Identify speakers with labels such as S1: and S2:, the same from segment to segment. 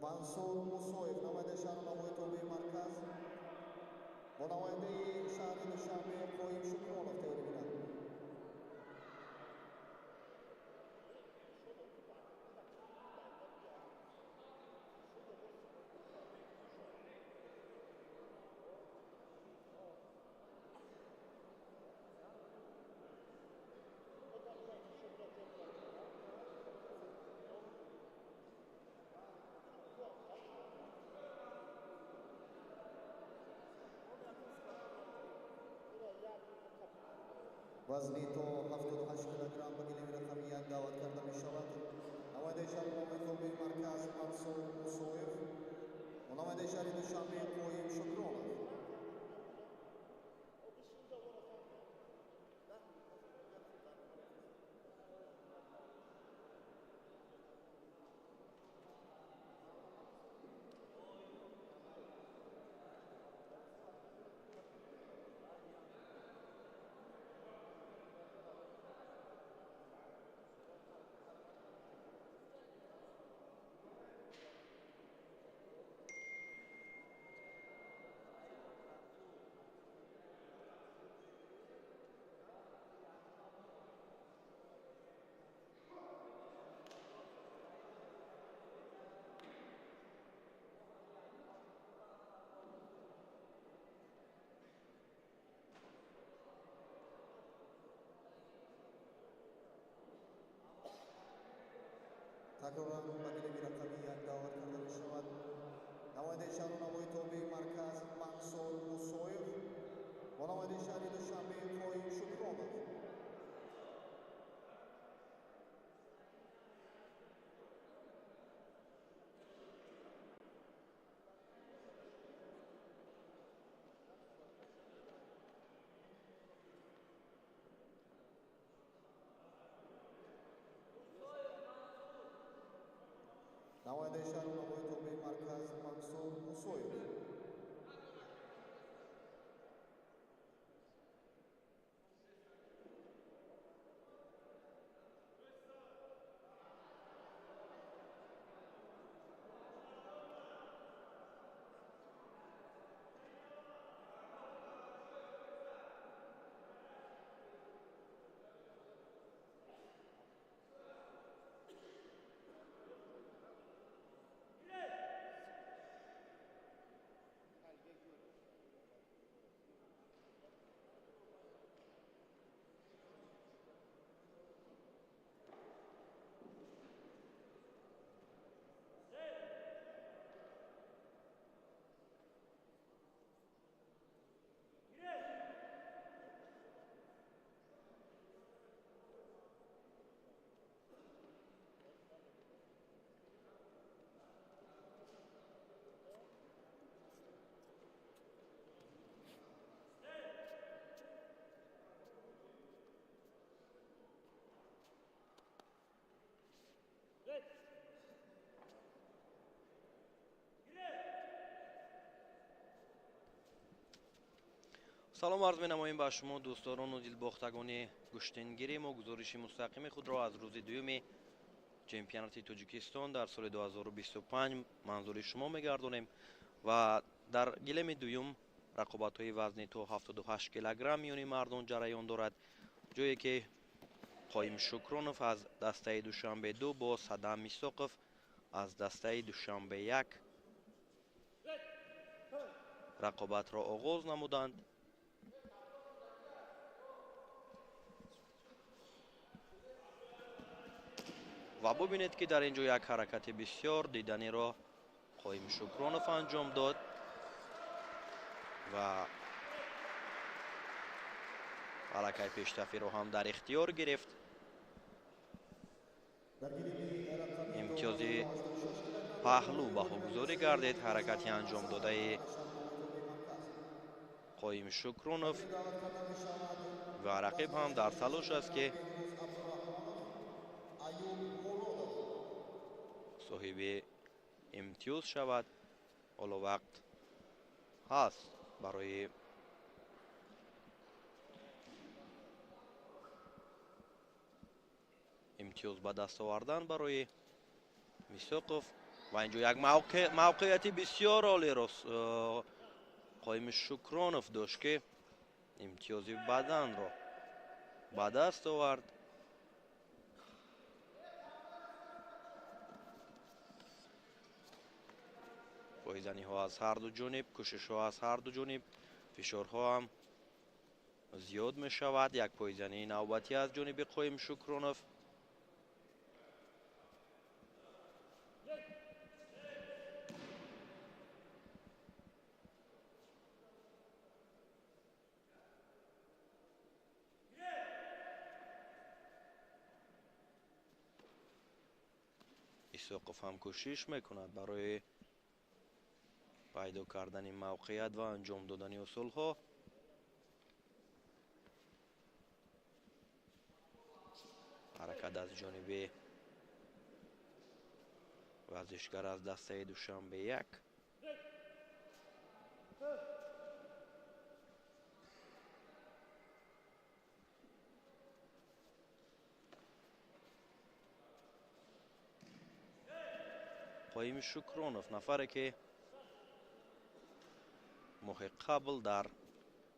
S1: منصور موسویف نماینده شهر نمای توبه مرکز با نماینده شهر دوشنبه قایم شکرانov تبریک می‌کنم. وزنی تو 78 کیلوگرم به گیلوی رقمیت دعوت کرده می شود. نماینده شهر نمای توبه مرکز منصور موسویف و نماینده شهر دوشنبه قایم شکرانov. تکرارا به گیلوی رقمیت دعوت کرده می شود. نماینده شهر نمای توبه مرکز منصور موسویف و نماینده شهر دوشنبه قایم شکرانov. نماینده شهر نمای توبه مرکز منصور موسویف.
S2: سلام عرض می‌نماییم به شما دوستان و دلباختگان گشتنگیری ما گزارش مستقیم خود را از روز دوم چمپیونات تاجیکستان در سال 2025 منظور شما می‌گردانیم و در گلم دوم رقابت‌های وزن تا 78 کیلوگرم میان مردان جریان دارد، جایی که قایم شکرانov از دسته دوشنبه 2 با صدام میساقov از دسته دوشنبه 1 رقابت را آغاز نمودند. و ببینید که در اینجا یک حرکت بسیار دیدنی را قایم شکرانov انجام داد و حرکت پیشتفی را هم در اختیار گرفت. امتیاز پهلو بهاگذاری گردید. حرکتی انجام داده قایم شکرانov و رقیب هم در تلاش است که صاحب امتیاز شود. حالا وقت هست برای امتیاز به دست آوردن برای میساقov و اینجا یک موقعیت بسیار عالی را قایم شکرانوف داشت که امتیاز بدن را به دست آورد. پایزنی ها از هر دو جانب، کوشش ها از هر دو جانب، فشارها هم زیاد می شود. یک پایزنی نوبتی از جانب قایم شکرانوف. ایساقوف هم کوشش میکند برای پیدا کردن موقعیت و انجام دادن اصول ها. حرکت از جانب ورزشگر از دسته دوشنبه یک. قایم شکرانوف نفره که ماه قبل در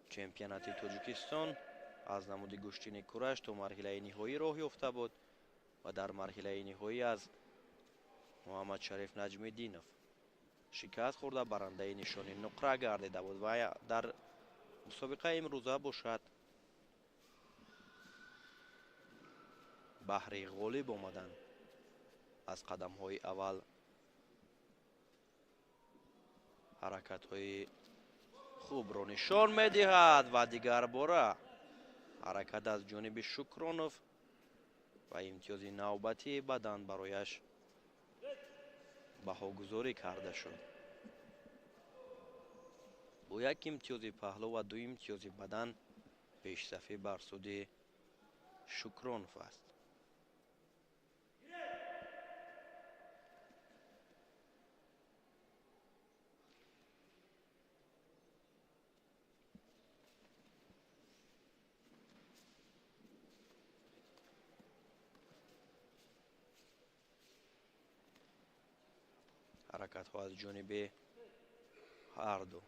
S2: چمپیونات تاجیکستان از نمود گشتین کورش تا مرحله نهایی راه یافته بود و در مرحله نهایی از محمد شریف نجمی‌دینov شکست خورده برنده نشان نقره گردیده بود و در مسابقه امروزه باشد بهره غالب آمدن از قدم های اول حرکت های خوب را نشان می دهد و دیگر باره حرکت از جانب شکرانوف و امتیاز نوبتی بدن برایش بهاگذاری کرده شد. با یک امتیاز پهلو و دو امتیاز بدن پیشرفت بر سود شکرانوف است. حرکت ها از جانب هر دو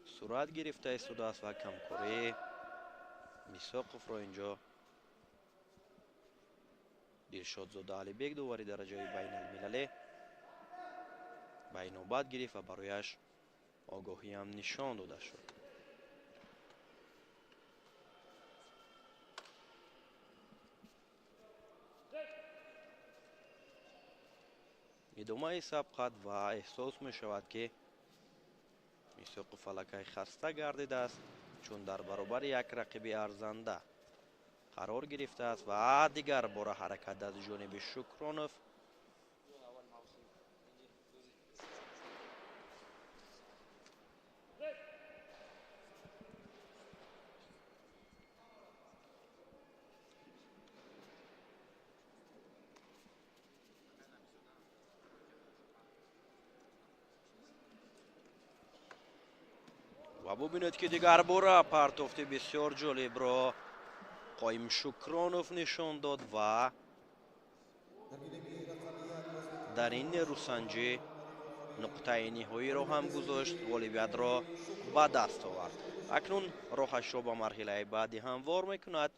S2: صورت گرفته ایستاده است و کمکاری میساقوف را اینجا دلشادزاده علیبک داوری درجه بین المللی به نوبت گرفت و برایش آگاهی هم نشان داده شد. ادامه سبقت و احساس می شود که میساقوف فلکه خسته گردیده است چون در برابر یک رقیب ارزنده قرار گرفته است و دیگر بار حرکت از جانب شکرانوف و ببینید که دیگر باره پرتافت بسیار جالب را قایم شکرانوف نشان داد و در این روسنجی نقطه نهایی را هم گذاشت، غالبیت را به دست آورد. اکنون راهش را به مرحله بعدی هموار میکند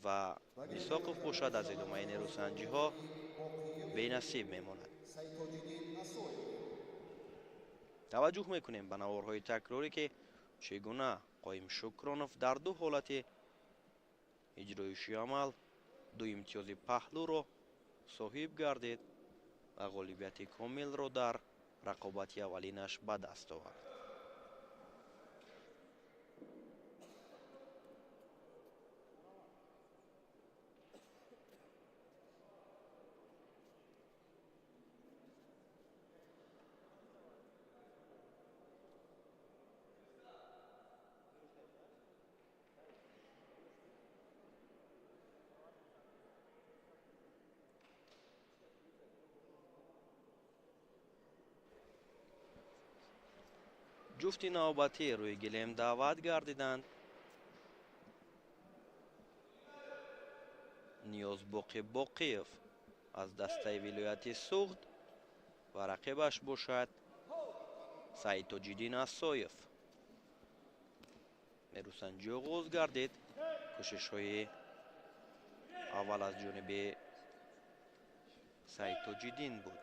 S2: و میساقوف باشد از ادامه این روسنجی ها بی نصیب میماند. توجه میکنیم به نوارهای تکراری که چگونه قایم شکرانوف در دو حالت اجرایشی عمل دو امتیاز پهلو را صاحب گردید و غالبیت کامل را در رقابت اولینش به دست آورد. جفت نوبتی روی گلیم دعوت گردیدند. ниёзбоқи боқиев аз дастаи вилояти суғд ва рақибаш бошад саидтоҷиддин асоев. мерусанҷӣ оғоз гардид. кӯшишҳои аввал аз ҷониби саидтоҷиддин буд.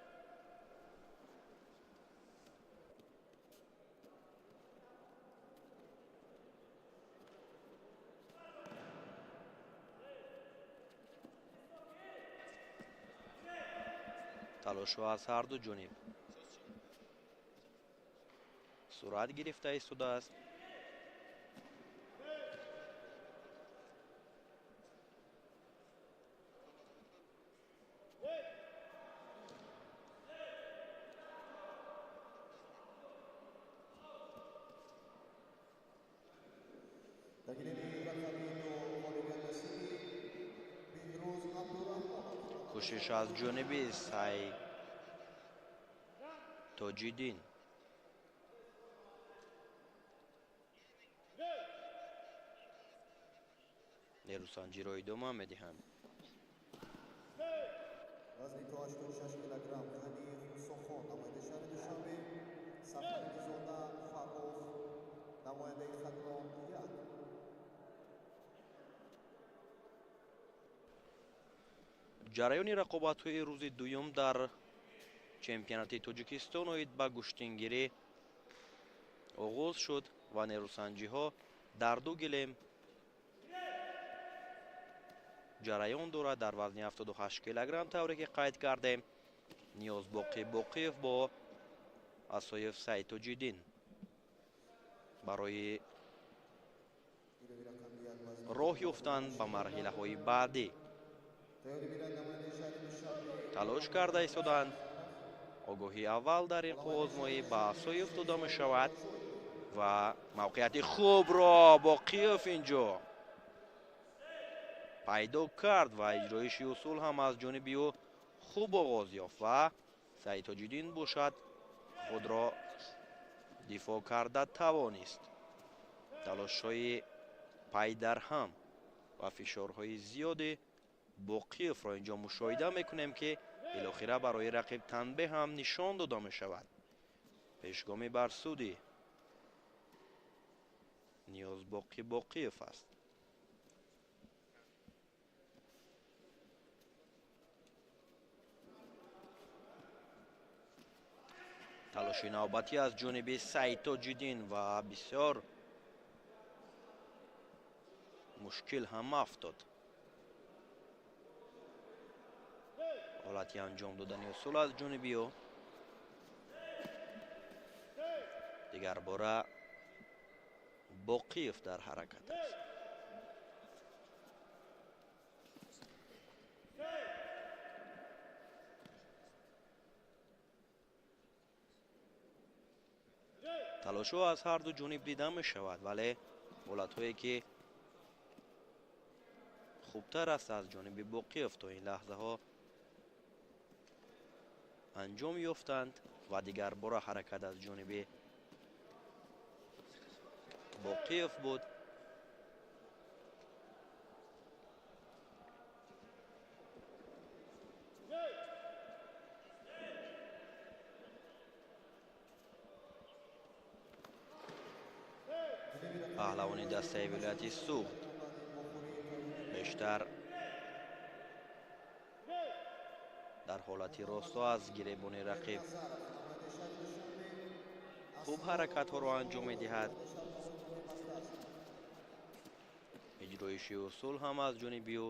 S2: талошҳо аз ҳарду ҷониб сурат гирифта истодааст. кӯшиш аз ҷониби саидтоҷиддин. нерусанҷиро идома медиҳанд.
S1: وزن تو 86 کیلوگرم حنیف سخن نماینده شهر دوشنبه سفر زودا فروخ نماینده خدلان یک
S2: ҷараёни рақобатҳои рӯзи дуюм дар чемпионати тоҷикистон оид ба гӯштингирӣ оғоз шуд ва нерусанҷиҳо дар ду гилем ҷараён дорад. дар вазни 78 килограмм тавре ки қайд кардем, ниёзбоқи боқиев бо асоев саидтоҷиддин барои роҳ ёфтан ба марҳилаҳои баъдӣ талош карда истоданд. огоҳии аввал дар ин қувозмоӣ ба асоев дода мешавад ва мавқеияти хубро боқиев инҷо пайдо кард ва иҷроиши усул ҳам аз ҷониби ӯ хуб оғоз ёфт ва саидтоҷиддин бошад худро дифоъ карда тавонист. талошҳои пайдарҳам ва фишорҳои зиёди боқиевро инҷо мушоҳида мекунем ки илохира барои рақиб танбеҳ ҳам нишон дода мешавад. пешгоми бар суди ниёзбоқи боқиев аст. талоши навбатӣ аз ҷониби саидтоҷиддин ва бисёр мушкил ҳам афтод. ҳолати анҷом додани усул аз ҷониби ӯ. дигар бора боқиев дар ҳаракат аст. талошҳо аз ҳарду ҷониб дида мешавад, вале ҳолатҳое ки хубтар аст аз ҷониби боқиев то ин лаҳзаҳо анҷом ёфтанд ва дигар бора ҳаракат аз ҷониби боқиев буд. паҳлавони дастаи вилояти суғд бештар дар ҳолати росто аз гиребони рақиб хуб ҳаракатҳоро анҷом медиҳад. иҷроиши усул ҳам аз ҷониби ӯ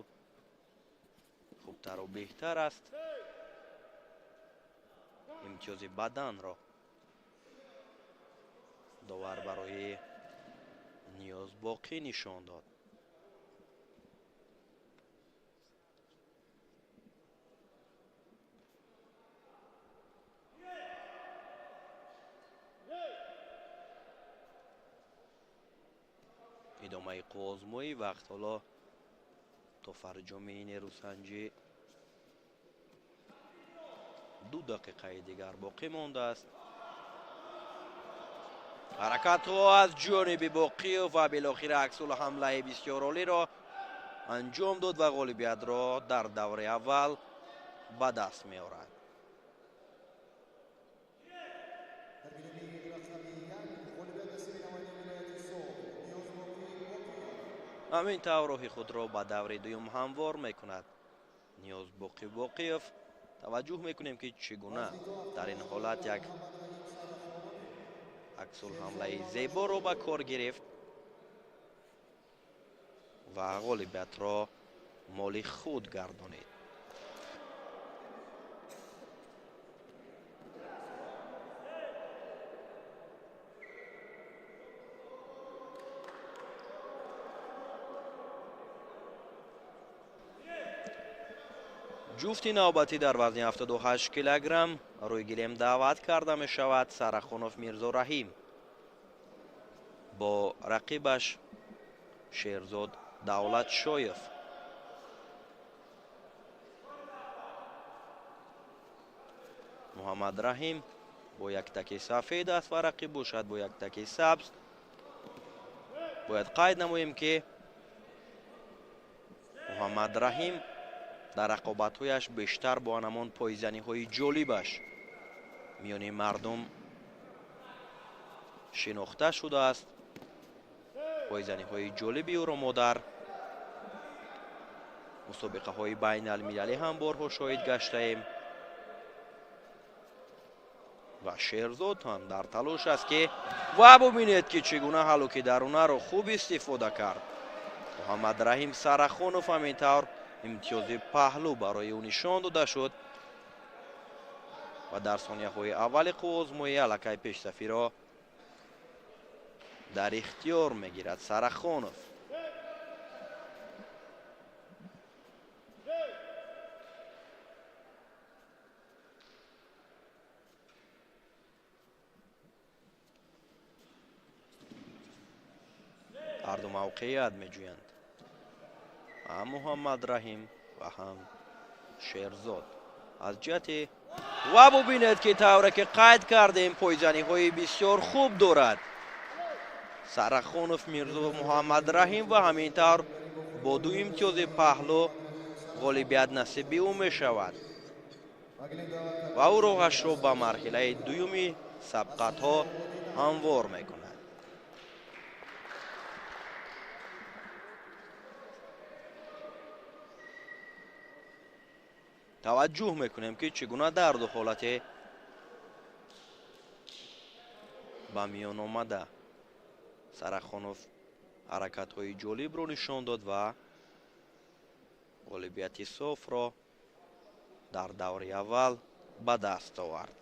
S2: хубтару беҳтар аст. имтиёзи баданро довар барои ниёзбоқӣ нишон дод. идомаи қувозмоӣ вақт ҳоло то фарҷоми нерусанҷӣ 2 дақиқаи дигар боқӣ мондааст. ҳаракатҳо аз ҷониби боқиев ва билохира аксулҳамлаи бисёр олиро انجام داد و غالبیت را در دوره اول به دست می آورد. همین طور راه خود را به دوره دوم هموار می کند. نیاز باقیف. توجه میکنیم که چگونه در این حالت یک عکس الحمله زیبا را به کار گرفت و غالبیت را مال خود گردانید. جفتی نوبتی در وزن 78 کیلوگرم روی گلیم دعوت کرده می شود. سرخانوف میرزا رحیم با رقیبش شیرزاد دولت شایف. محمد رحیم با یک تکی سفید است و رقیب باشد با یک تکی سبز. باید قید نماییم که محمد رحیم در رقابت‌هایش بیشتر با همان پایزنی‌های جالبش میان مردم شناخته شده است. پایزنی‌های جالبی او را ما در مسابقه‌های بین المللی هم بارها شاهد گشته ایم و شیرزاد هم در تلاش است که و ببینید که چگونه هلوک درونه را خوب استفاده کرد. محمد رحیم سرخانوف همینطور امتیاز پهلو برای او نشان داده شد و در ثانیه‌های اول آزمایش الکی پیش‌صفی را در اختیار میگیرد سرخانوف. هر دو موقعیت میجویند، هم محمد رحیم و هم شیرزاد. از جهت و ببینید که طوره که قید کردیم پایزنی های بسیار خوب دارد سرخانوف میرزا محمد رحیم و همینطور با دو امتیاز پهلو غالبیت نصیب او می شود و او راهش را به مرحله دومی سبقت ها هموار می کند. توجه میکنیم که چگونه در دو حالت به میان آمده سرخانوف حرکت های جالب را نشان داد و غالبیت صاف را در دوره اول به دست آورد.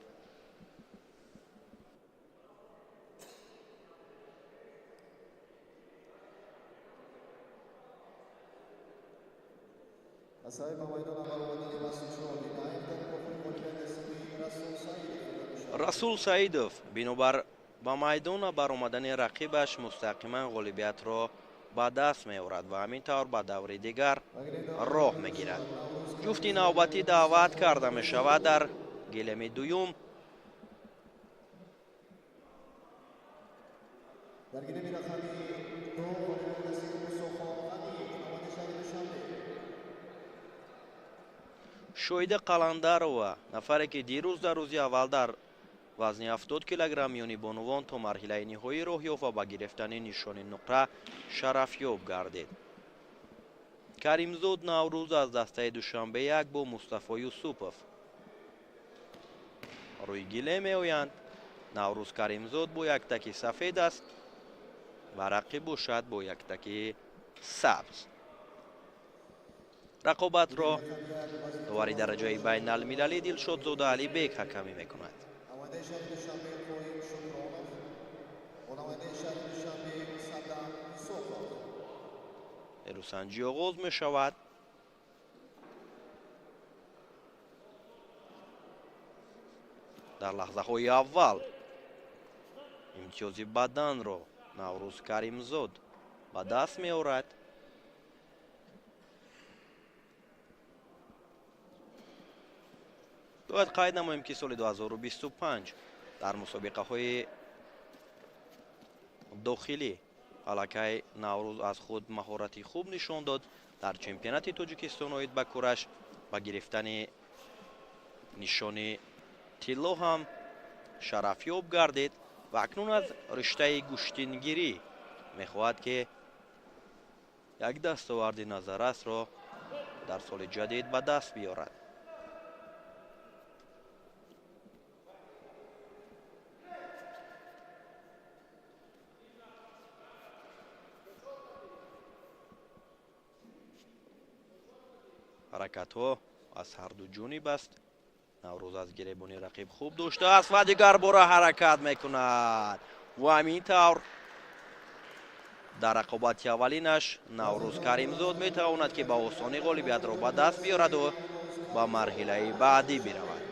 S2: رسول سعیدов بنابر به میدان برآمدن رقیبش مستقیما غالبیت را به دست می آورد و همینطور به دوره دیگر راه می گیرد. جفتی نوبتی دعوت کرده می شود در گلیم دوم. شاهد قلندر و نفری که دیروز در روز اول در وزن 70 کیلوگرم میانی بانوان تا مرحله نهایی راه یافت و به گرفتن نشان نقره شرف یاب گردید. کریمزاد نوروز از دسته دوشنبه یک با مصطفی یوسفوف روی گله می آیند. نوروز کریمزاد با یک تکی سفید است و رقیب باشد با یک تکی سبز. رقابت را داوری درجه بین المللی دلشاد زاده علی بیگ حکمی می کند. نیروسنجی آغاز می شود. در لحظه های اول امتیاز بدن را نوروز کریمزاد به دست می آورد. باید قید نماییم که سال 2025 در مسابقه های داخلی الکی نوروز از خود مهارتی خوب نشان داد дар чемпионати тоҷикистон оид ба кураш ба гирифтани нишони тилло ҳам шарафёб гардид ва акнун аз риштаи гӯштингирӣ мехоҳад ки як дастоварди назаррасро дар соли ҷадид ба даст биёрад. ҳаракатҳо аз ҳарду ҷониб аст. наврӯз аз гиребони рақиб хуб доштааст ва дигар бора ҳаракат мекунад ва ҳамин тавр дар рақобати аввалинаш наврӯз каримзод метавонад ки ба осонӣ ғолибиятро ба даст биёраду ба марҳилаи баъдӣ биравад.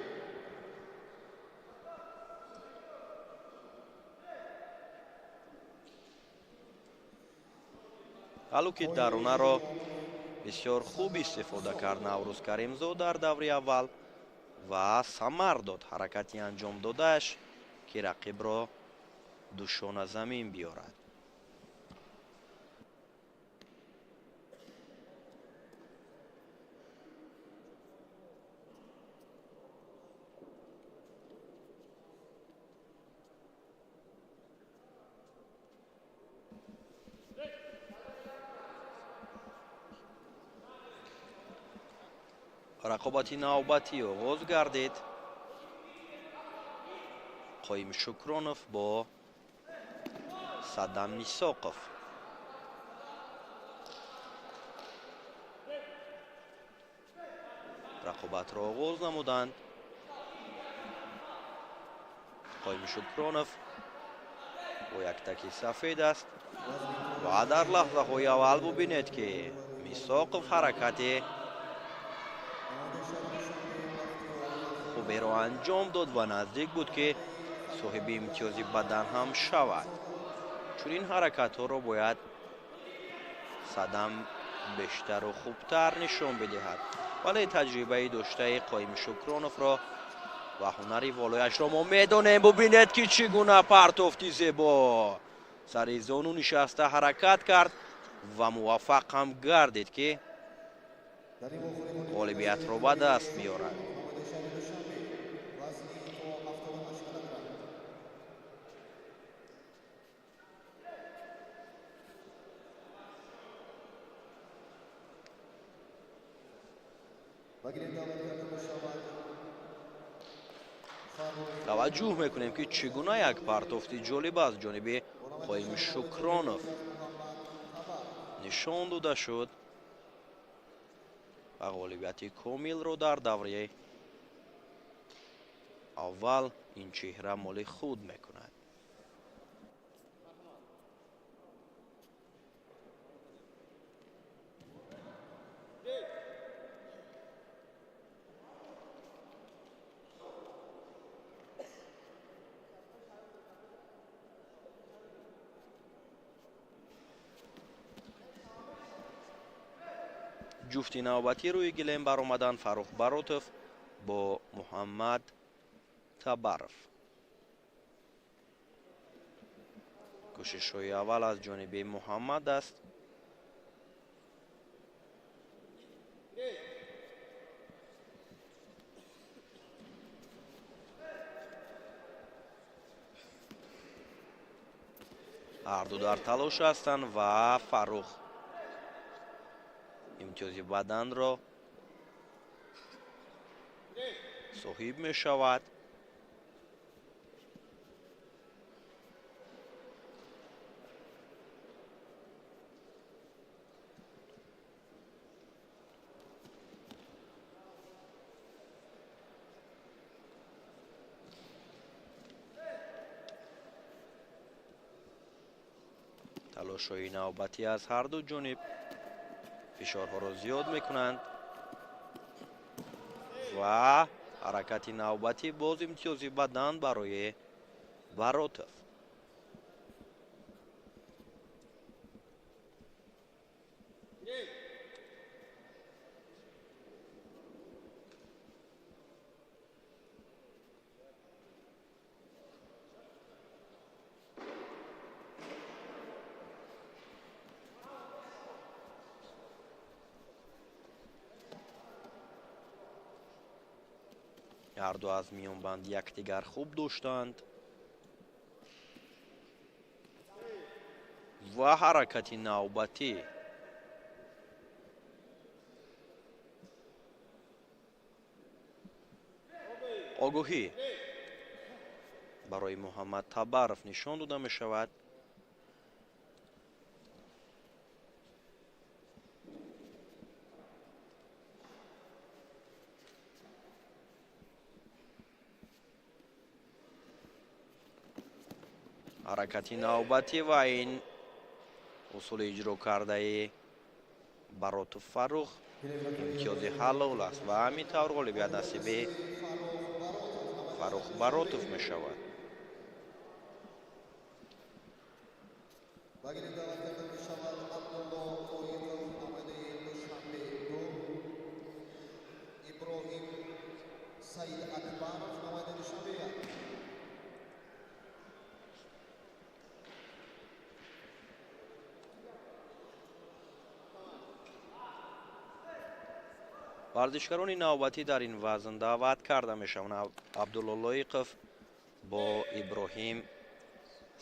S2: ҳало ки даронаро бисёр хуб истифода кард наврӯз каримзод дар даври аввал ва самар дод ҳаракати анҷом додааш ки рақибро душона замин биёрад. рақобати навбатӣ оғоз гардид. қоим шукронов бо садам мисоқов. рақобатро оғоз намуданд. қоим шукронов бо як таки сафед аст ва дар лаҳзаҳои аввал бубинед ки мисоқов ҳаракати хуберо анҷом дод ва наздик буд ки соҳиби имтиёзи бадан ҳам шавад. чунин ҳаракатҳоро бояд садам бештару хубтар нишон бидиҳад, вале таҷрибаи доштаи қоим шукроновро ва ҳунари волояшро мо медонем. бубинед ки чӣ гуна партофти зебо сари зону нишаста ҳаракат кард ва муваффақ ҳам гардид ки ғолибиятро ба даст биёрад. таваҷҷӯҳ мекунем ки чӣ гуна як партофти ҷолиб аз ҷониби қоим шукронов нишон дода шуд ва ғолибияти комилро дар давраи аввал ин чеҳра моли худ мекунад. ҷуфти навбатӣ рӯи гилем баромаданд Фаррух Баротов бо Муҳаммад Табаров. кӯшишҳои аввал аз ҷониби Муҳаммад аст. ҳарду дар талош ҳастанд ва Фаррух имтиёзи баданро соҳиб мешавад. талошҳои навбатӣ аз ҳарду ҷониб фишорҳоро зиёд мекунанд ва ҳаракати навбатӣ боз имтиёзи бадан барои Баротов. ҳарду аз миёнбанд якдигар хуб доштанд ва ҳаракати навбатӣ огоҳӣ барои муҳаммад табаров нишон дода мешавад. ҳаракати навбатӣ ва ин усули иҷро кардаи Баротов Фаррух имтиёзи ҳалол аст ва ҳамин тавр ғолибият насиби Фаррух Баротов мешавад. варзишгарони навбатӣ дар ин вазн даъват карда мешаванд. Абдулло Лоиқов бо Иброҳим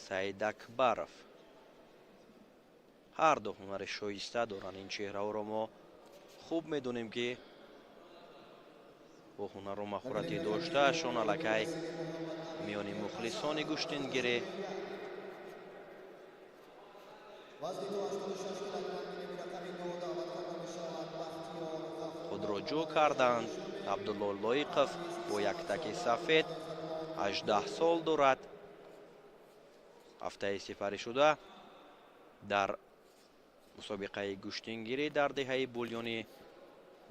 S2: Саидакбаров. ҳарду ҳунари шоиста доранд. Ин чеҳраҳоро мо хуб медонем, ки бо ҳунару маҳорати доштаашон аллакай миёни мухлисони гӯштингирӣ худро ҷо карданд. Абдулло Лоиқов бо яктаки сафед 18 сол дорад. ҳафтаи сифари шуда дар мусобиқаи гӯштингирӣ дар деҳаи бульёни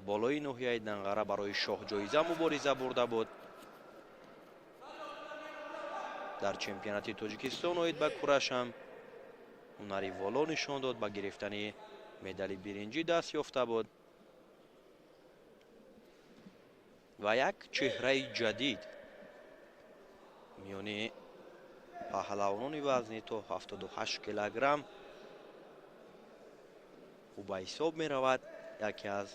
S2: болои ноҳияи Данғара барои шоҳҷоиза мубориза бурда буд. дар чемпионати Тоҷикистон оид ба кураш ҳам ҳунари воло нишон дод, ба гирифтани медали биринҷӣ даст ёфта буд ва як чеҳраи ҷадид миёни паҳлавонони вазни то 78 килограмм ӯ ба ҳисоб меравад. яке аз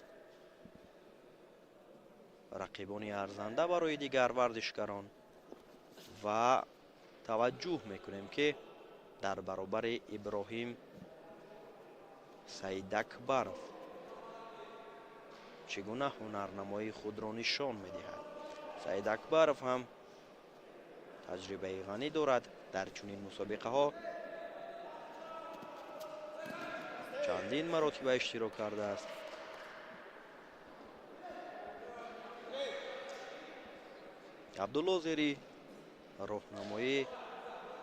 S2: рақибони арзанда барои дигар варзишгарон ва таваҷҷӯҳ мекунем, ки дар баробари Иброҳим Саидакбаров чӣ гуна ҳунарнамоии худро нишон медиҳад. Саидакбаров ҳам таҷрибаи ғанӣ дорад. дар чунин мусобиқаҳо чандин маротиба иштирок кардааст. абдулло зери роҳнамоии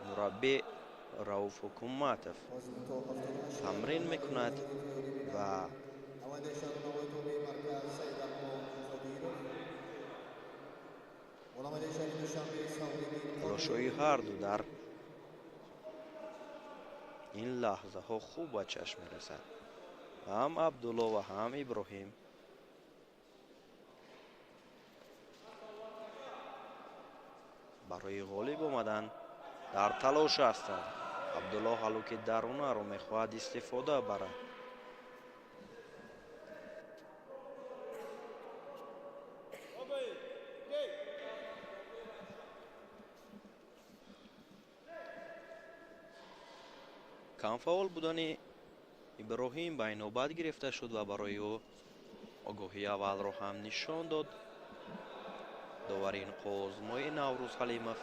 S2: мураббӣ Рауф Ҳукуматов тамрин мекунад ва лошои ҳарду дар ин лаҳзаҳо хуб ба чашм мерасад. ҳам Абдулло ва ҳам Иброҳим барои ғолиб омадан дар талош ҳастанд. Абдулло ҳалоки дарунаро мехоҳад истифода барад. камфаъол будани Иброҳим ба инобат гирифта шуд ва барои ӯ огоҳии аввалро ҳам нишон дод довари инқозмои Наврӯз Ҳалимов.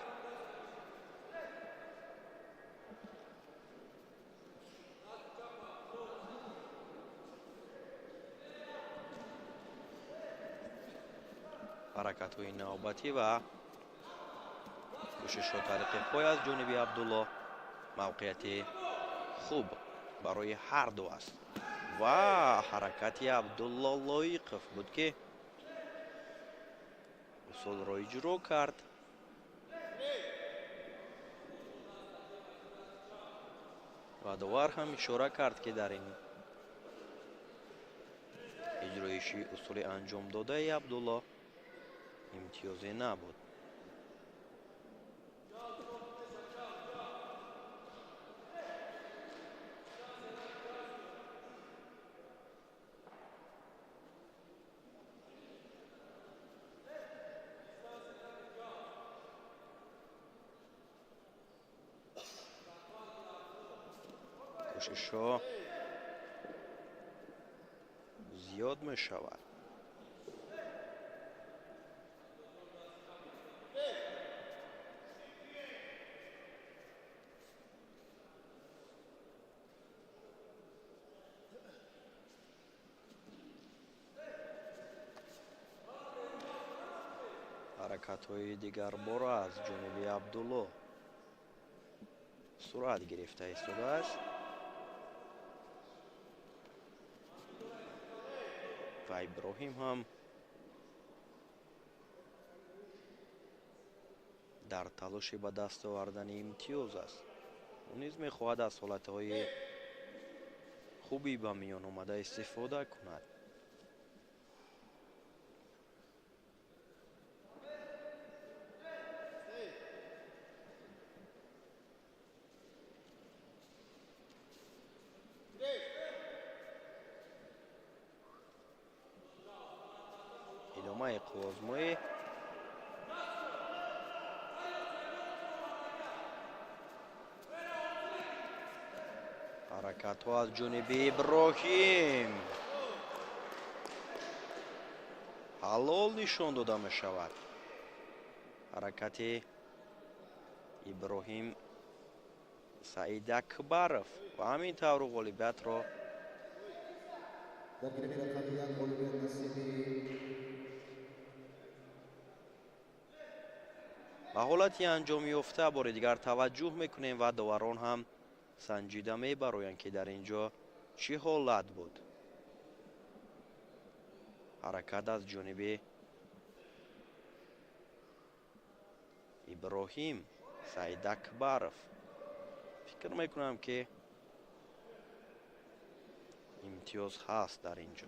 S2: ҳаракатҳои навбатӣ ва кӯшишҳо тариқи пой аз ҷониби Абдулло мавқеияти хуб барои ҳарду аст ва ҳаракати Абдулло Лоиқов буд, ки усулро иҷро кард. ва довар ҳам ишора кард, ки дар ин иҷроиши усули анҷомдодаи Абдулло имтиёзе набуд. کوشش‌ها زیاد می‌شود. حرکت‌های دیگر باره از جانب عبدالله سرعت گرفته ایستاده است و ابراهیم هم در تلاش به دست آوردن امتیاز است. او نیز می‌خواهد از حالت‌های خوبی به میان آمده استفاده کند. ادامه آزمایی حرکت ها از جانب ابراهیم حلال نشان داده می شود. حرکت ابراهیم سعید اکبرов و همین طور غالبیت را به حالتی انجام یافته بار دیگر توجه میکنیم و داوران هم سنجیده میبرویند که در اینجا چی حالت بود. حرکت از جانب ابراهیم سعید اکبرов. فکر میکنم که امتیاز هست در اینجا.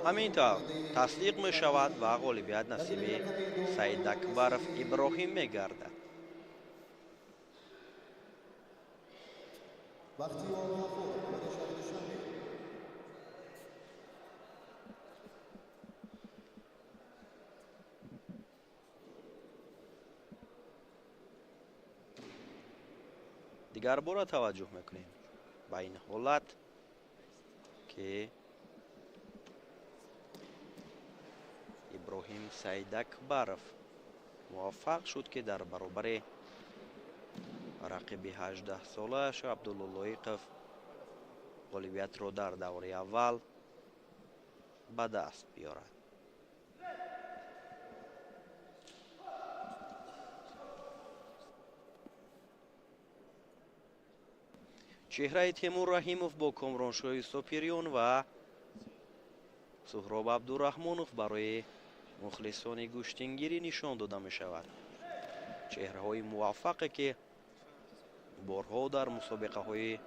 S2: همینطور تصدیق می شود و غالبیت نصیب سعید اکبرov ابراهیم می گردد. دیگر بار توجه میکنیم به این حالت که ابراهیم سعید اکبرov موفق شد که در برابر رقیب 18 سالش عبدالله لایقov غالبیت را در دوره اول به دست بیارد. چهره تیمور رحیموف با کامرانشاه ساپیریون و سهراب عبدالرحمانوف برای مخلصان گشتنگیری نشان داده می شود. چهره های موفقی که بارها در مسابقه های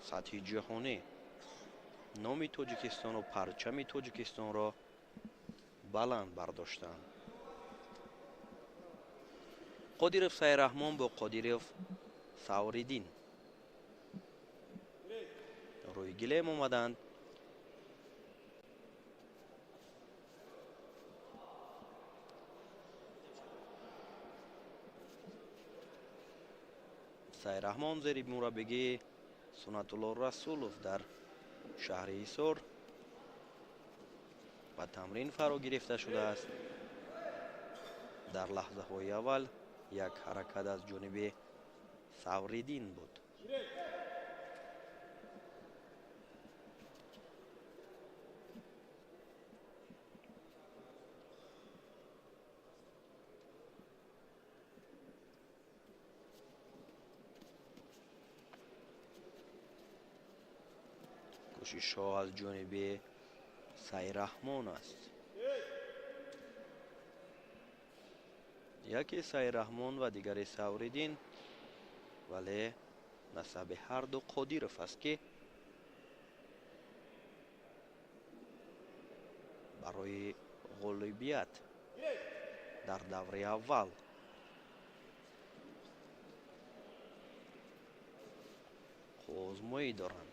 S2: سطح جهانی نام تاجیکستان و پرچم تاجیکستان را بلند برداشتند. قادیرov سعیرحمان با قادیرov سوریدین روی گلیم آمدند. سعیرحمان زیر مربیگی سنت الله رسولوف در شهر ایسار و تمرین فرا گرفته شده است. در لحظه های اول یک حرکت از جانب سوریدین بود. کوشش ها از جانب سعیرحمان است. یکی سعیرحمان و دیگری سوریدین، ولی نسب هر دو قادیرov است که برای غالبیت در دوره اول آزمایی دارند.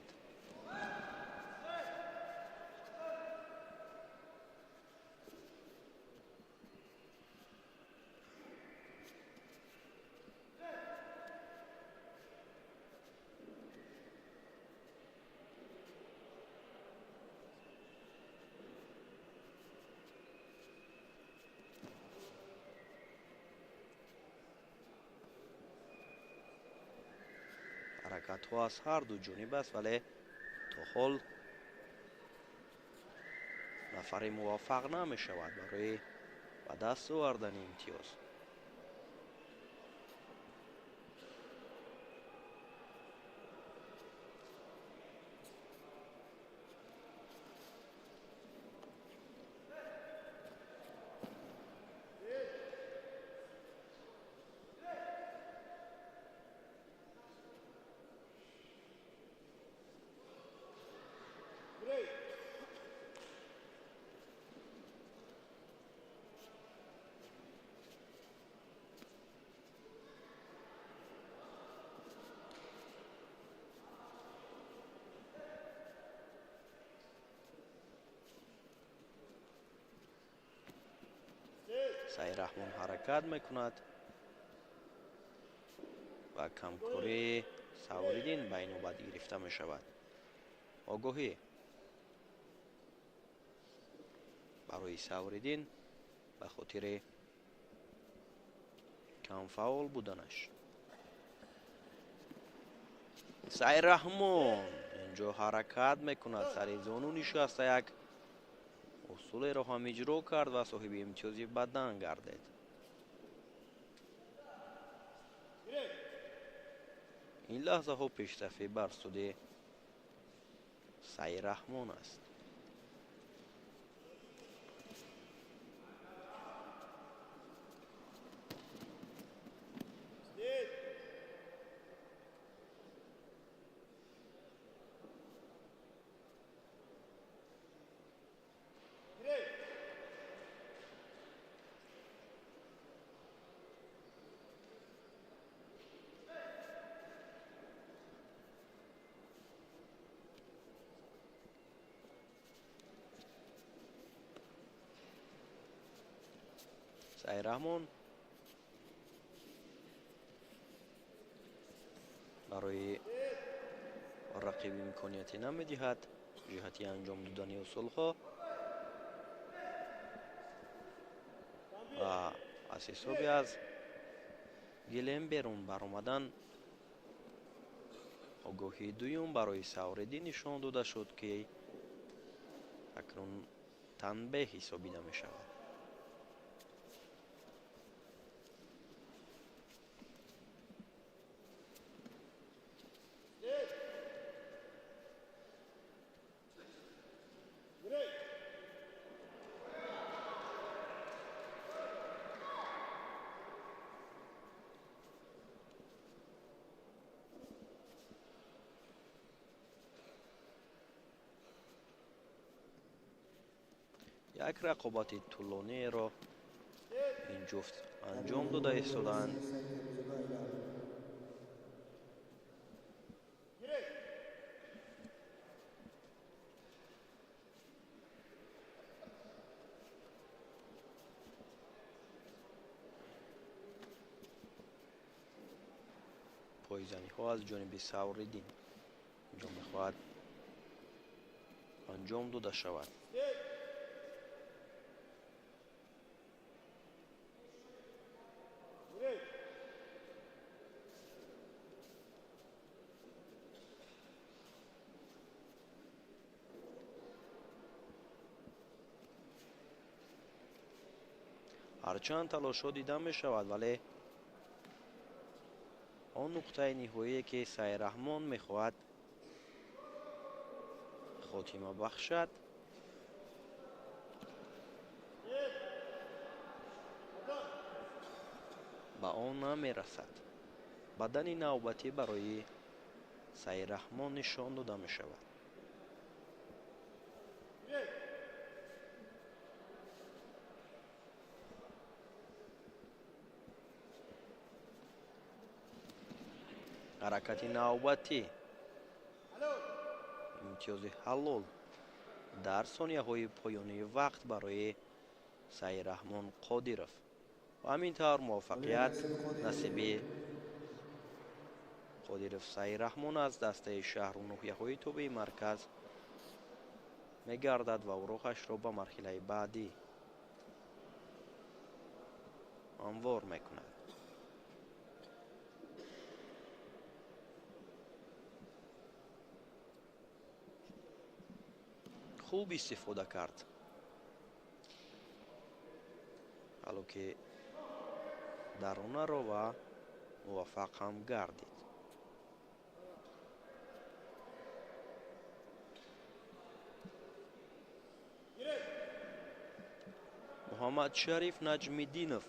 S2: ҳаракатҳо аз ҳарду ҷониб аст, вале то ҳол нафаре муваффақ намешавад барои ба даст овардани имтиёз. сайраҳмон ҳаракат мекунад ва камкории Савриддин ба инобат гирифта мешавад. огоҳӣ барои Савриддин ба хотири камфаъол буданаш. сайраҳмон инҷо ҳаракат мекунад, сари зону нишаста як усулеро ҳам иҷро кард ва соҳиби имтиёзи бадан гардед. ин лаҳзаҳо пешсафӣ бар суди сайраҳмон аст. сайраҳмон барои рақиб имконияте намедиҳад ҷиҳати анҷом додани усулҳо ва аз ҳисоби аз гилем берун баромадан огоҳии дуюм барои Савриддин нишон дода шуд, ки акнун танбеҳ ҳисобида мешавад. як рақобати тӯлонеро ин ҷуфт анҷом дода истоданд. пойзаниҳо аз ҷониби Савриддин инҷо мехоҳад анҷом дода шавад. ҳарчанд талошҳо дида мешавад, вале он нуқтаи ниҳоие ки сайраҳмон мехоҳад хотима бахшад ба он намерасад. бадани навбатӣ барои сайраҳмон нишон дода мешавад. ҳаракати навбатӣ, имтиёзи ҳалол дар сонияҳои поёнии вақт барои сайраҳмон Қодиров ва ҳамин тавр муваффақият насиби Қодиров сайраҳмон аз дастаи шаҳру ноҳияҳои тобеи марказ мегардад ва уроғашро ба марҳилаи баъдӣ ҳамвор мекунад. خوب استفاده کرد، حالا که درونه رو و موفق هم گردید. محمد شریف نجمیدینов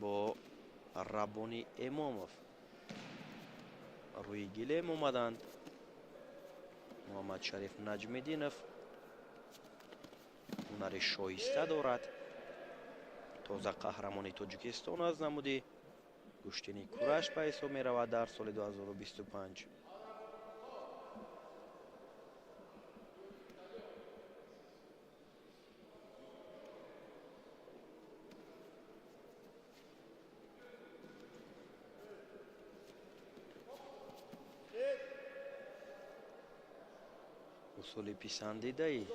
S2: با ربانی امامов روی گلیم اومدند. محمد شریف نجمیدینов هنر شایسته دارد، تازه قهرمانی تاجیکستان از نمود کشتنی کورش به حساب می رود در سال 2025. اصول پسندیده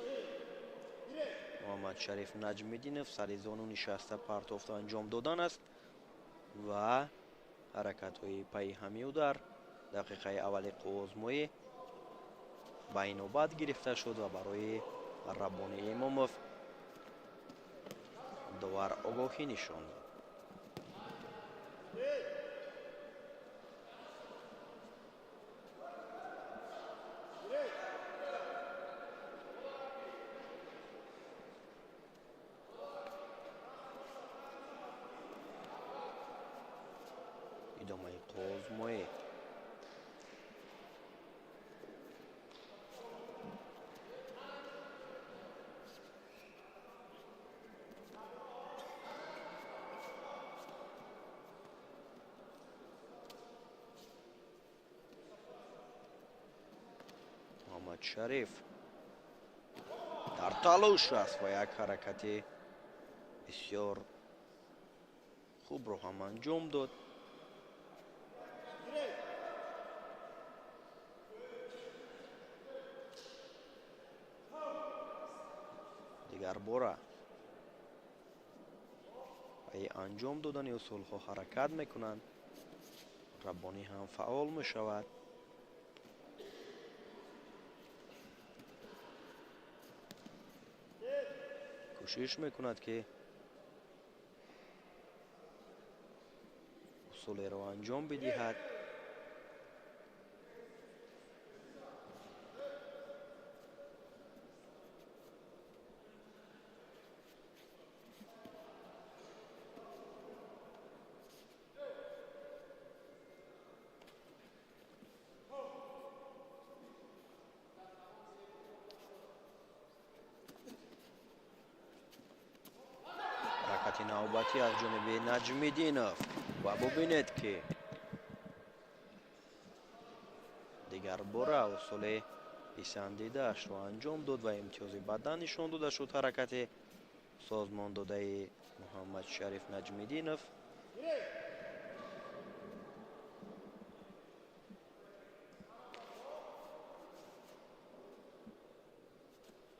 S2: محمد شریف نجمیدینov سر زانو نشسته پرتافت انجام دادن است و حرکت های پی همیو در دقیقه اول آزمایی به نوبت گرفته شد و برای ربانی امامov داور آگاهی نشان داد. ادامه آزمایی محمد شریف در تلاش است و یک حرکت بسیار خوب رو هم انجام داد. دیگر باره ای انجام دادن اصول ها حرکت میکنند، ربانی هم فعال میشود. کوشش میکند که اصول را انجام بدهد. حرکت نوبتی از جانب نجمیدینov و ببینید که دیگر باره اصول پسندیده اش را انجام داد و امتیاز بدن نشان داده شد. حرکت سازمان داده محمد شریف نجمیدینov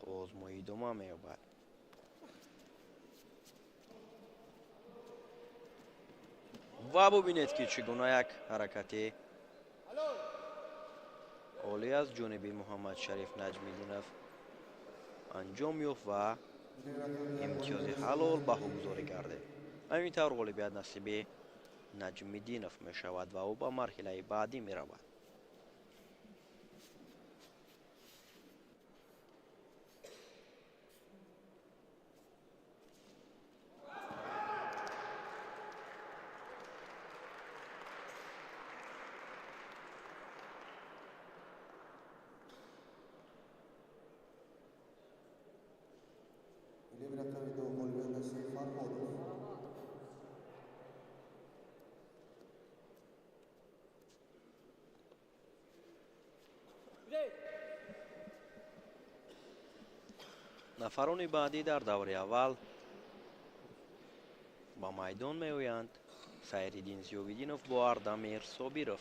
S2: آزمایی ادامه می‌یابد. و ببینید که چگونه یک حرکت عالی از جانب محمد شریف نجمیدینov انجام یافت و امتیاز حلال بهاگذاری کرده. همینطور غالبیت نصیب نجمیدینov می شود و او به مرحله بعدی می رود. نفران بعدی در دور اول با میدان می آیند. سیرالدین زیاویدینov با اردمیر صابیرov.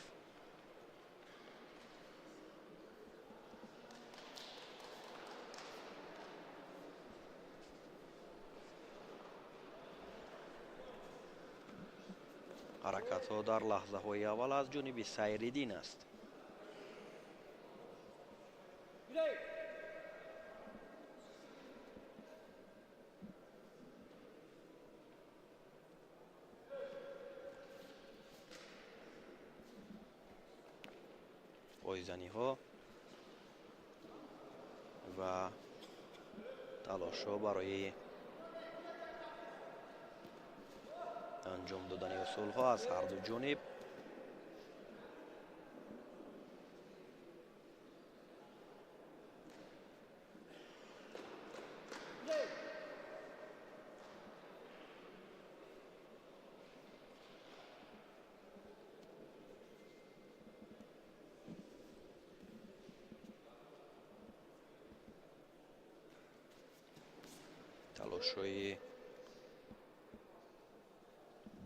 S2: حرکت ها در لحظه های اول از جانب سیرالدین است. پایزنی ها و تلاش ها برای انجام دادن اصول ها از هر دو جانب. تلاش‌های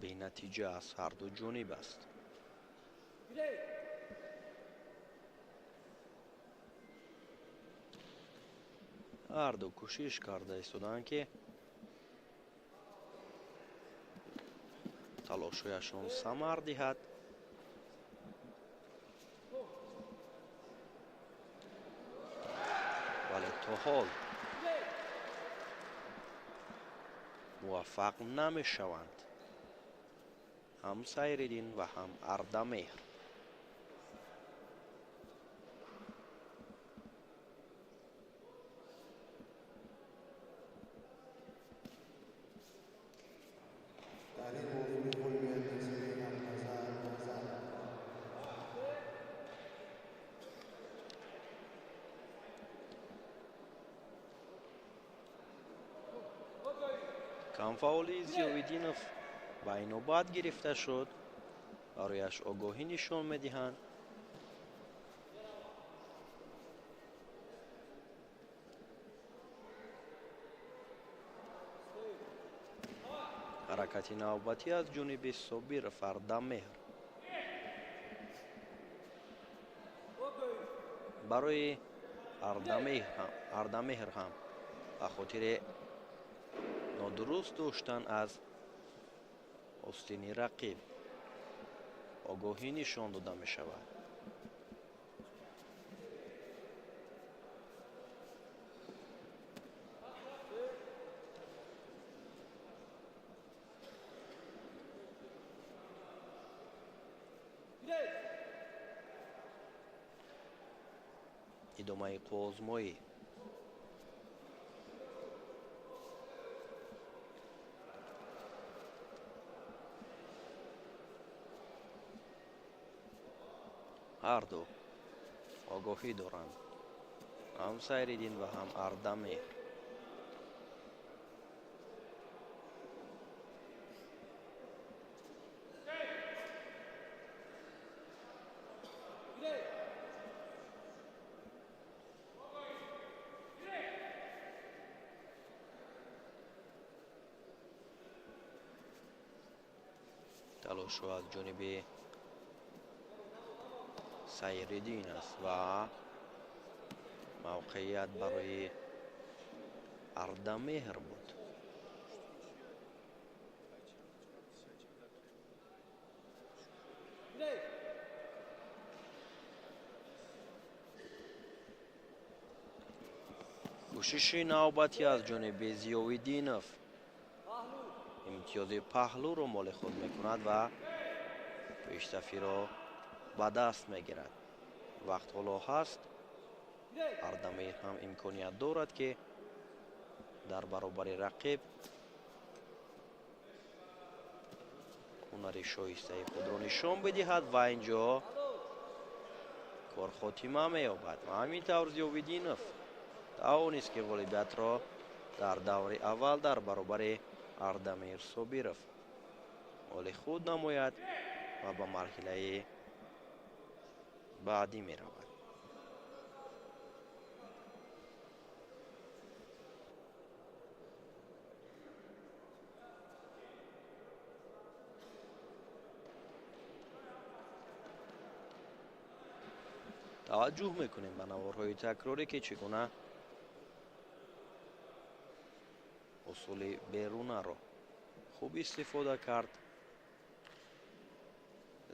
S2: بی نتیجه از هر دو جانب است. هر دو کوشش کرده ایستادند که تلاش‌هایشان ثمر دهد. ولی تا حال موفق نمی‌شوند. هم سایرالدین و هم اردمیر. کمفاولی زیاویدینوف با اینوبت گرفته شد. برایش آگاهی نشان می‌دهند. حرکت نوبتی از جانب صابر اردمیر. برای اردمیر هم به خاطر نادرست داشتن از آستین رقیب آگاهی نشان داده می شود. ادامه آزمایی. هر دو آگاهی دارند. هم سایرالدین و هم اردمیر. تلاش از جانب سایرالدین است و موقعیت برای اردمیر بود. کوشش نوبتی از جانب زیاویدینوف امتیاز پهلو را مال خود میکند و پیشرفتی را به دست میگیرد. وقت حالا هست اردمیر هم امکانیت دارد که در برابر رقیب هنر شایسته خود را نشان بدهد و اینجا کار خاتمه مییابد. و همینطور زیاویدینوف توانست که غالبیت را در دور اول در برابر اردمیر صابرов مال خود نماید و به مرحله بعدی می رود. توجه میکنیم به نوارهای تکراری که چگونه اصول بیرونه را خوب استفاده کرد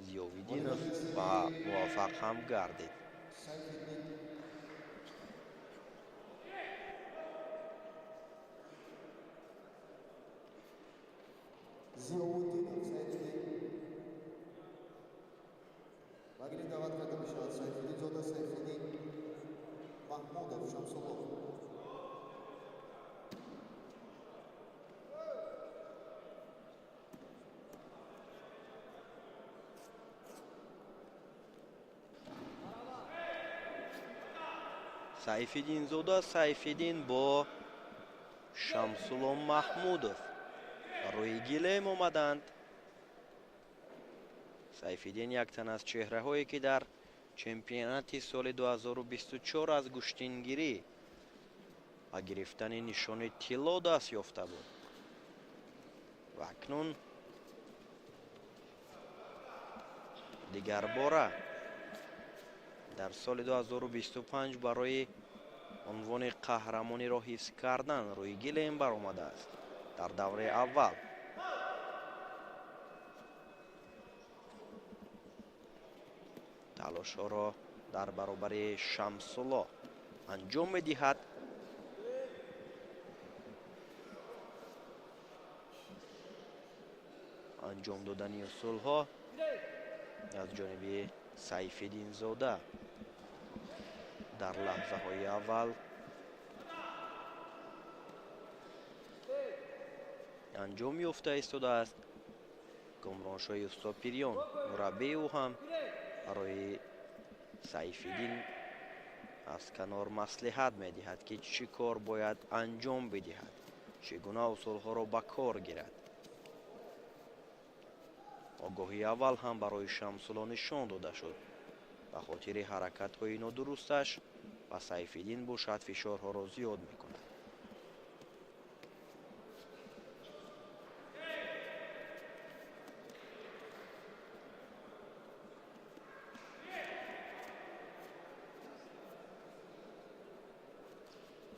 S2: زیاویدینوف و موفق هم گردید.
S1: Ziaouddinov Saifeddin. Bagini da'vat qildi Mishal Saifeddin, Zoda Saifeddin, Mahmudov Shamsulov.
S2: Сайфиддин Зода, Сайфиддин бо Шамсулло Маҳмудов рӯи гилем омаданд. Сайфиддин яктан аз чеҳраҳое ки дар чемпионати соли 2024 аз гӯштингирӣ ба гирифтани нишони тилло даст ёфта буд ва акнун дигарбора дар соли 2025 барои унвони қаҳрамониро ҳифз кардан рӯи гилем баромадааст. Дар давраи аввал талошҳоро дар баробари Шамсулло анҷом медиҳад. анҷом додани усулҳо аз ҷониби Сайфиддин Зода дар лаҳзаҳои аввал анҷом ёфта истодааст. Гумроншоҳи устод Пирён мураббии ӯ ҳам барои Сайфиддин аз канор маслиҳат медиҳад ки чӣ кор бояд анҷом бидиҳад, чӣ гуна усулҳоро ба кор гирад. огоҳии аввал ҳам барои Шамсулло нишон дода шуд. ба хотири ҳаракатҳои нодурусташ ба Сайфиддин бошад фишорҳоро зиёд мекунад.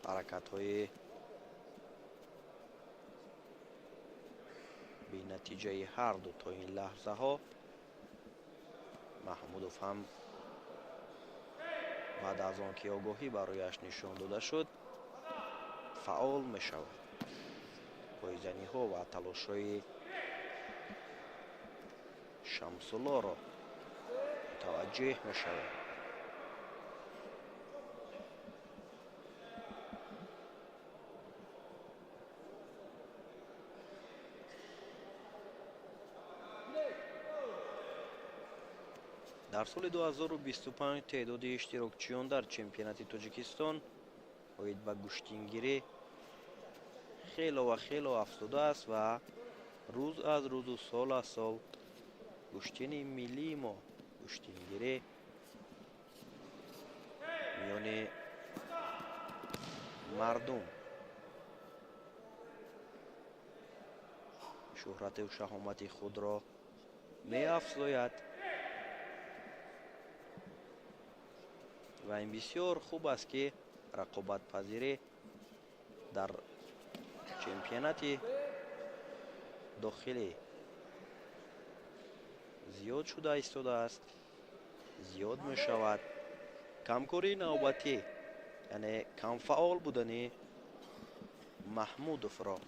S2: ҳаракатҳои бинатиҷаи ҳарду то ин лаҳзаҳо Маҳмудов ҳам баъд аз он ки огоҳӣ барояш нишон дода шуд фаъол мешавад. пойзаниҳо ва талошҳои Шамсуллоро мутаваҷҷеҳ мешавад. дар соли 2025 теъдоди иштирокчиён дар чемпионати Тоҷикистон оид ба гӯштингирӣ хело афзудааст ва рӯз аз рӯзу сол аз сол гӯштини миллии мо гӯштингирӣ миёни мардум шӯҳрату шаҳомати худро меафзояд ва ин бисёр хуб аст ки рақобатпазирӣ дар чемпионати дохилӣ зиёд шуда истодааст, зиёд мешавад. камкории навбатӣ, яъне камфаъол будани Маҳмудовро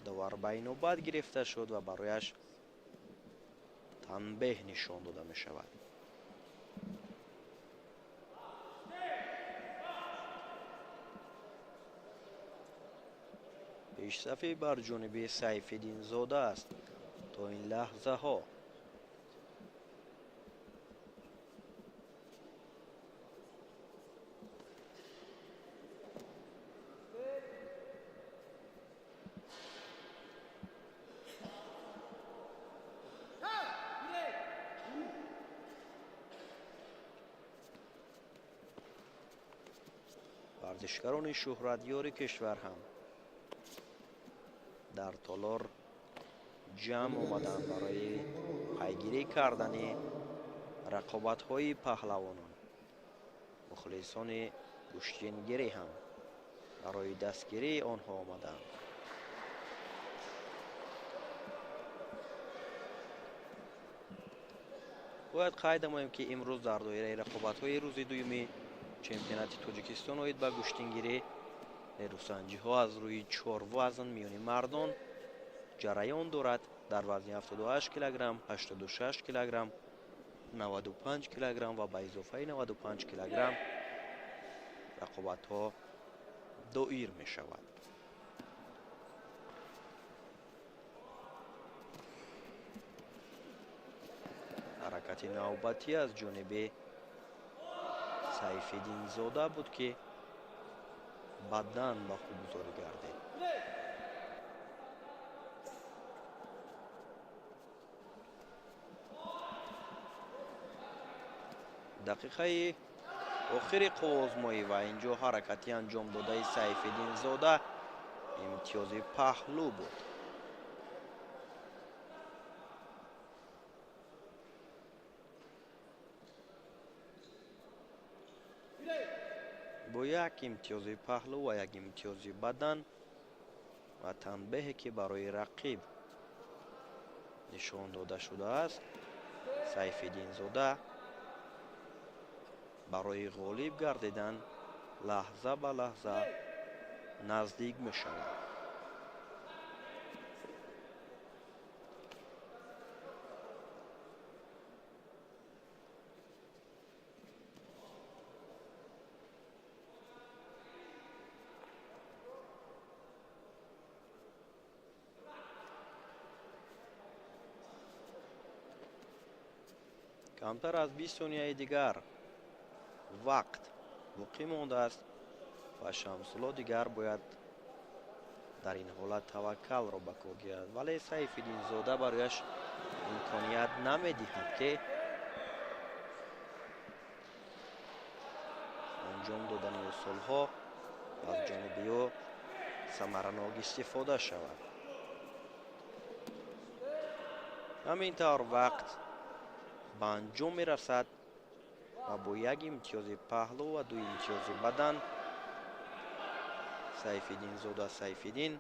S2: довар ба инобат гирифта шуд ва барояш танбеҳ нишон дода мешавад. пешсафӣ бар ҷониби Сайфиддин Зода аст то ин лаҳзаҳо. варзишгарони шӯҳратёри кишвар ҳам дар толор ҷамъ омаданд барои пайгирӣ кардани рақобатҳои паҳлавонон. мухлисони гӯштингирӣ ҳам барои дастгирии онҳо омаданд. бояд қайд намоем ки имрӯз дар доираи рақобатҳои рӯзи дуюми чемпионати Тоҷикистон оид ба гӯштингирӣ нерӯсанҷиҳо аз рӯи 4 вазн миёни мардон ҷараён дорад дар вазни 78 килограмм, 86 килограмм, 95 килограмм ва ба изофаи 95 килограмм рақобатҳо доир мешавад. ҳаракати навбатӣ аз ҷониби Сайфиддинзода буд ки баъдан ба хубгузорӣ гардид. дақиқаи охири қувозмоӣ ва инҷо ҳаракати анҷом додаи Сайфиддинзода имтиёзи паҳлӯ буд. бо як имтиёзи паҳлӯ ва як имтиёзи бадан ва танбеҳе ки барои рақиб нишон дода шудааст, Сайфиддинзода барои ғолиб гардидан лаҳза ба лаҳза наздик мешавад. камтар аз 20 сонияи дигар вақт боқӣ мондааст ва Шамсулло дигар бояд дар ин ҳолат таваккалро ба кор гирад, вале Сайфиддинзода барояш имконият намедиҳад ки анҷом додани усулҳо аз ҷониби ӯ самаранок истифода шавад. ҳамин тавр вақт ба анҷом мерасад ва бо як имтиёзи паҳлӯ ва ду имтиёзи бадан Сайфиддинзода Сайфиддин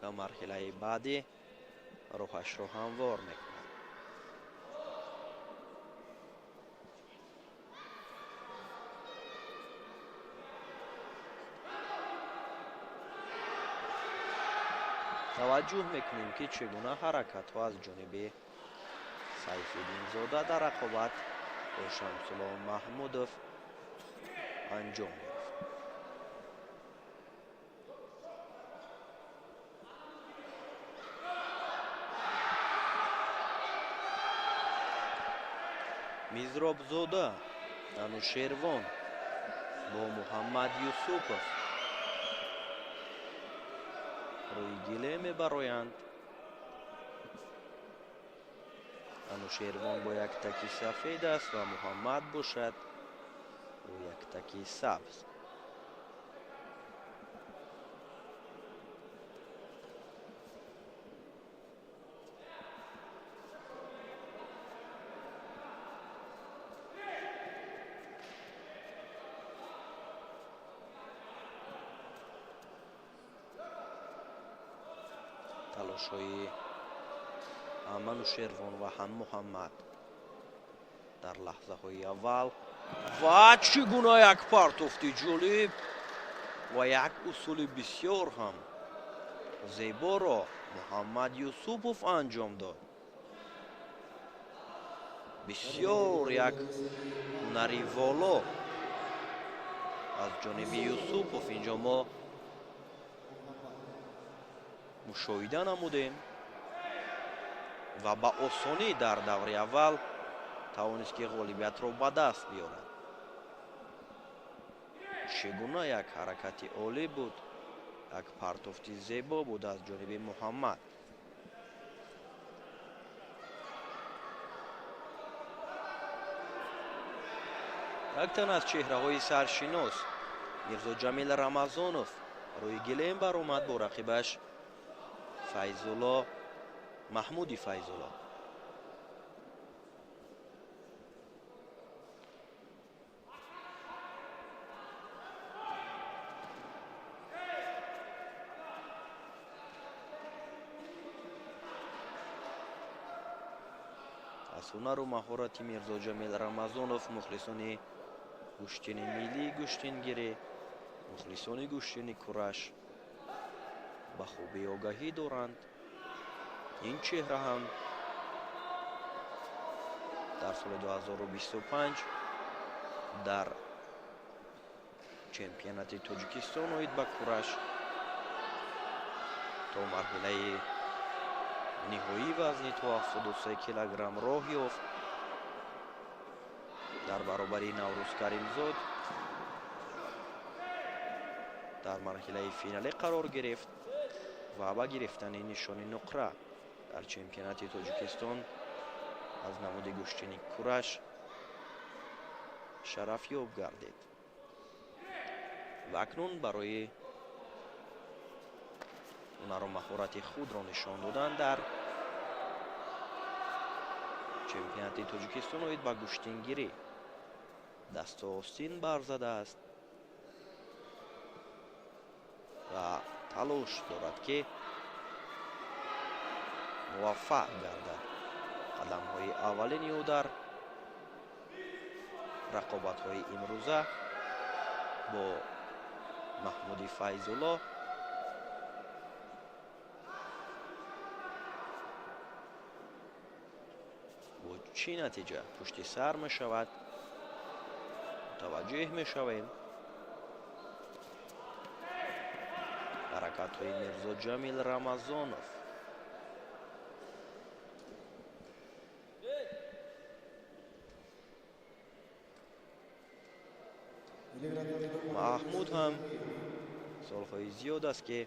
S2: ба марҳилаи баъдӣ роҳашро ҳамвор мекунад. таваҷҷӯҳ мекунем ки чӣ гуна ҳаракатҳо аз ҷониби Сайфиддинзода дар рақобат бо Шамсулло Маҳмудов анҷом гирифт. Мизробзода Анушервон бо Муҳаммад Юсупов рӯи гиле мебароянд. Анушервон бо яктаки сафед аст ва Муҳаммад бошад бо яктаки сабз. талошҳои ҳам Анушервон ва ҳам Муҳаммад дар лаҳзаҳои аввал ва чӣ гуна як партофти ҷолиб ва як усули бисёр ҳам зеборо Муҳаммад Юсупов анҷом дод. бисёр як ҳунари воло аз ҷониби Юсупов инҷо мо мушоҳида намудем ва ба осонӣ дар даври аввал тавонист ки ғолибиятро ба даст биёрад. чӣ гуна як ҳаракати олӣ буд, як партофти зебо буд аз ҷониби Муҳаммад. як тан аз чеҳраҳои саршинос Мирзоҷамил Рамазонов рӯи гилем баромад бо рақибаш Файзулло Маҳмуди Файзулло. аз ҳунару маҳорати Мирзоҷамил Рамазонов мухлисони гӯштини миллии гӯштингирӣ, мухлисони гӯштини кураш ба хубӣ огаҳӣ доранд. Ин чеҳра ҳам дар соли 2025 дар чемпионати Тоҷикистон оид ба кураш то марҳилаи ниҳоӣ вазни то 73 килограмм роҳ ёфт. дар баробари Наврӯз Каримзод дар марҳилаи финалӣ қарор гирифт ва ба гирифтани нишони нуқра дар чемпионати Тоҷикистон аз намуди гӯштини кураш шарафёб гардид. ва акнун барои ҳунару маҳорати худро нишон додан дар чемпионати Тоҷикистон оид ба гӯштингирӣ дасту остин барзадааст ва талош дорад ки муваффақ гардад. қадамҳои аввалини ӯ дар рақобатҳои имрӯза бо маҳмуди Файзулло бо чӣ натиҷа пушти сар мешавад мутаваҷҷеҳ мешавем. ҳаракатҳои Мирзоҷамил Рамазонов маҳмуд ҳам солҳои зиёд аст ки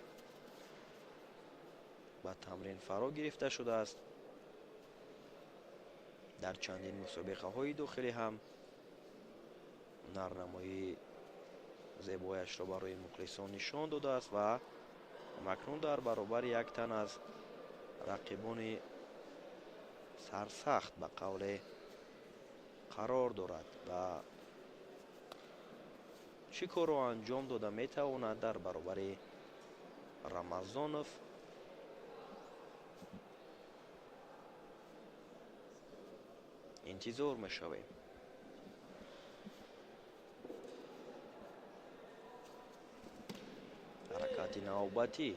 S2: ба тамрин фаро гирифта шудааст. дар чандин мусобиқаҳои дохилӣ ҳам ҳунарнамоии зебояшро барои мухлисон нишон додааст ва ҳамакнун дар баробари як тан аз рақибони сарсахт ба қавле қарор дорад ва чӣ корро анҷом дода метавонад дар баробари Рамазонов. интизор мешавем. ҳаракати навбатӣ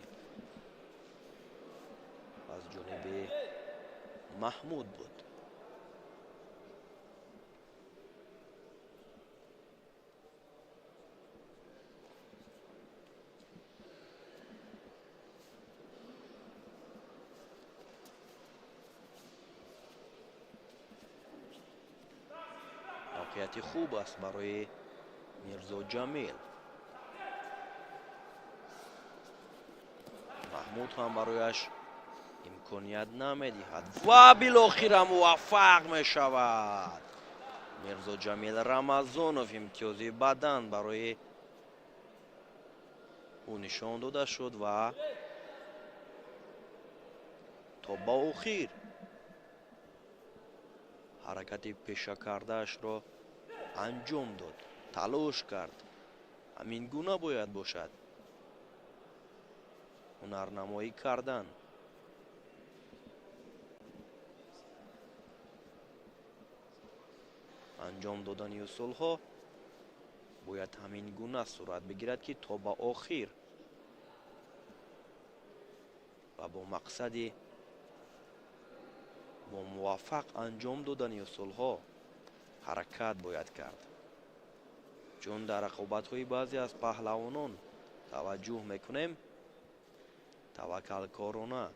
S2: аз ҷониби маҳмуд буд. موقعیت خوب است برای میرزاجمیل. محمود هم برایش امکانیت نمیدهد و بالاخره موفق می شود. میرزاجمیل رمضانوف امتیازی بدن برای او نشان داده شد و تا با آخر حرکت پیشه کردهش را انجام داد. تلاش کرد. همین گونه باید باشد. هنرنمایی کردن. انجام دادن اصولها باید همین گونه صورت بگیرد که تا با آخر و با مقصدی با موفق انجام دادن اصولها حرکت باید کرد. چون در رقابت‌های بعضی از پهلوانان توجه میکنیم توکل کارانه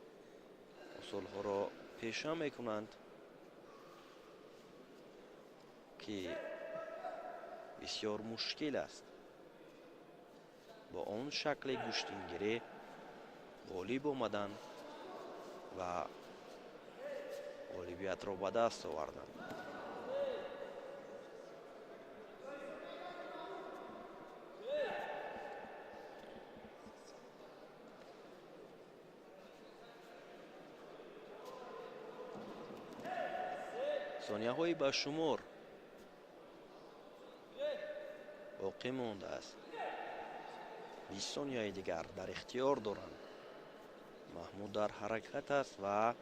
S2: اصولها را پیشه میکنند که بسیار مشکل است با آن شکل گوشتینگیری غالب آمدن و غالبیت را به دست آوردن. ثانیه‌های به شمار باقی مانده است. 20 ثانیه دیگر در اختیار دارند. محمود در حرکت است و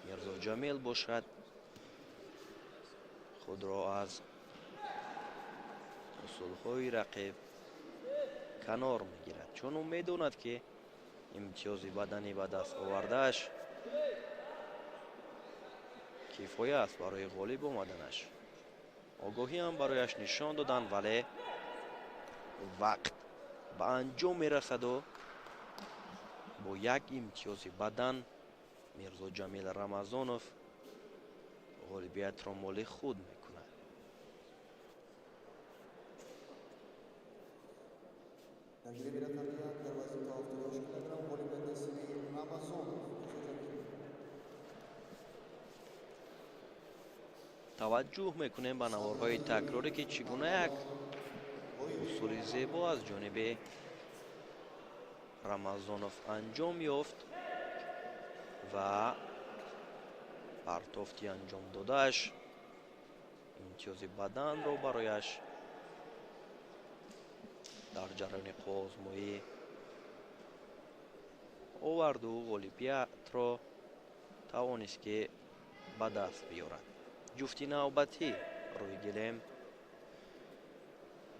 S2: میرزاجمیل باشد خود را از اصولهای رقیب کنار میگیرد. چون او میداند که имтиёзи баданӣ ба даст овардааш кифоя аст барои ғолиб омаданаш. огоҳиам барояш нишон доданд, вале вақт ба анҷом мерасаду бо як имтиёзи бадан Мирзо Ҷамил Рамазонов ғолибиятро моли худ мекунад.
S1: Dargile Biratariya در وزن تا 78 کیلوگرم غالبیت نسبی رمضانov.
S2: таваҷҷӯҳ мекунем ба наворҳои такроре ки чӣ гуна як усули зебо аз ҷониби Рамазонов анҷом ёфт ва партофти анҷом додааш имтиёзи баданро барояш дар ҷараёни қозмоӣ оварду ғолибиятро тавонист ки ба даст биёрад. ҷуфти навбатӣ рӯи гилем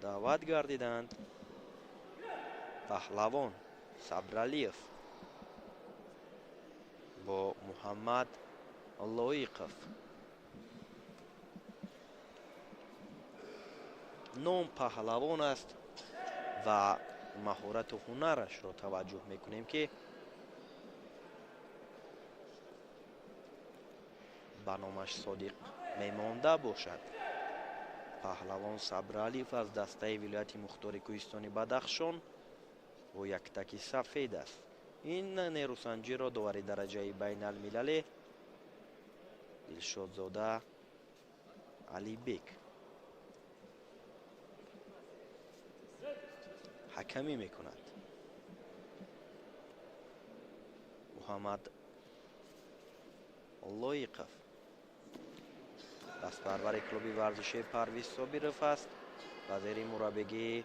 S2: даъват гардиданд. Паҳлавон Сабралиев бо Муҳаммад Лоиқов. ном паҳлавон аст ва маҳорату ҳунарашро таваҷҷӯҳ мекунем ки ба номаш содиқ мемонда бошад. паҳлавон Сабралиев аз дастаи вилояти Мухтори Кӯҳистони Бадахшон бо яктаки сафед аст. ин нерӯсанҷиро довари дараҷаи байналмилалӣ Дилшодзода Алибек ҳакамӣ мекунад. Муҳаммад Лоиқов дастпарвари клуби варзишии Парвиз Собиров аст. вазири мураббигии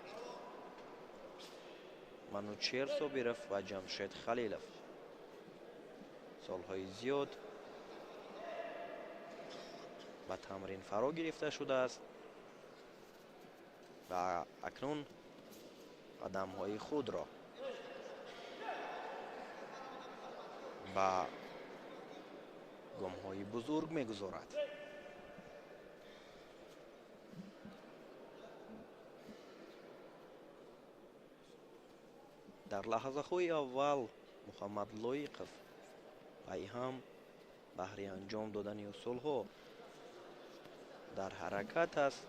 S2: Манучер Собиров ва Ҷамшед Халилов солҳои зиёд ба тамрин фаро гирифта шудааст ва акнун қадамҳои худро ба гомҳои бузург мегузорад. дар лаҳзаҳои аввал Муҳаммад Лоиқов вай ҳам баҳри анҷом додани усулҳо дар ҳаракат аст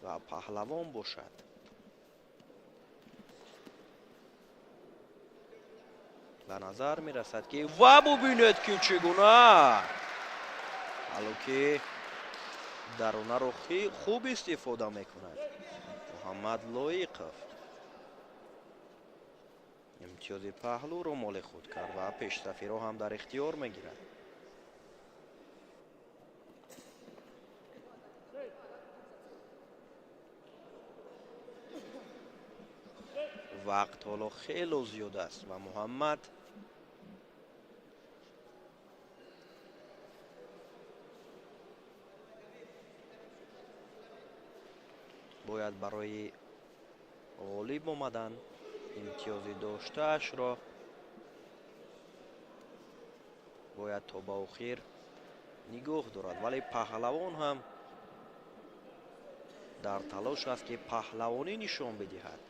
S2: ва паҳлавон бошад. ба назар мерасад ки ва бубинед ки чӣ гуна ҳало ки дарунаро хуб истифода мекунад. Муҳаммад Лоиқов имтиёзи паҳлӯро моли худ кард ва пешсафиро ҳам дар ихтиёр мегирад. вақт ҳоло хело зиёд аст ва Муҳаммад бояд барои ғолиб омадан имтиёзи доштаашро бояд то ба охир нигоҳ дорад, вале паҳлавон ҳам дар талош аст ки паҳлавонӣ нишон бидиҳад.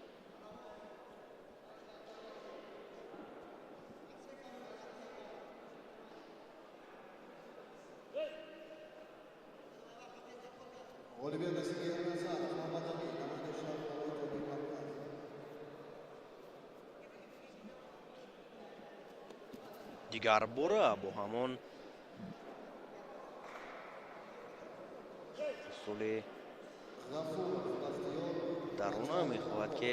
S2: дигар бора бо ҳамон усули даруна мехоҳад ки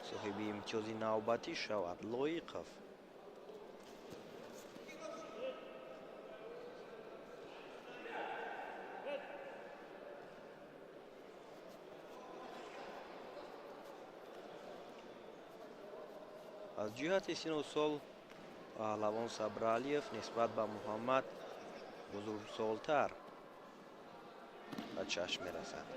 S2: соҳиби имтиёзи навбатӣ шавад. Лоиқов аз ҷиҳати сину сол паҳлавон Сабралиев нисбат ба Муҳаммад бузургсолтар ба чашм мерасад.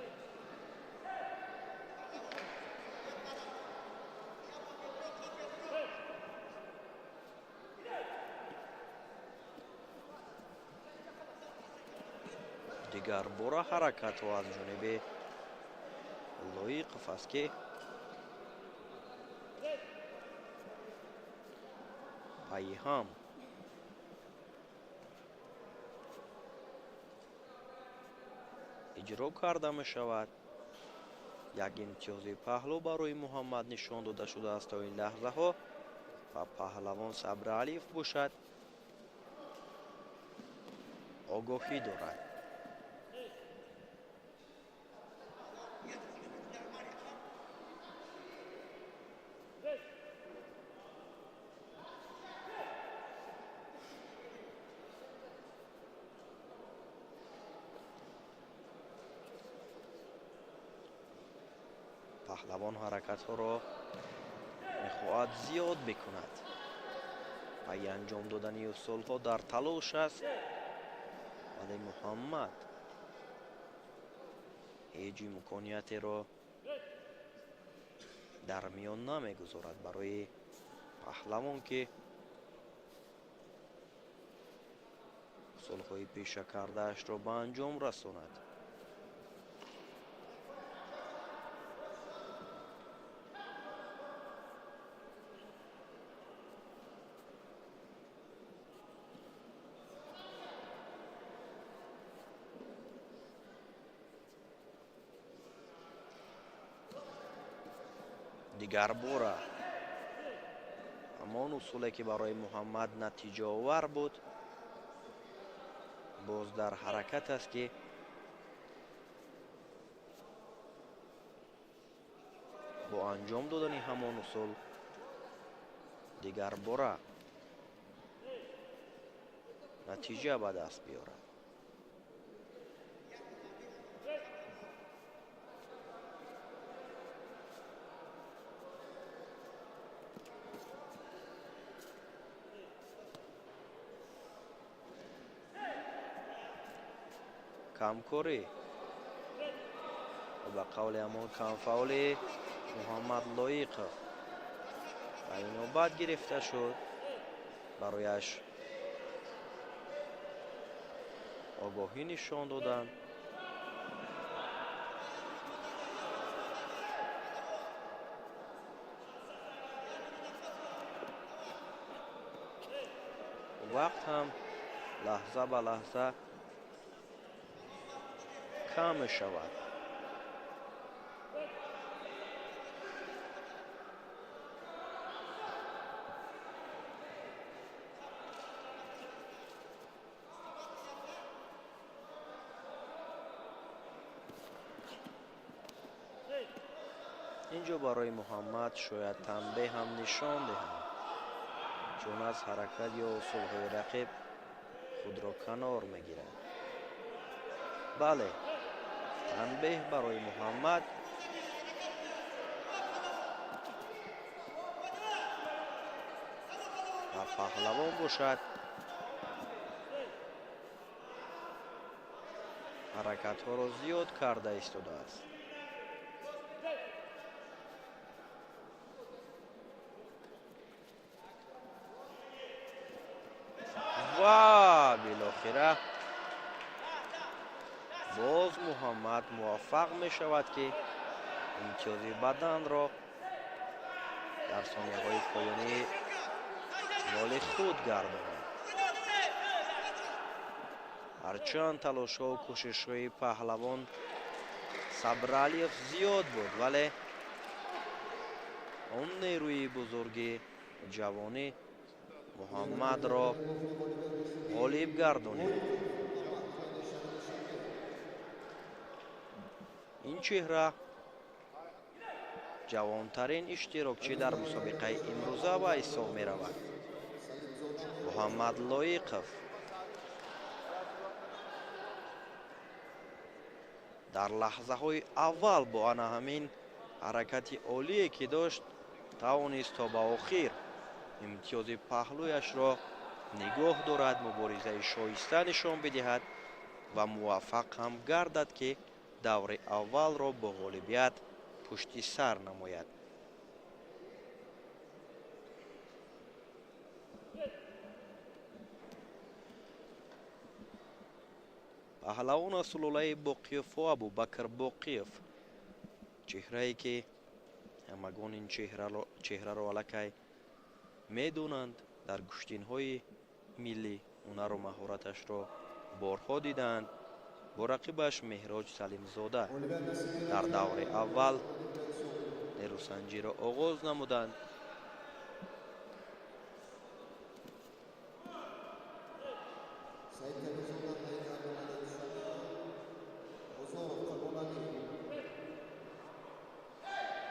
S2: дигар бора ҳаракатҳо аз ҷониби лоиқов аст ки пайҳам иҷро карда мешавад. як имтиёзи паҳлӯ барои муҳаммад нишон дода шудааст то ин лаҳзаҳо ва паҳлавон Сабри Алиев бошад, огоҳӣ дорад. паҳлавон ҳаракатҳоро мехоҳад зиёд бикунад. паи анҷом додани усулҳо дар талош аст, вале муҳаммад ҳеҷ имкониятеро дар миён намегузорад барои паҳлавон ки усулҳои пеша кардаашро ба анҷом расонад. дигар бора ҳамон усуле ки барои муҳаммад натиҷаовар буд боз дар ҳаракат аст ки бо анҷом додани ҳамон усул дигар бора натиҷа ба даст биёрад. камкорӣ ва ба қавли ҳамон камфаули муҳаммад лоиқов ба инобат гирифта шуд. барояш огоҳӣ нишон доданд. вақт ҳам лаҳза ба лаҳза кам мешавад. инҷо барои муҳаммад шояд танбеҳ ҳам нишон диҳанд, чун аз ҳаракат ё усулҳои рақиб худро канор мегирад. бале, танбеҳ барои муҳаммад. ва паҳлавон бошад. ҳаракатҳоро зиёд карда истодааст. ва билохира боз муҳаммад муваффақ мешавад ки имтиёзи баданро дар сонияҳои поёнӣ моли худ гардонад. ҳарчанд талошҳоу кӯшишҳои паҳлавон Сабри Алиев зиёд буд, вале он нерӯи бузурги ҷавонӣ муҳаммадро ғолиб гардонид. ин чеҳра ҷавонтарин иштирокчӣ дар мусобиқаи имрӯза ба ҳисоб меравад. муҳаммад лоиқов дар лаҳзаҳои аввал бо ана ҳамин ҳаракати олие ки дошт тавонист то ба охир имтиёзи паҳлӯяшро нигоҳ дорад, муборизаи шоиста нишон бидиҳад ва муваффақ ҳам гардад ки даври аввалро бо ғолибият пушти сар намояд. паҳлавон аз сулолаи боқиёфҳо абубакр боқиев, чеҳрае ки ҳамагон ин чеҳраро аллакай медонанд, дар куштинҳои миллӣ ҳунару маҳораташро борҳо дидаанд. бо рақибаш Меҳроҷ Салимзода дар даври аввал нерӯсанҷиро оғоз намуданд.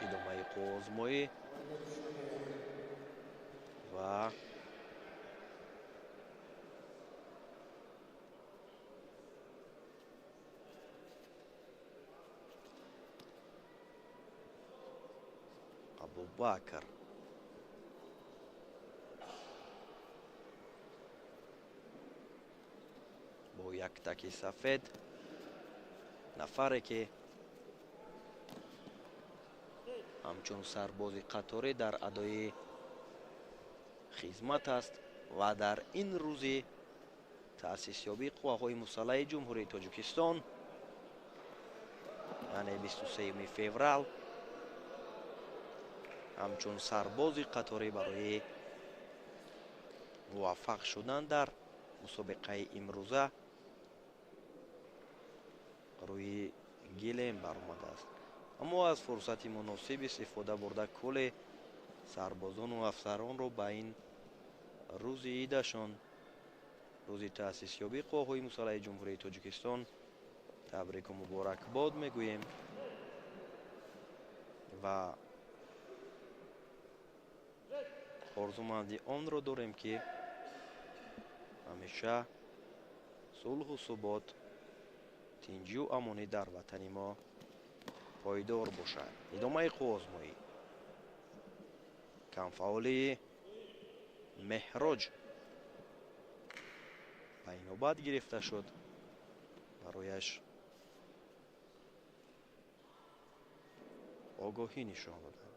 S2: идомаи қувозмоӣ ва абубакр бо яктаки сафед, нафаре ки ҳамчун сарбози қаторӣ дар адои хизмат аст ва дар ин рӯзи таъсисёбии қувваҳои мусаллаҳи ҷумҳурии Тоҷикистон, яъне 23 феврал, ҳамчун сарбози қаторӣ барои муваффақ шудан дар мусобиқаи имрӯза рӯи гилем баромадааст. аммо аз фурсати муносиб истифода бурда кӯле сарбозону афсаронро ба ин рӯзи идашон, рӯзи таъсисёбии қувваҳои мусаллаҳи ҷумҳурии Тоҷикистон, табрику муборакбод мегӯем ва орзуманди онро дорем ки ҳамеша сулҳу субот, тинҷию амонӣ дар ватани мо пойдор бошад. идомаи қувозмоӣ, камфаъолии Меҳроҷ ба инобат гирифта шуд, барояш огоҳӣ нишон доданд.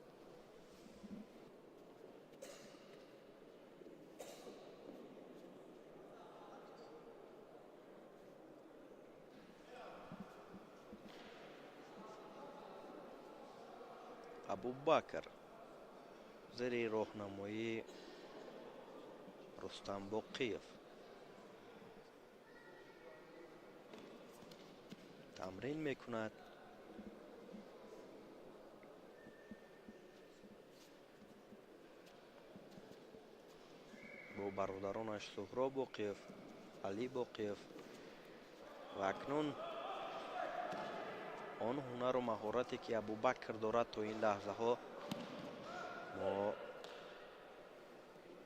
S2: абубакр зери роҳнамоии Рустам Боқиев тамрин мекунад. бо бародаронаш Суҳроб Боқиев, Али Боқиев ва акнун он ҳунару маҳорате ки Абубакр дорад, то ин лаҳзаҳо мо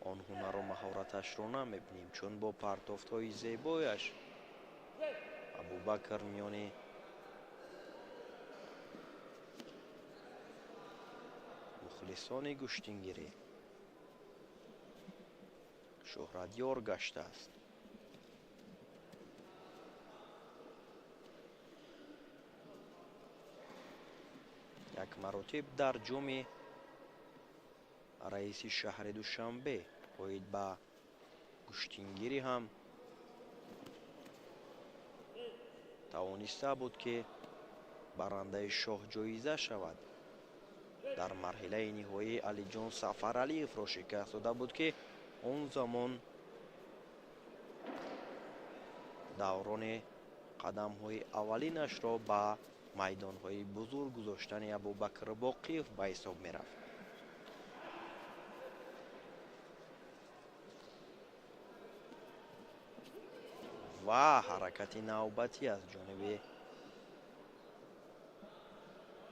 S2: он ҳунару маҳораташро намебинем, чун бо партофтҳои зебояш Абубакр миёни мухлисони гӯштингирӣ шӯҳратёр гаштааст. як маротиб дар ҷоми раиси шаҳри Душанбе оид ба гӯштингирӣ ҳам тавониста буд ки баррандаи шоҳҷоиза шавад. дар марҳилаи ниҳоӣ Алиҷон Сафаралиевро шикаст дода буд ки он замон даврони қадамҳои аввалинашро ба майдонҳои бузург гузоштани Абубакр Боқиев ба ҳисоб мерафт. ва ҳаракати навбатӣ аз ҷониби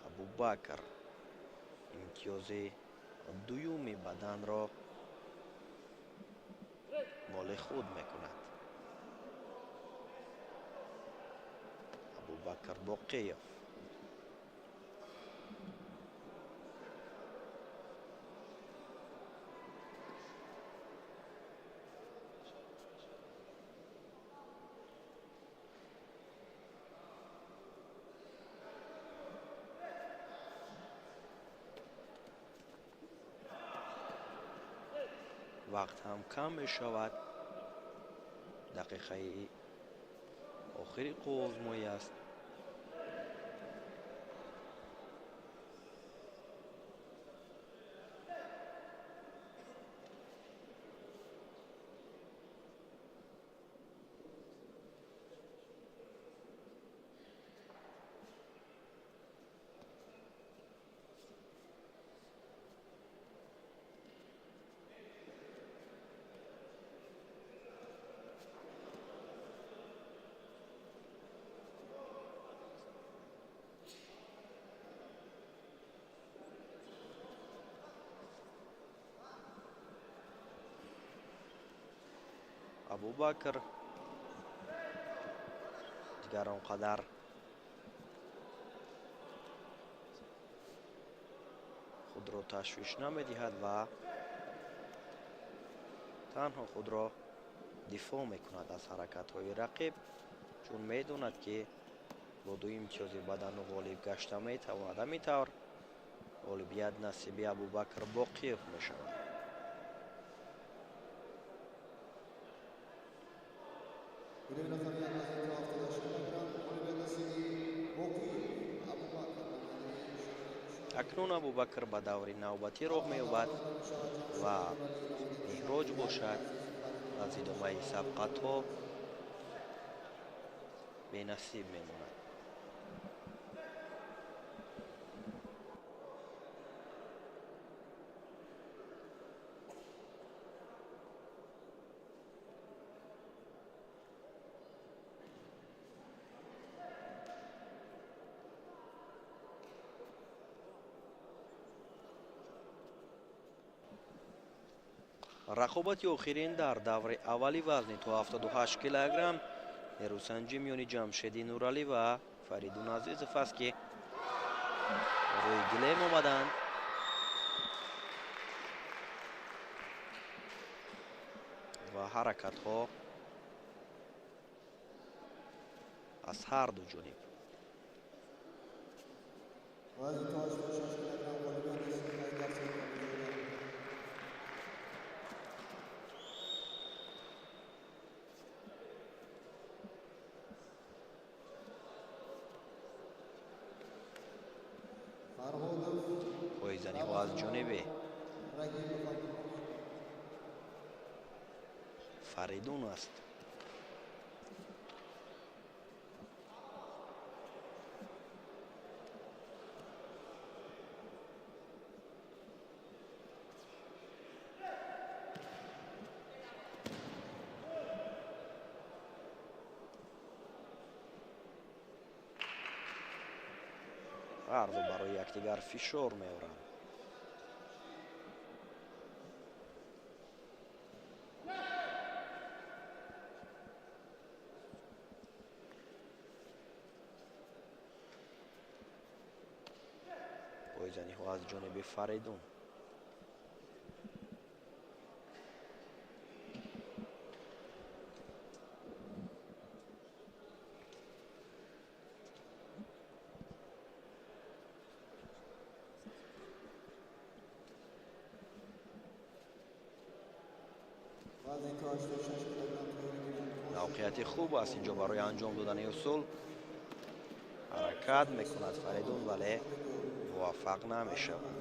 S2: Абубакр имтиёзи дуюми баданро моли худ мекунад. Абубакр Боқиев вақт ҳам кам мешавад. дақиқаи آخری قوزمایی است. ابوبکر دیگر آنقدر خود را تشویش نمی‌دهد و تنها خود را دفاع می‌کند از حرکت‌های رقیب، چون می‌داند که با 2 امتیاز بدن و غالب گشته می‌تواند. همین طور غالبیت نصیب ابوبکر باقیف می‌شود.
S1: بدون رقمی از 178 کیلوگرم غالبیت نصیبی باقی ابوبکر.
S2: اکنون ابوبکر به دور نوبتی راه می‌یابد و مهراج باشد از ادامه سبقت‌ها بی‌نصیب می‌ماند. رقابت آخرین در دور اولی وزن تا 78 کیلوگرم نیروسنجی میان جمشیدی نورعلی و فریدون عزیزов است که روی گلیم آمدند و حرکت ها از هر دو جانب.
S1: وزن تا 86 کیلوگرم غالبیت نصیبی حیدر سید.
S2: پایزنی ها از جانب فریدون است. هر دو برای یکدیگر فشار می‌آورند. پایزنی ها از جانب فریدون. موقعیت خوب است اینجا برای انجام دادن اصول. حرکت میکند فریدون ولی موفق نمیشود.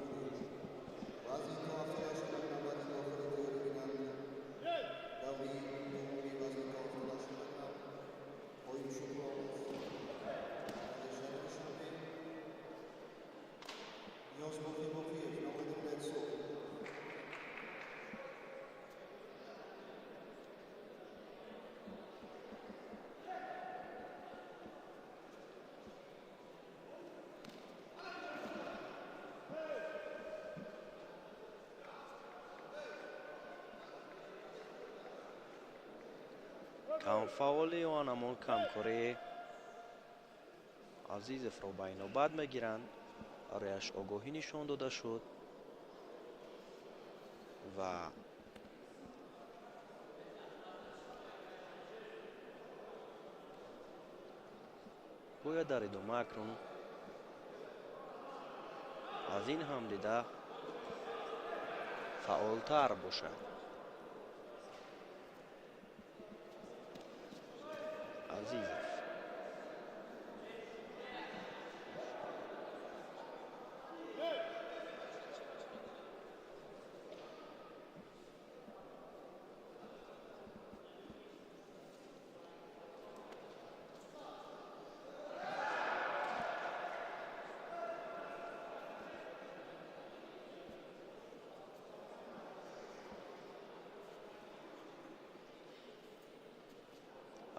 S2: کم فعالی و آنمان کمکاری عزیزов را به نوبت میگیرند. برایش آگاهی نشان داده شد و باید در ادامه اکنون از این هم دیده فعالتر باشد. عزیزов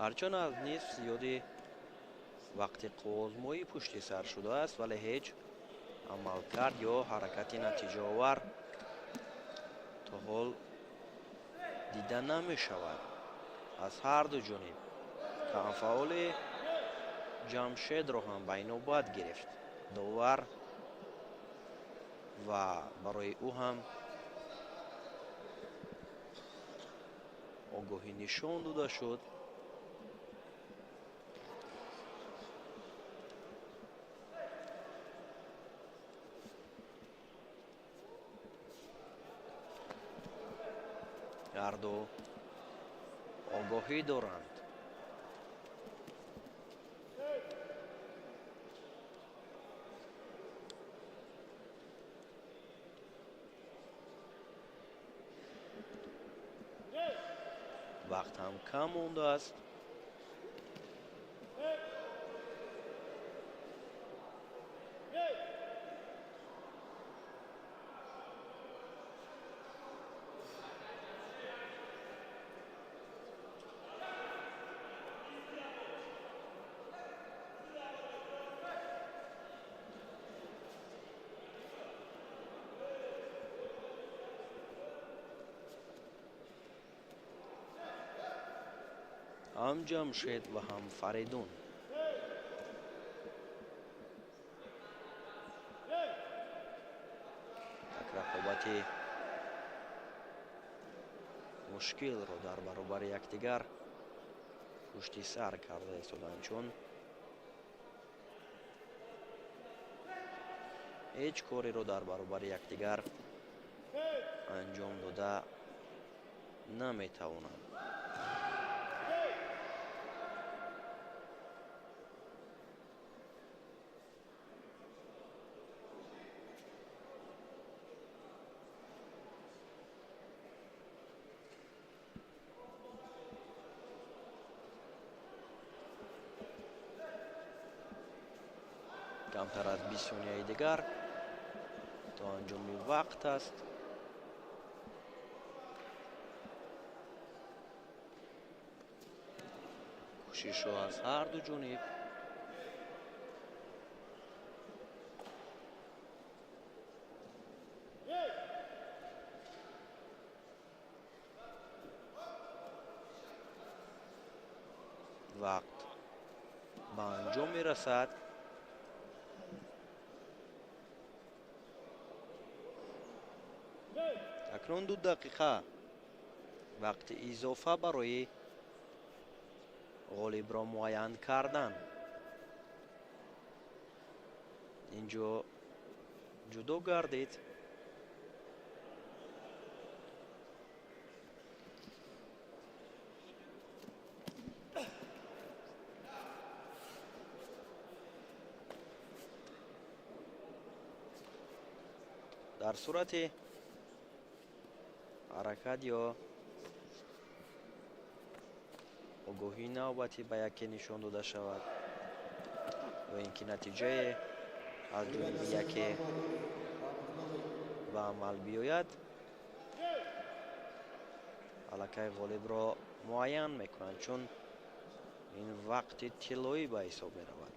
S2: ҳарчанд аз нисф зиёди вақти қувозмоӣ пушти сар шудааст, вале ҳеҷ амалкард ё ҳаракати натиҷаовар то ҳол дида намешавад аз ҳарду ҷониб. камфаъоли ҷамшедро ҳам байнобат гирифт довар ва барои ӯ ҳам огоҳӣ нишон дода шуд. ҳарду огоҳӣ доранд. вақт ҳам кам мондааст. ҳам ҷамшед ва ҳам фаридун як рақобати мушкилро дар баробари якдигар пушти сар карда истоданд, чун ҳеҷ кореро дар баробари якдигар анҷом дода наметавонанд. камтар аз 20 сонияи дигар то анҷоми вақт аст. кӯшишро аз ҳарду ҷониб. вақт ба анҷом мерасад. акнун 2 дақиқа вақти изофа барои ғолибро муайян кардан. инҷо ҷудо гардид. дар сурати ҳаракат ё огоҳӣ навбати ба яке нишон дода шавад ё ин ки натиҷае аз ҷониби яке ба амал биёяд, аллакай ғолибро муайян мекунанд, чун ин вақти тиллоӣ ба ҳисоб меравад.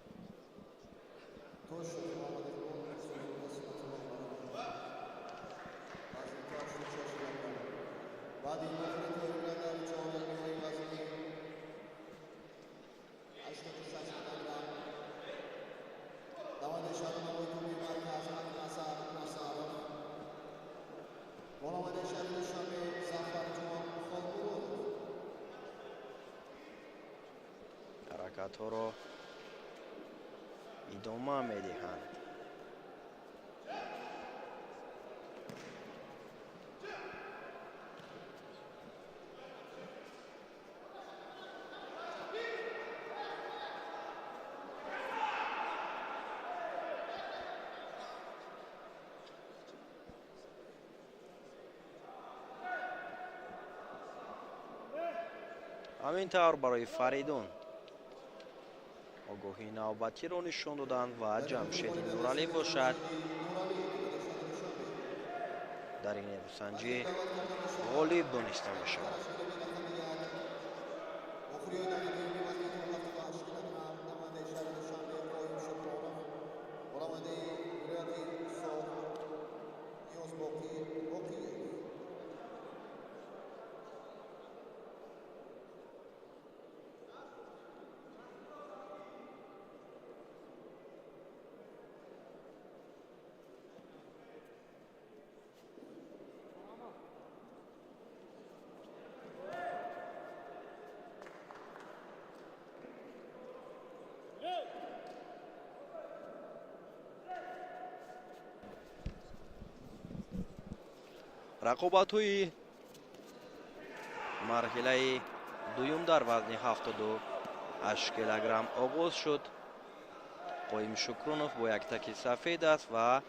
S2: ҳаракатҳоро идома медиҳанд. ҳамин тавр барои фаридун огоҳии навбатиро нишон доданд ва ҷамшеди нуралӣ бошад дар ин нерӯсанҷӣ ғолиб дониста мешавад. рақобатҳои марҳилаи дуюм дар вазни 78 килограмм оғоз шуд. Қоим Шукронов бо як таки сафед аст ва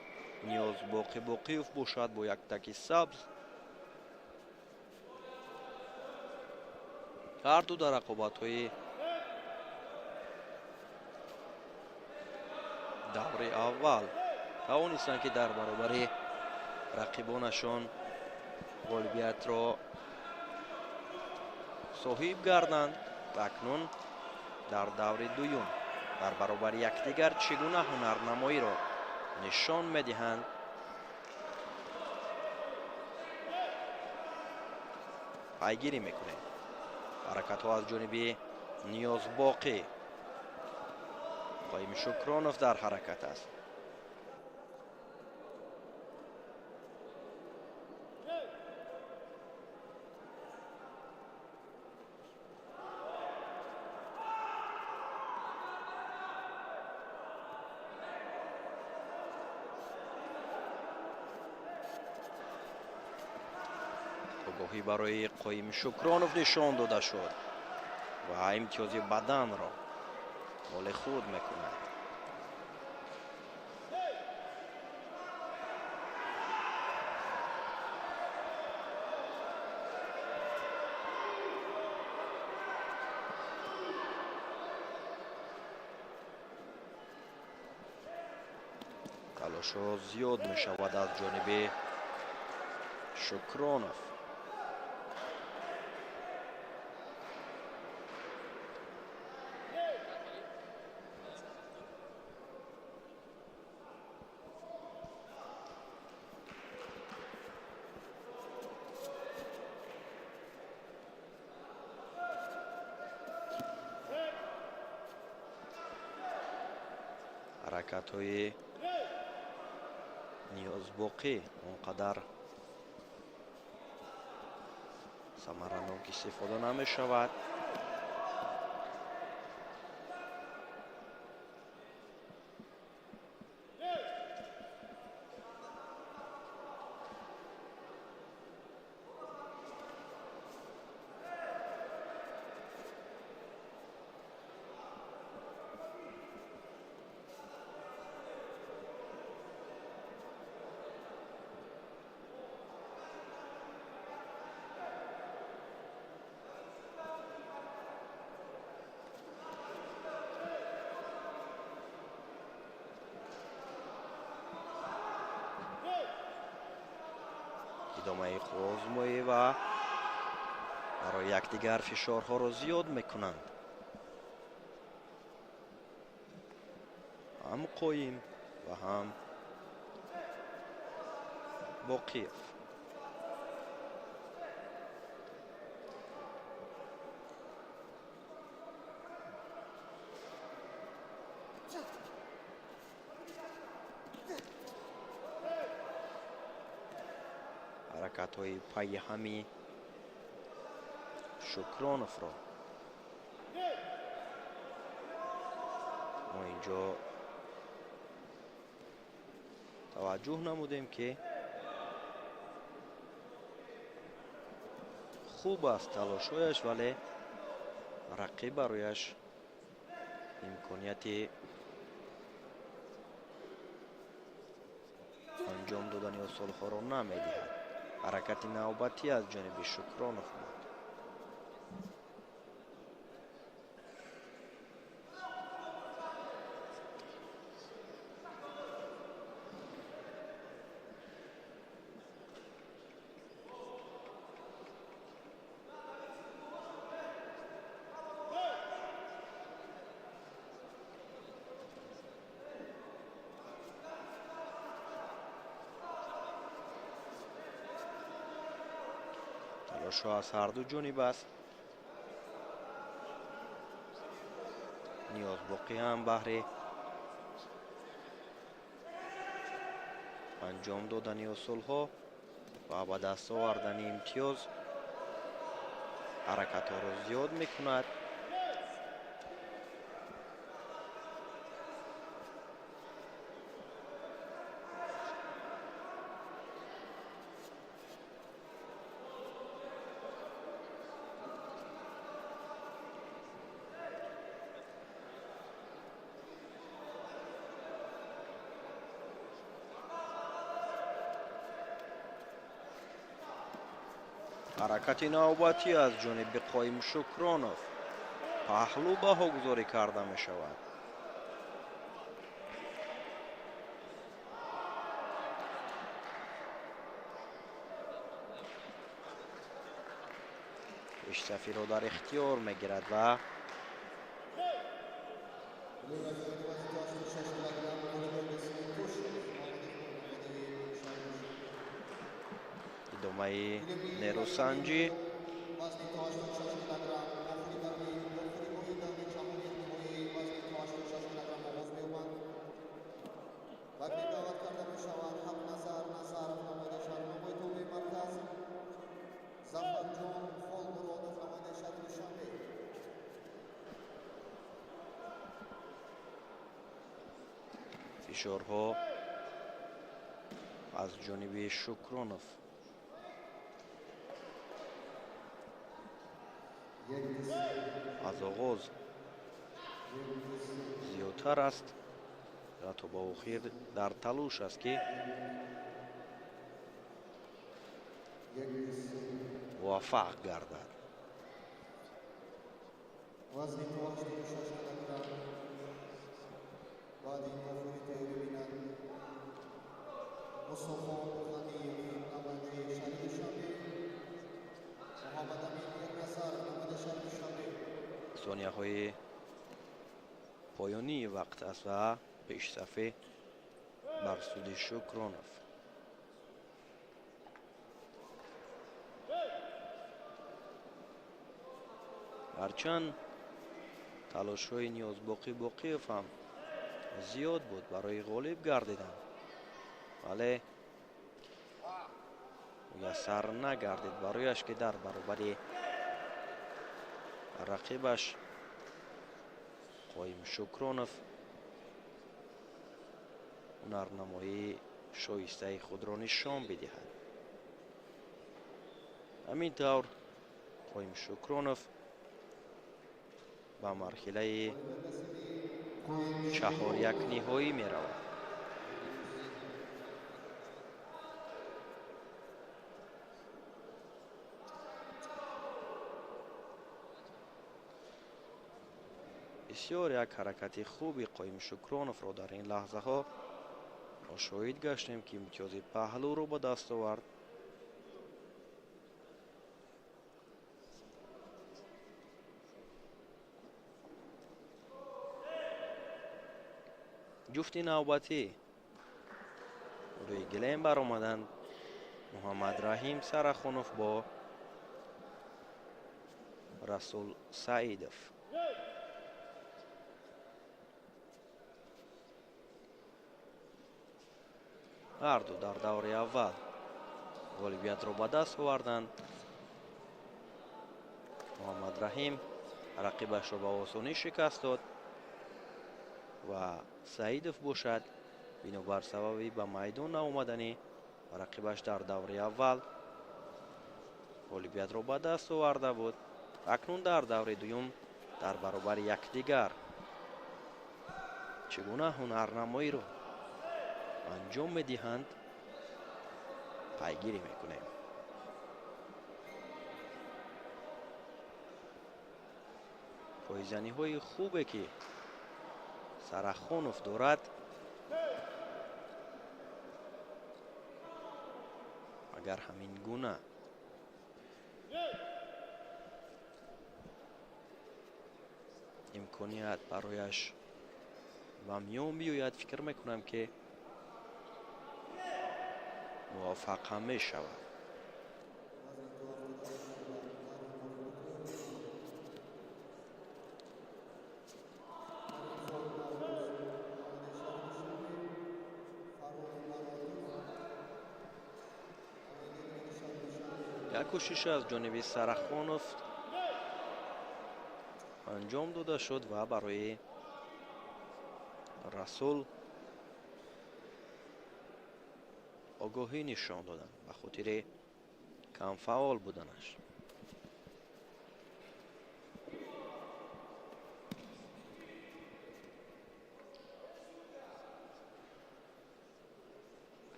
S2: Ниёз Боқиев бошад бо як таки сабз. ҳарду дар рақобатҳои даври аввал тавонистанд ки дар баробари рақибонашон ғолибиятро соҳиб гарданд. акнун дар даври дуюм дар баробари якдигар чӣ гуна ҳунарнамоиро нишон медиҳанд. пайгирӣ мекунем. ҳаракатҳо аз ҷониби Ниёз Боқӣ. Қоим Шукронов дар ҳаракат аст. огоҳӣ барои Қоим Шукронов нишон дода шуд ва имтиёзи баданро моли худ мекунад. талошҳо зиёд мешавад аз ҷониби Шукронов. ҳаракатҳои Ниёз Боқӣ он қадар самаранок истифода намешавад. идомаи хозмоӣ ва барои якдигар фишорҳоро зиёд мекунанд. ҳам Қоим ва ҳам Боқиев. ҳаракатҳои пайҳами Шукроновро мо инҷо таваҷҷӯҳ намудем ки хуб аст талошҳояш, вале рақиб барояш имконияти анҷом додани осолҳоро намедиҳад. ҳаракати навбатӣ аз ҷониби Шукронов буд. талошҳо аз ҳарду ҷониб аст. Ниёз Боқӣ ҳам баҳри анҷом додани усулҳо ва ба даст овардани имтиёз ҳаракатҳоро зиёд мекунад. ҳаракати навбатӣ аз ҷониби Қоим Шукронов. паҳлӯ баҳогузорӣ карда мешавад. пешсафиро дар ихтиёр мегирад ва идомаи нерӯсанҷӣ. фишорҳо аз ҷониби Шукронов. аз оғоз зиёдтар аст ва то ба охир дар талуш аст ки муваффақ гардад. сонияҳои поёнии вақт аст ва пешсафе бар суди Шукронов. ҳарчанд талошҳои Ниёзбоқӣ ҳам зиёд буд барои ғолиб гардидан, вале муяссар нагардид барояш ки дар баробари рақибаш Қоим Шукронов ҳунарнамоии шоистаи худро нишон бидиҳад. ҳамин тавр Қоим Шукронов ба марҳилаи 4-1 меравад. бисёр як ҳаракати хуби Қоим Шукроновро дар ин лаҳзаҳо шоҳид гаштем ки имтиёзи паҳлӯро ба даст овард. ҷуфти навбатӣ рӯи гилем баромаданд. Муҳаммад Раҳим Сарахонов бо Расул Саидов. ҳарду дар даври аввал ғолибиятро ба даст оварданд. муҳаммад Раҳим рақибашро ба осонӣ шикаст дод ва Саидов бошад бинобар сабаби ба майдон наомадани рақибаш дар даври аввал ғолибиятро ба даст оварда буд. акнун дар даври дуюм дар баробари якдигар чӣ гуна ҳунарнамоиро анҷом медиҳанд пайгирӣ мекунем. пойзаниҳои хубе ки Сарахонов дорад, агар ҳамин гуна имконият барояш ба миён биёяд, фикр мекунам ки муваффақ ҳам мешавад. як кӯшиш аз ҷониби Сарахонов анҷом дода шуд ва барои Расул огоҳӣ нишон доданд ба хотири камфаъол буданаш.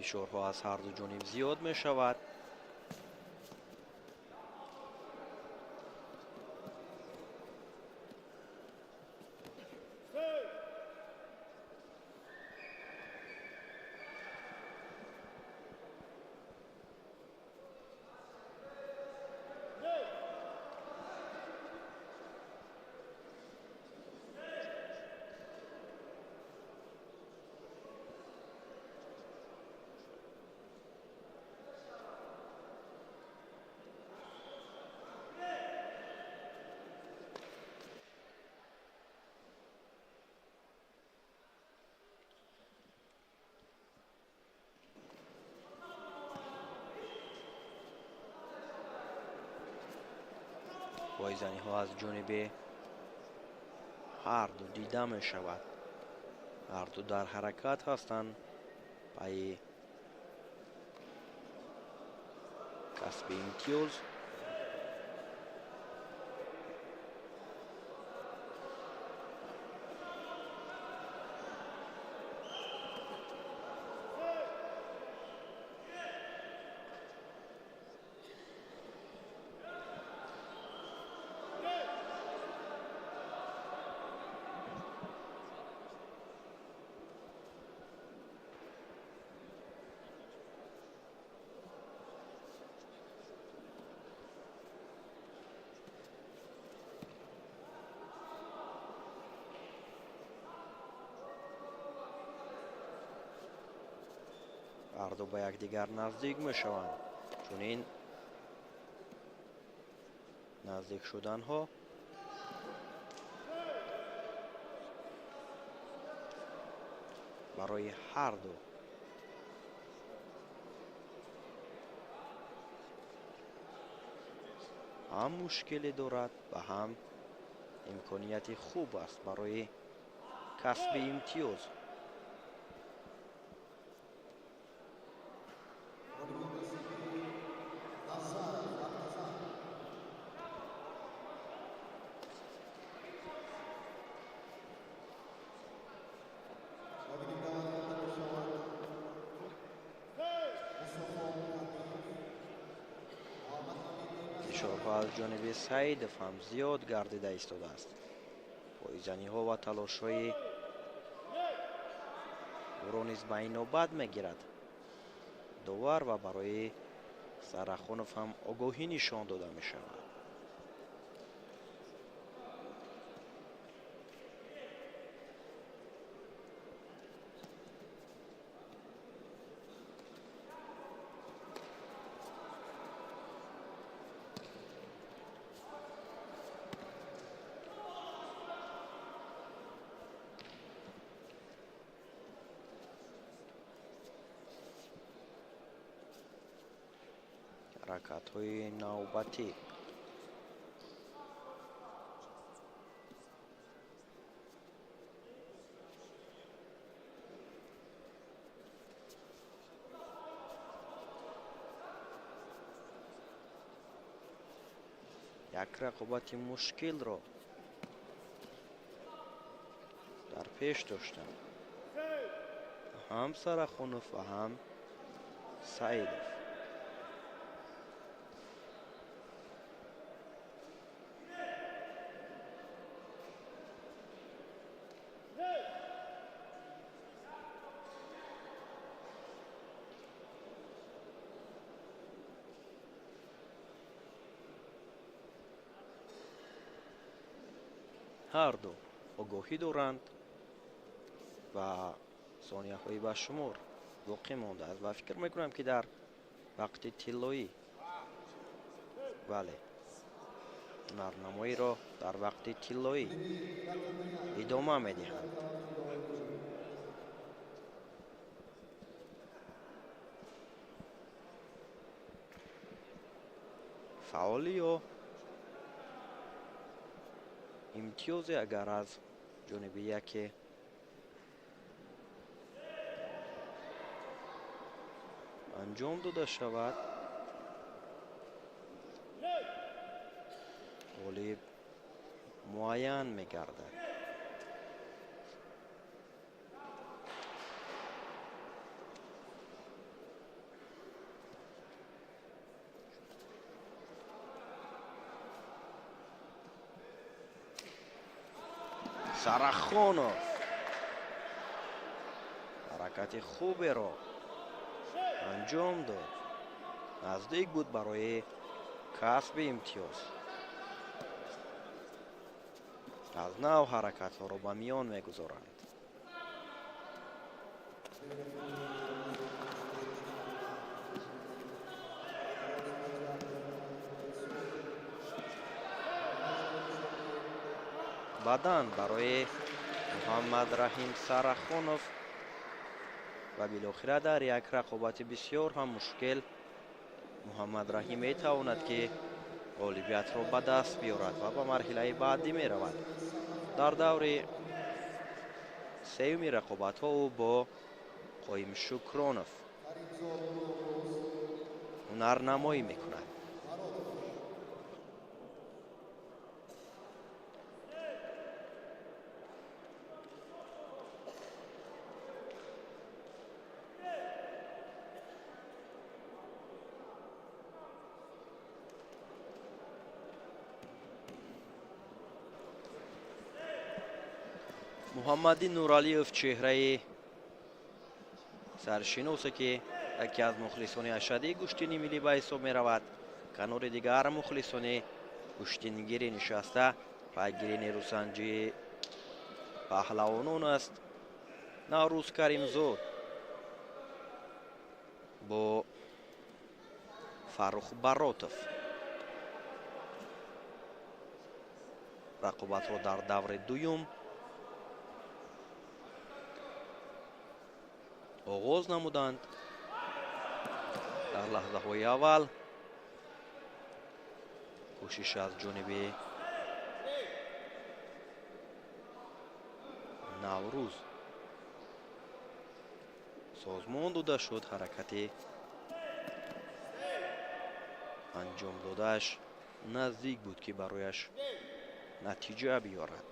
S2: فشارها از هر دو جانب زیاد می شود. پایزنی ها از جانب هر دو دیده می شود. هر دو در حرکت هستند برای کسب امتیاز. هر دو به یکدیگر نزدیک می شوند. چون این نزدیک شدن ها برای هر دو هم مشکلی دارد و هم امکانیت خوب است برای کسب امتیاز. فشارها از جانب سعید هم زیاد گردیده ایستاده است. پایزنی ها و تلاش های او را نیز به این نوبت میگیرد. داور و برای سرخانف هم آگاهی نشان داده می شود. حرکت های نوبتی. یک رقابت مشکل را در پیش داشتند. هم سرخانف و هم سعیدов. هر دو آگاهی دارند و ثانیه های به شمار باقی مانده است و فکر میکنم که در وقت طلایی بله نرنمایی را در وقت طلایی ادامه میدهند. فعالی یا امتیازی اگر از جانب یک انجام داده شود ولی معین میگردد. Сарахонов ҳаракати хуберо анҷом дод. наздик буд барои касби имтиёз. аз нав ҳаракатҳоро ба миён мегузоранд. бадан барои муҳаммад раҳим сарахонов ва билохира дар як рақобати бисёр ҳам мушкил муҳаммад раҳим метавонад ки ғолибиятро ба даст биёрад ва ба марҳилаи баъдӣ меравад. дар даври сеюми рақобатҳо ӯ бо қоим шукронов ҳунарнамоӣ мекунад. муҳаммади нуралиев чеҳраи саршиносе ки яке аз мухлисони ашадии гӯштини миллӣ ба ҳисоб меравад. канори дигар мухлисони гӯштингирӣ нишаста пайгири нерӯсанҷии паҳлавонон аст. наврӯз каримзод бо фаррух баротов рақобатро дар даври дуюм оғоз намуданд. дар лаҳзаҳои аввал кӯшиш аз ҷониби наврӯз созмон дода шуд. ҳаракати анҷом додааш наздик буд ки барояш натиҷа биёрад.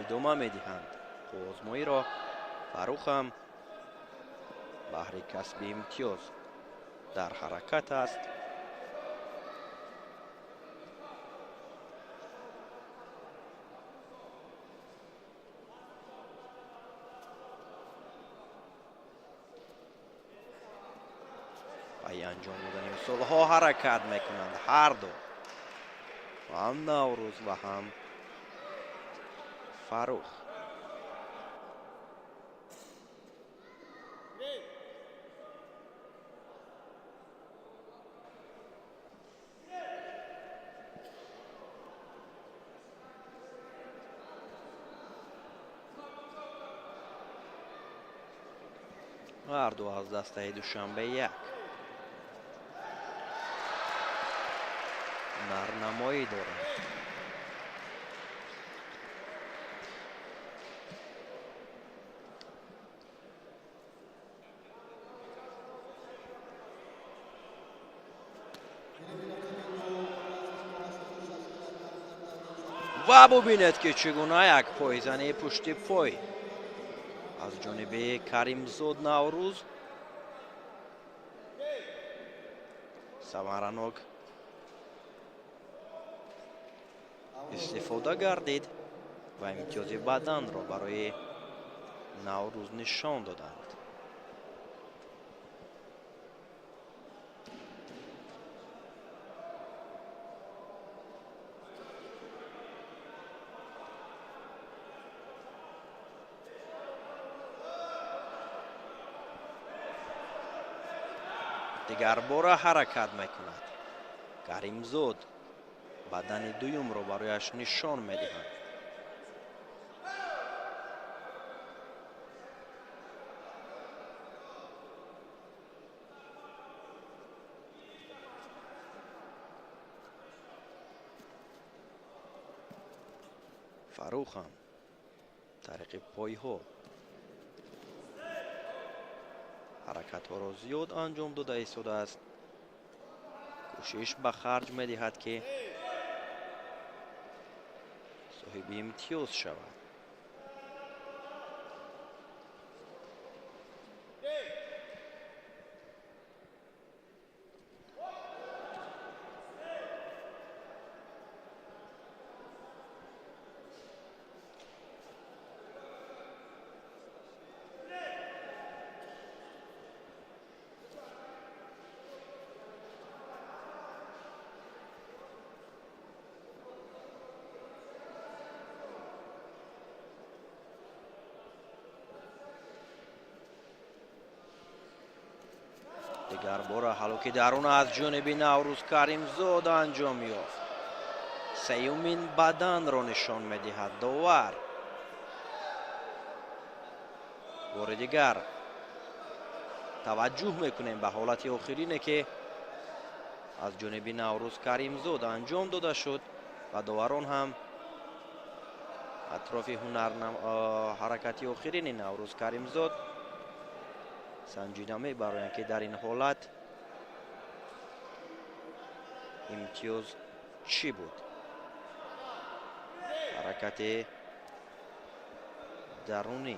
S2: идома медиҳанд озмоиро. фаррухам баҳри касби имтиёз дар ҳаракат аст. баи анҷом додани усулҳо ҳаракат мекунанд ҳар ду, ҳам наврӯз ва ҳам фаррух. ҳар ду аз дастаи душанбе як нарнамоӣ дорад. ва бубинед ки чӣ гуна як пойзани пушти пой аз ҷониби каримзод наврӯз самаранок истифода гардид ва имтиёзи баданро барои наврӯз нишон доданд. дигар бора ҳаракат мекунад. каримзод бадани дуюмро барояш нишон медиҳад. фаррухам тариқи пойҳо ҳаракатҳоро зиёд анҷом дода истодааст. кӯшиш ба харҷ медиҳад ки соҳиби имтиёз шавад. дигар бора ҳалоки дарона аз ҷониби Наврӯз Каримзод анҷом ёфт. сеюмин баданро нишон медиҳад довар. бори дигар таваҷҷӯҳ мекунем ба ҳолати охирине ки аз ҷониби Наврӯз Каримзод анҷом дода шуд ва доварон ҳам атрофи ҳаракати охирини Наврӯз Каримзод санҷида мебароянд ки дар ин ҳолат имтиёз чӣ буд. ҳаракати дарунӣ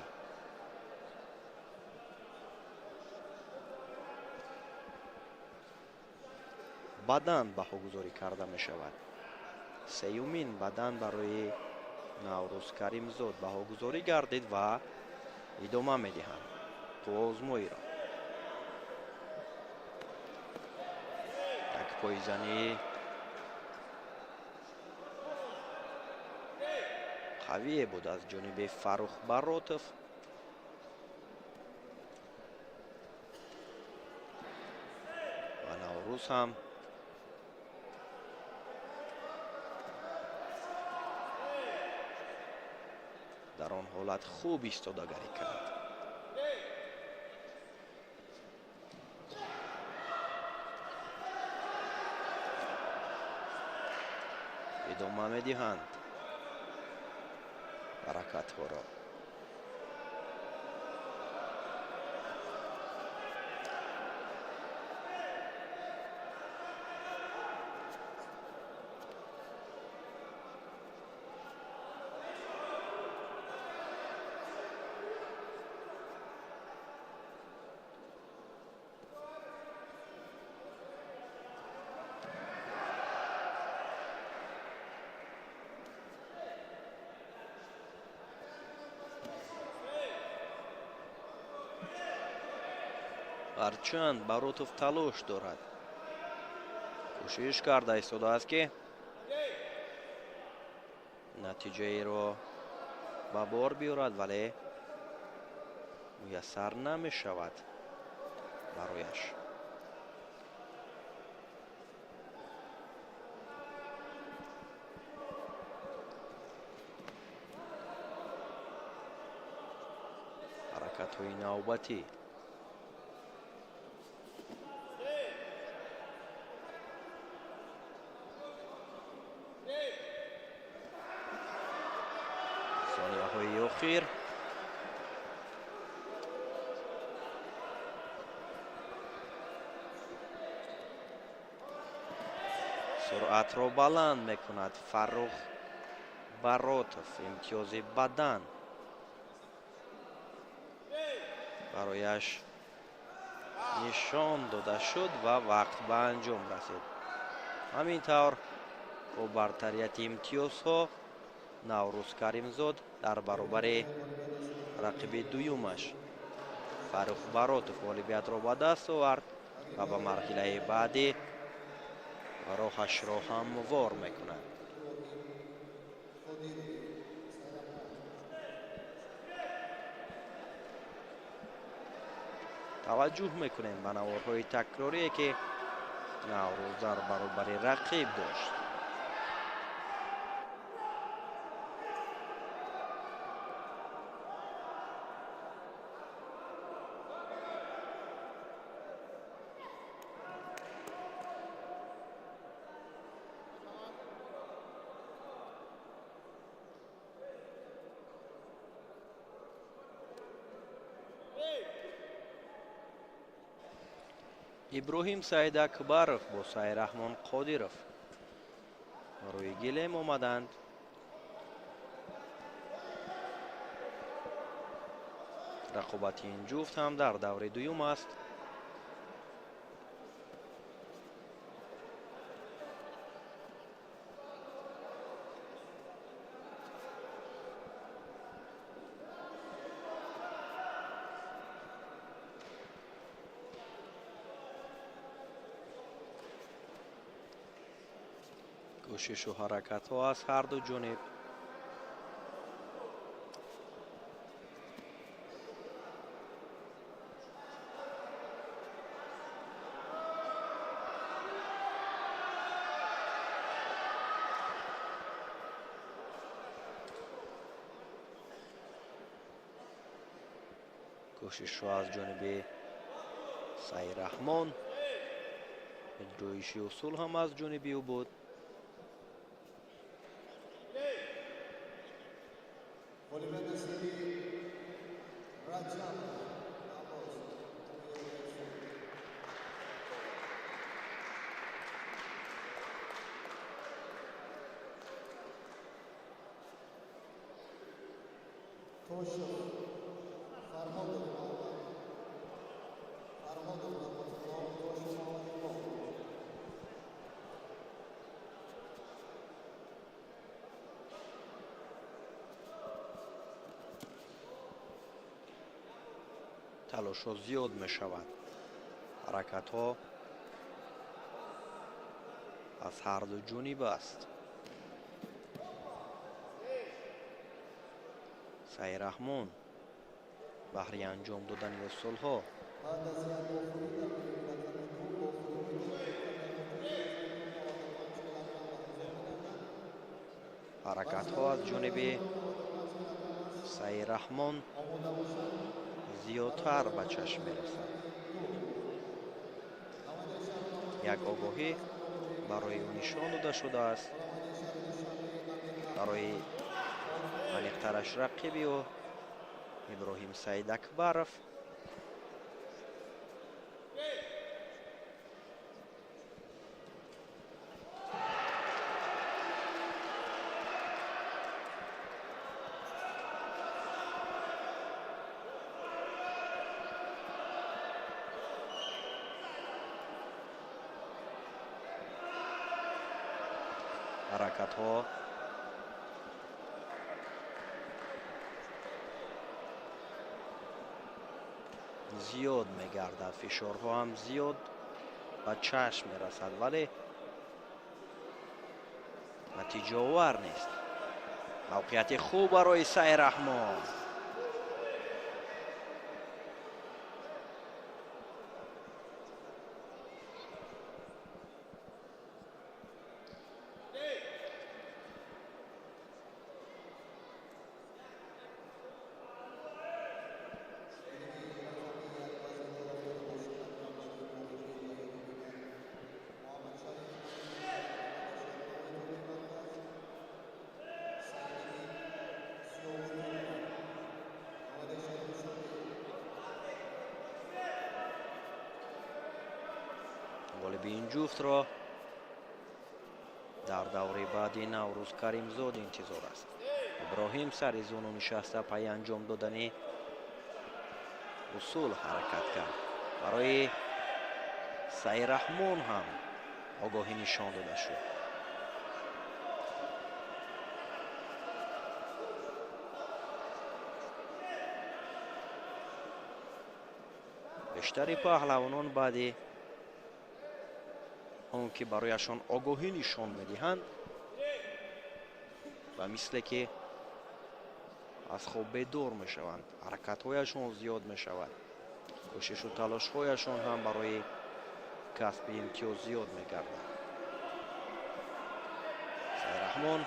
S2: бадан баҳогузорӣ карда мешавад. сеюмин бадан барои Наврӯз Каримзод баҳогузорӣ гардид ва идома медиҳанд қувваозмоиро. як пойзанӣ қавие буд аз ҷониби Фаррух Баротов. ва Наврӯз ҳам дар он ҳолат хуб истодагарӣ кард. идома медиҳанд ҳаракатҳоро. ҳарчанд Баротов талош дорад, кӯшиш карда истодааст ки натиҷаеро ба бор биёрад, вале муяссар намешавад барояш. ҳаракатҳои навбатӣ сонияҳои охир. суръатро баланд мекунад Фаррух Баротов. имтиёзи бадан барояш нишон дода шуд ва вақт ба анҷом расид. ҳамин тавр бо бартарияти имтиёзҳо Наврӯз Каримзод дар баробари рақиби дуюмаш Фаррух Баротов ғолибиятро ба даст овард ва ба марҳилаи баъдӣ роҳашро ҳамвор мекунад. таваҷҷӯҳ мекунем ба наворҳои такрорие ки Наврӯз дар баробари рақиб дошт. иброҳим Саидакбаров бо Сайраҳмон Қодиров рӯи гилем омаданд. рақобати ин ҷуфт ҳам дар даври дуюм аст. кӯшишу ҳаракатҳо аз ҳарду ҷониб. کوشش را از جانب سعید رحمان، اجرایش اصول هم از جانب او بود. تلاش ها زیاد می شود. حرکت ها از هر دو جانب است. سعید رحمان بهر انجام دادن اصول ها حرکت ها از جانب سعید رحمان زیادتر به چشم می رسد. یک آگاهی برای او نشان داده شده است. برای انیقترش رقیبی او ابراهیم سعید اکبرов. حرکت ها زیاد می گردد. فشارها هم زیاد به چشم می رسد ولی نتیجه آور نیست. موقعیت خوب برای سعید رحمان. به این جفت را در دوره بعدی نوروز کریمزاد انتظار است. ابراهیم سر زون نشسته پای انجام دادن اصول حرکت کرد. برای سعید رحمان هم آگاهی نشان داده شد. بیشتری پهلوانان بعدی اون که برایشان آگاهی نشان میدهند و مثل که از خواب بیدار میشوند. حرکت هایشان زیاد میشود. کوشش و تلاش هایشان هم برای کسب امتیاز زیاد میگردد. سعید رحمان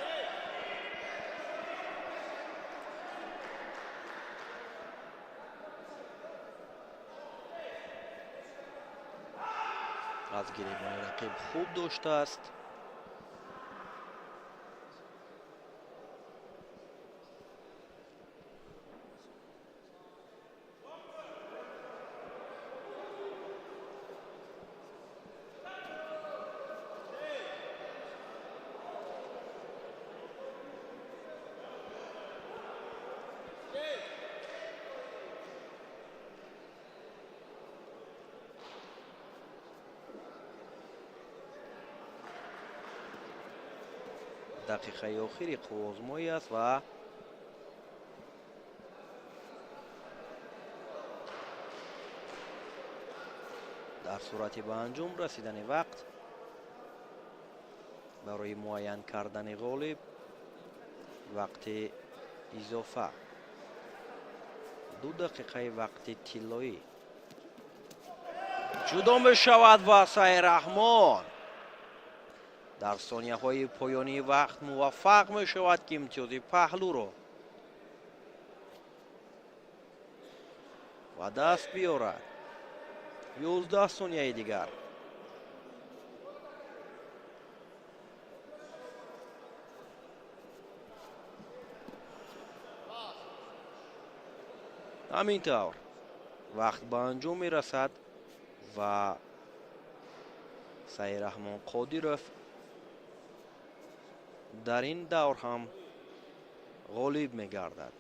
S2: از گریبان رقیب خوب داشته است. دقیقه آخری قوازمایی است و در صورت به انجام رسیدن وقت برای معین کردن غالب وقت اضافه 2 دقیقه وقت طلایی جدا می شود و سعید رحمان در ثانیه های پایانی وقت موفق می شود که امتیاز پهلو رو و دست بیارد. 11 ثانیه دیگر. همینطور وقت به انجام می رسد و سعید رحمان قادیرов در این دور هم غالب می گردد.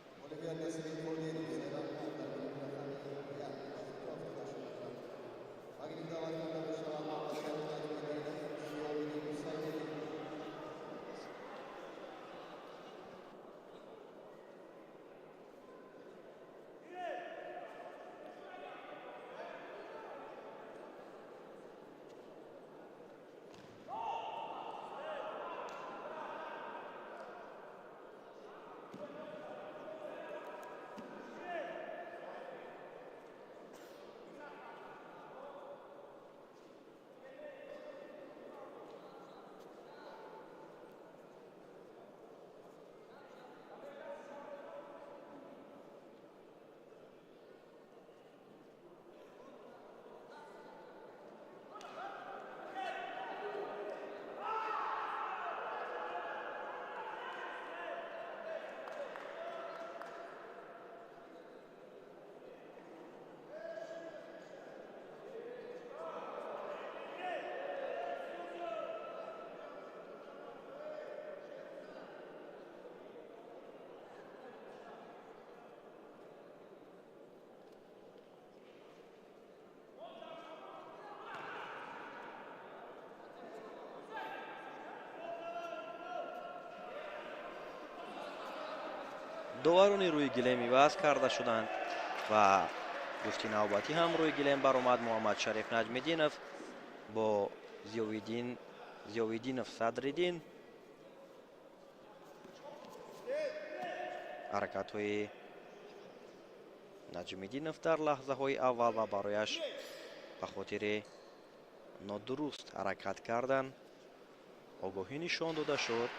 S2: داوران روی گلیم عوض کرده شدند و گفتی نوبتی هم روی گلیم برآمد. محمد شریف نجمیدینov با زیاویدینov صدرالدین. حرکت های نجمیدینov در لحظه های اول و برایش به خاطر نادرست حرکت کردن آگاهی نشان داده شد.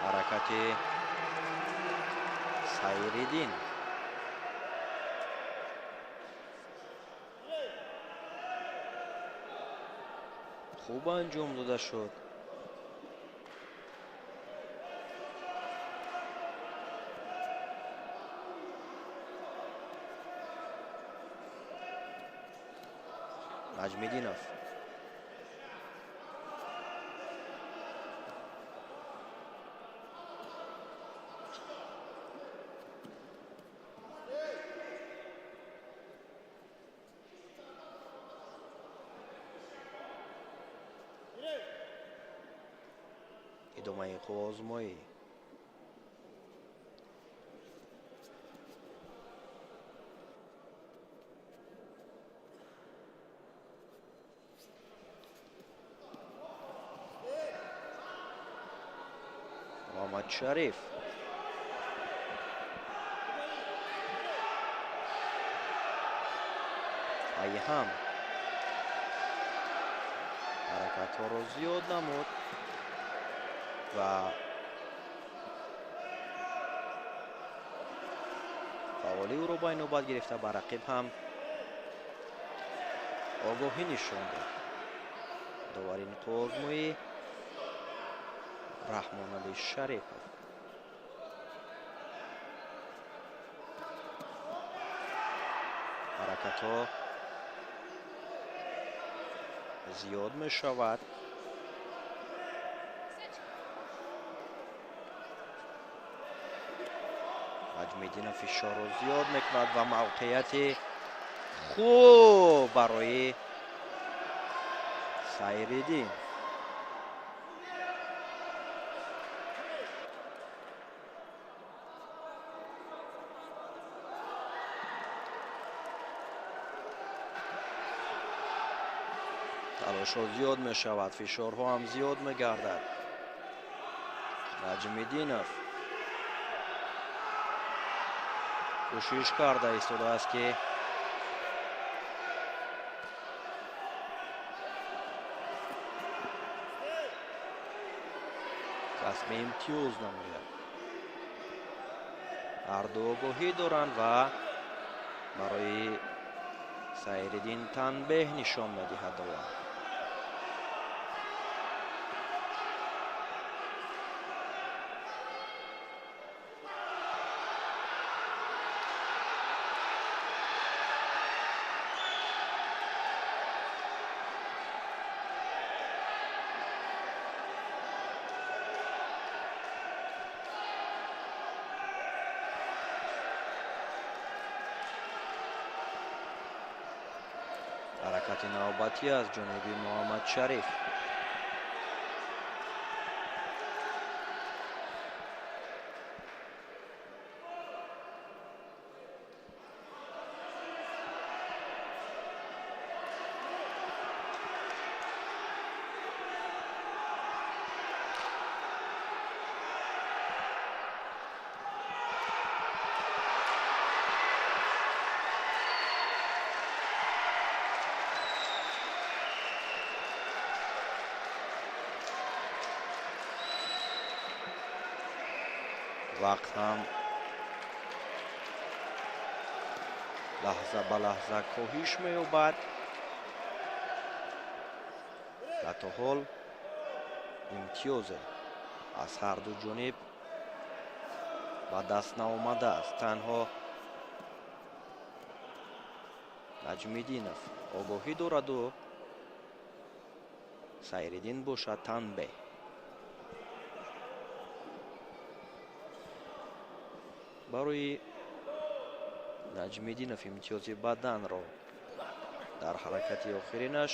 S2: حرکت سایریدین خوب انجام داده شد. نجمیدینov ادامه آزمایی. محمد شریف ایهام حرکت ها رو زیاد نمود و فاولی او رو با نوبت گرفته. بر رقیب هم آگاهی نشان داد. داورین آزمایی رحمان علی شریفov. حرکت ها زیاد می شود. نجمیدینov فشار رو زیاد میکند و موقعیت خوب برای سایریدین. تلاش ها زیاد می شود. فشارها هم زیاد می گردد. نجمیدینov кӯшиш карда истодааст ки касби имтиёз намояд. ҳарду огоҳӣ доранд ва барои Сайриддин танбеҳ нишон медиҳад довар. ҳаракати навбатӣ аз ҷониби Муҳаммадшариф. вақт ҳам лаҳза ба лаҳза коҳиш меёбад. ва то ҳол имтиёзе аз ҳарду ҷониб ба даст наомадааст. танҳо Наҷмиддинов огоҳӣ дораду Сайриддин бошад танбеҳ. барои Наҷмиддинов имтиёзи баданро дар ҳаракати охиринаш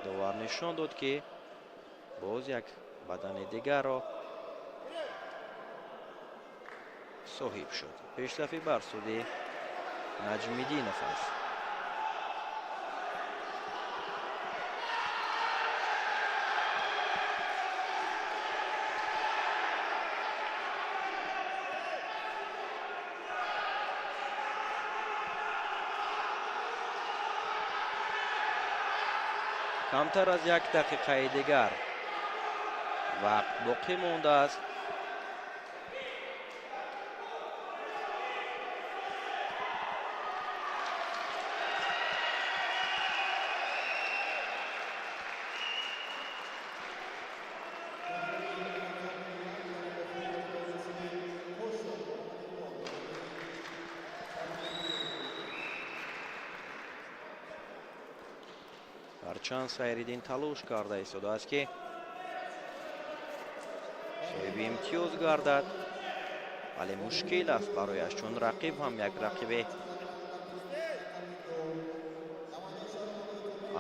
S2: довар нишон дод ки боз як бадани дигарро соҳиб шуд. пешрафӣ бар суди Наҷмиддинов аст. камтар аз як дақиқаи дигар вақт боқӣ мондааст. ҳарчанд Сайриддин талош карда истодааст ки соҳиби имтиёз гардад, вале мушкил аст барояш, чун рақиб ҳам як рақиби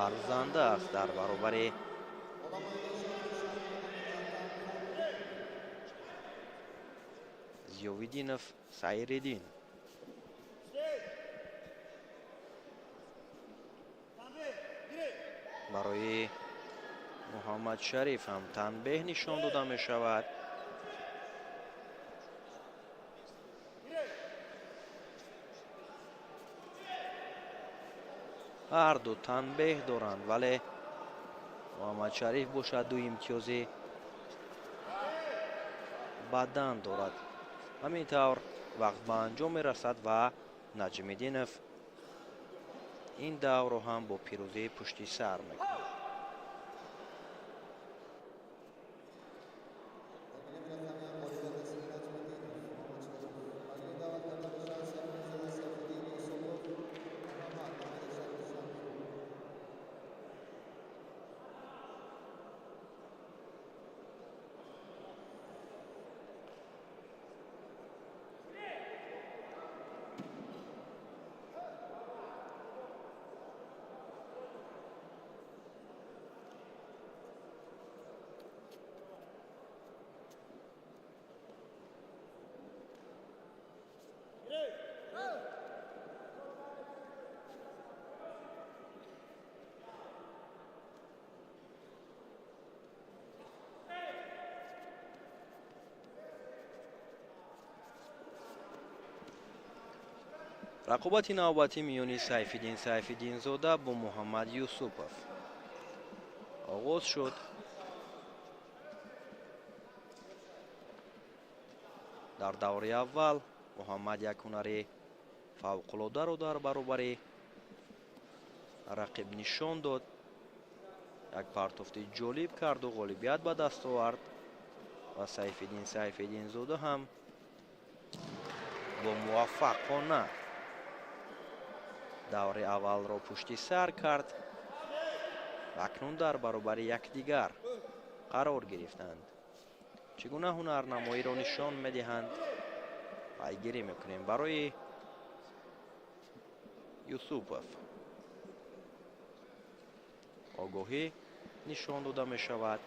S2: арзанда аст дар баробари Зиёвиддинов Сайриддин. барои Муҳаммадшариф ҳам танбеҳ нишон дода мешавад. ҳарду танбеҳ доранд, вале Муҳаммадшариф бошад ду имтиёзи бадан дорад. ҳамин тавр вақт ба анҷом мерасад ва Наҷмиддинов ин даврро ҳам бо пирӯзӣ пушти сар мекунад. рақобати навбатӣ миёни сайфиддинзода бо муҳаммад юсупов оғоз шуд. дар даври аввал муҳаммад як ҳунари фавқулодаро дар баробари рақиб нишон дод. як партофти ҷолиб карду ғолибият ба даст овард ва сайфиддинзода ҳам бо муваффақона даври аввалро пушти сар кард. акнун дар баробари якдигар қарор гирифтанд. чӣ гуна ҳунарнамоиро нишон медиҳанд пайгирӣ мекунем. барои юсупов огоҳӣ нишон дода мешавад.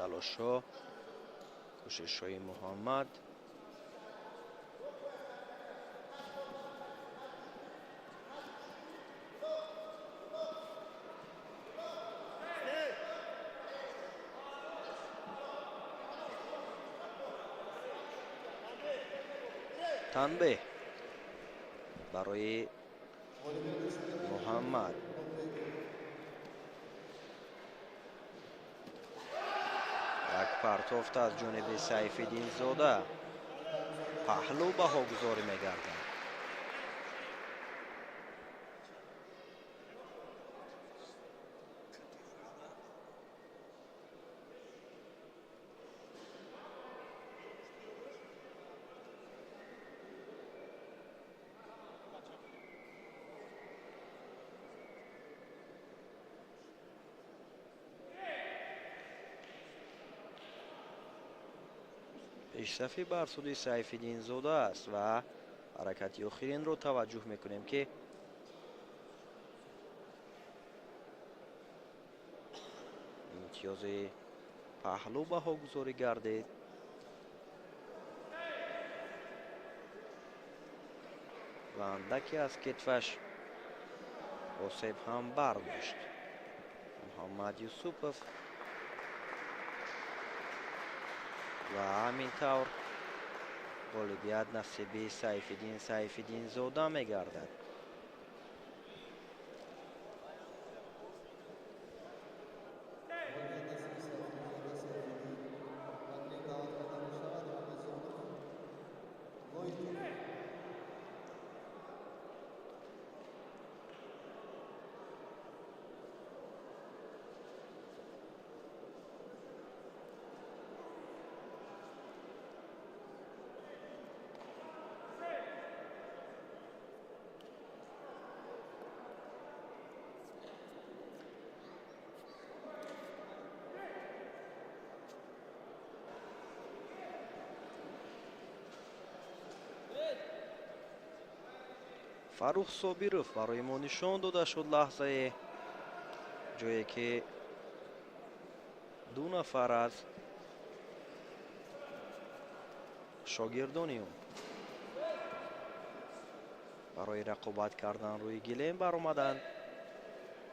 S2: талошҳо, кӯшишҳои муҳаммад танбеҳ барои муҳаммад. як партофт аз ҷониби сайфиддинзода паҳлӯ баҳогузорӣ мегардад. пешсафӣ бар суди сайфиддинзода аст ва ҳаракати охиринро таваҷҷӯҳ мекунем ки имтиёзи паҳлӯ баҳогузорӣ гардид. ва андаке аз кетфаш осеб ҳам бардошт. муҳаммад юсупов ва ҳамин тавр ғолибият насиби сайфиддинзода мегардад. фарух собиров барои мо нишон дода шуд лаҳзае ҷое ки ду нафар аз шогирдони ӯ барои рақобат кардан рӯи гилем баромаданд.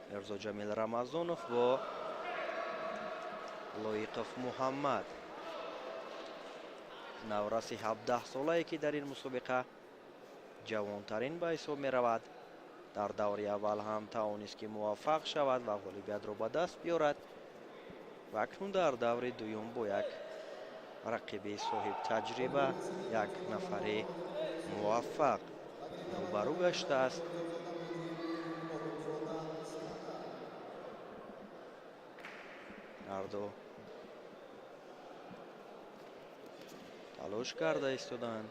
S2: мирзо ҷамил рамазонов бо лоиқов муҳаммад, навраси 17-солае ки дар ин мусобиқа ҷавонтарин ба ҳисоб меравад. дар даври аввал ҳам тавонист ки муваффақ шавад ва ғолибиятро ба даст биёрад. ва акнун дар даври дуюм бо як рақиби соҳибтаҷриба, як нафари муваффақ рӯбарӯ гаштааст. ҳарду талош карда истоданд.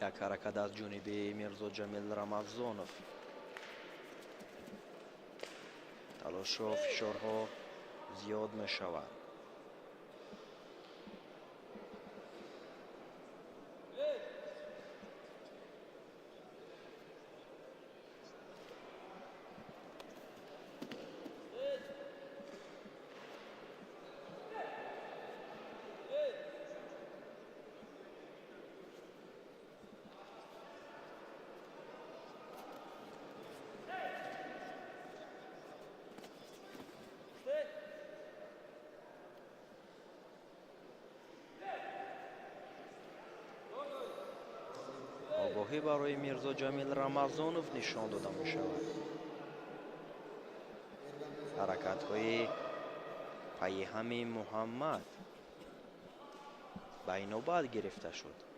S2: یک حرکت از جانب میرزا جمیل رمضانوف. تلاش و فشارها زیاد می شود. آگاهی برای میرزا جمیل رمضانوف نشان داده می شود. حرکت های پیهم محمد بینابد گرفته شد.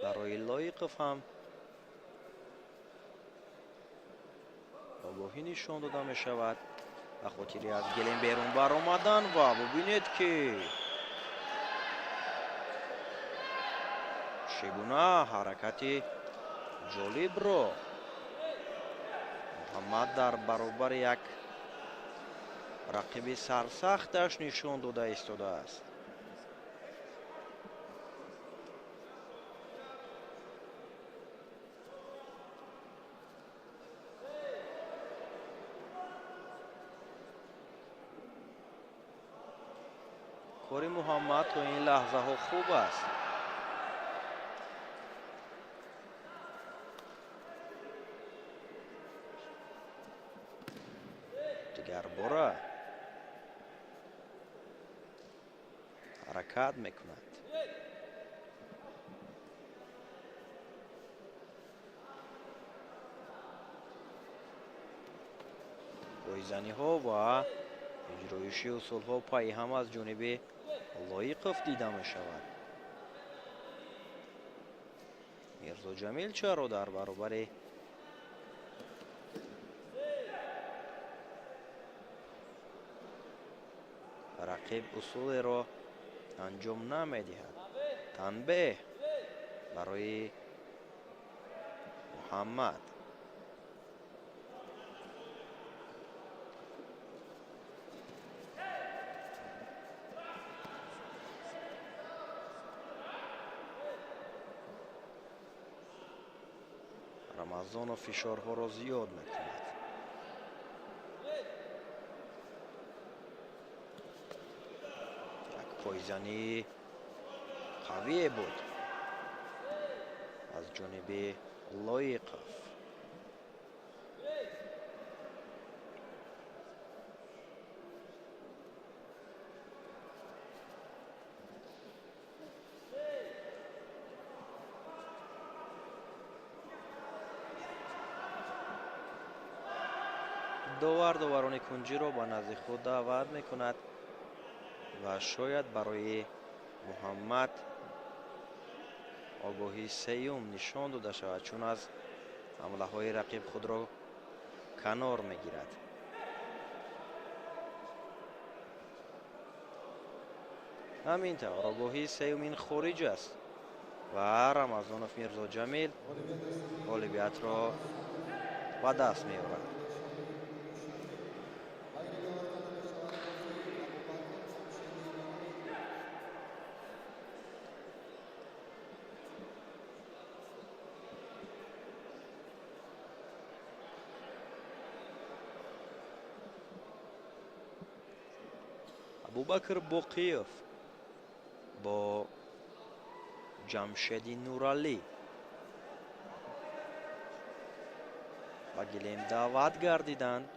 S2: برای لایقف هم آگاهی نشان داده می شود به خاطر از گلیم بیرون برآمدن و ببینید که چگونه حرکت جالب را محمد در برابر یک رقیب سرسختش نشان داده ایستاده است. کار محمد تا این لحظه ها خوب است. دیگر باره حرکت میکند. پایزنی ها و اجرایشی اصول ها پای هم از جانب لایقف دیده می شود. میرزا جمیل چرا در برابر رقیب اصول را انجام نمی دهد؟ تنبیه برای محمد. رمضان و فشارها را زیاد میکند. یک پایزنی قوی بود از جانب لایقف. داوران کنجی را به نزد خود دعوت می کند و شاید برای محمد آگاهی سیوم نشان داده شود، چون از حمله های رقیب خود را کنار می گیرد. همینطور آگاهی سیومین خارج است و رمضانوف میرزا جمیل غالبیت را به دست می آورد. ابوبکر باقیوف با جمشید نورالی و گلیم دعوت گردیدند.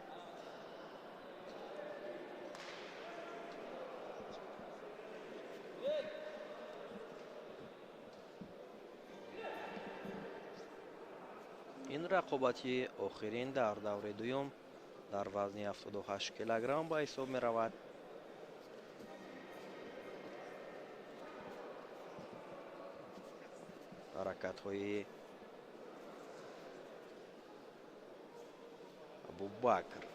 S2: این رقابتی آخرین در دور دوم در وزن 78 کیلوگرم به حساب می رود. حرکت های ابوبکر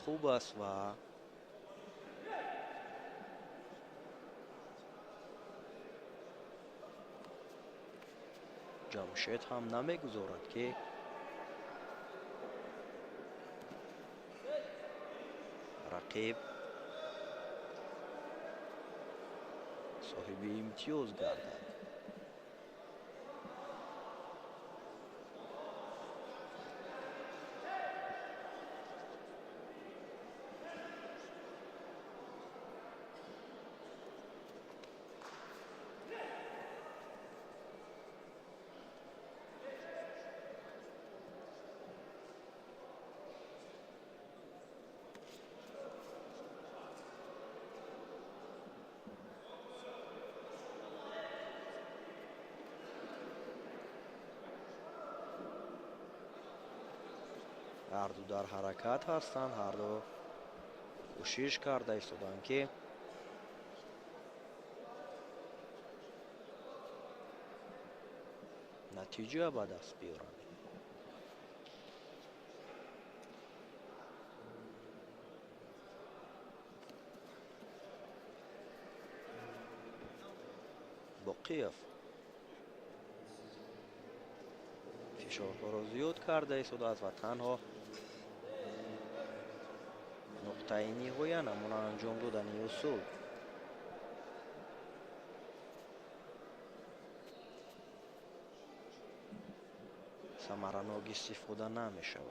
S2: خوب است و جمشید هم نمیگذارد که رقیب صاحب امتیاز گردد. هر دو در حرکت هستند، هر دو کوشش کرده ایستادند که نتیجه به دست بیارند. باقیف فشارها را زیاد کرده ایستاده است و تنها نقطه نهایی نمونه انجام دادن اصول ثمرناک استفاده نمی شود.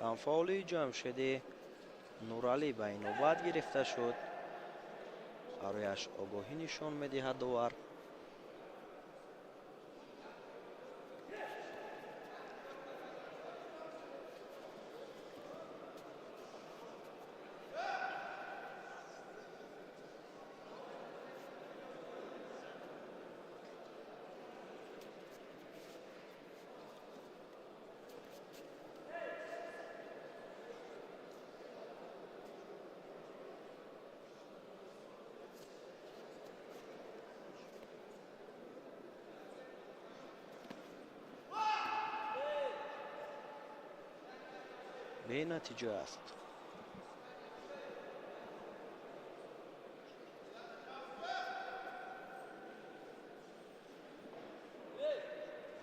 S2: کمفاولی جمشید نورعلی به نوبت گرفته شد. برایش آگاهی نشان میدهد داور. به نتیجه است.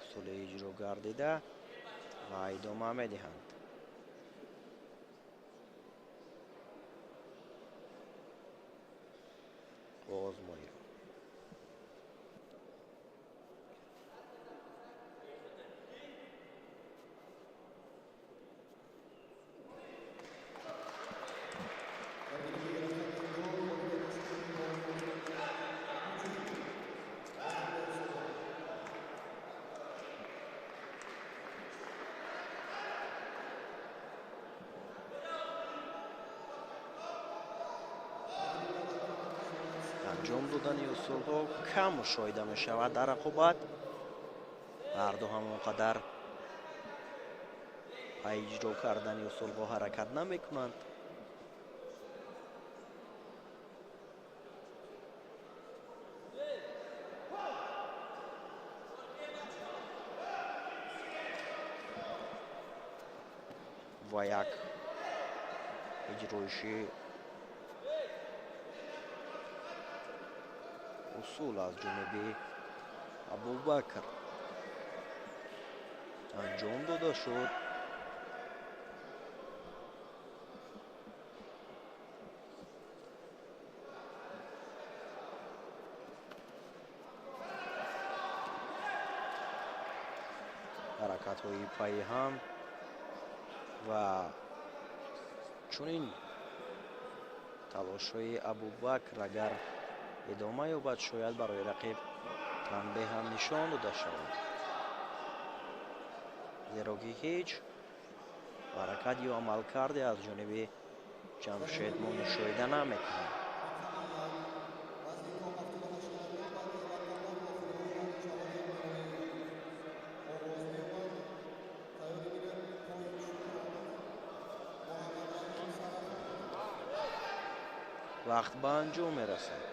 S2: اصول اجرا گردیده و ادامه میدهند. آزمایی انجام دادن اصولها کم مشاهده می شود در رقابت. هر دو هم اونقدر اجرا کردن اصولها حرکت نمی کنند. و یک اجرایشی اصول از جانب ابوبکر انجام داده شد. حرکت های پای هم و چون این تلاش های ابوبکر اگر ادامه یابد، شاید برای رقیب تنبیه هم نشان داده شود، زیرا که هیچ حرکت یا عمل کرده از جانب جمشید ما مشاهده نمیکنیم. وقت به انجام میرسد.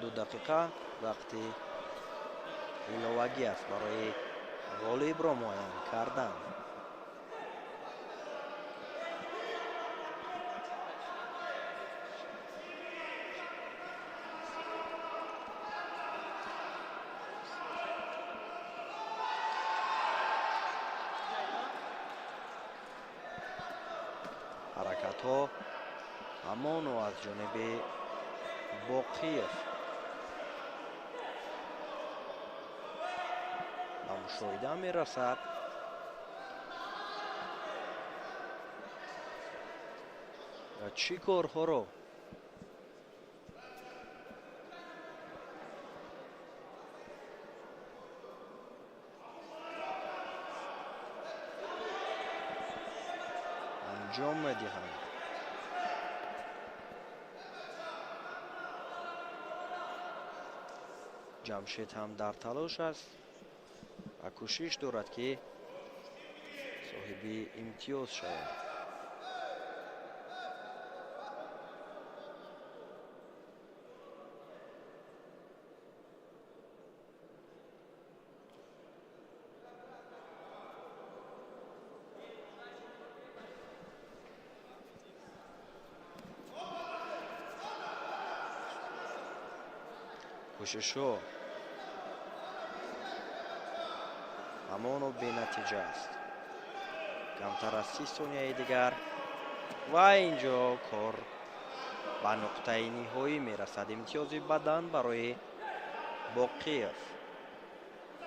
S2: دو دقیقه وقتی ایلاوگی است برای غالب را معاین کردن. حرکت ها همان و از جانب باقیف به مشاهده می رسد. و چی کارها رو انجام می دهند. جمشید هم در تلاش است و کوشش دارد که صاحب امتیاز شود. کوشش ها همان و بی نتیجه است. کمتر از 30 ثانیه دیگر و اینجا کار به نقطه نهایی می رسد. امتیاز بدن برای باقیف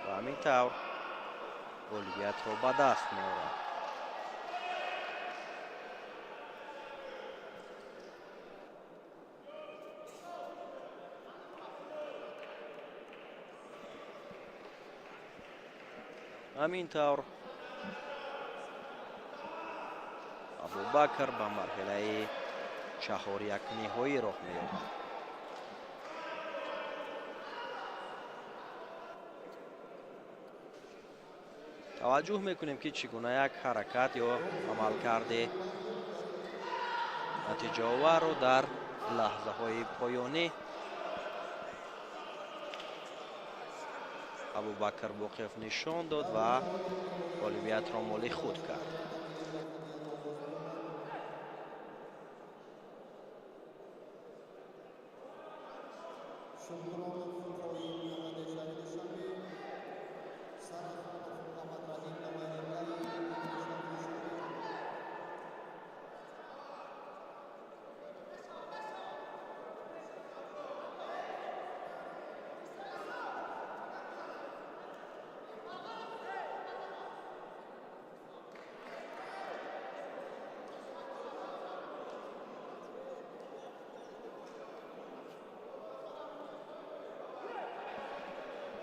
S2: و همین طور غالبیت را به دست می آورد. همین طور ابوبکر به مرحله 4 نهایی راه می یابد. توجه میکنیم که چگونه یک حرکت یا عمل کرده نتیجه آور رو در لحظه های پایانی ابوبکر باقیف نشان داد و غالبیت را مال خود کرد.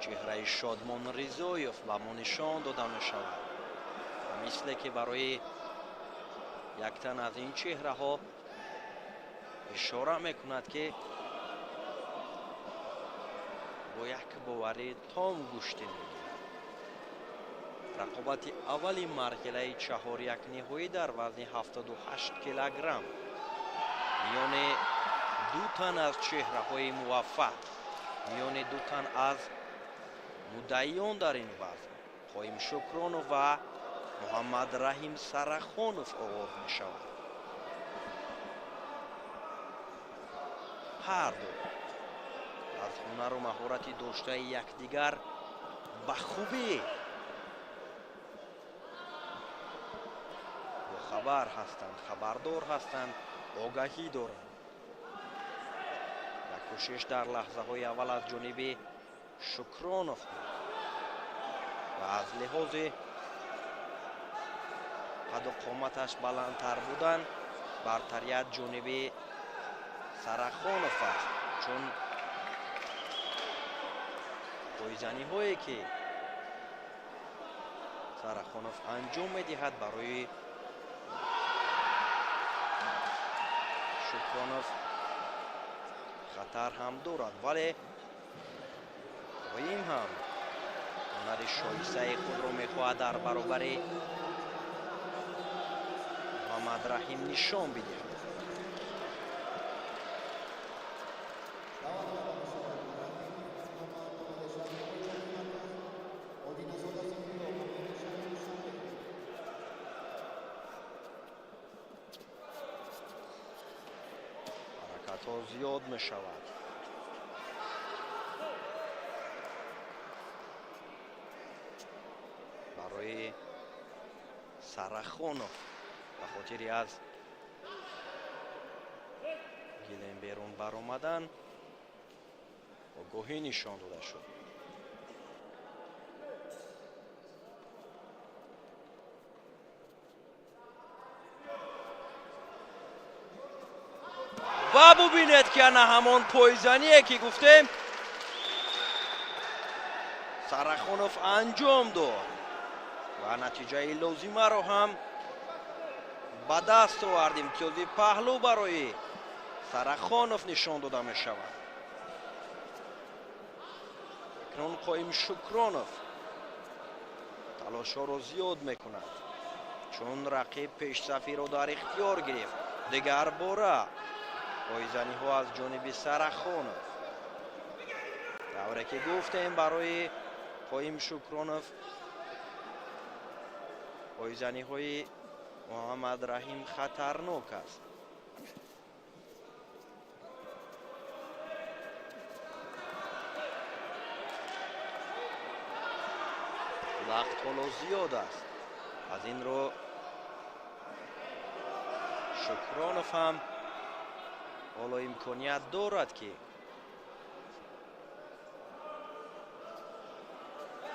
S2: چهره شادمان رضایف به ما نشان داده می شود. مثل که برای یک تن از این چهره ها اشاره می کند که با یک باوری تام گشته می گیرد. رقابت اول مرحله 4 نهایی در وزن 78 کیلوگرم میان دو تن از چهره های موفق، میان دو تن از مدعیان در این وزن، قایم شکرانوف و محمد رحیم سرخانوف آغاز می شود. هر دو از هنر و مهارت داشته یکدیگر به خوبی با خبر هستند، خبردار هستند، آگاهی دارند. و کوشش در لحظه های اول از جانب شکرانوف بود و از لحاظ قد و قامتش بلندتر بودن برتریت جانب سرخانوف است، چون پایزنی هایی که سرخانوف انجام میدهد برای شکرانوف خطر هم دارد، ولی قایم هم هنر شایسته خود را میخواهد در برابر محمد رحیم نشان بدهد. حرکت‌ها زیاد می شود. برای سرخانوف به خاطر از گیلن بیرون برآمدن آگاهی نشان داده شد. و ببینید که نه همان پایزنیه که گفتیم سرخانوف انجام داد و نتیجه لازمه رو هم به دست آورد. امتیاز پهلو برای سرخانوف نشان داده می شود. اکنون قایم شکرانوف تلاش ها را زیاد می کند چون رقیب پیش صفی را در اختیار گرفت. دیگر باره پایزنی ها از جانب سرخانوف. دوره که گفتیم برای قایم شکرانوف پایزنی های محمد رحیم خطرناک است. وقت حالا زیاد است، از این رو شکرانوف هم حالا امکانیت دارد که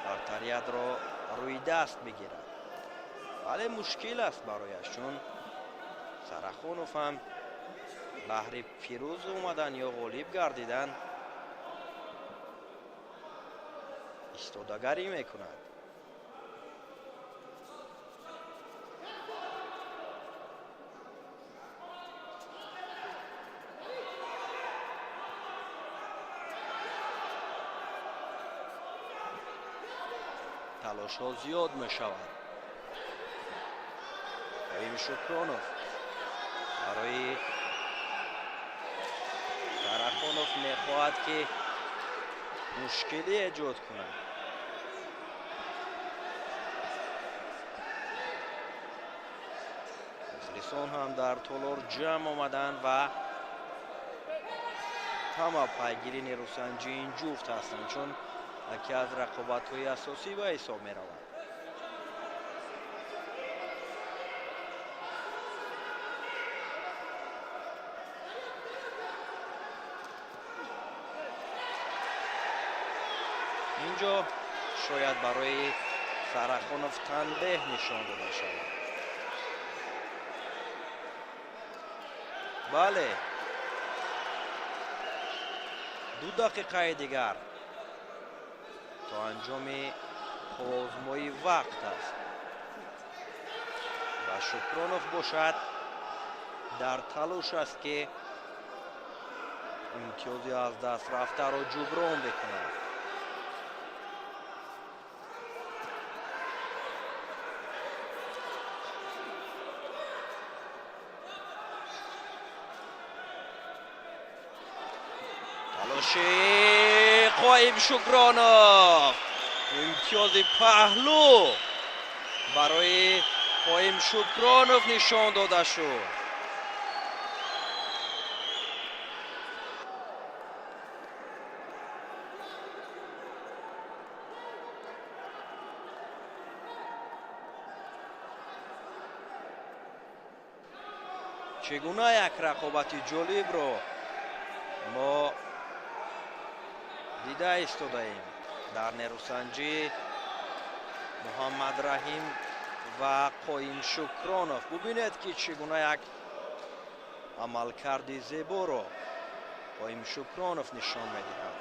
S2: برتریت را روی دست بگیرد، ولی مشکل است برایش چون سرخانوف هم بهر پیروز اومدن یا غالب گردیدن ایستادگری میکند. تلاش ها زیاد می شود. قایم شکرانوف برای سرخانوف می خواهد که مشکلی ایجاد کند. مخلصان هم در تالار جمع آمدن و همه پیگیری نیروسنجی این جفت هستند چون یکی از رقابت های اساسی به حساب می رود. اینجا شاید برای سرخانوف تنبیه نشان داده شود. بله، 2 دقیقه دیگر تا انجام آزمایی وقت است و شکرانوف باشد در تلاش است که امتیازی از دست رفته را جبران بکند. تلاش قایم شکرانوف، امتیاز پهلو برای قایم شکرانوف نشان داده شد. چگونه یک رقابت جالب رو ما دیده ایستاده ایم در نیروسنجی محمد رحیم و قایم شکرانوف. ببینید که چگونه یک عملکرد زیبا رو قایم شکرانوف نشان می‌دهد.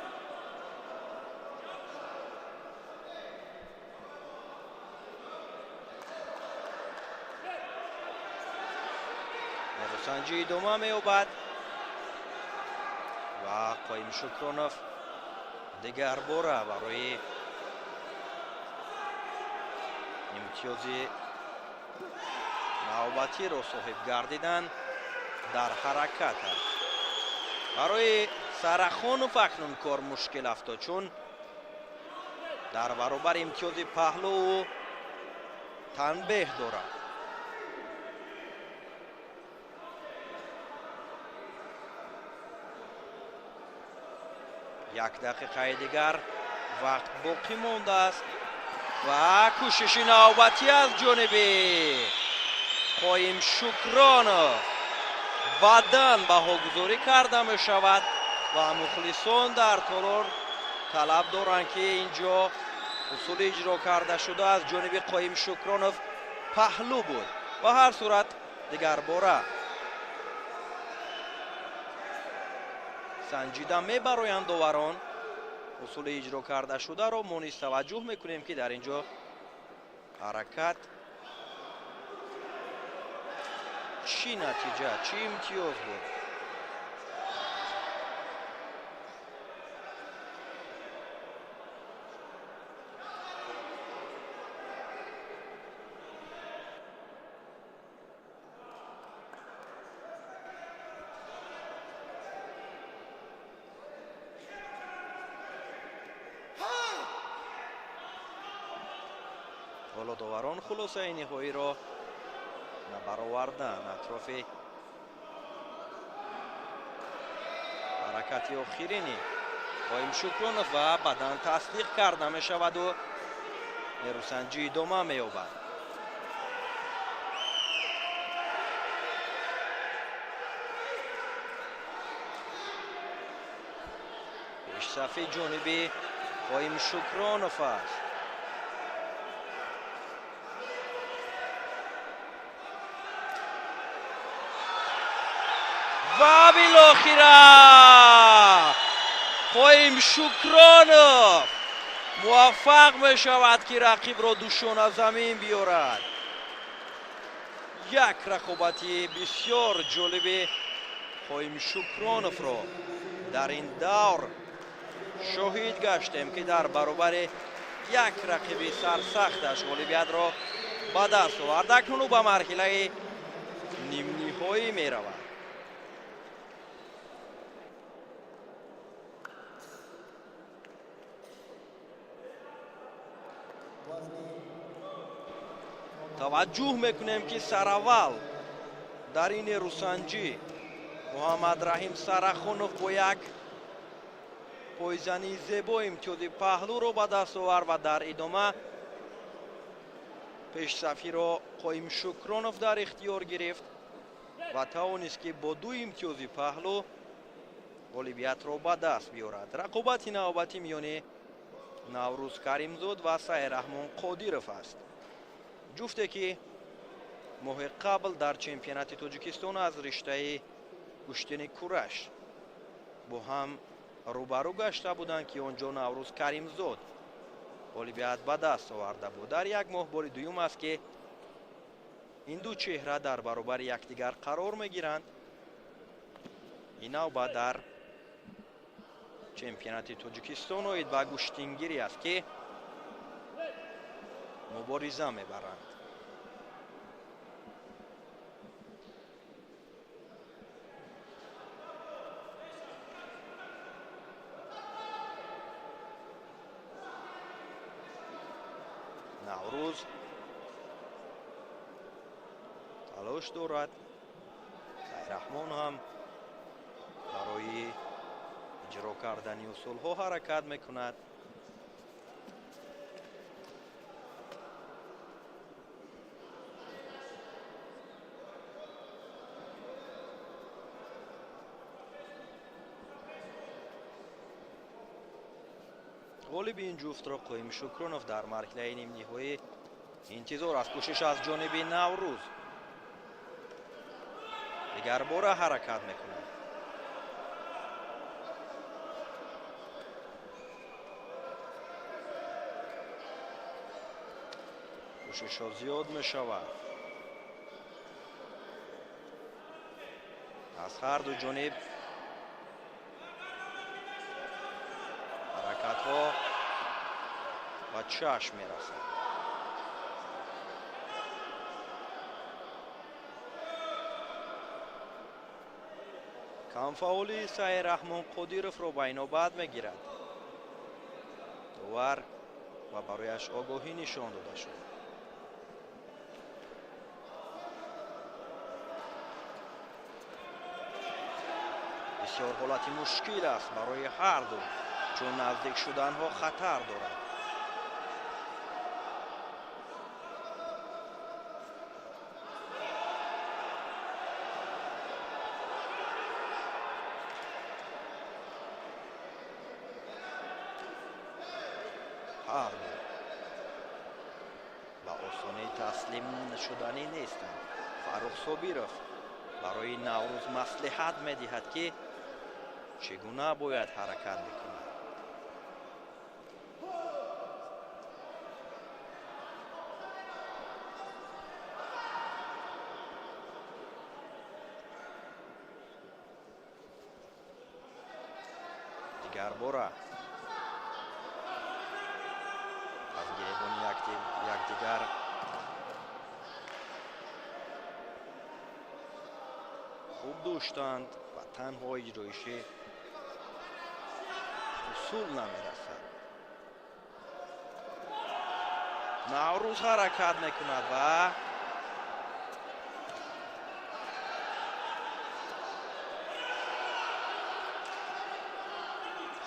S2: نیروسنجی ادامه می‌یابد و قایم شکرانوف دیگر باره برای امتیاز نوبتی را صاحب گردیدن در حرکت است. برای سرخانوف اکنون کار مشکل افتاد، چون در برابر امتیاز پهلو تنبیه دارد. یک دقیقه دیگر وقت باقی مانده است و کوشش نوبتی از جانب قایم شکرانوف بعداً بهاگذاری کرده می شود و مخلصان در تالار طلب دارند که اینجا اصول اجرا کرده شده از جانب قایم شکرانوف پهلو بود. و هر صورت دیگر باره سنجیده میبرایند داوران اصول اجرا کرده شده را. ما نیز توجه میکنیم که در اینجا حرکت چی نتیجه، چی امتیاز بود. حالا داوران خلاصه نهایی را برآوردن اطراف حرکت آخرینی قایم شکرانوف و بعداً تصدیق کرده می شود و نیروسنجی ادامه می یابد. پیش صفحه جانبی قایم شکرانوف است. و بالاخره قایم شکرانوف موفق می شود که رقیب را دوشانه زمین بیارد. یک رقابتی بسیار جالب قایم شکرانوف را در این دور شاهد گشتیم که در برابر یک رقیب سرسختش غالبیت را به دست آورد. اکنون به مرحله نیم نهایی می رود. توجه میکنیم که سراول در این نیروسنجی محمد رحیم سرخانوف با یک پایزنی زیبا امتیاز پهلو را به دست آورد و در ادامه پیش صفحه را قایم شکرانوف در اختیار گرفت و توانست که با دو امتیاز پهلو غالبیت را به دست بیارد. رقابت نوبتی میان نوروز کریمزاد و سعیرحمان قادیروف است. جفته که ماه قبل در چمپیونات تاجیکستان از رشته کشتن کورش با هم روبرو گشته بودند که آنجا نوروز کریمزاد غالبیت به دست آورده بود. در یک ماه بار دوم است که این دو چهره در برابر یکدیگر قرار میگیرند. این نوبت در چمپیونات تاجیکستان اوید به گشتنگیری است که مبارزه میبرند. نوروز تلاش دارد، سعیرحمان هم برای اجرا کردن اصول ها حرکت میکند. غالب این جفت را قایم شکرانوف در مرحله نیم نهایی интизор аст кӯшиш аз ҷониби Наврӯз. дигар бора ҳаракат мекунад. кӯшишҳо зиёд мешавад. аз ҳарду ҷониб ҳаракатҳо ба чашм мерасад. камфаъоли Саирраҳмон Қодировро ба инобат мегирад. довар ва барояш огоҳӣ нишон дода шуд. бисёр ҳолати мушкил аст барои ҳарду, чун наздик шуданҳо хатар дорад. ҳарду ба осонӣ таслим шуданӣ нестанд. Фаррух Собиров барои Наврӯз маслиҳат медиҳад ки чӣ гуна бояд ҳаракат мекунад. дигар бора аз гиребони якдигар хуб доштанд ва танҳо иҷроиши усул намерасад. Наврӯз ҳаракат мекунад ва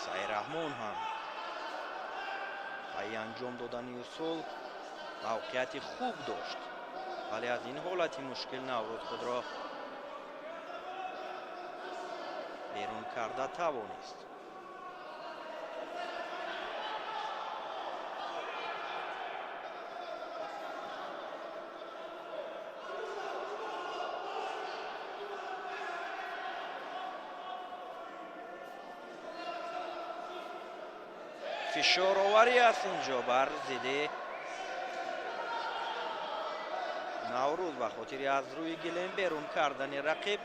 S2: Саирраҳмон ҳам ба анҷом додани усул мавқеияти хуб дошт, вале аз ин ҳолати мушкил Наврӯз худро берун карда тавонист. фишороварӣ аст инҷо бар зидди Наврӯз ба хотири аз рӯи гилем берун кардани рақиб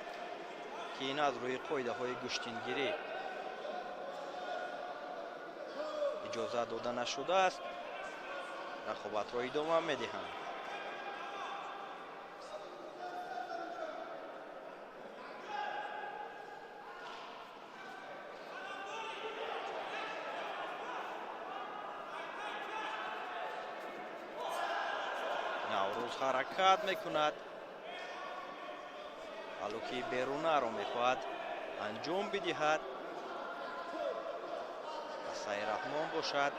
S2: ки ин аз рӯи қоидаҳои гӯштингирӣ иҷоза дода нашудааст. рақобатро идома медиҳанд. Наврӯз ҳаракат мекунад. ҳалло ки берунаро мехоҳад анҷом бидиҳад. Саирраҳмон бошад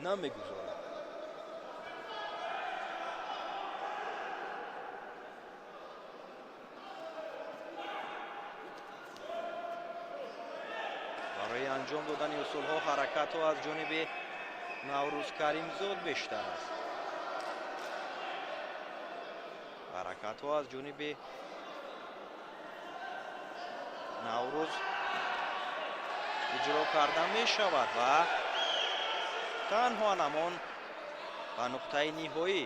S2: намегузорад. барои анҷом додани усулҳо ҳаракатҳо аз ҷониби Наврӯз Каримзод бештар аст. ҳаракатҳо аз ҷониби Наврӯз иҷро карда мешавад ва танҳо намон ба нуқтаи ниҳоӣ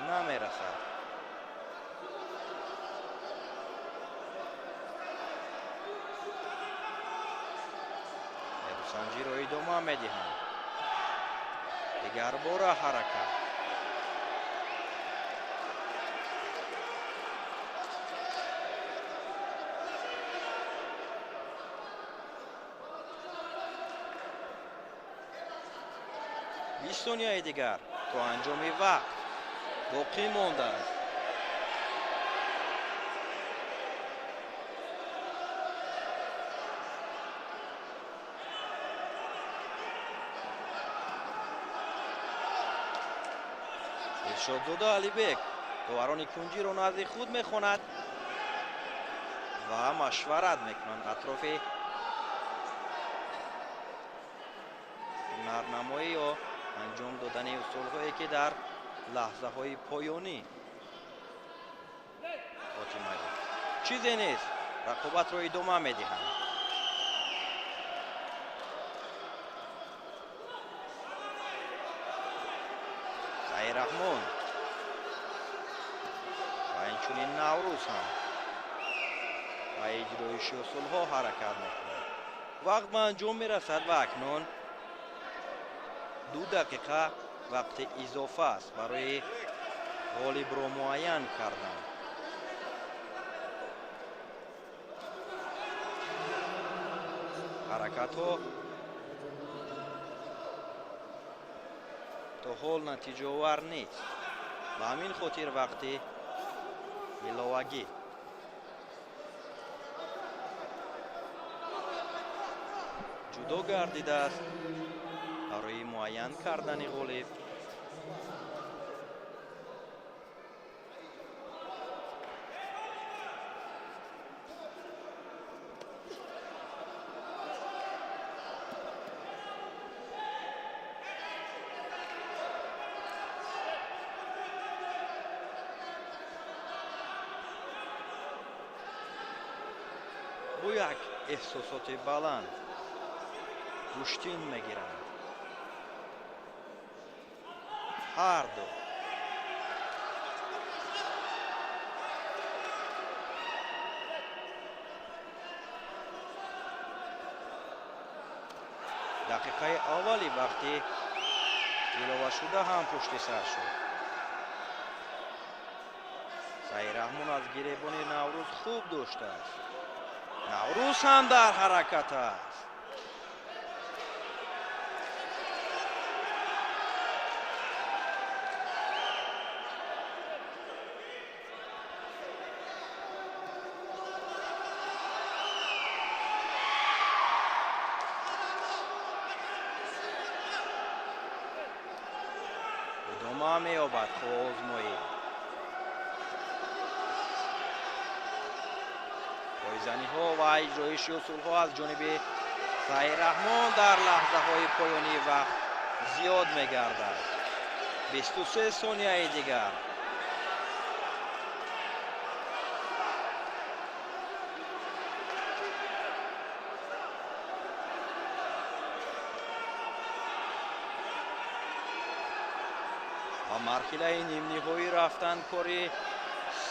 S2: намерасад. санҷиро идома медиҳанд. дигар бора ҳаракат. بیست ثانیه دیگر تا انجام وقت باقی مانده است. ارشادزاده علیبک داوران کنجی را نزد خود میخواند و مشورت میکنند اطراف نرنمایی یا انجام دادن اصولهایی که در لحظه های پایانی چیزی نیست، رقابت رو ادامه میدهند. سعید رحمان و اینچنین نوروز هم و اجرای اصول ها حرکت میکنه. وقت به انجام میرسد و اکنون 2 دقیقه وقت اضافه است برای غالب را معین کردن. حرکت ها تا حال نتیجه آور نیست، به همین خاطر وقتی ایلاوگی جدا گردیده است برای معین کردن غالب. با یک احساسات بلند گوشتین میگیرند هر دو. دقیقه اولی وقتی ایلاوه شده هم پشت سر شد. سعید رحمان از گریبان نوروز خوب داشته است. نوروز هم در حرکت است. ادامه می‌یابد آزمایی. پایزنی ها و اجرایش اصول ها از جانب سعید رحمان در لحظه های پایانی وقت زیاد می‌گردد. 23 ثانیه دیگر. و مرحله نیم نهایی رفتن کاری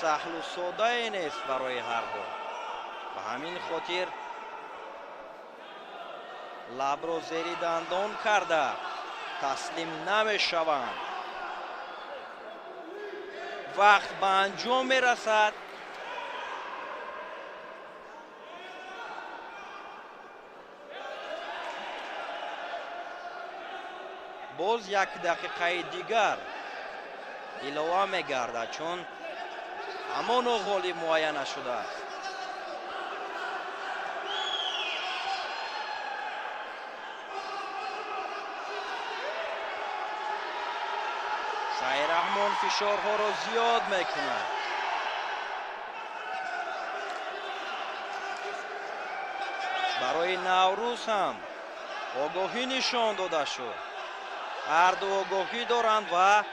S2: سهل و ساده نیست برای هر دو. به همین خاطر لب را زیر دندان کرده تسلیم نمیشوند. وقت به انجام میرسد. باز 1 دقیقه دیگر ایلاوه میگردد چون همان غالب معین شده است. سعید رحمان فشارها را زیاد میکند. برای نوروز هم آگاهی نشان داده شد. هر دو آگاهی دارند و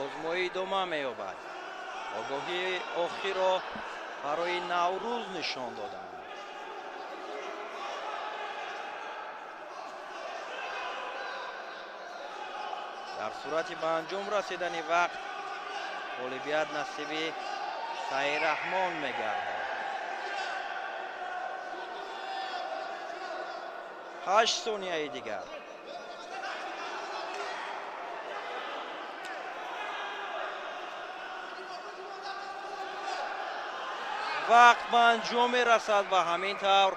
S2: آزمایی ادامه می‌یابد. آگاهی آخر را برای نوروز نشان دادند. در صورت به انجام رسیدن وقت غالبیت نصیب سعید رحمان می‌گردد. 8 ثانیه دیگر. وقت به انجام رسد و همین طور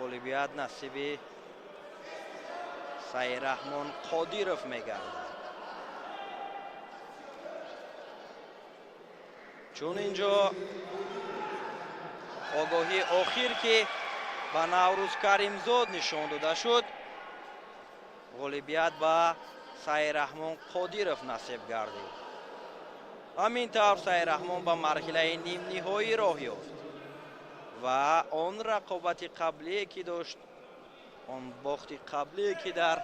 S2: غالبیت نصیب سعید رحمان قادیروف میگردد. چون اینجا огоҳии охир ки ба Наврӯз Каримзод нишон дода шуд, ғолибият ба Саираҳмон Қодиров насиб гардид. ҳамин тавр Саираҳмон ба марҳилаи нимниҳоӣ роҳ ёфт ва он рақобати қаблие ки дошт, он бохти қаблие ки дар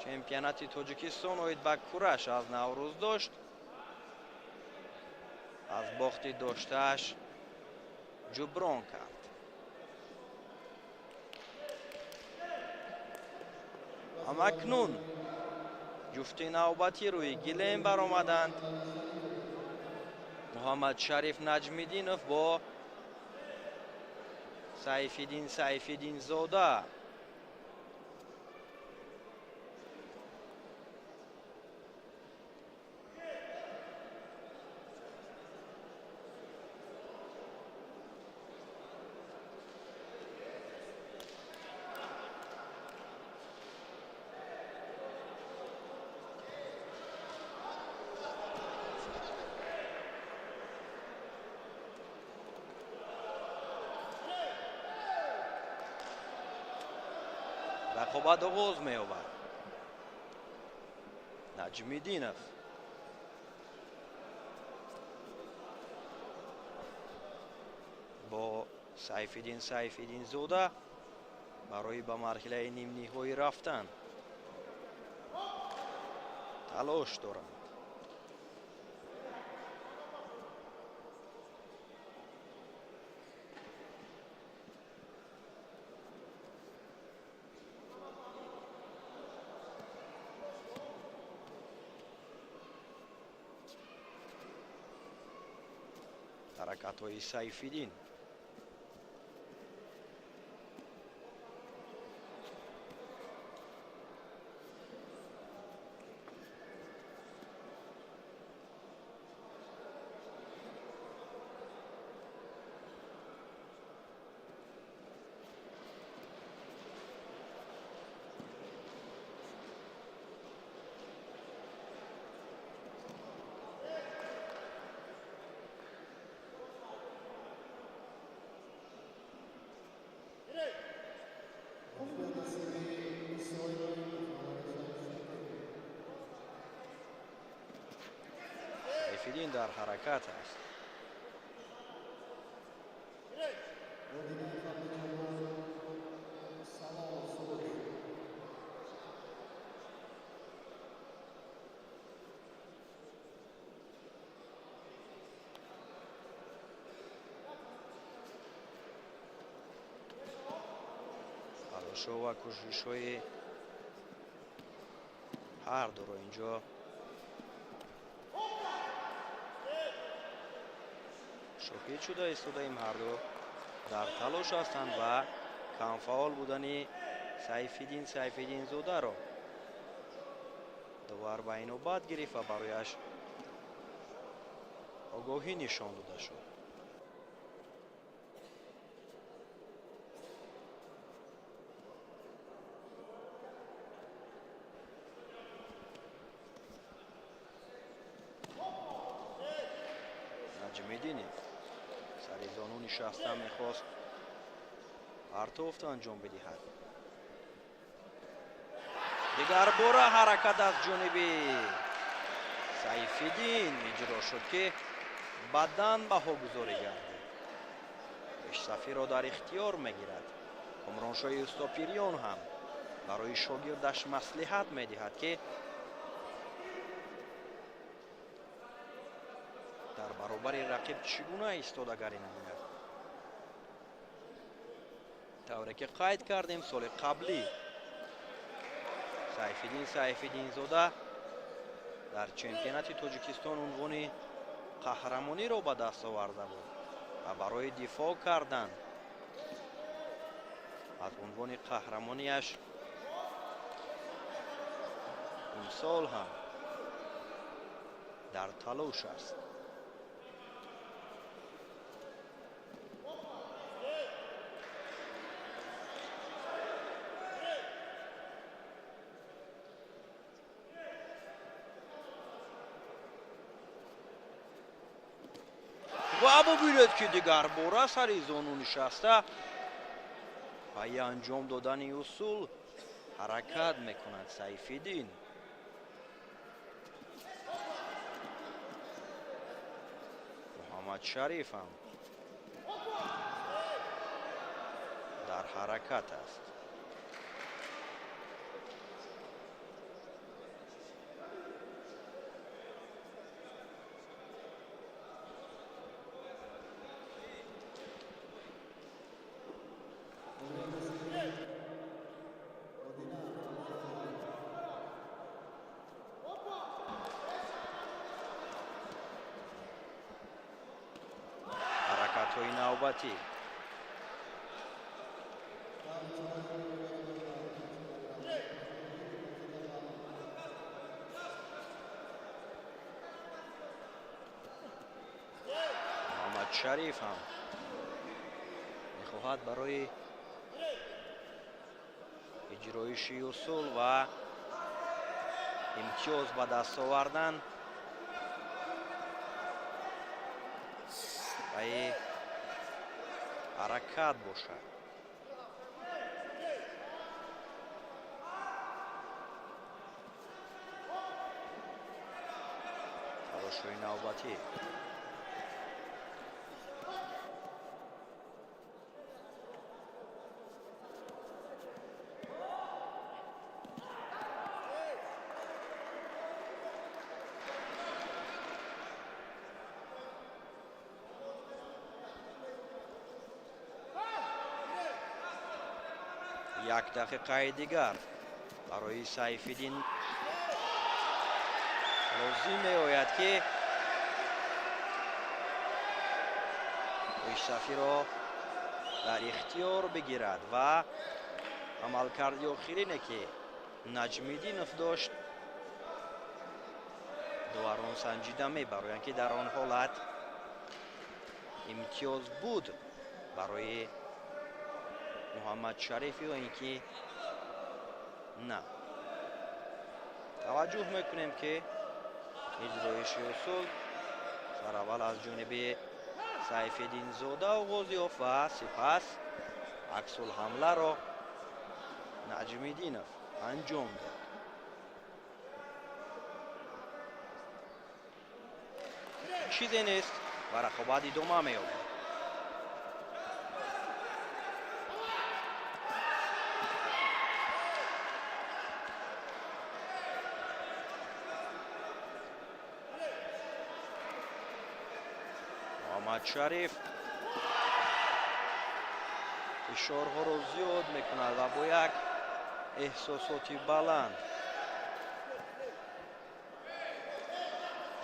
S2: чемпионати Тоҷикистон оид ба кураш аз Наврӯз дошт, аз бохти доштааш ҷуброн кард. ҳамакнун ҷуфти навбатӣ рӯи гилем баромаданд. Муҳаммад Шариф Наҷмиддинов бо Сайфиддин Сайфиддинзода. рақобат оғоз меёбад. Наҷмиддинов бо Сайфиддин Сайфиддинзода барои ба марҳилаи нимниҳоӣ рафтан талош доранд. ҳаракатҳои Сайфиддин Сайфиддин дар ҳаракат аст. талошҳо ва кӯшишҳои ҳар дуро инҷо шоҳид шуда истодаем. ҳарду дар талош ҳастанд ва камфаъол будани Сайфиддин Сайфиддинзодаро довар ба инобат гирифт ва барояш огоҳӣ нишон дода шуд. Наҷмиддинов сари зону нишаста мехост партофт анҷом бидиҳад. дигар бора ҳаракат аз ҷониби Сайфиддин иҷро шуд ки бадан баҳогузорӣ гардид. пешсафиро дар ихтиёр мегирад. Комроншоҳи Устопирён ҳам барои шогирдаш маслиҳат медиҳад ки дар баробари рақиб чӣ гуна истодагарӣ намояд. тавре ки қайд кардем, соли қаблӣ Сайфиддин Сайфиддинзода дар чемпионати Тоҷикистон унвони қаҳрамониро ба даст оварда буд ва барои дифоъ кардан аз унвони қаҳрамонияш имсол ҳам дар талош аст. ва бубинед ки дигар бора сари зону нишаста паи анҷом додани усул ҳаракат мекунад Сайфиддин. Муҳаммадшариф ҳам дар ҳаракат аст. ҳаракатҳои навбатӣ. муҳаммадшариф ҳам мехоҳад барои иҷроиши усул ва имтиёз ба даст овардан баи ҳаракат бошад. талошҳои навбатӣ. як дақиқаи дигар барои Сайфиддин лозим меояд ки пешсафиро дар ихтиёр бигирад ва амалкарди охирине ки Наҷмиддинов дошт дуварон санҷида мебароянд ки дар он ҳолат имтиёз буд барои Муҳаммадшариф ё ин ки на. таваҷҷӯҳ мекунем ки иҷроиши усул сараввал аз ҷониби Сайфиддинзода оғоз ёфт ва сипас аксулҳамларо Наҷмиддинов анҷом дод. чизе нест ва рақобат идома меёбад. муҳаммадшариф фишорҳоро зиёд мекунад ва бо як эҳсосоти баланд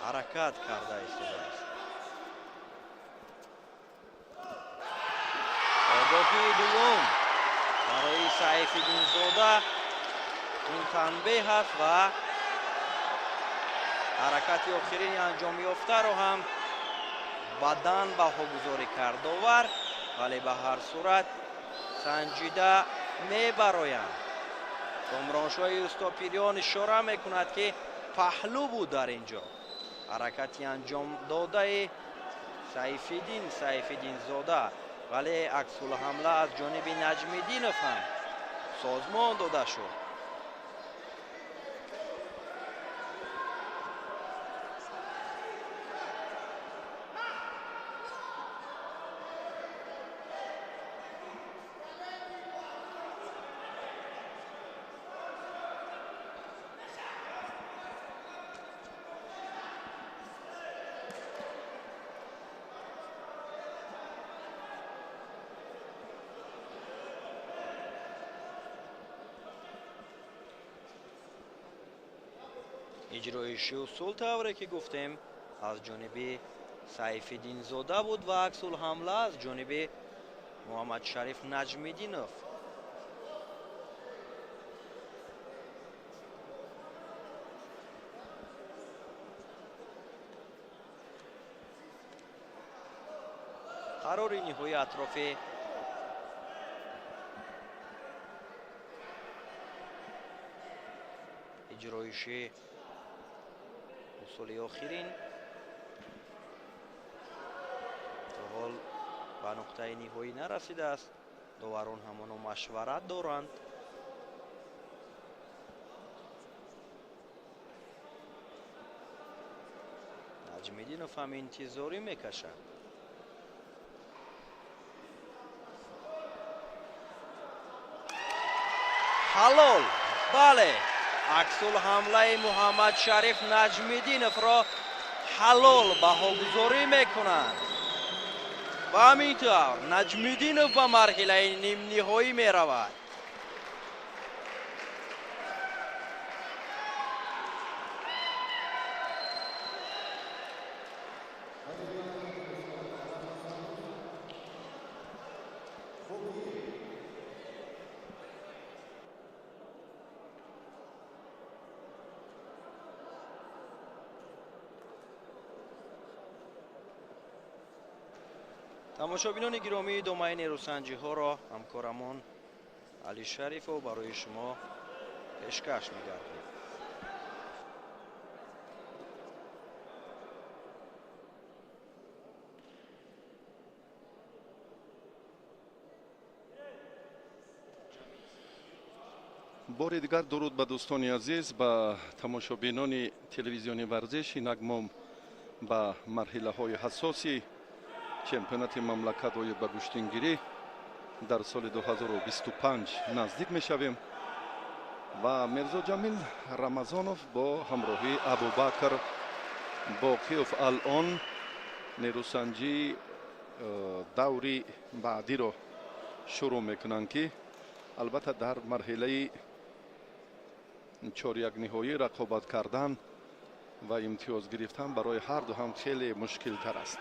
S2: ҳаракат карда истодааст. огоҳии дуюм барои Сайфиддинзода ин танбеҳ аст ва ҳаракати охирини анҷомёфтаро ҳам бадан баҳогузорӣ кардовар, вале ба ҳар сурат санҷида мебароянд. комроншоҳи устопириён ишора мекунад ки паҳлӯ буд дар ин ҷо. ҳаракати анҷом додаи Сайфиддинзода, вале аксулҳамла аз ҷониби Наҷмиддинов ҳам созмон дода шуд. иҷроиши усул тавре ки гуфтем аз ҷониби Сайфиддинзода буд ва аксулҳамла аз ҷониби Муҳаммадшариф Наҷмиддинов. қарори ниҳои атрофи иҷроиши усули охирин به نقطه نهایی نرسیده است. داوران همانو مشورت دارند. نجمیدینوف هم انتظاری میکشه. حلال. بله، عکس الحمله محمد شریف نجمیدینوف را حلال بهاگذاری میکنند. و همینطور نجمیدینوف به مرحله نیم نهایی میرود. تماشابینان گرامی، ادامه نیروسنجی ها را همکارمان علی شریف و برای شما پیشکش می‌گردیم.
S3: بار دیگر درود به دوستان عزیز، به تماشابینان تلویزیونی ورزش. اینک ما به مرحله های حساسی چمپیونات مملکت های به گشتنگیری در سال 2025 نزدیک می شویم و میرزا جمیل رمضانوف با همراهی ابوبکر باقیوف الان نیروسنجی دوری بعدی را شروع میکنند که البته در مرحله 4-1 نهایی رقابت کردن و امتیاز گرفتن برای هر دو هم خیلی مشکل تر است.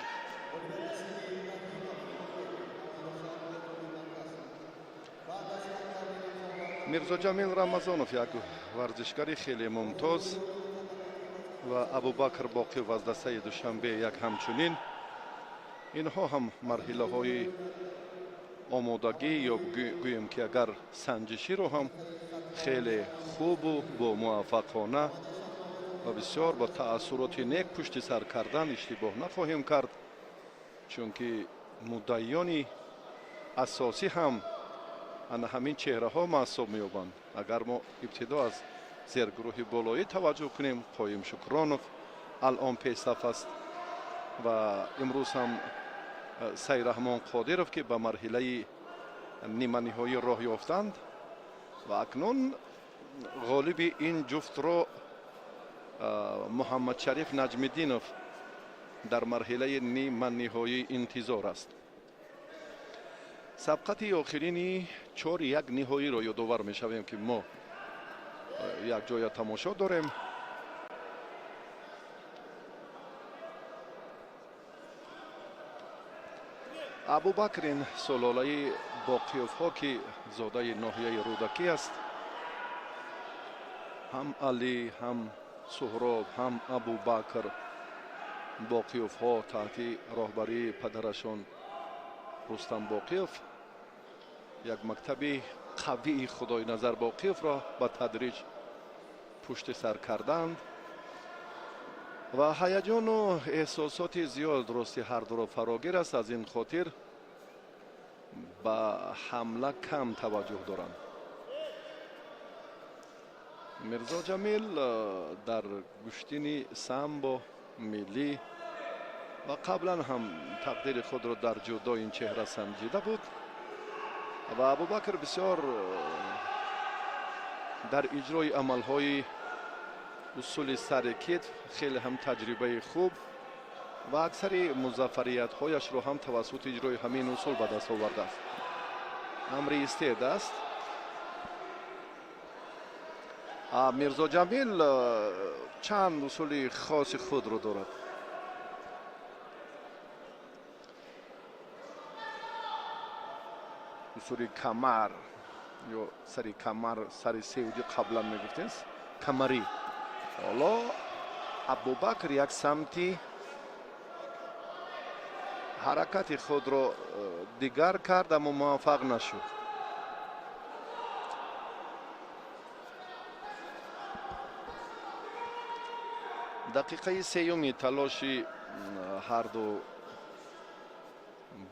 S3: میرزا جمیل رمضانوف یک ورزشکاری خیلی ممتاز و ابوبکر باقیوف از دسته دوشنبه یک همچنین. اینها هم مرحله های آمادگی یا گویم که اگر سنجشی رو هم خیلی خوب و با موفقانه و بسیار با تأثیرات نیک پشت سر کردن اشتباه نخواهیم کرد، چون که مدعیان اساسی هم همین چهره ها محسوب می‌یابند. اگر ما ابتدا از زیرگروه بالایی توجه کنیم، قایم شکرانوف الان پیشرفت است و امروز هم سیرحمان قادروف که به مرحله نیمه نهایی راه یافتند و اکنون غالب این جفت را محمد شریف نجمیدینوف در مرحله نیمه نهایی انتظار است. سبقت آخرین 4-1 نهایی را یادآور می شویم که ما یک جای تماشا داریم. ابوبکر سلاله باقیوف ها که زاده ناحیه رودکی است، هم علی، هم سهراب، هم ابوبکر باقیوف ها تحت راهبری پدرشان رستم باقیوف یک مکتب قوی خدای نظر باقیوف را به تدریج پشت سر کردند و هیجان و احساسات زیاد درستی هر دو را فراگیر است. از این خاطر به حمله کم توجه دارند. میرزا جمیل در گشتن سامبو ملی و قبلا هم تقدیر خود را در جودو این چهره سنجیده بود و ابوبکر بسیار در اجرای عملهای اصول سرکیت خیلی هم تجربه خوب و اکثر موفقیت هایش رو هم توسط اجرای همین اصول به دست آورده است. امر استعداد است. میرزا جمیل چند اصول خاص خود رو دارد. اصول کمر یا سری کمر، سری سعودی قبلا میگفتند کمری. حالا ابوبکر یک سمتی حرکت خود را دیگر کرد اما موفق نشد. دقیقه سیومی تلاش هر دو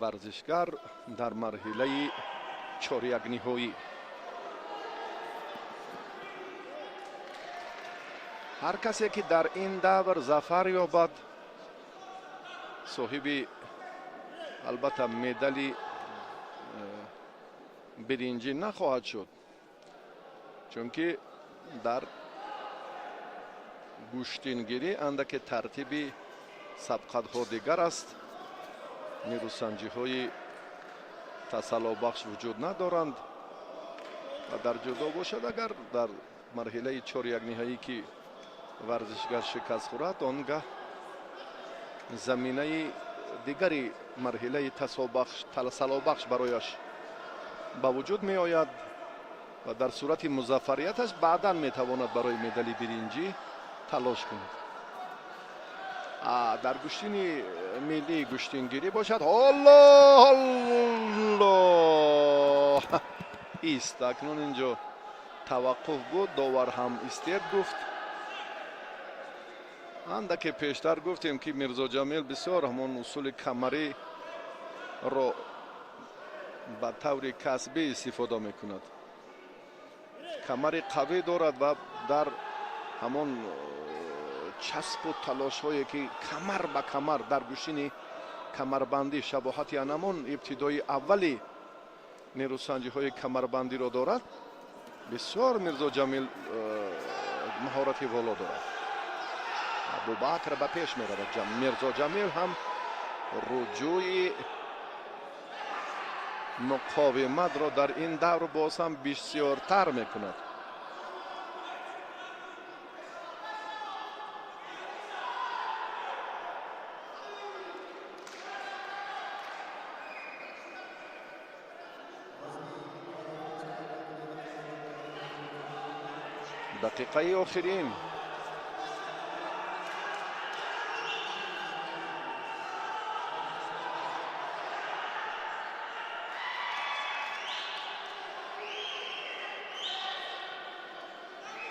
S3: ورزشگر در مرحله چهاریک نهایی. هر کسی که در این دور ظفر یابد صاحب البته مدال برنجی نخواهد شد، چون که در گوشتینگیری اندک ترتیب سبقت ها دیگر است. نیروسنجی های تسلا بخش وجود ندارند و در جدا باشد اگر در مرحله 4 یک نهایی که ورزشگر شکست خورد، آنگاه زمینه دیگری مرحله تسلا بخش برایش با وجود می آید و در صورت مظفریتش بعدا می تواند برای مدال برنجی تلاش کند. در گوشتین ملی گوشتینگیری باشد. الله ایست. اکنون اینجا توقف بود. داور هم استیپ گفت. اندک پیشتر گفتیم که میرزا جمیل بسیار همون اصول کمری را به طور کسبی استفاده میکند. کمری قوی دارد و در همون چسب و تلاش هایی که کمر به کمر در گوشین کمربندی شباهت یا نمون ابتدای اولی نیروسنجی های کمربندی را دارد، بسیار میرزا جمیل مهارت والا دارد. ابوبکر به پیش می رود. میرزا جمیل هم رجوع مقاومت را در این دور باز هم بسیارتر می کند. دقیقه آخرین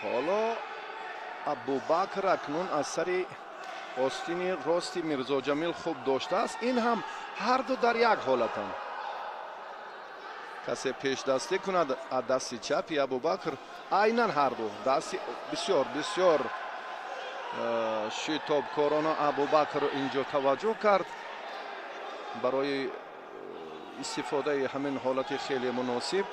S3: حالا ابوبکر اکنون از سر آستین راستی میرزا جمیل خوب داشته است. این هم هر دو در یک حالتند. کسی پیش دستی کند دستی چپی ابوبکر عیناً هر دو دستی بسیار بسیار شتابکارانه ابوبکر اینجا توجه کرد برای استفاده همین حالت خیلی مناسب.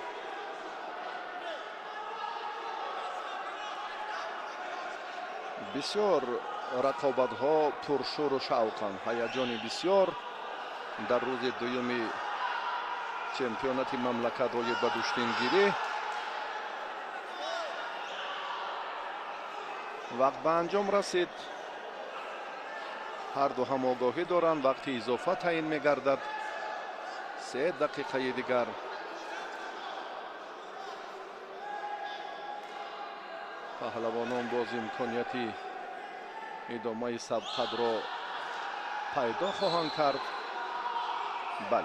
S3: بسیار رقابت ها پرشور و شوقند. هیجان بسیار در روز دوم چمپیونات مملکت های به گوشتینگیری. وقت به انجام رسید. هر دو هم آگاهی دارند وقتی اضافه تعیین می گردد. 3 دقیقه دیگر پهلوانان باز امکانیتی ادامه سبقت را پیدا خواهند کرد. بله،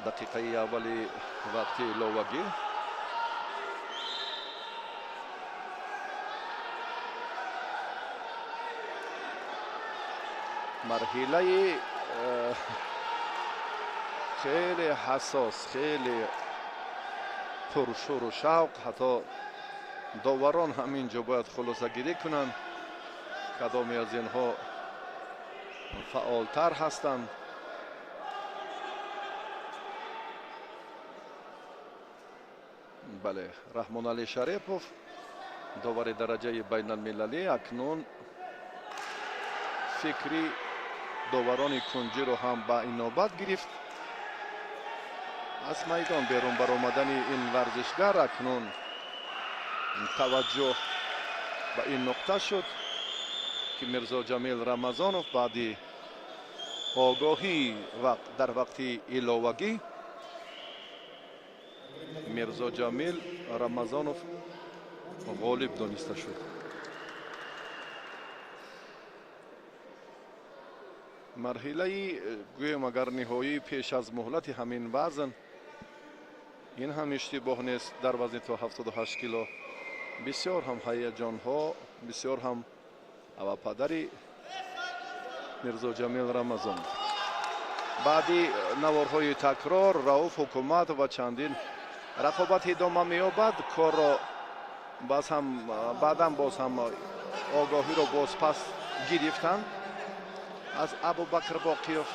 S3: دقیقه اولی وقتی لوگی. مرحله خیلی حساس، خیلی پرشور و شوق. حتی داوران هم اینجا باید خلاصه گیری کنند کدامی از اینها فعالتر هستند. بله، رحمان علی شریفوف داور درجه بین المللی اکنون فکری داوران کنجی رو هم به این نوبت گرفت. از میدان بیرون برآمدن این ورزشگر اکنون توجه به این نقطه شد که میرزا جمیل رمضانوف بعدی آگاهی در وقت ایلاوگی میرزا جمیل رمضانوف غالب دانسته شد. مرحله گویم اگر نهایی پیش از مهلت همین وزن ин ҳам иштибоҳ нест дар вазни то 78 кило. бисёр ҳам ҳаяҷонҳо, бисёр ҳам аввападари Мирзоҷамил Рамазон. баъди наворҳои такрор Рауф Ҳукумат ва чандин рақобат идома меёбад. корро баъдан боз ҳам огоҳиро бозпас гирифтанд аз Абубакр Боқиев.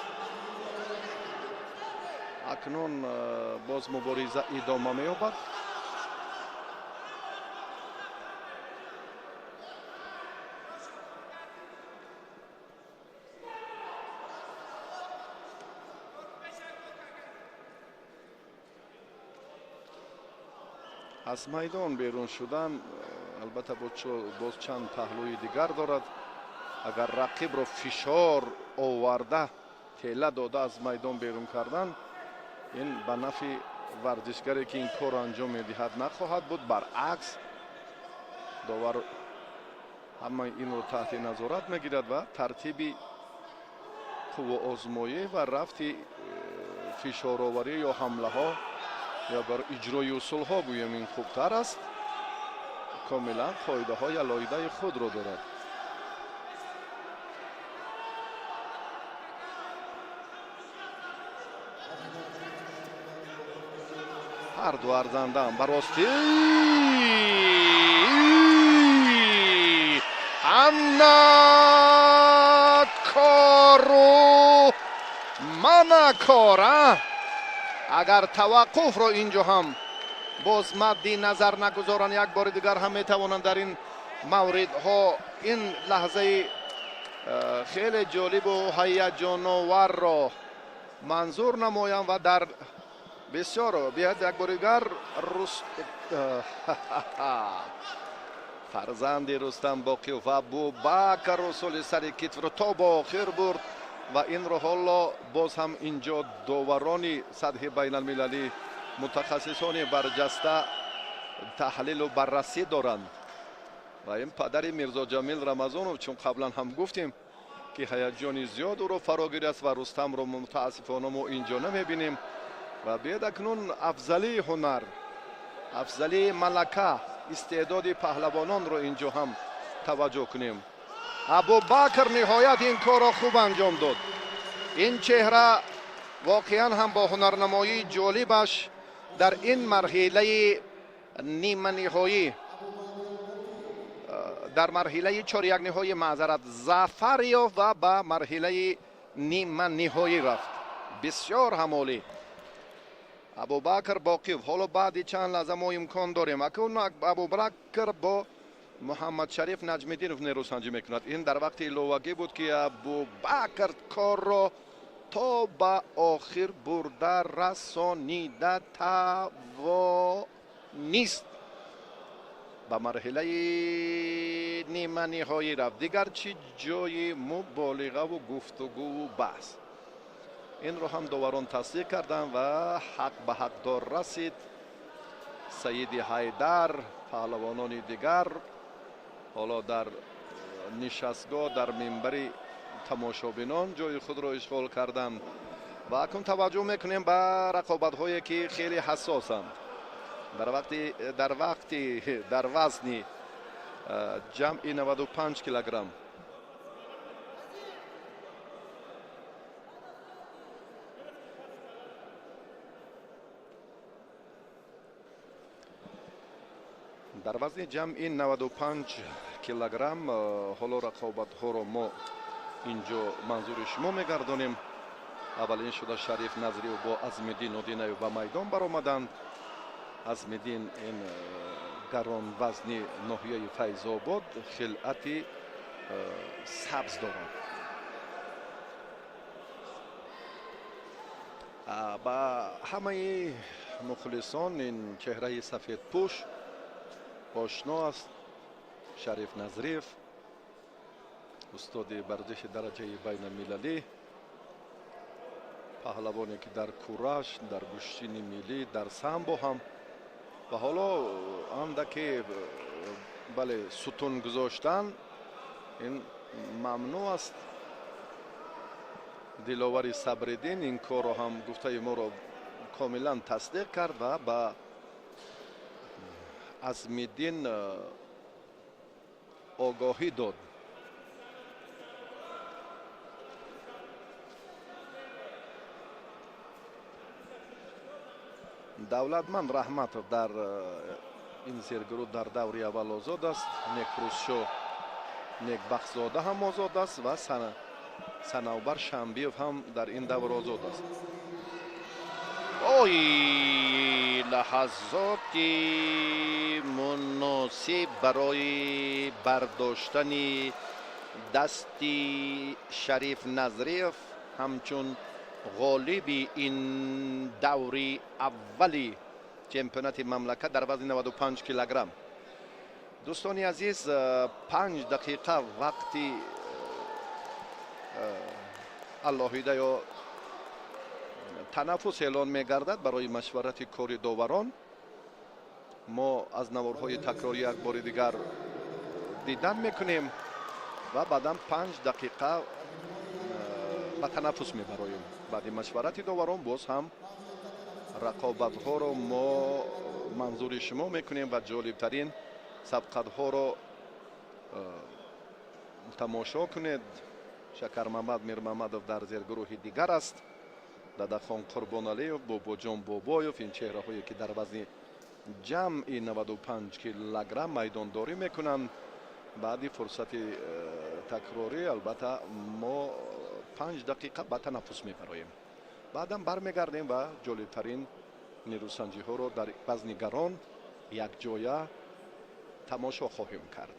S3: акнун боз мубориза идома меёбад. аз майдон берун шудан албатта боз чанд паҳлӯи дигар дорад. агар рақибро фишор оварда тела дода аз майдон берун кардан, ин ба нафи варзишгаре ки ин корро анҷом медиҳад нахоҳад буд. баръакс довар ҳамаи инро таҳти назорат мегирад ва тартиби қуввоозмоӣ ва рафти фишороварӣ ё ҳамлаҳо ё бар иҷрои усулҳо гӯем ин хубтар аст. комилан қоидаҳо алоҳидаи худро дорад. ҳар ду арзандаам ба ростӣ ана кору мана кора. агар таваққуфро инҷо ҳам боз мадди назар нагузоранд, як бори дигар ҳам метавонанд дар ин мавридҳо ин лаҳзаи хеле ҷолибу ҳаяҷоноварро манзур намоям ва дар бисёр биёед як бори дигар фарзанди Рустам Боқиев Абубакр усули сари китфро то бо охир бурд ва инро ҳоло боз ҳам инҷо доварони сатҳи байналмилалӣ мутахассисони барҷаста таҳлилу баррасӣ доранд. ва ин падари Мирзоҷамил Рамазонов, чун қаблан ҳам гуфтем ки ҳаяҷони зиёд ӯро фаро гирифт ва Рустамро мутаассифона мо инҷо намебинем. ва биёед акнун афзалии ҳунар, афзалии малака, истеъдоди паҳлавононро инҷо ҳам таваҷҷӯҳ кунем. Абубакр ниҳоят ин корро хуб анҷом дод. ин чеҳра воқеан ҳам бо ҳунарнамоии ҷолибаш дар ин марҳилаи ниманиҳоӣ, дар марҳилаи чорякниҳои маъзарат зафар ёфт ва ба марҳилаи ниманиҳоӣ рафт. бисёр ҳамолӣ Абубакр Боқиев. ҳоло баъди чанд лаҳза мо имкон дорем акун Абубакр бо Муҳаммад Шариф Наҷмиддинов нерӯсанҷӣ мекунад. ин дар вақти иловагӣ буд ки Абубакр корро то ба охир бурда расонида тавонист. ба марҳилаи ниманиҳоӣ рафт. дигар чӣ ҷои муболиғаву гуфтугӯву баҳс. инро ҳам доварон тасдиқ карданд ва ҳақ ба ҳақдор расид. Саиди Ҳайдар, паҳлавонони дигар ҳоло дар нишастгоҳ дар минбари тамошобинон ҷои худро ишғол карданд. ва акун таваҷҷӯҳ мекунем ба рақобатҳое ки хеле ҳассосанд. дар вазни ҷамъи 95 килограмм дар вазни ҷамъи 95 килограмм ҳоло рақобатҳоро мо инҷо манзури шумо мегардонем. аввалин шуда Шариф Назриев бо Азмиддин Одинаев ба майдон баромаданд. Азмиддин ин гаронвазни ноҳияи Файзобод хилъати сабз дорад. ба ҳамаи мухлисон ин чеҳраи сафедпӯш ошно аст. Шариф Назриев устоди варзиши дараҷаи байналмилалӣ, паҳлавоне ки дар кураш, дар гӯштини миллӣ, дар самбо ҳам ва ҳоло андаке бале сутун гузоштан ин мамнӯъ аст. Диловари Сабриддин ин корро ҳам гуфтаи моро комилан тасдиқ кард ва ба Азмиддин огоҳӣ дод. давлатманд раҳматов дар ин зергурӯҳ дар даври аввал озод аст. некрӯзшо некбахшзода ҳам озод аст ва санавбар шамбиев ҳам дар ин давр озод аст. ой лаҳазоти муносиб барои бардоштани дасти Шариф Назриев ҳамчун ғолиби ин даври аввали чемпионати мамлакат дар вазни 95 килограмм. дӯстони азиз, 5 дақиқа вақти алоҳида ё танаффус эълон мегардад барои машварати кори доварон. мо аз наворҳои такрорӣ як бори дигар дидан мекунем ва баъдан 5 дақиқа ба танаффус мебароем. баъди машварати доварон боз ҳам рақобатҳоро мо манзури шумо мекунем ва ҷолибтарин сабқатҳоро тамошо кунед. Шакармамад Мирмамадов дар зергурӯҳи дигар аст. Дадахон Қурбоналиев, Бобоҷон Бобоев, ин чеҳраҳое ки дар вазни ҷамъи 95 килограмм майдондорӣ мекунанд. баъди фурсати такрорӣ албатта мо 5 дақиқа ба танаффус мебароем. баъдан бармегардем ва ҷолибтарин нерӯсанҷиҳоро дар вазни гарон якҷоя тамошо хоҳем кард.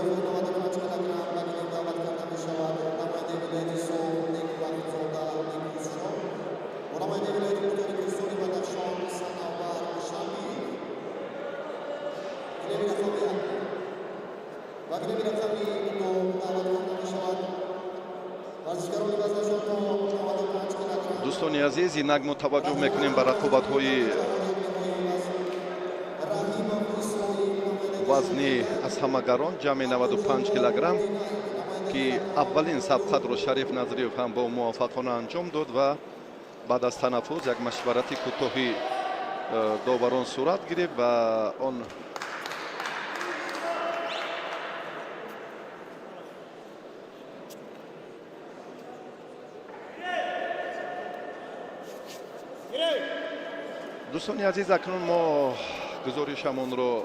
S1: 95 کیلوگرم بگیریم دعوت کرده می شود نماینده ولایت سوم نیک بختزاده نیکروزشو و نماینده ولایت مختار کریستوری بدخشان صنعاور شامی گلوی رقمی و گلوی رقمی دو دعوت کرده می شود ورزشکاران وزنشان تو 95 کیلوگرم.
S3: دوستان عزیز اینک ما توجه میکنیم به رقابت‌های وزنی از همگران جمع 95 کیلوگرم که اولین سبقت را شریف نظریف هم با موافقانه انجام داد و بعد از تنفس یک مشورت کوتاهی داوران صورت گرفت و آن دوستان عزیز اکنون ما گزارشمون را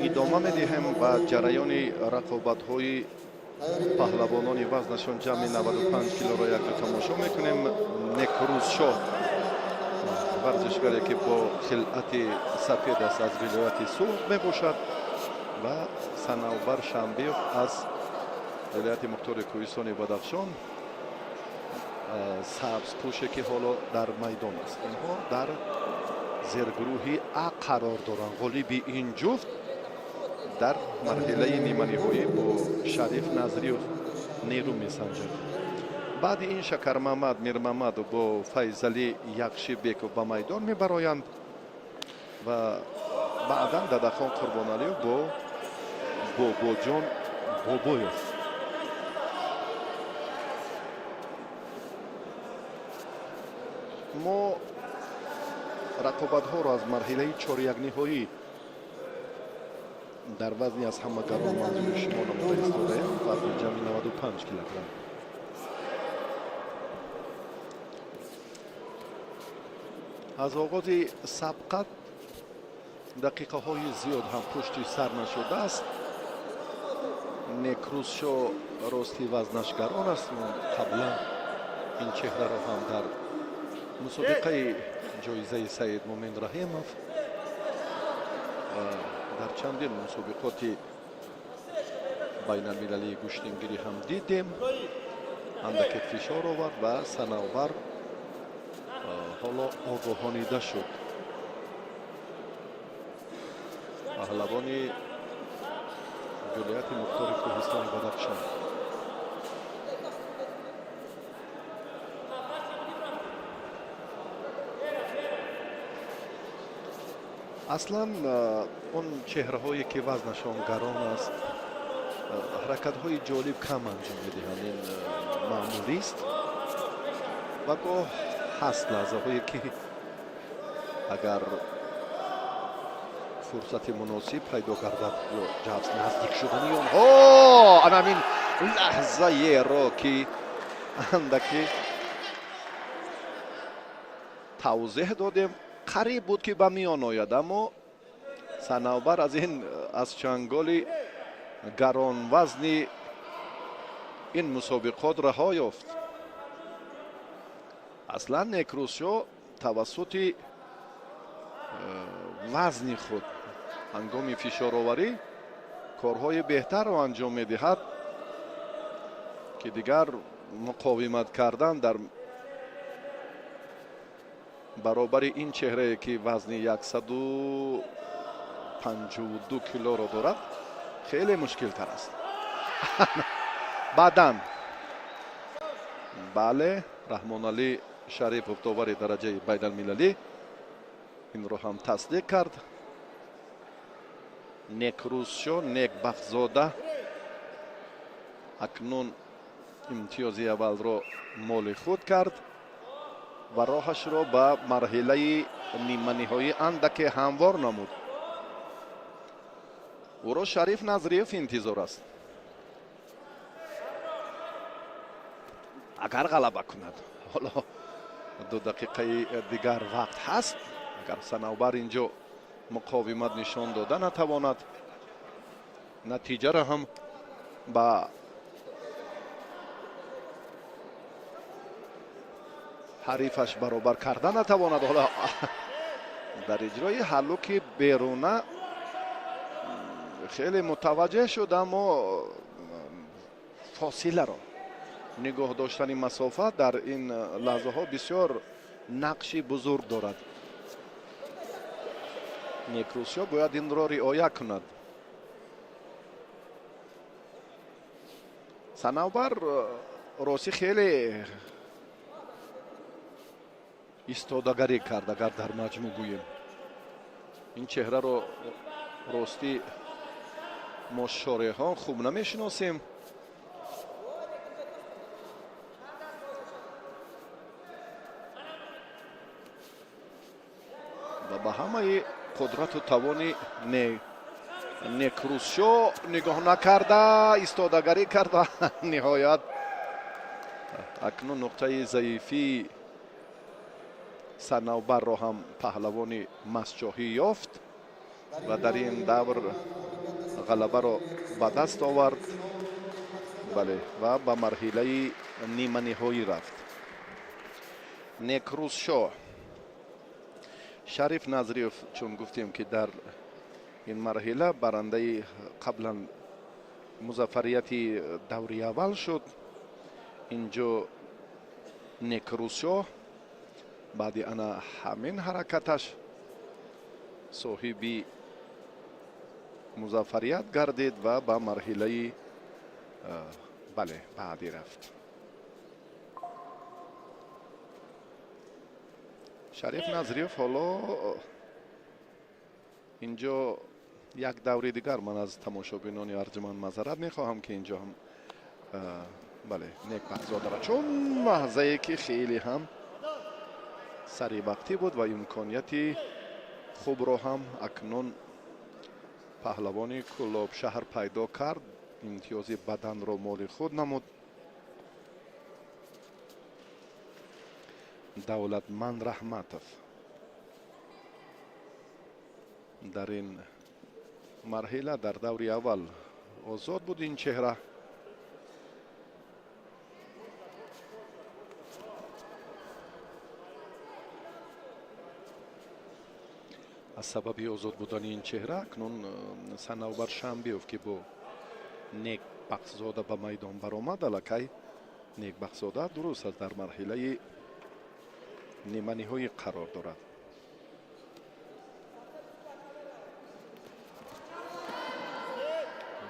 S3: ادامه می‌دهیم و جریان رقابت‌های پهلوانان وزنشان جمع 95 کیلو را یک تماشا می‌کنیم. نیکروز شاه ورزشکاری که با خلعت سفید است از ولایت سوق میباشد و صنعاور شنبیف از ولایت مختار کوهستان بدخشان سبز پوشه که حالا در میدان است. اینها در زیرگروهی ا قرار دارند. غالب این جفت در مرحله نیمه نهایی با شریف نظری نیرو میسنجد. بعد این شکر محمد میر محمد با فیضلی یکشی بیکو به میدان میبرایند و بعدا ددخان قربانعلی با بابا جان بابایف. ما رقابت ها را از مرحله 4 یک نهایی در وزنی از همگران منظور شما نموده داریم. وزن جمعی 95 کیلوگرم. از آغاز سبقت دقیقه های زیاد هم پشتی سر نشده است. نیکروز شو راستی وزنش گران است. قبلا این چهره را هم در مسابقه جایزه سید مومن رحیمов در چندین مسابقات بین المللی گشتنگیری هم دیدیم. اندک فشار آورد و صنعاور حالا آگاهانیده شد. پهلوان ولایت مختار کوهستان بدخشان. اصلا اون چهره هایی که وزنشان گران است حرکت های جالب کم انجام میدهند. این معمولی است و گاه هست لحظه هایی که اگر فرصت مناسب پیدا گردد یا جهت نزدیک شدن اونها همین لحظه را که اندکی توضیح دادیم قریب بود که به میان آید، اما صنعاور از این از چنگال گران وزنی این مسابقات رها یافت. اصلا نیکروز شو توسط وزن خود هنگام فشار آوری کارهای بهتر را انجام میدهد که دیگر مقاومت کردن در برابر این چهره که وزن 152 کیلو را دارد خیلی مشکل تر است. بعداً بله رحمان علی شریف داور درجه بین المللی این رو هم تصدیق کرد. نیکروز شو نیک بختزاده اکنون امتیازی اول را مال خود کرد و راهش را به مرحله نیمه نهایی اندک هموار نمود. او را شریف نظریف انتظار است. اگر غلبه کند، حالا 2 دقیقه دیگر وقت هست، اگر صنعاور اینجا مقاومت نشان داده نتواند نتیجه را هم با حریفش برابر کرده نتواند. حالا در اجرای حلوک بیرونه خیلی متوجه شد، اما فاصله رو نگاه داشتن مسافت در این لحظه ها بسیار نقشی بزرگ دارد. نیک روسیا باید این را رعایت کند. صنوبر راستی خیلی ایستادگری کرد اگر در مجموع گوییم. این چهره رو راستی ما شارع ها خوب نمیشناسیم. و به همه قدرت و توانی نیک روسیا نگاه نکرده، ایستادگری کرده. نهایت اکنون نقطه ضعیفی صنوبر را هم پهلوان مسجاهی یافت و در این دور غلبه را به دست آورد. بله، و به مرحله نیمه نهایی رفت. نیک روسیا شریف نظریف چون گفتیم که در این مرحله برنده قبلا مظفریت دوری اول شد، اینجا نیک روسیا بعد انا همین حرکتش صاحبی مظفریت گردید و به مرحله بله بعدی رفت. شریف نظریف حالا اینجا یک دوره دیگر، من از تماشابینان ارجمند معذرت میخواهم که اینجا هم بله نیک بخزاده را چون لحظه که خیلی هم سری وقتی بود و امکانیتی خوب رو هم اکنون پهلوانی کلاب شهر پیدا کرد، امتیاز بدن رو مال خود نمود. دولتمند رحمتوف در این مرحله در دوری اول آزاد بود. این چهره از سبب آزاد بودن این چهره اکنون صنوبر شنبیوف که با نیک بخزاده به میدان برآمد، الکی نیک بخزاده درست است در مرحله نیمه نهایی قرار دارد.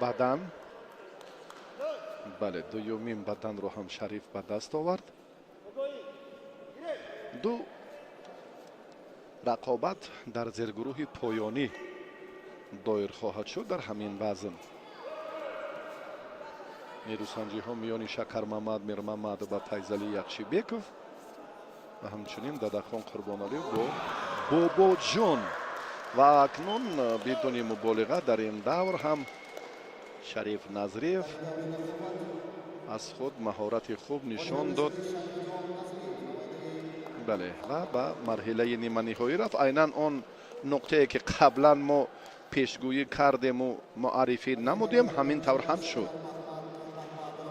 S3: بدن بله دومین بدن رو هم شریف به دست آورد. دو رقابت در زیرگروه پایانی دایر خواهد شد در همین وزن. نیروسنجی ها میان شکر محمد، میر محمد و فیضعلی یخشیبیکوف و همچنین ددخان قربانعلی با بابا جان. و اکنون بدون مبالغه در این دور هم شریف نظریف از خود مهارت خوب نشان داد. بله و به مرحله نیمه نهایی رفت. عیناً آن نقطه که قبلا ما پیشگویی کردیم و معرفی نمودیم همین طور هم شد.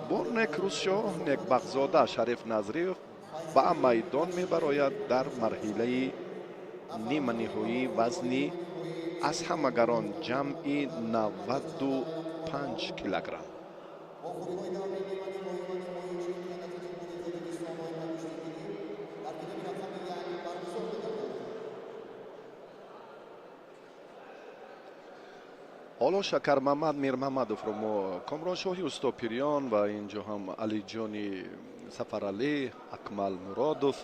S3: با نیک روسیا نیک بخزاده شریف نظریف به میدان میبراید در مرحله نیمه نهایی وزنی از همگران جمعی 95 کیلوگرم. حالا شکر محمد، میر محمدوف رو ما کامران شاهی استاد پیریان و اینجا هم علی جانی سفرعلی، اکمل مرادوف،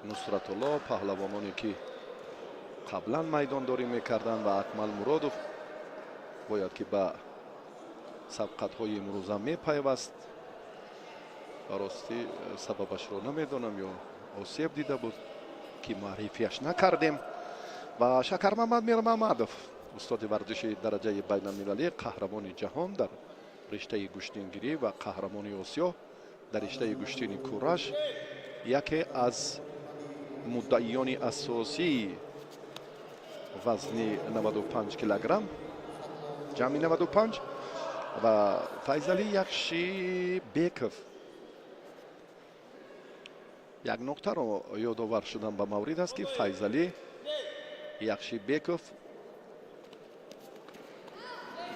S3: نصرت الله پهلوانانی که قبلا میدان داری میکردن و اکمل مرادوف باید که به سبقت های امروزه میپیوست. راستی سببش رو نمیدونم یا آسیب دیده بود که معرفیش نکردیم. و شکر محمد، میر محمدوف استاد ورزش درجه بین المللی، قهرمان جهان در رشته گشتینگیری و قهرمان آسیا در رشته گشتین کورش، یکی از مدعیان اساسی وزن 95 کیلوگرم جمعی 95. و فیضعلی یخشیبیکوف یک نکته رو یادآور شدم به مورد است که فیضعلی یخشیبیکوف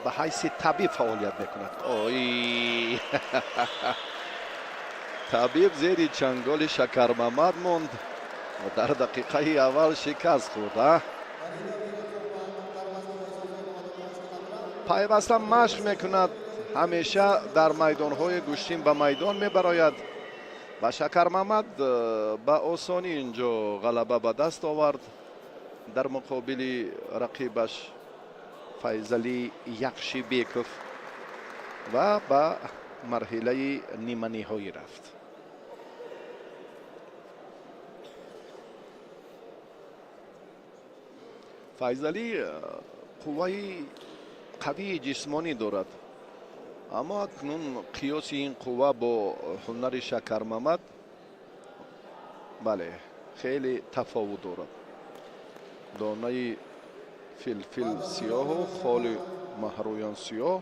S3: به حیث طبیب فعالیت میکند. اوی طبیب زیر چنگال شکر محمد موند و در دقیقه اول شکست خورد. پیوسته مشق میکند، همیشه در میدانهای گوشتین به میدان میبراید و شکر محمد به آسانی اینجا غلبه به دست آورد در مقابل رقیبش فیضعلی یخشیبیکوف و به مرحله نیمه نهایی رفت. فیضعلی قوی قوی جسمانی دارد، اما اکنون قیاس این قوه با هنر شکر محمد بله خیلی تفاوت دارد. دانه فلفل سیاه و خال مهرویان سیاه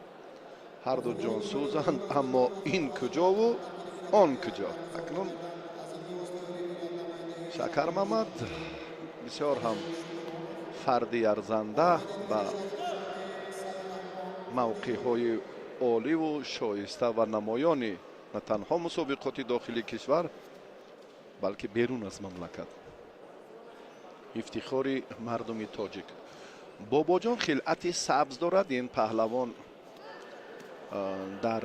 S3: هر دو جانسوزند، اما این کجا و آن کجا. اکنون شکر محمد بسیار هم فردی ارزنده به موقع های عالی و شایسته و نمایانی نه تنها مسابقات داخلی کشور بلکه بیرون از مملکت افتخار مردم تاجیک. باباجان خلعت سبز دارد. این پهلوان در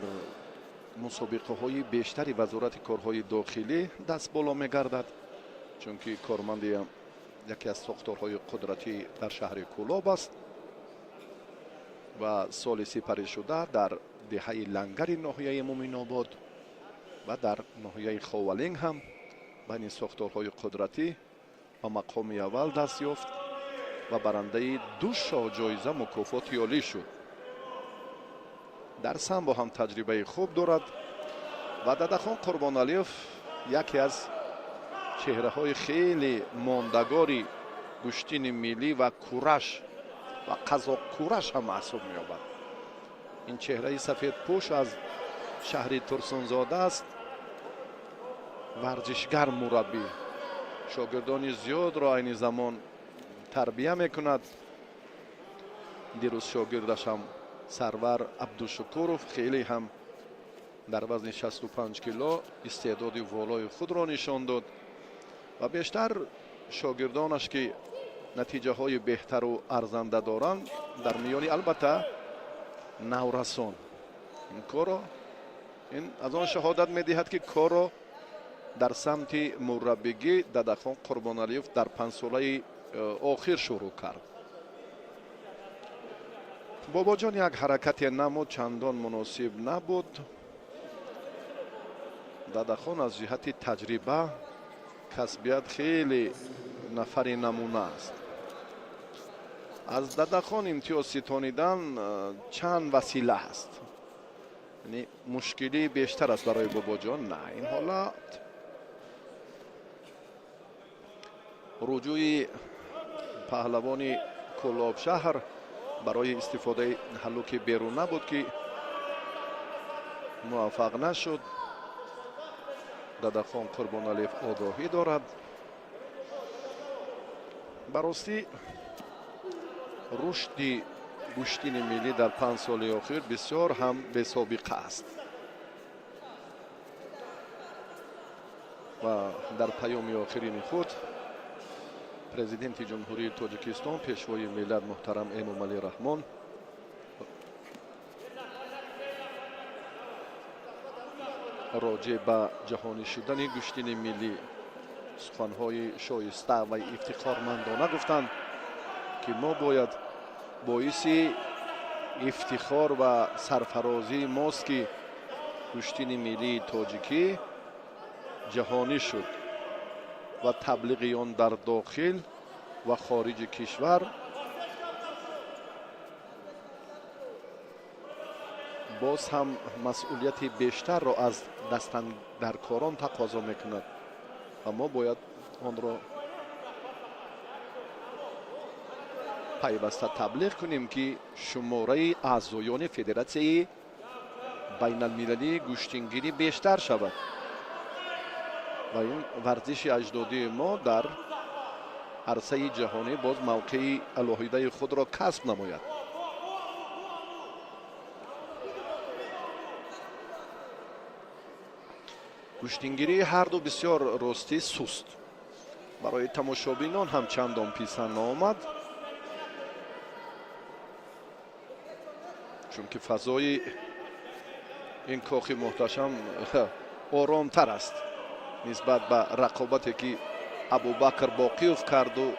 S3: مسابقه های بیشتری وزارت کارهای داخلی دست بالا میگردد، چون که کارمند یکی از ساختارهای قدرتی در شهر کولاب است و سال سپری شده در دهه لنگر ناحیه مومن آباد و در ناحیه خاولینگ هم بین ساختارهای قدرتی و مقام اول دست یافت و برنده 2 شاه جایزه مکافات عالی شد. در سامبو هم تجربه خوب دارد و ددخان قربانعلیوف یکی از چهره های خیلی ماندگاری گشتین ملی و کورش و قزاق کورش هم محسوب می یابد. این چهره سفید پوش از شهر ترسونزاده است، ورزشگر مربی، شاگردان زیاد را این زمان تربیه می کند. دیروز شاگردش هم سرور عبدالشکورов خیلی هم در وزن 65 کیلو استعداد والای خود را نشان داد و بیشتر شاگردانش که نتیجه های بهتر و ارزنده دارند در میانی البته نورسان این کار این از آن شهادت میدهد که کار را در سمت مربیگی ددخان قربانعلیوف در 5 ساله آخر شروع کرد. باباجان یک حرکت نمود چندان مناسب نبود. ددخان از جهت تجربه کسبیت خیلی نفر نمونه است. از ددخان امتیاز ستانیدن چند وسیله است، یعنی مشکلی بیشتر است برای باباجان. نه این حالت رجوع پهلوان کولاب شهر برای استفاده هلوک بیرون نبود که موفق نشد. ددخان قربانعلیوف آگاهی دارد. براستی رشد گشتین ملی در 5 سال اخیر بسیار هم به سابقه است و در پیام آخرین خود پرزیدنت جمهوری تاجیکستان پیشوای ملت محترم امامعلی رحمان راجع به جهانی شدن گشتین ملی سخنهای شایسته و افتخارمندانه گفتند که ما باید باعث افتخار و سرفرازی ماست که گشتین ملی تاجیکی جهانی شد و تبلیغ آن در داخل و خارج کشور باز هم مسئولیت بیشتر را از دستاندرکاران تقاضا میکند. اما باید آن را پیوسته تبلیغ کنیم که شماره اعضایان فدراسیون بین المللی گشتینگیری بیشتر شود و این ورزش اجدادی ما در عرصه جهانی باز موقع الهیده خود را کسب نماید. گوشتینگیری هر دو بسیار راستی سست. برای تماشابینان هم چندان پیسند نآمد، چون که فضای این کاخ محتشم آرامتر است نسبت به رقابتی که ابوبکر باقیوف کرد و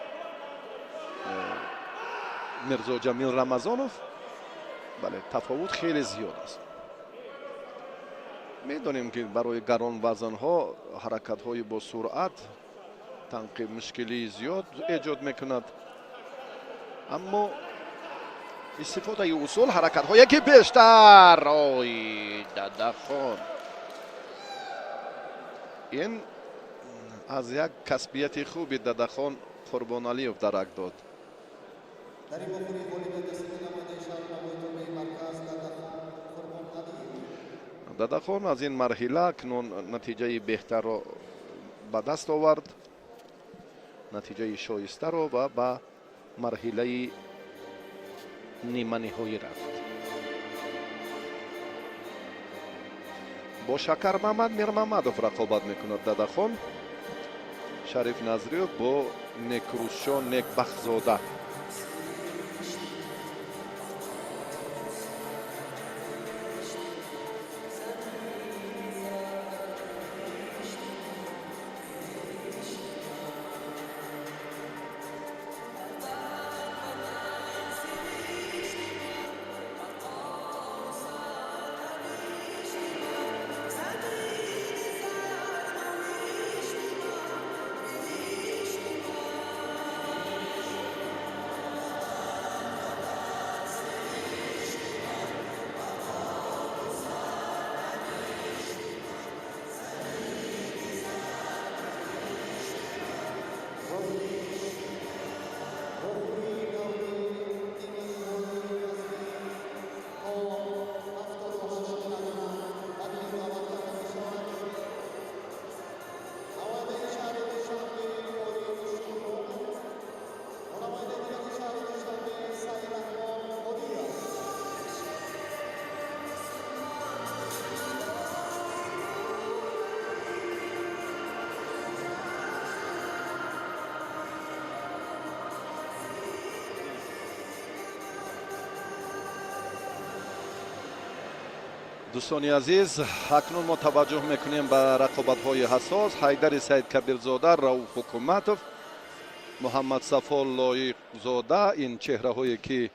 S3: میرزا جمیل رمضانوف. بله، تفاوت خیلی زیاد است. میدانیم که برای گران وزن ها حرکت های با سرعت تنقیب مشکلی زیاد ایجاد میکند، اما استفاده ای اصول حرکت های که بیشتر ددخان این از یک کسبیت خوبی ددخان قربان علیوف درک داد.
S1: در این بخوری والیبال دستی نماینده شهر نمایندگی مرکز ددخان قربان علیوف.
S3: ددخان از این مرحله اکنون نتیجه بهتر را به دست آورد، نتیجه شایسته را و به مرحله نیمه نهایی رفت. با شکر محمد میر محمدوف رقابت میکند ددخان. شریف نظریوف با نیکروزشاه نیکبختزاده. دوستان عزیز، اکنون ما توجه میکنیم به رقابت‌های حساس. حیدر سید کبیرزاده، رؤوف حکومتوف، محمد صفا لایق زاده. این چهره هایی که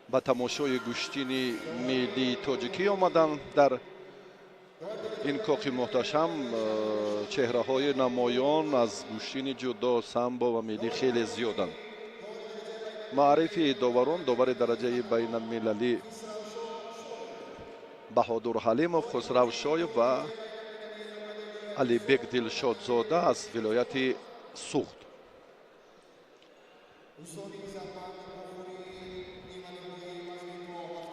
S3: به تماشای گوشتین ملی تاجیکی آمدند در این کاخ محتشم. چهره های نمایان از گوشتین جدا، سامبو و ملی خیلی زیادند. معرفی داوران: داور درجه بین المللی بهادر حلیموف، خسرو شایب و علی بیگ دلشادزاده از ولایت سوخت.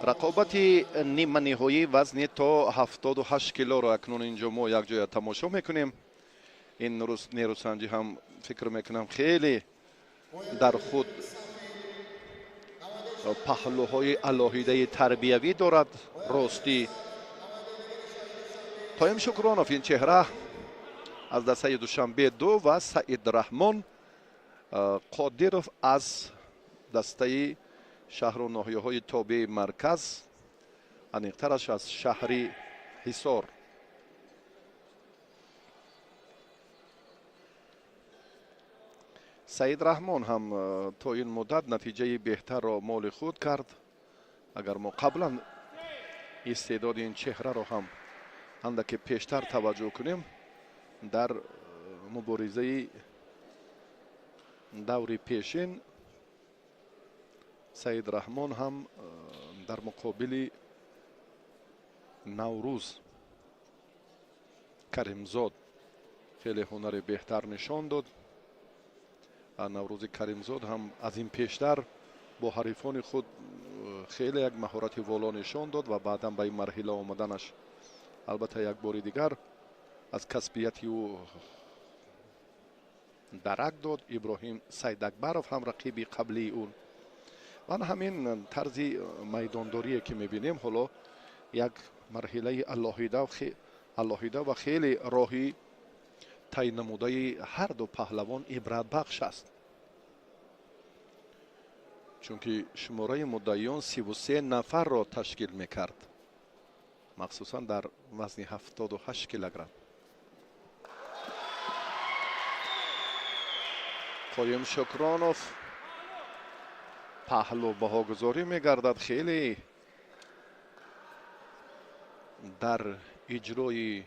S3: رقابت نیمه نهایی وزن تا 78 کیلو را اکنون اینجا ما یک جای تماشا میکنیم. این نیروسنجی هم فکر میکنم خیلی در خود پهلوهای علاهیده تربیوی دارد. راستی تایم شکرانوف این چهره از دسته دوشنبه 2 و سعید رحمان قادروف از دسته شهر و ناحیه های تابع مرکز، انیقترش از شهری حصار. سعید رحمان هم تا این مدت نتیجه بهتر را مال خود کرد. اگر ما قبلا استعداد این چهره را هم اندکی پیشتر توجه کنیم، در مبارزه دوری پیشین سعید رحمان هم در مقابل نوروز کریمزاد خیلی هنر بهتر نشان داد. نوروز کریمزاد هم از این پیشتر با حریفان خود خیلی یک مهارت والا نشان داد و بعدا به این مرحله آمدنش البته یک بار دیگر از کسبیتی او درک داد. ابراهیم سیداکبرов هم رقیبی قبلی اون و همین طرز میدانداری که میبینیم. حالا یک مرحله علاهیده алоҳида ва хеле роҳи таъин намудаи ҳар ду паҳлавон ибратбахш аст. чунки шумораи муддаиён 33 нафарро ташкил мекард, махсусан дар вазни 78 килограмм. қоим Шукронов паҳлу баҳогузорӣ мегардад. хеле дар иҷрои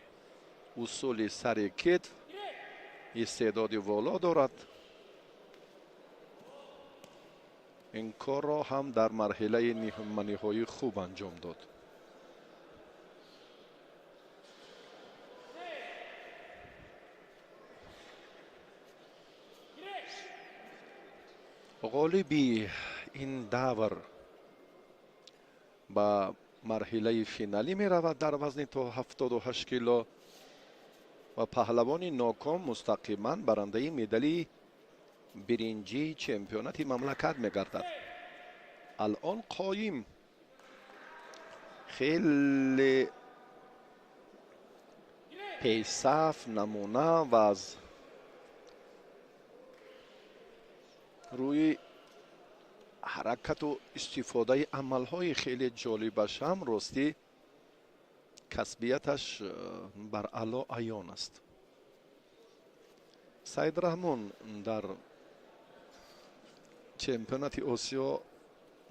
S3: усули сари китф истеъдоди воло дорад. ин корро ҳам дар марҳилаи ниҳоӣ хуб анҷом дод. ғолиби ин давр ба марҳилаи финалӣ меравад дар вазни то 78 кило ва паҳлавони ноком мустақиман барандаи медали биринҷии чемпионати мамлакат мегардад. алон Qoyim хеле пейсаф намуна ва аз рӯи ҳаракату истифодаи амалҳои хеле ҷолибаш ҳам ростӣ касбияташ бар аъло аён аст. Саидраҳмон дар чемпионати Осиё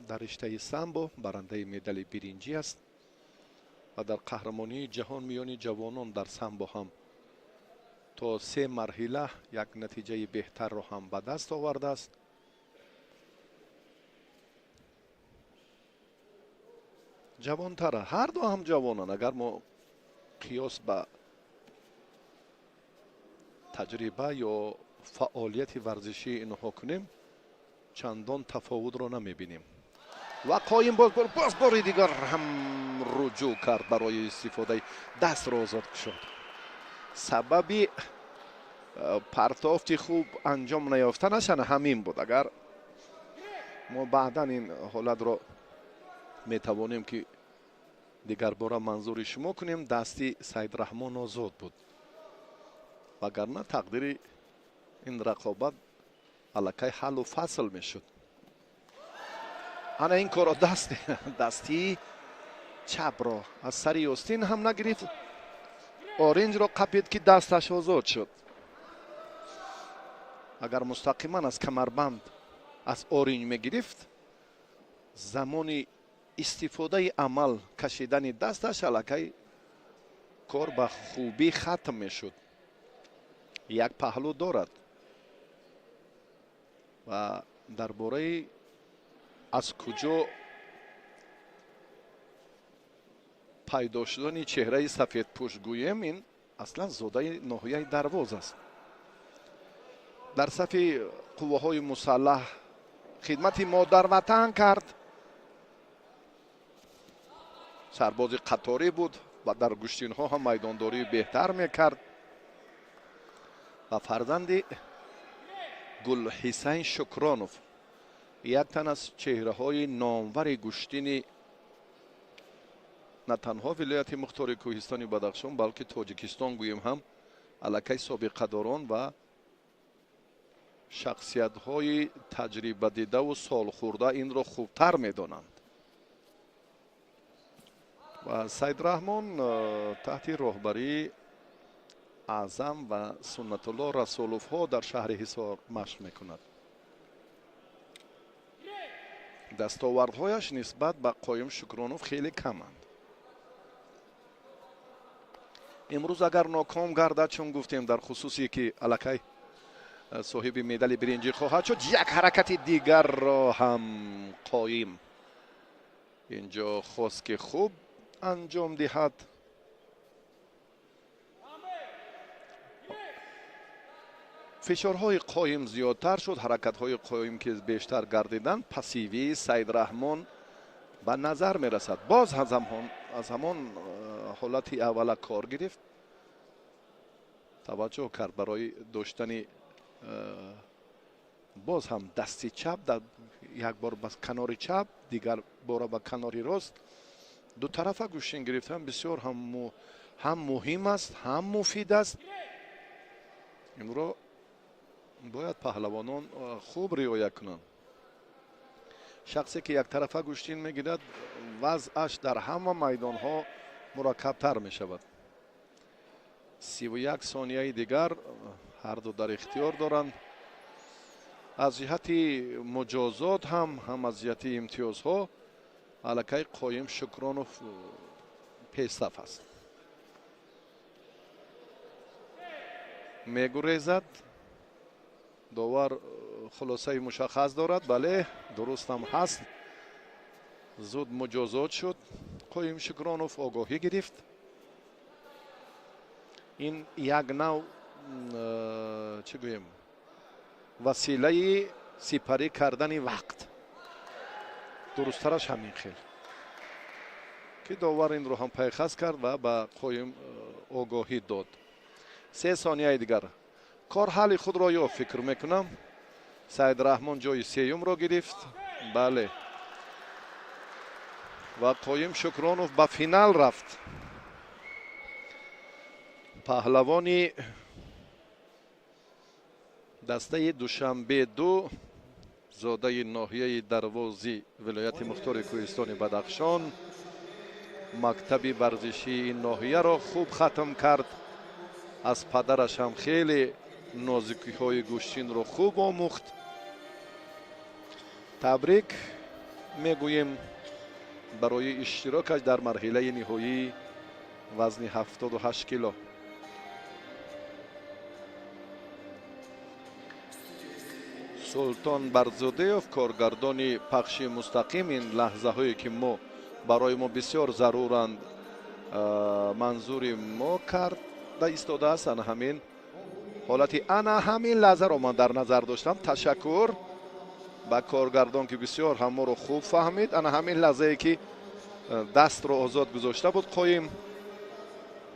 S3: дар риштаи самбо барандаи медали биринҷӣ аст ва дар қаҳрамонии ҷаҳон миёни ҷавонон дар самбо ҳам то 3 марҳила як натиҷаи беҳтарро ҳам ба даст овардааст. ҷавонтара, ҳар ду ҳам ҷавонанд. агар мо қиёс ба таҷриба ё фаъолияти варзишии инҳо кунем, чандон тафовутро намебинем. ва Qoyim боз бори дигар ҳам руҷӯъ кард барои истифодаи дастро озод кушод. сабаби партофти хуб анҷом наёфтанашан ҳамин буд. агар мо баъдан ин ҳолатро метавонем ки дигарбора манзури шумо кунем, дасти Саидраҳмон озод буд. вагарна тақдири ин рақобат аллакай ҳаллу фасл мешуд. ана ин коро дасти чапро аз сари остин ҳам нагирифт, оринҷро қапид ки дасташ озод шуд. агар мустақиман аз камарбанд аз оринҷ мегирифт, замони истифодаи амал кашидани дасташ аллакай кор ба хубӣ хатм мешуд. як паҳлу дорад ва дар бораи аз куҷо пайдо шудани чеҳраи сафедпӯш гӯем, ин аслан зодаи ноҳияи Дарвоз аст. дар сафи қувваҳои мусаллаҳ хидмати модарватан кард. сарбози қаторӣ буд ва дар гӯштинҳо ҳам майдондории беҳтар мекард. ва фарзанди Гулҳисайн Шукронов як тан аз чеҳраҳои номвари гӯштини на танҳо вилояти мухтори Кӯҳистони Бадахшон, балки Тоҷикистон гӯем ҳам аллакай собиқадорон ва шахсиятҳои таҷрибадидаву солхӯрда инро хубтар медонанд. ва Саидраҳмон таҳти роҳбарии Аъзам ва Суннатулло Расуловҳо дар шаҳри Ҳисор машқ мекунад. дастовардҳояш нисбат ба Qoyim Шукронов хеле каманд. имрӯз агар ноком гардад, чун гуфтем дар хусусе ки аллакай соҳиби медали биринҷӣ хоҳад шуд, як ҳаракати дигарро ҳам Qoyim инҷо хост ки хуб анҷом диҳад. фишорҳои Qoyim зиёдтар шуд, ҳаракатҳои Qoyim ки бештар гардиданд, пассивии Саидраҳмон ба назар мерасад. боз аз ҳамон ҳолати аввала кор гирифт, таваҷҷӯҳ кард барои доштани боз ҳам дасти чап, як бор ба канори чап, дигар бора ба канори рост, дутарафа гӯштин гирифтан бисёр ҳам هم مهم است هم مفید است. این رو باید پهلوانان خوب رعایت کنند. شخصی که یک طرفه گوشتین میگیرد وضعش در همه میدان ها مرکب تر می شود. 31 ثانیه دیگر هر دو در اختیار دارند. از جهت مجازات هم از جهت امتیازها الکی قایم شکرانوف پیشرفت است. میگریزد. داور خلاصه مشخص دارد. بله درست هم هست. زود مجازات شد. قایم شکرانوف آگاهی گرفت. این یک نوع چی گویم وسیله سپری کردن وقت. درسترش همین خیل که داور این رو هم پیخست کرد و به قایم آگاهی داد. 3 ثانیه دیگر کار حال خود را یا فکر میکنم. سید رحمان جای سیوم را گرفت. بله و قایم شکرانوف به فینال رفت. پهلوانی دسته دوشنبه 2 زاده ناحیه دروازی ولایت مختار کوهستان بدخشان مکتب ورزشی این ناحیه را خوب ختم کرد. از پدرش هم خیلی نازکی های گوشتین را خوب آموخت. تبریک میگوییم برای اشتراکش در مرحله نهایی وزن 78 کیلو. سلطان برزودیوف کارگردانی پخش مستقیم این لحظه هایی که ما برای ما بسیار ضرورند منظور ما کرد ایستاده است. انا همین حالتی انا همین لحظه رو من در نظر داشتم. تشکر به کارگردان که بسیار هم ما رو خوب فهمید. انا همین لحظه که دست رو آزاد گذاشته بود قایم.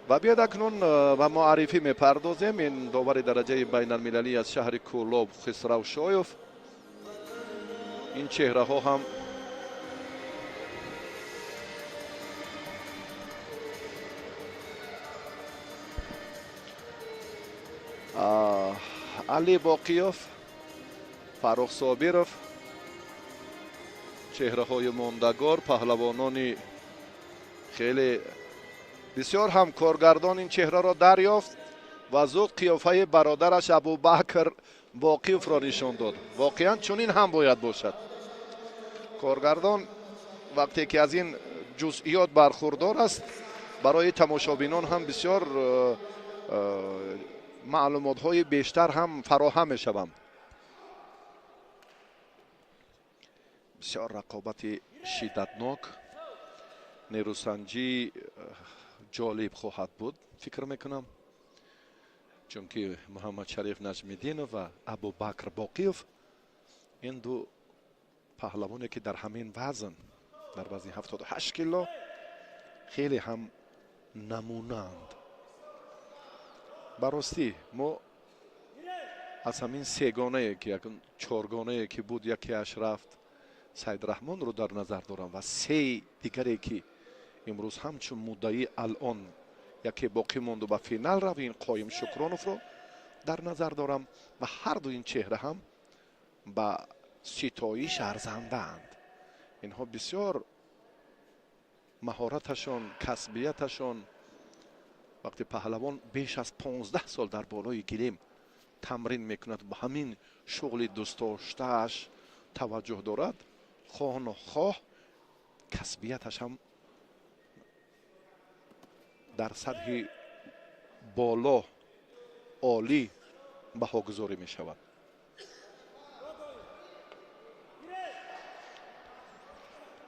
S3: و بیاد اکنون به معرفی میپردازیم این داور درجه بین المللی از شهر کولاب خسرو شایوف. این چهره ها هم علی باقیوف، فرخ صابیروف، چهره های ماندگار پهلوانانی خیلی بسیار هم کارگردان این چهره را دریافت و زود قیافه برادرش ابوبکر باقیوف را نشان داد. واقعا چنین هم باید باشد. کارگردان وقتی که از این جزئیات برخوردار است برای تماشابینان هم بسیار معلومات های بیشتر هم فراهم می شوند. بسیار رقابت شدتناک، نیروسنجی جالب خواهد بود فکر میکنم، چون که محمد شریف نجمیدینов و ابوبکر باقیوف این دو پهلوانی که در همین وزن در وزن 78 کیلو خیلی هم نمونند. براستی ما از همین سگانه که چهارگانه که بود یکی اش رفت سید رحمان رو در نظر دارم و 3 دیگری که امروز همچون مدعی الان یکی باقی ماند و به فینال رفت این قایم شکرانوف رو در نظر دارم و هر دو این چهره هم به ستایش ارزندند. اینها بسیار مهارتشان کسبیتشان وقتی پهلوان بیش از 15 سال در بالای گلیم تمرین میکند به همین شغل دوست داشته‌اش توجه دارد خواه نخواه کسبیتش هم در سطح بالا عالی بهاگذاری می شود.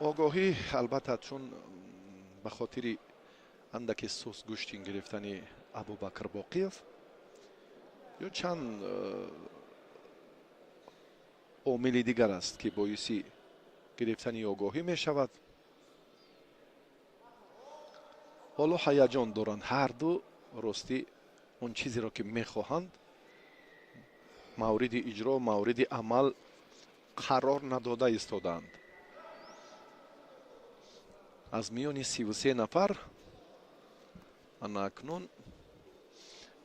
S3: آگاهی البته چون به خاطر اندک سوس گوشتین گرفتن ابوبکر باقیوف یا چند عامل دیگر است که باعثی گرفتن آگاهی می شود. حالا هیجان دارند هر دو راستی اون چیزی را که میخواهند مورد اجرا مورد عمل قرار نداده ایستادند. از میان 33 نفر ана акнун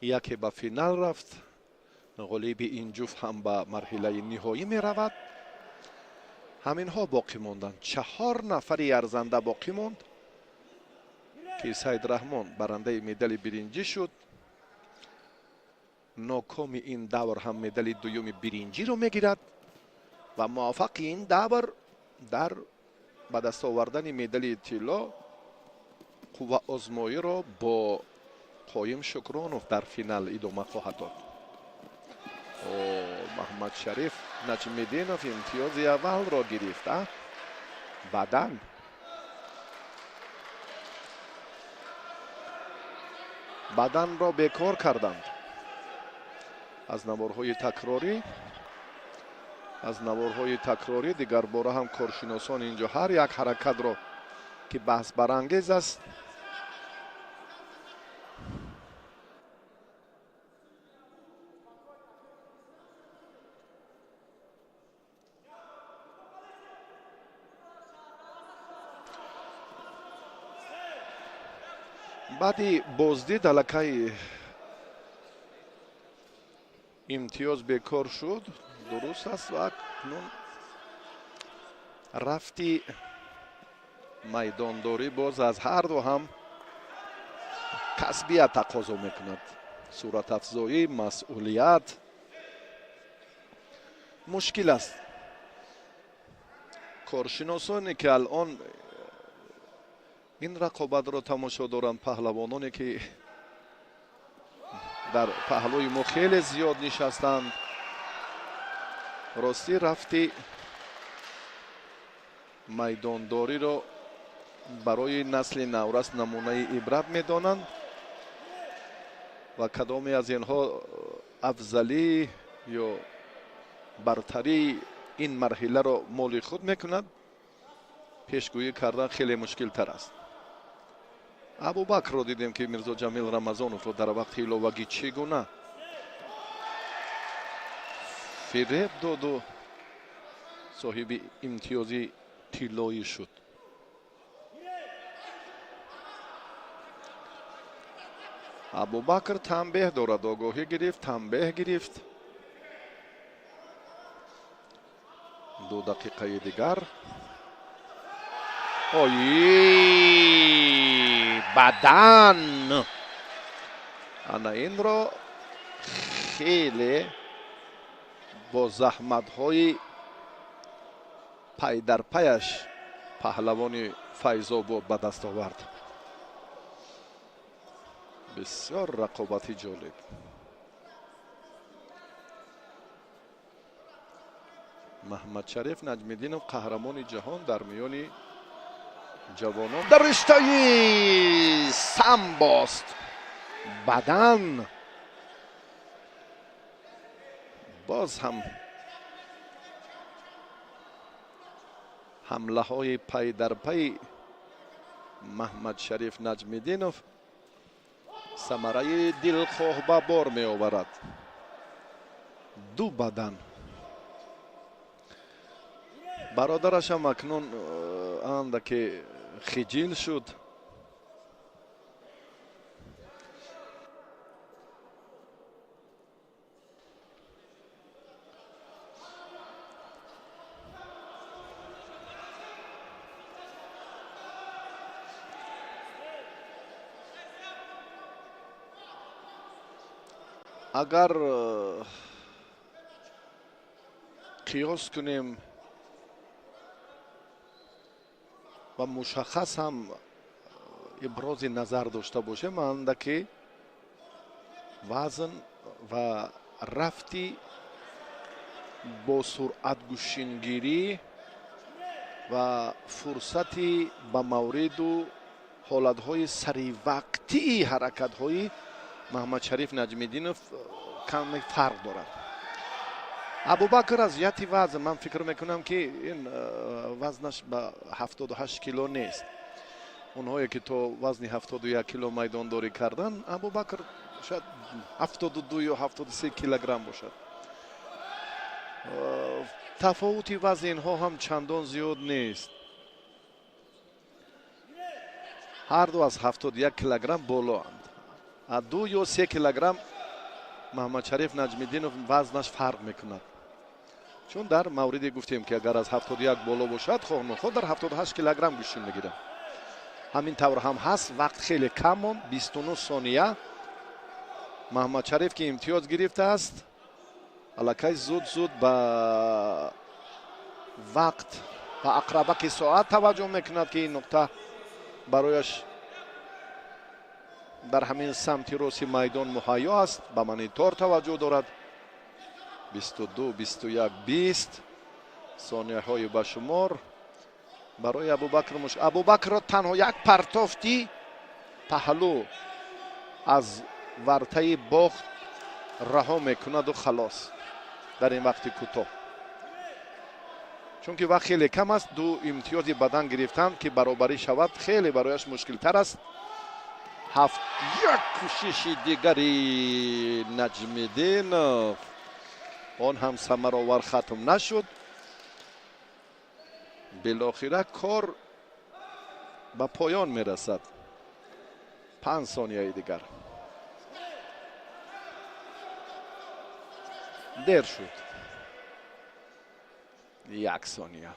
S3: яке ба финал рафт, ғолиби ин ҷуфт ҳам ба марҳилаи ниҳоӣ меравад. ҳаминҳо боқӣ монданд. 4 нафари арзанда боқӣ монд ки Саидраҳмон барандаи медали биринҷӣ шуд. нокоми ин давр ҳам медали дуюми биринҷиро мегирад ва муваффақи ин давр дар ба даст овардани медали тилло қувваозмоиро бо қоим Шукронов дар финал идома хоҳад дод. Маҳмадшариф Наҷмиддинов имтиёзи аввалро гирифт. баданро бекор карданд. аз наворҳои такрорӣ дигар бора ҳам коршиносон инҷо ҳар як ҳаракатро ки баҳсбарангез аст баъди боздид аллакай имтиёз бекор шуд. дуруст аст ва акнун рафти майдондорӣ боз аз ҳарду ҳам касбият тақозо мекунад. суратафзоӣ, масъулият мушкил аст. коршиносоне ки алон ин рақобатро тамошо доранд, паҳлавононе ки дар паҳлӯи мо хеле зиёд нишастанд, ростӣ рафти майдондориро барои насли наврас намунаи ибрат медонанд ва кадоме аз инҳо афзалӣ ё бартарии ин марҳиларо моли худ мекунад, пешгӯӣ кардан хеле мушкилтар аст. абубакрро дидем ки Мирзо Ҷамил Рамазоновро дар вақти иловагӣ чӣ гуна фиреб доду соҳиби имтиёзи тиллоӣ шуд. абубакр танбеҳ дорад, огоҳӣ гирифт, танбеҳ гирифт. 2 дақиқаи дигар. бадан ана инро хеле бо заҳматҳои пай дар паяш паҳлавони Файзобод ба даст овард. бисёр рақобати ҷолиб. Маҳмадшариф Наҷмиддинов қаҳрамони ҷаҳон дар миёни ҷавонон дар риштаи самбост. бадан боз ҳам ҳамлаҳои пай дар пай Маҳмадшариф Наҷмиддинов самараи дилхоҳ ба бор меоварад. 2 бадан. бародарашам акнун андаке хиҷил шуд. агар қиёс кунем ва мушаххас ҳам ибрози назар дошта бошем, андаки вазн ва рафти бо суръат гӯшингирӣ ва фурсати ба мавриду ҳолатҳои саривақтии ҳаракатҳои Маҳмадшариф Наҷмиддинов каме фарқ дорад. абубакр аз ҷиҳати вазн ман фикр мекунам ки ин вазнаш ба 78 кило нест. онҳое ки то вазни 71 кило майдондорӣ кардан, абубакр шояд 72 ё 73 килограмм бошад. тафовути вазнҳо ҳам чандон зиёд нест. ҳарду аз 71 килограмм болоанд. 2 یا 3 کیلوگرم محمد شریف نجمیدینов وزنش فرق میکند. چون در موردی گفتیم که اگر از 71 بالا باشد خود در 78 کیلوگرم گوشت میگیره. همین طور هم هست. وقت خیلی کم موند، 29 ثانیه. محمد شریف که امتیاز گرفته است الکی زود با وقت و اقربک ساعت توجه میکند که این نقطه برایش در همین سمت راست میدان مهیا است. به مانیتور توجه دارد. 22 21 20 ثانیه های به شمار برای ابوبکر ابوبکر را تنها یک پرتافتی پهلو از ورطه باخت رها میکند و خلاص در این وقت کوتاه. چون که وقت خیلی کم است، 2 امتیاز بدن گرفتن که برابری شود خیلی برایش مشکل تر است. یک کوشش دیگری نجمیدینov آن هم ثمرآور ختم نشد. بالاخره کار به پایان میرسد. 5 ثانیه دیگر دیر شد. 1 ثانیه.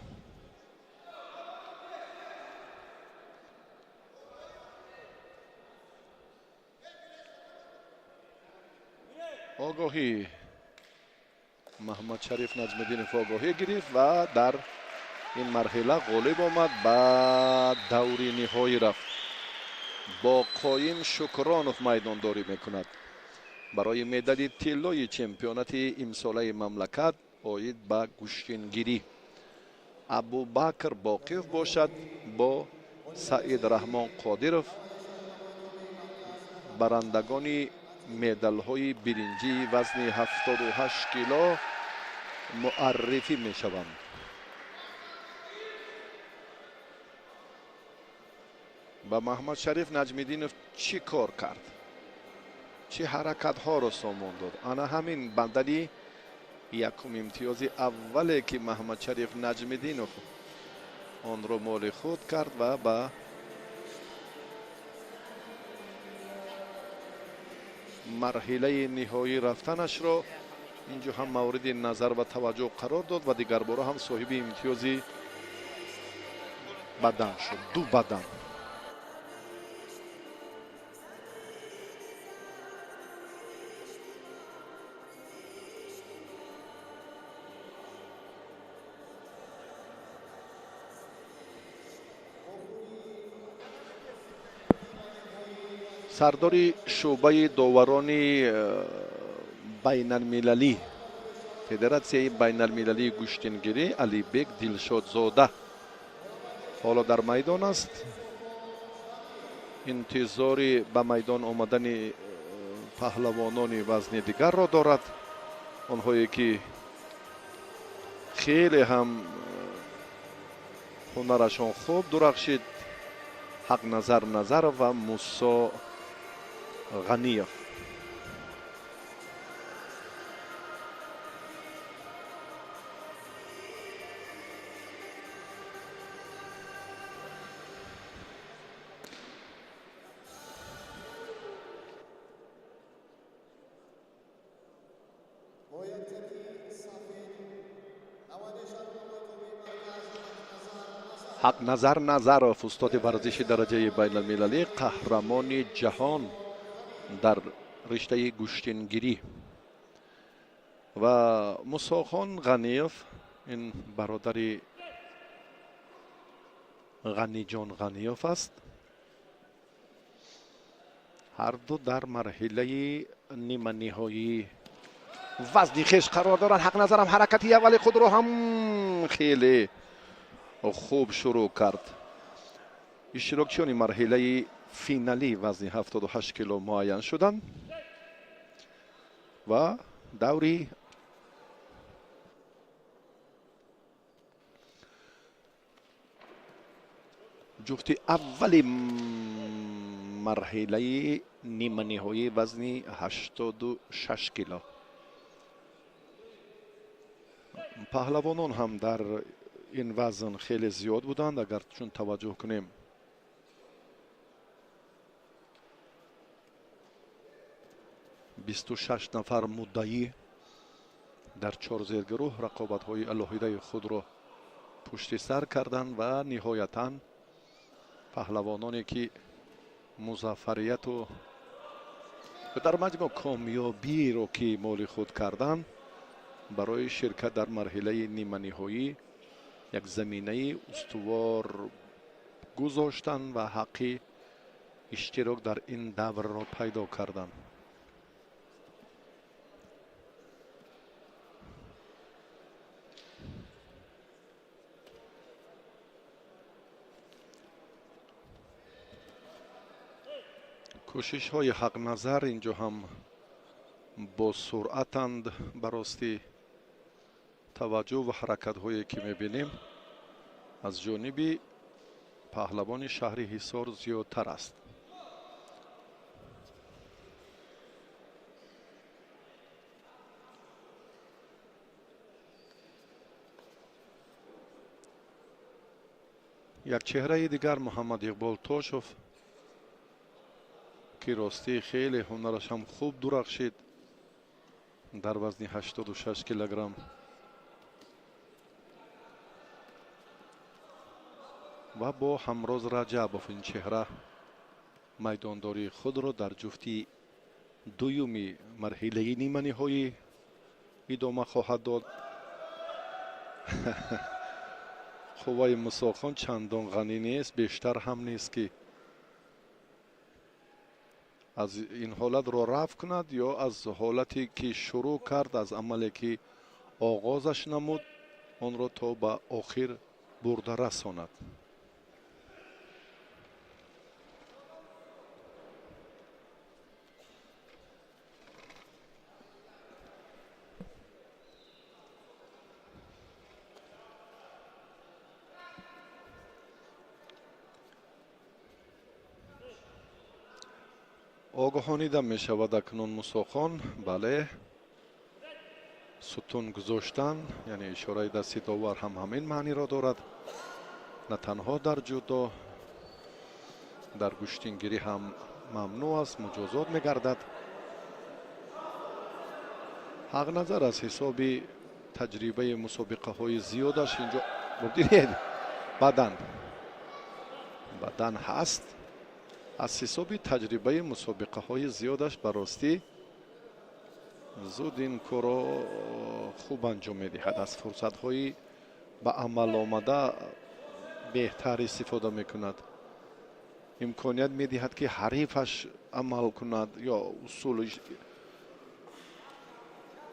S3: آگاهی محمد شریف نجمیدینov آگاهی گرفت و در این مرحله غالب آمد. با دوری نهایی رفت. با قایم شکرانov میدانداری میکند برای مدال طلای چمپیونات امساله مملکت آید به گوشتنگیری. ابوبکر باقیف باشد با سعید رحمان قادرov برندگان مدال های برنجی وزن 78 کیلو معرفی می شوند. با محمد شریف نجمیدینov چی کار کرد؟ چه حرکت ها را سامان داد؟ انا همین بندلی یکم امتیاز اوله که محمد شریف نجمیدینov آن را مال خود کرد و با مرحله نهایی رفتنش را اینجا هم مورد نظر و توجه قرار داد و دیگر باره هم صاحب امتیازی بدن شد. 2 بدن. سردار شعبه داورانی بین المللی فدراسیای بین المللی گوشتنگیری علیبک دلشادزاده حالا در میدان است. انتظار به میدان آمدن پهلوانان وزن دیگر را دارد. آنهایی که خیلی هم هنرشان خوب درخشید. حق نظر و موسی غنیов. حق نظرov استاد ورزش درجه بین المللی قهرمان جهان در رشته گوشتنگیری و موسی غنیов این برادر غنی جان غنیов است. هر دو در مرحله نیمه نهایی وزن خیش قرار دارند. حق نظرم حرکتی اولی خود رو هم خیلی خوب شروع کرد. اشتراکچیان مرحله فینالی وزن 78 کیلو معین شدند و دوری جفت اولی مرحله نیمه نهایی وزن 86 کیلو. پهلوانان هم در این وزن خیلی زیاد بودند. اگر چون توجه کنیم 26 нафар муддаӣ дар 4 зергурӯҳ рақобатҳои алоҳидаи худро пушти сар карданд ва ниҳоятан паҳлавононе ки музаффарияту дар маҷмӯъ комёбиро ки моли худ карданд барои ширкат дар марҳилаи ниманиҳоӣ як заминаи устувор гузоштанд ва ҳаққи иштирок дар ин даврро пайдо карданд. кӯшишҳои ҳақназар инҷо ҳам бо суръатанд. ба рости таваҷҷӯҳ ва ҳаракатҳое ки мебинем аз ҷониби паҳлавони шаҳри ҳисор зиёдтар аст. як чеҳраи дигар муҳаммад иқбол тошев ки ростӣ хеле ҳунараш ҳам хуб дурахшид дар вазни 86 килограмм. ва бо ҳамроз раҷабов ин чеҳра майдондории худро дар ҷуфти дуюми марҳилаи ниманиҳоӣ идома хоҳад дод. қувваи мусохон чандон ғанӣ нест, бештар ҳам нест ки аз ин ҳолатро рафъ кунад ё аз ҳолате ки шурӯъ кард, аз амале ки оғозаш намуд, онро то ба охир бурда расонад. огоҳонида мешавад акнун мусохон. бале, сутун гузоштан, яъне ишораи дасти довар ҳам ҳамин маъниро дорад. на танҳо дар ҷудо, дар гӯштингирӣ ҳам мамнӯъ аст, муҷозот мегардад. ҳақназар аз ҳисоби таҷрибаи мусобиқаҳои зиёдаш инҷо мубдилед бадан ҳаст. аз ҳисоби таҷрибаи мусобиқаҳои зиёдаш ба ростӣ зуд ин корро хуб анҷом медиҳад. аз фурсатҳои ба амал омада беҳтар истифода мекунад. имконият медиҳад ки ҳарифаш амал кунад ё усули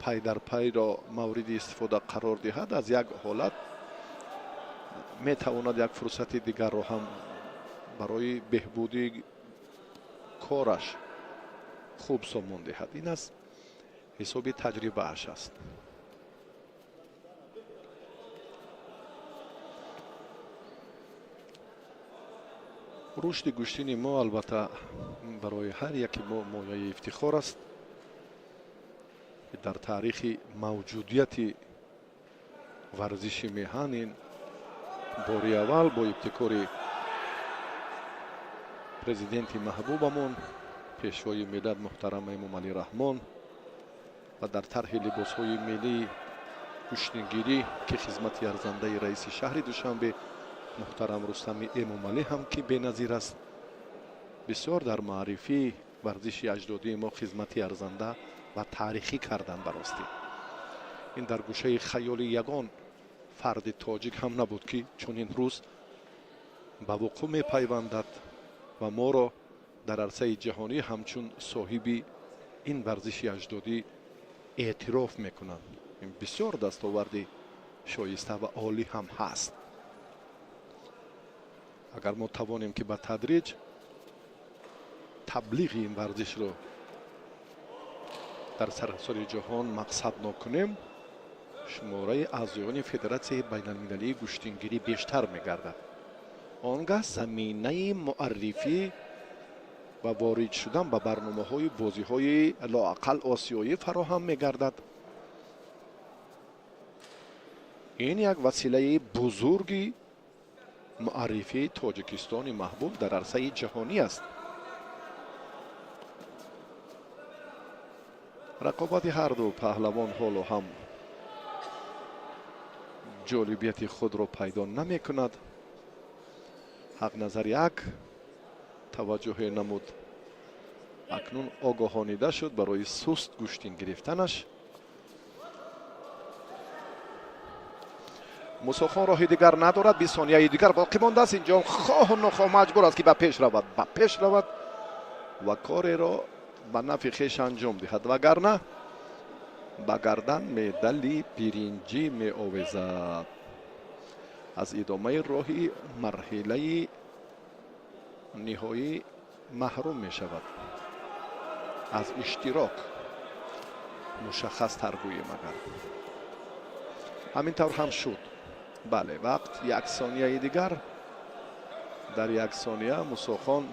S3: пай дар пайро мавриди истифода қарор диҳад. аз як ҳолат метавонад як фурсати дигарро ҳам барои беҳбуди кораш хуб сомон диҳад. ин аз ҳисоби таҷрибааш аст. рушди гӯштини мо албатта барои ҳар яки мо мояи ифтихор аст. дар таърихи мавҷудияти варзиши меҳан ин бори аввал бо ибтикори президенти маҳбубамон, пешвои миллат муҳтарам Эмомалӣ Раҳмон ва дар тарҳи либосҳои миллии гӯштингирӣ ки хизмати арзандаи раиси шаҳри Душанбе муҳтарам Рустами Эмомалӣ ҳам ки беназир аст, бисёр дар маърифии варзиши аҷдодии мо хизмати арзанда ва таърихӣ карданд. ба ростӣ ин дар гӯшаи хаёли ягон фарди тоҷик ҳам набуд ки чунин рӯз ба вуқӯъ мепайвандад ва моро дар арсаи ҷаҳонӣ ҳамчун соҳиби ин варзиши аҷдодӣ эътироф мекунанд. ин бисёр дастоварди шоиста ва олӣ ҳам ҳаст. агар мо тавонем ки ба тадриҷ таблиғи ин варзишро дар саросари ҷаҳон мақсаднок кунем, шумораи аъзоёни федератсияи байналмилалии гӯштингирӣ бештар мегардад. он гаҳ заминаи муаррифӣ ва ворид шудан ба барномаҳои бозиҳои лоақал осиёӣ фароҳам мегардад. ин як василаи бузурги муаррифии тоҷикистони маҳбуб дар арсаи ҷаҳонӣ аст. рақобати ҳарду паҳлавон ҳоло ҳам ҷолибияти худро пайдо намекунад. ҳақназар як таваҷҷӯҳе намуд. акнун огоҳонида шуд барои суст гӯштин гирифтанаш. мусохон роҳи дигар надорад. 20 сонияи дигар боқӣ мондааст. инҷо хоҳу нохоҳ маҷбур аст ки ба пеш равад ва кореро ба нафи хеш анҷом диҳад. вагарна ба гардан медали биринҷӣ меовезад. аз идомаи роҳи марҳилаи ниҳоӣ маҳрум мешавад. аз иштирок мушаххастар гӯем агар. ҳамин тавр ҳам шуд. бале, вақт 1 сонияи дигар. дар 1 сония мусохон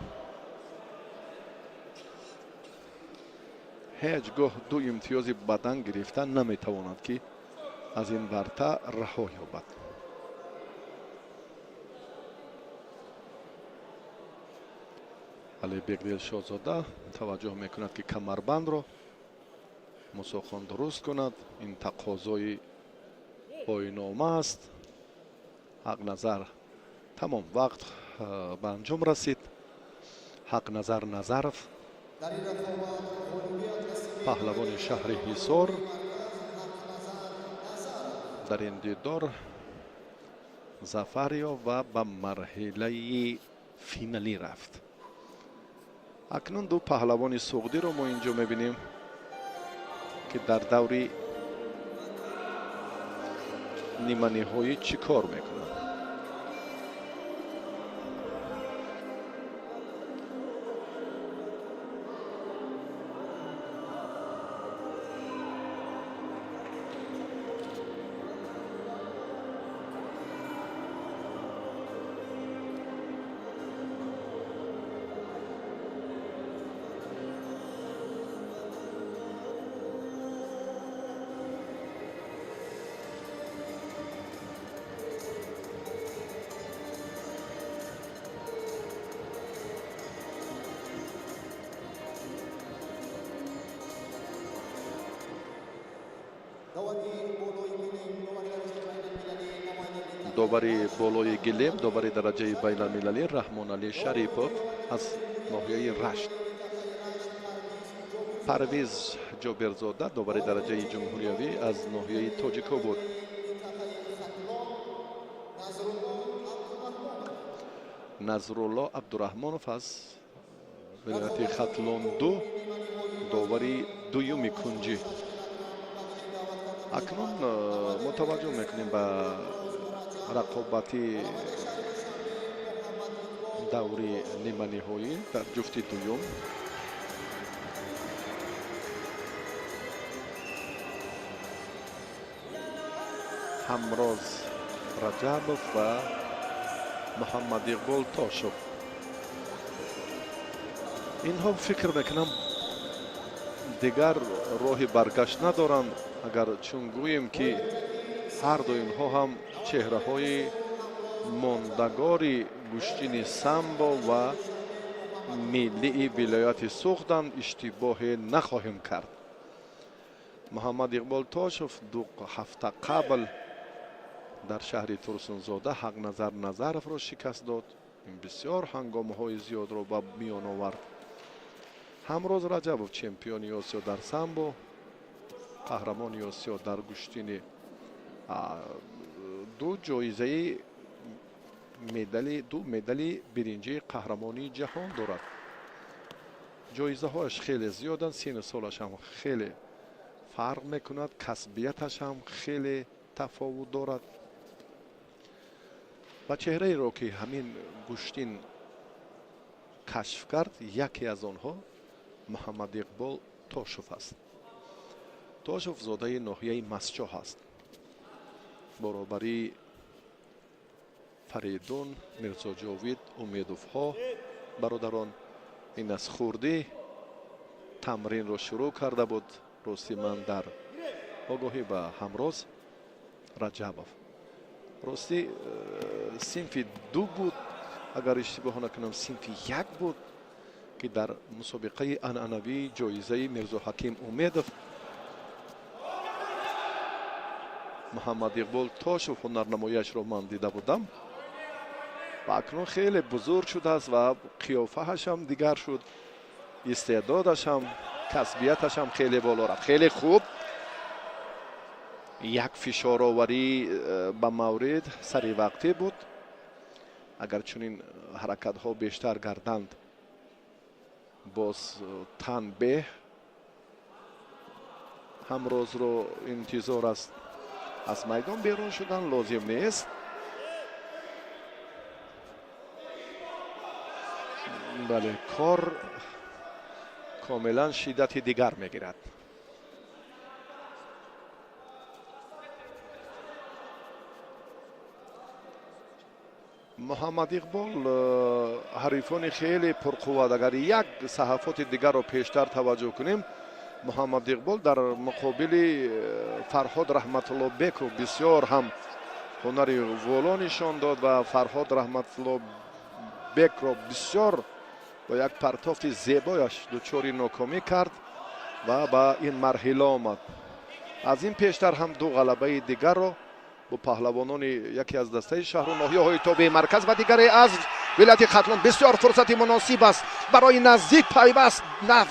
S3: ҳеҷ гоҳ ду имтиёзи бадан гирифта наметавонад ки аз ин барта раҳо ёбад. алибекдил шоҳзода таваҷҷӯҳ мекунад ки камарбандро мусохон дуруст кунад. ин тақозои оинома аст. ҳақназар тамом. вақт ба анҷом расид. ҳақназар назаров паҳлавони шаҳри ҳисор дар ин дидор зафар ёфт ва ба марҳилаи финалӣ рафт. акнун ду паҳлавони суғдиро мо инҷо мебинем ки дар даври ниманиҳоӣ чӣ кор мекунанд. довари болои гилем, довари дараҷаи байналмилалӣ Раҳмоналӣ Шарипов аз ноҳияи Рашт. Парвиз Ҷоберзода довари дараҷаи ҷумҳуриявӣ аз ноҳияи Тоҷико буд. Назрулло Абдураҳмонов аз вилояти Хатлонду довари дуюми кунҷӣ. акнун мутаваҷҷӯҳ мекунем ба рақобати даври ниманиҳоӣ дар ҷуфти дуюм. ҳамроз Раҷабов ва Муҳаммадиқбол Тошев. инҳо фикр мекунам дигар роҳи баргашт надоранд. агар чун гӯем ки ҳарду инҳо ҳам чеҳраҳои мондагори гӯштини самбо ва миллии вилояти суғданд, иштибоҳе нахоҳем кард. Муҳаммадиқбол Тошев 2 ҳафта қабл дар шаҳри Турсунзода Ҳақназар Назаровро шикаст дод. ин бисёр ҳангомаҳои зиёдро ба миён овард. ҳамроз Раҷабов чемпиони Осиё дар самбо, қаҳрамони Осиё дар гӯштини ду ҷоизаи ду медали биринҷии қаҳрамонии ҷаҳон дорад. ҷоизаҳояш хеле зиёданд. сину солаш ҳам хеле фарқ мекунад. касбияташ ҳам хеле тафовут дорад. ва чеҳраеро ки ҳамин гӯштин кашф кард, яке аз онҳо Муҳаммадиқбол Тошев аст. Тошев зодаи ноҳияи Масчоҳ аст. баробари Фаридун, Мирзоҷовид, Умедовҳо бародарон ин аз хурдӣ тамринро шурӯъ карда буд. рости ман дар огоҳӣ ба ҳамроз Раҷабов. рости синфи 2 буд, агар иштибоҳ накунам синфи 1 буд ки дар мусобиқаи анъанавии ҷоизаи Мирзоҳаким Умедов محمد اقبال تاشوف هنرنمایی‌اش را من دیده بودم و اکنون خیلی بزرگ شده است و قیافه‌اش هم دیگر شد، استعدادش هم کسبیتش هم خیلی بالا رفت. خیلی خوب، یک فشار آوری به مورد سری وقتی بود. اگر چنین حرکت ها بیشتر گردند باز تنبیه همروز رو انتظار است. از میدان بیرون شدن لازم نیست. بله، کار کاملا شدت دیگر میگیرد. محمد اقبال حریفان خیلی پرقوت. اگر یک صحافت دیگر رو پیشتر توجه کنیم، محمد اقبال در مقابل فرهاد رحمت الله بیک رو بسیار هم هنری والا نشان داد و فرهاد رحمت الله بیک رو بسیار با یک پرتافت زیبایش دچار ناکامی کرد و با این مرحله آمد. از این پیشتر هم دو غلبه دیگر رو با پهلوانان یکی از دسته شهر و ناحیه‌های تابع مرکز و دیگری از ولایت ختلان بسیار فرصت مناسب است برای نزدیک پیوست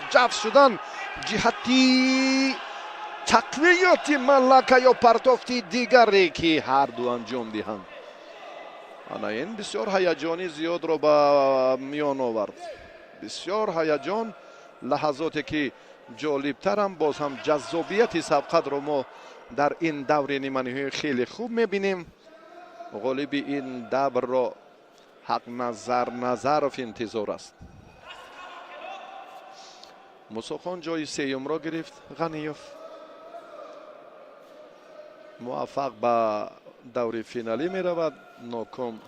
S3: جفت شدن جهتی تقویت ملکه یا پرتافتی دیگری که هر دو انجام دهند. انا این بسیار هیجانی زیاد رو به میان آورد. بسیار هیجان، لحظاتی که جالبتر هم باز هم جذابیت سبقت رو ما در این دور نیمه خیلی خوب میبینیم. غالب این دور را حق نظرف انتظار است. موسی خان جای سیوم را گرفت. غنیوف موفق به دور فینالی می رود، ناکام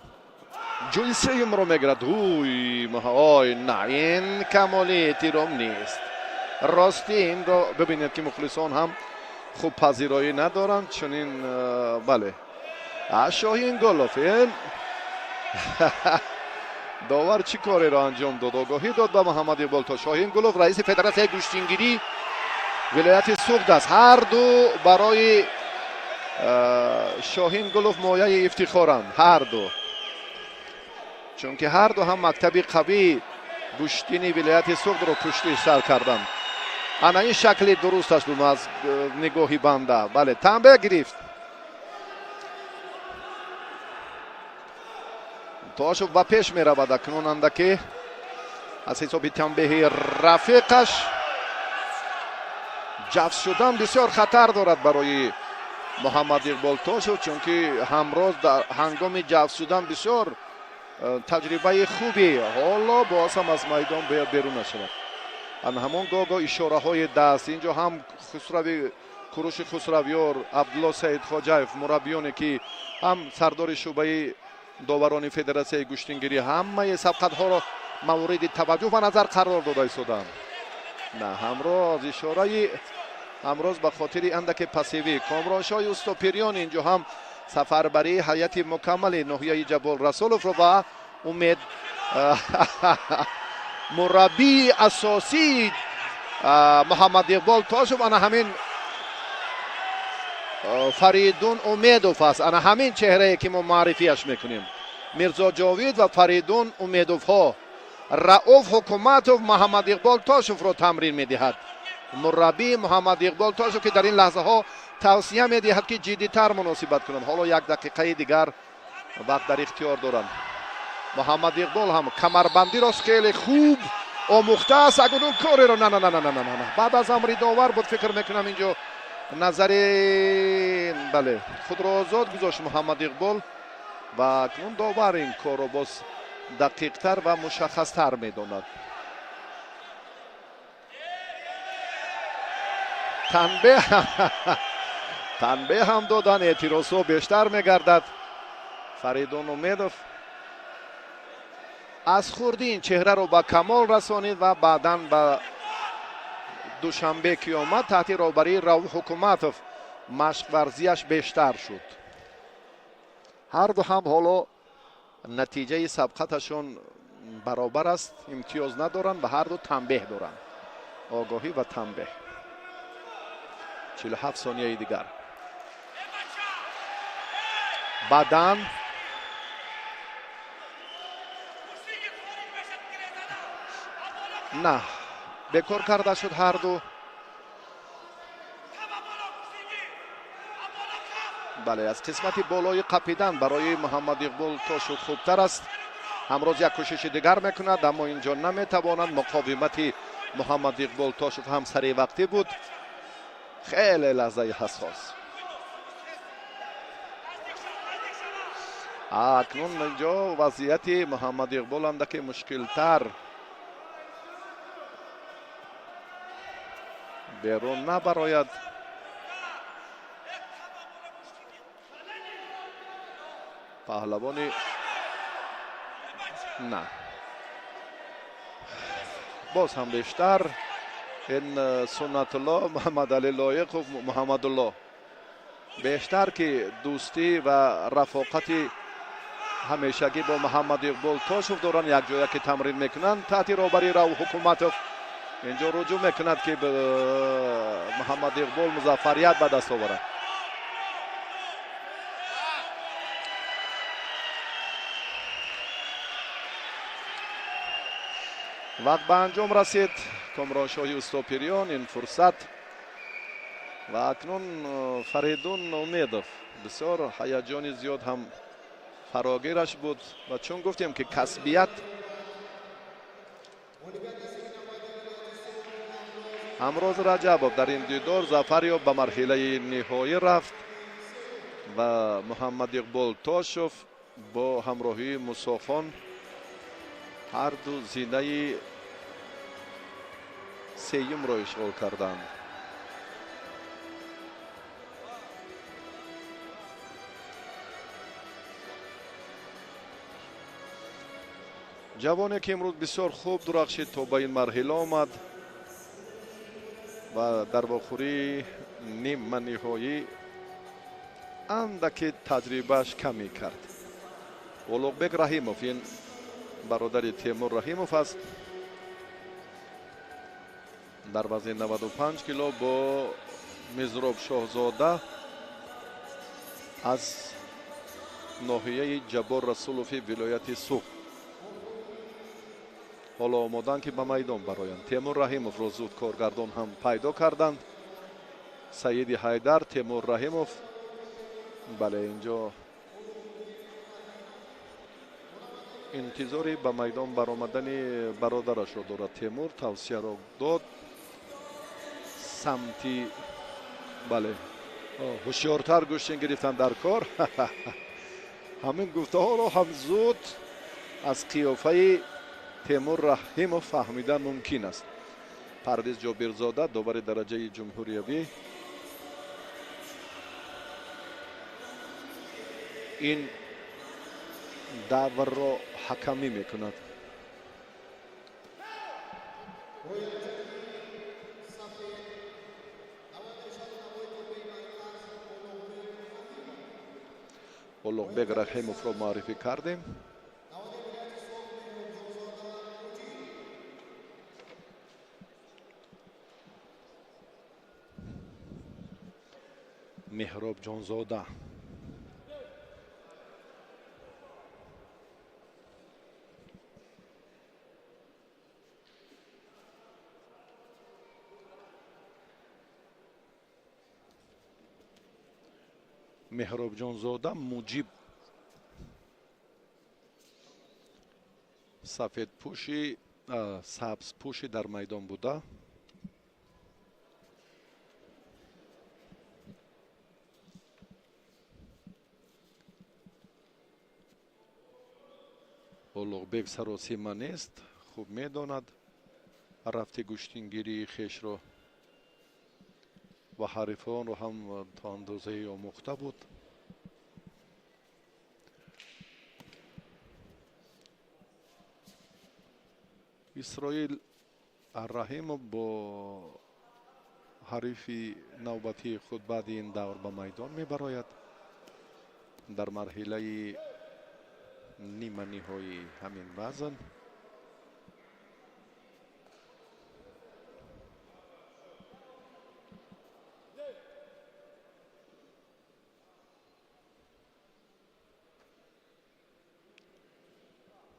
S3: جای سیوم را می گیرد. نه، این کمالی احترام نیست. راستی این را ببینید که مخلصان هم خوب پذیرایی ندارند. چنین بله، شاهین گلوف این داور چی کاری را انجام داد؟ آگاهی داد به محمد اقبال تا شاهین گلوف رئیس فدراسیون گوشتینگیری ولایت سوخت است. هر دو برای شاهین گلوف مایه افتخارند، هر دو، چون که هر دو هم مکتب قوی گوشتینی ولایت سوخت را پشت سر کردند. انا این شکل درستش بود از نگاهی بنده. بله، تنبیه گرفت. تاشو و پیش می رود. اکنون اندکی از حساب تنبیه رفیقش جفت شدن بسیار خطر دارد برای محمد اقبال تاشو، چون که همراز در هنگام جفت شدن بسیار تجربه خوبی. حالا باز هم از میدان بیرون نشود. همون گاگا اشاره های دست اینجا هم کوروش خسرویار، عبدالله سعید خواجه‌اف، مربیانی که هم سردار شعبه داوران فدراسیون گوشتینگیری همه سبقت ها را مورد توجه و نظر قرار داده ایستادند. نه، همراز به خاطر اندک پسیوی کامرانشاه استوپریان اینجا هم سفربری هیئت مکمل ناحیه جبال رسولوف رو با امید مربی اساسی محمد اقبال تاشو انا همین فریدون امیدوف است. انا همین چهره که ما معرفیش میکنیم، میرزا جاوید و فریدون امیدوف ها. رؤوف حکومتوف محمد اقبال تاشوف رو تمرین میدهد. مربی محمد اقبال تاشو که در این لحظه ها توصیه میدهد که جدی‌تر مناسبت کنند. حالا یک دقیقه دیگر وقت در اختیار دارند. محمد اقبال هم کمربندی را خیلی خوب آموخته است. اگر اون کاری رو نه بعد از امر داور بود فکر میکنم اینجا نظر بله خود را آزاد گذاشت محمد اقبال و اکنون داور این کار رو باز دقیق تر و مشخص تر میداند. تنبیه هم دادن، اعتراض ها بیشتر میگردد. فریدون امیدوف از خوردی این چهره رو به کمال رسانید و بعداً به دوشنبه که آمد تحت رهبری رؤوف حکومتوف مشق ورزیش بیشتر شد. هر دو هم حالا نتیجه سبقتشون برابر است، امتیاز ندارن و هر دو تنبیه دارن، آگاهی و تنبیه. 47 ثانیه دیگر. бадан на бекор карда шуд ҳарду. бале, аз қисмати болои қапидан барои Муҳаммад Иқбол Тошев хубтар аст. ҳамрӯз як кӯшиши дигар мекунад, аммо инҷо наметавонад. муқовимати Муҳаммад Иқбол Тошев ҳам саривақтӣ буд. хеле лаҳзаи ҳассос. акнун инҷо вазъияти Муҳаммад Иқбол андаке мушкилтар. берун набарояд. паҳлавони на боз ҳам бештар ин Суннатулло Муҳаммадали Лоиқов Муҳаммадулло бештар ки дӯстӣ ва рафоқати ҳамешагӣ бо Муҳаммад Иқбол Тошев доранд. якҷоя ки тамрин мекунанд таҳти роҳбарии Рауф Ҳукуматов. инҷо руҷӯъ мекунад ки Муҳаммад Иқбол музаффарият ба даст оварад. вақт ба анҷом расид. комроншоҳи Устопириён ин фурсат ва акнун Фаридун Умедов бисёр ҳаяҷони зиёд ҳам фарогираш буд ва чун гуфтем ки касбият ҳамроз Раҷабов дар ин дидор зафар ёфт, ба марҳилаи ниҳоӣ рафт ва Муҳаммад Иқбол Тошев бо ҳамроҳии Мусохон ҳарду зинаи сеюмро ишғол карданд. ҷавоне ки имрӯз бисёр хуб дурахшид то ба ин марҳила омад ва дар вохӯрии нима ниҳоӣ андаке таҷрибааш камӣ кард. Улуғбек Раҳимов ин бародари Темур Раҳимов аст. дар вазни 95 кило бо Мизроб Шоҳзода аз ноҳияи Ҷаббор Расулови вилояти Суғ ҳоло омоданд ки ба майдон бароянд. Темур Раҳимовро зуд коргардон ҳам пайдо карданд. Саиди Ҳайдар, Темур Раҳимов. бале, инҷо интизори ба майдон баромадани бародарашро дорад. Темур тавсияро дод самти бале ҳушёртар гӯштин гирифтан дар кор. ҳамин гуфтаҳоро ҳам зуд аз қиёфаи Темур Раҳимов фаҳмидан мумкин аст. Парвиз Ҷобирзода довари дараҷаи ҷумҳуриявӣ ин даврро ҳакамӣ мекунад. Улуғбек Раҳимовро маърифӣ кардем. Меҳроб Ҷонзода Меҳроб Ҷонзода муҷиб сафедпӯши сабзпӯши дар майдон буда Улуғбек саросима нест, хуб медонад рафти гӯштингирии хешро ва ҳарифонро ҳам то андозае омӯхта буд. Исроил Раҳимов бо ҳарифи навбатии худ баъди ин давр ба майдон мебарояд дар марҳилаи нима ниҳоии ҳамин вазн.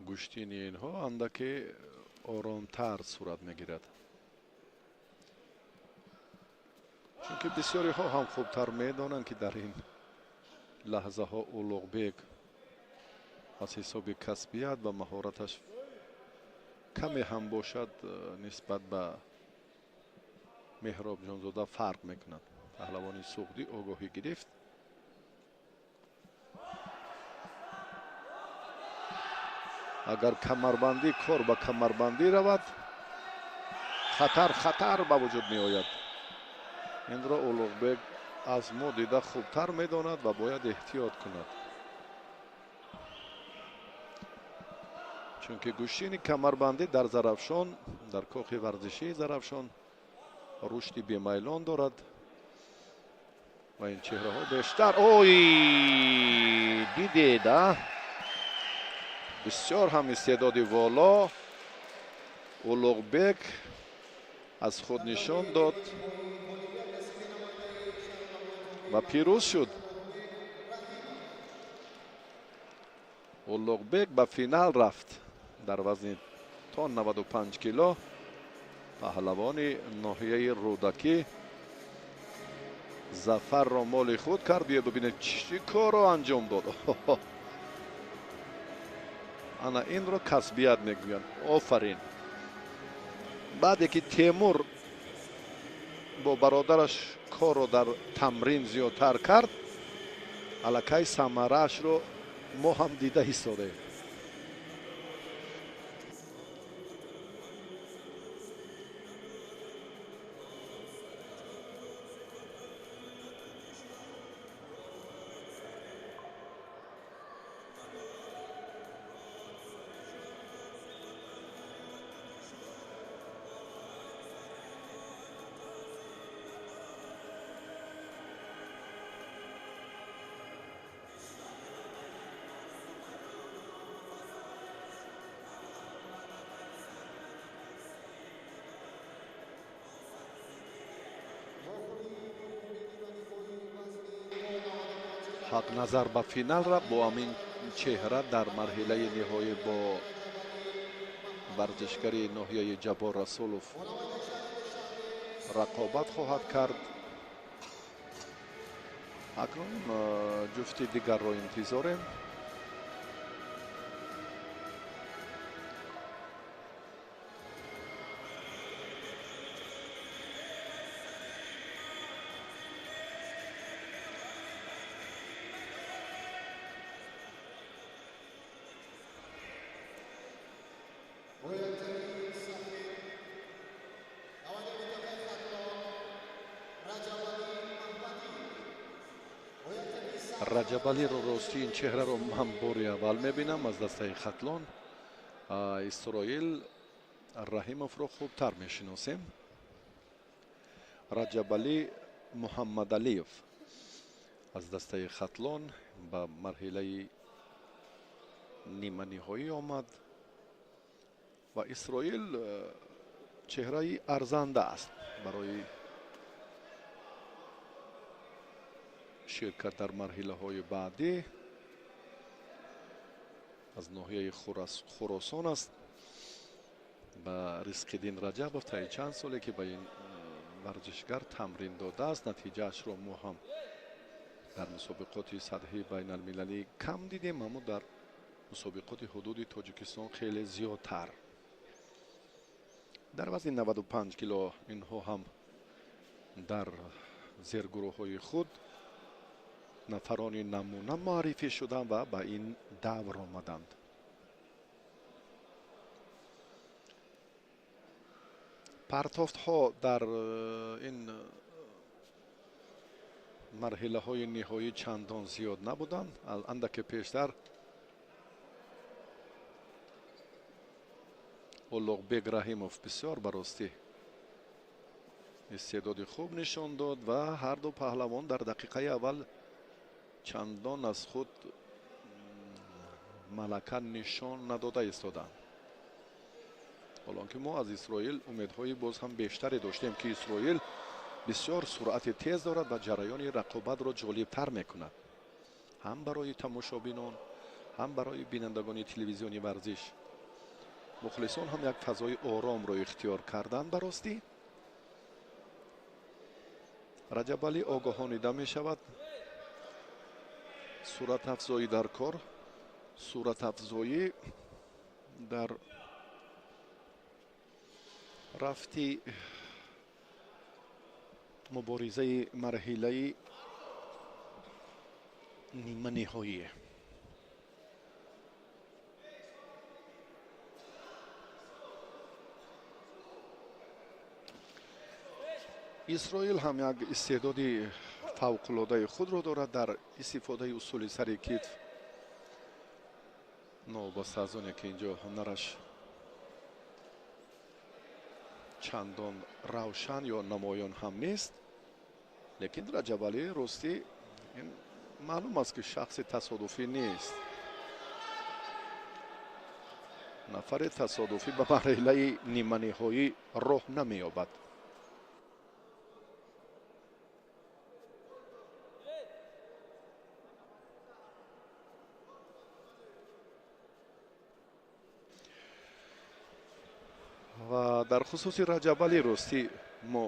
S3: گوشتین اینها اندکی آرامتر صورت میگیرد، چون که بسیاری ها هم خوبتر میدانند که در این لحظه ها اولوغبек از حساب کسبیت و مهارتش کمی هم باشد نسبت به مهراب جانزاده فرق میکند. پهلوان سوقدی آگاهی گرفت. اگر کمربندی کار به کمربندی رود خطر به وجود می آید. این را اولوغبек از ما دیده خوبتر می داند و باید احتیاط کند، چون که گوشین کمربندی در زرافشان، در کاخ ورزشی زرافشان رشدی بیمیلان دارد و این چهره ها بیشتر دیدید بسیار هم استعدادی والا اولوغبek از خود نشان داد و پیروز شد. اولوغبek به فینال رفت در وزن تا 95 کیلو. پهلوان ناحیه رودکی ظفر را مال خود کرد. بیا ببینید چی کار را انجام داد. انا این را کسبیت میگویند. آفرین. بعد که تیمور با برادرش کار را در تمرین زیادتر کرد، الکی ثمره‌اش رو ما هم دیده ایستاده. حق نظر به فینال را با همین چهره در مرحله نهایی با ورزشکاری ناحیه جبار رسولوف رقابت خواهد کرد. اکنون جفت دیگر را انتظاریم. رجبالی رو راستی این چهره رو من باری اول میبینم از دسته خطلان. اسرائیل رحیموف رو خوبتر میشناسیم. رجبالی محمد علیف از دسته خطلان به مرحله نیمه نهایی آمد و اسرائیل چهره ارزنده است برای شرکت در مرحله های بعدی. از ناحیه خراسان است. با رزق‌الدین رجبوف تا چند ساله که به این ورزشگر تمرین داده است. نتیجه اش را ما هم در مسابقات سطحی بین المللی کم دیدیم، اما در مسابقات حدود تاجیکستان خیلی زیادتر. در وزن 95 کیلو اینها هم در زیرگروه های خود نفران نمونه معرفی شدند و به این دور آمدند. پرتافت ها در این مرحله های نهایی چندان زیاد نبودند. اندک پیشتر اولوغبek رحیموف بسیار براستی استعداد خوب نشان داد و هر دو پهلوان در دقیقه اول چندان از خود ملکه نشان نداده ایستادند. حالانکه ما از اسرائیل امیدهای باز هم بیشتری داشتیم که اسرائیل بسیار سرعت تیز دارد و جریان رقابت را جالب تر میکند، هم برای تماشابینان ҳам барои бинандагони телевизиони варзиш. мухлисон ҳам як фазои оромро ихтиёр карданд. ба ростӣ раҷабалӣ огоҳонида мешавад. суратафзоӣ дар кор, суратафзоӣ дар рафти муборизаи марҳилаи нимниҳоие. исроил ҳам як истеъдоди фавқулодаи худро дорад дар истифодаи усули сари китф. новобаста аз оне ки инҷо ҳунараш чандон равшан ё намоён ҳам нест, лекин раҷабалӣ ростӣ маълум аст ки шахси тасодуфӣ нест. нафари тасодуфӣ ба марҳилаи нимниҳоӣ роҳ намеёбад. ва дар хусуси раҷабалӣ ростӣ мо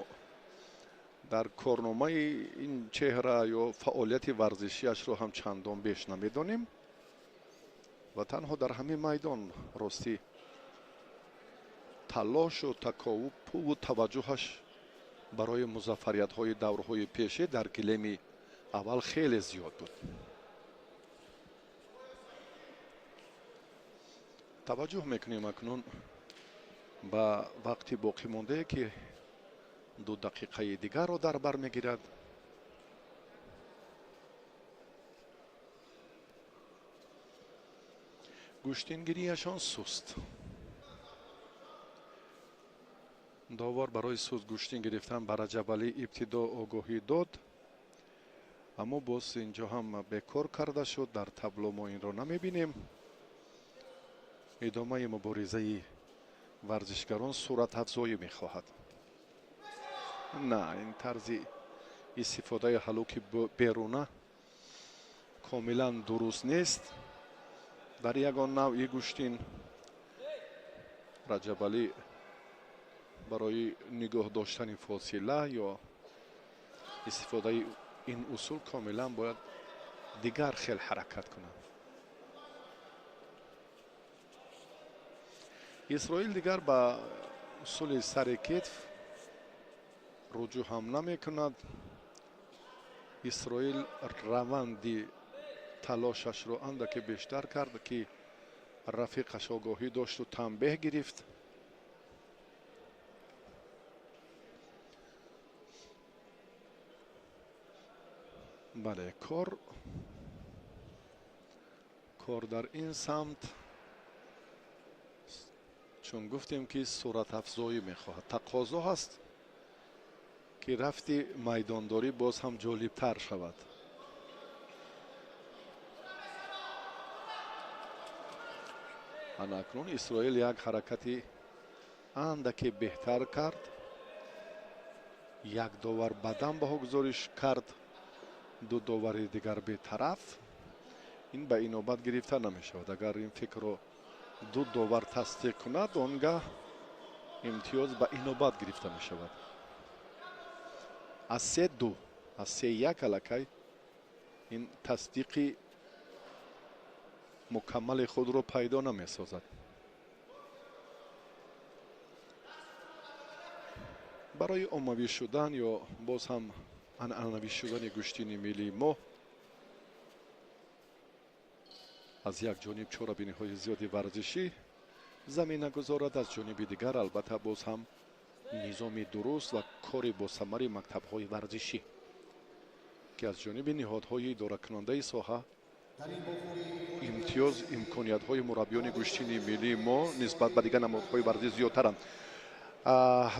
S3: дар корномаи ин чеҳра ё фаъолияти варзишиашро ҳам чандон беш намедонем ва танҳо дар ҳамин майдон ростӣ талошу таковупу таваҷҷӯҳаш барои музаффариятҳои даврҳои пешӣ дар гилеми аввал хеле зиёд буд. таваҷҷӯҳ мекунем акнун ба вақти боқимондае ки 2 дақиқаи дигарро дар бар мегирад. гӯштингирияшон суст. довар барои суст гӯштин гирифтан ба раҷабалӣ ибтидо огоҳӣ дод, аммо боз инҷо ҳам бекор карда шуд. дар табло мо инро намебинем. идомаи муборизаи варзишгарон суратафзоӣ мехоҳад. на, ин тарзи истифодаи ҳалуки беруна комилан дуруст нест. дар ягон навъи гӯштин раҷабалӣ барои нигоҳ доштани фосила ё истифодаи ин усул комилан бояд дигар хел ҳаракат кунад. исроил дигар ба усули сари китф руҷӯъ ҳам намекунад. исроил раванди талошашро андаке бештар кард ки рафиқаш огоҳӣ дошту танбеҳ гирифт. бале, кор дар ин самт чун гуфтем ки суратафзоӣ мехоҳад. тақозо ҳаст ки рафти майдондорӣ боз ҳам ҷолибтар шавад. анакнун исроил як ҳаракати андаке беҳтар кард. як довар бадан баҳо гузориш кард, 2 довари дигар бетараф. ин ба инобат гирифта намешавад. агар ин фикрро 2 довар тасдиқ кунад, он гаҳ имтиёз ба инобат гирифта мешавад. аз 3-2, аз 3-1 аллакай ин тасдиқи мукаммали худро пайдо намесозад. барои оммавӣ шудан ё боз ҳам анъанавӣ шудани гӯштини миллии мо аз як ҷониб чорабиниҳои зиёди варзишӣ замина гузорад, аз ҷониби дигар албатта боз ҳам низоми дуруст ва кори босамари мактабҳои варзишӣ ки аз ҷониби ниҳодҳои идоракунандаи соҳа имтиёз имкониятҳои мураббиёни гӯштини миллии мо нисбат ба дигар намудҳои варзиш зиёдтаранд.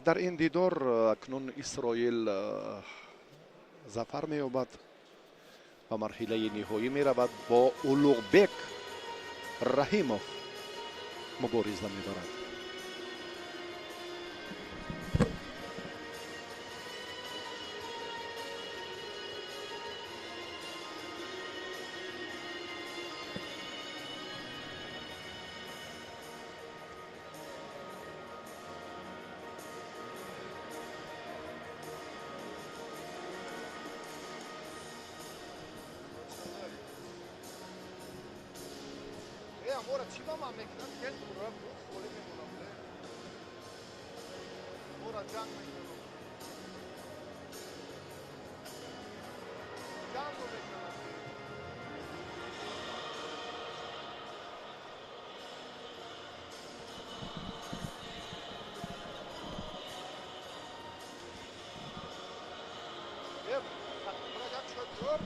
S3: дар ин дидор акнун исроил зафар меёбад ба марҳилаи ниҳоӣ меравад. бо улуғбек раҳимов мубориза мебарад. ora چی با من میکنن گل دورم بود خوری میمونم ora جنگ میکنم جنگ رو میکنم یه برای شد دور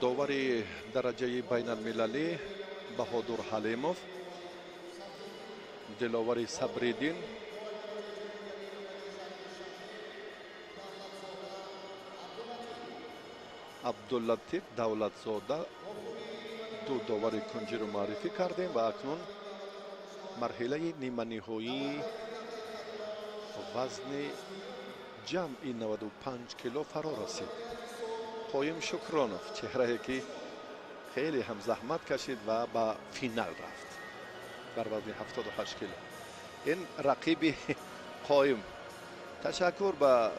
S3: داوری درجه بین المللی بهادر حلیمов دلاوری صبریدین عبداللطیف دولتزاده دو داوری کنجی رو معرفی کردیم و اکنون مرحله نیمه نهایی وزن جمعی 95 کیلو فرا رسید. قایم شکرانوف چهره‌ای که خیلی هم زحمت کشید و به فینال رفت در وزن 78 کیلو. این رقیب قایم. تشکر به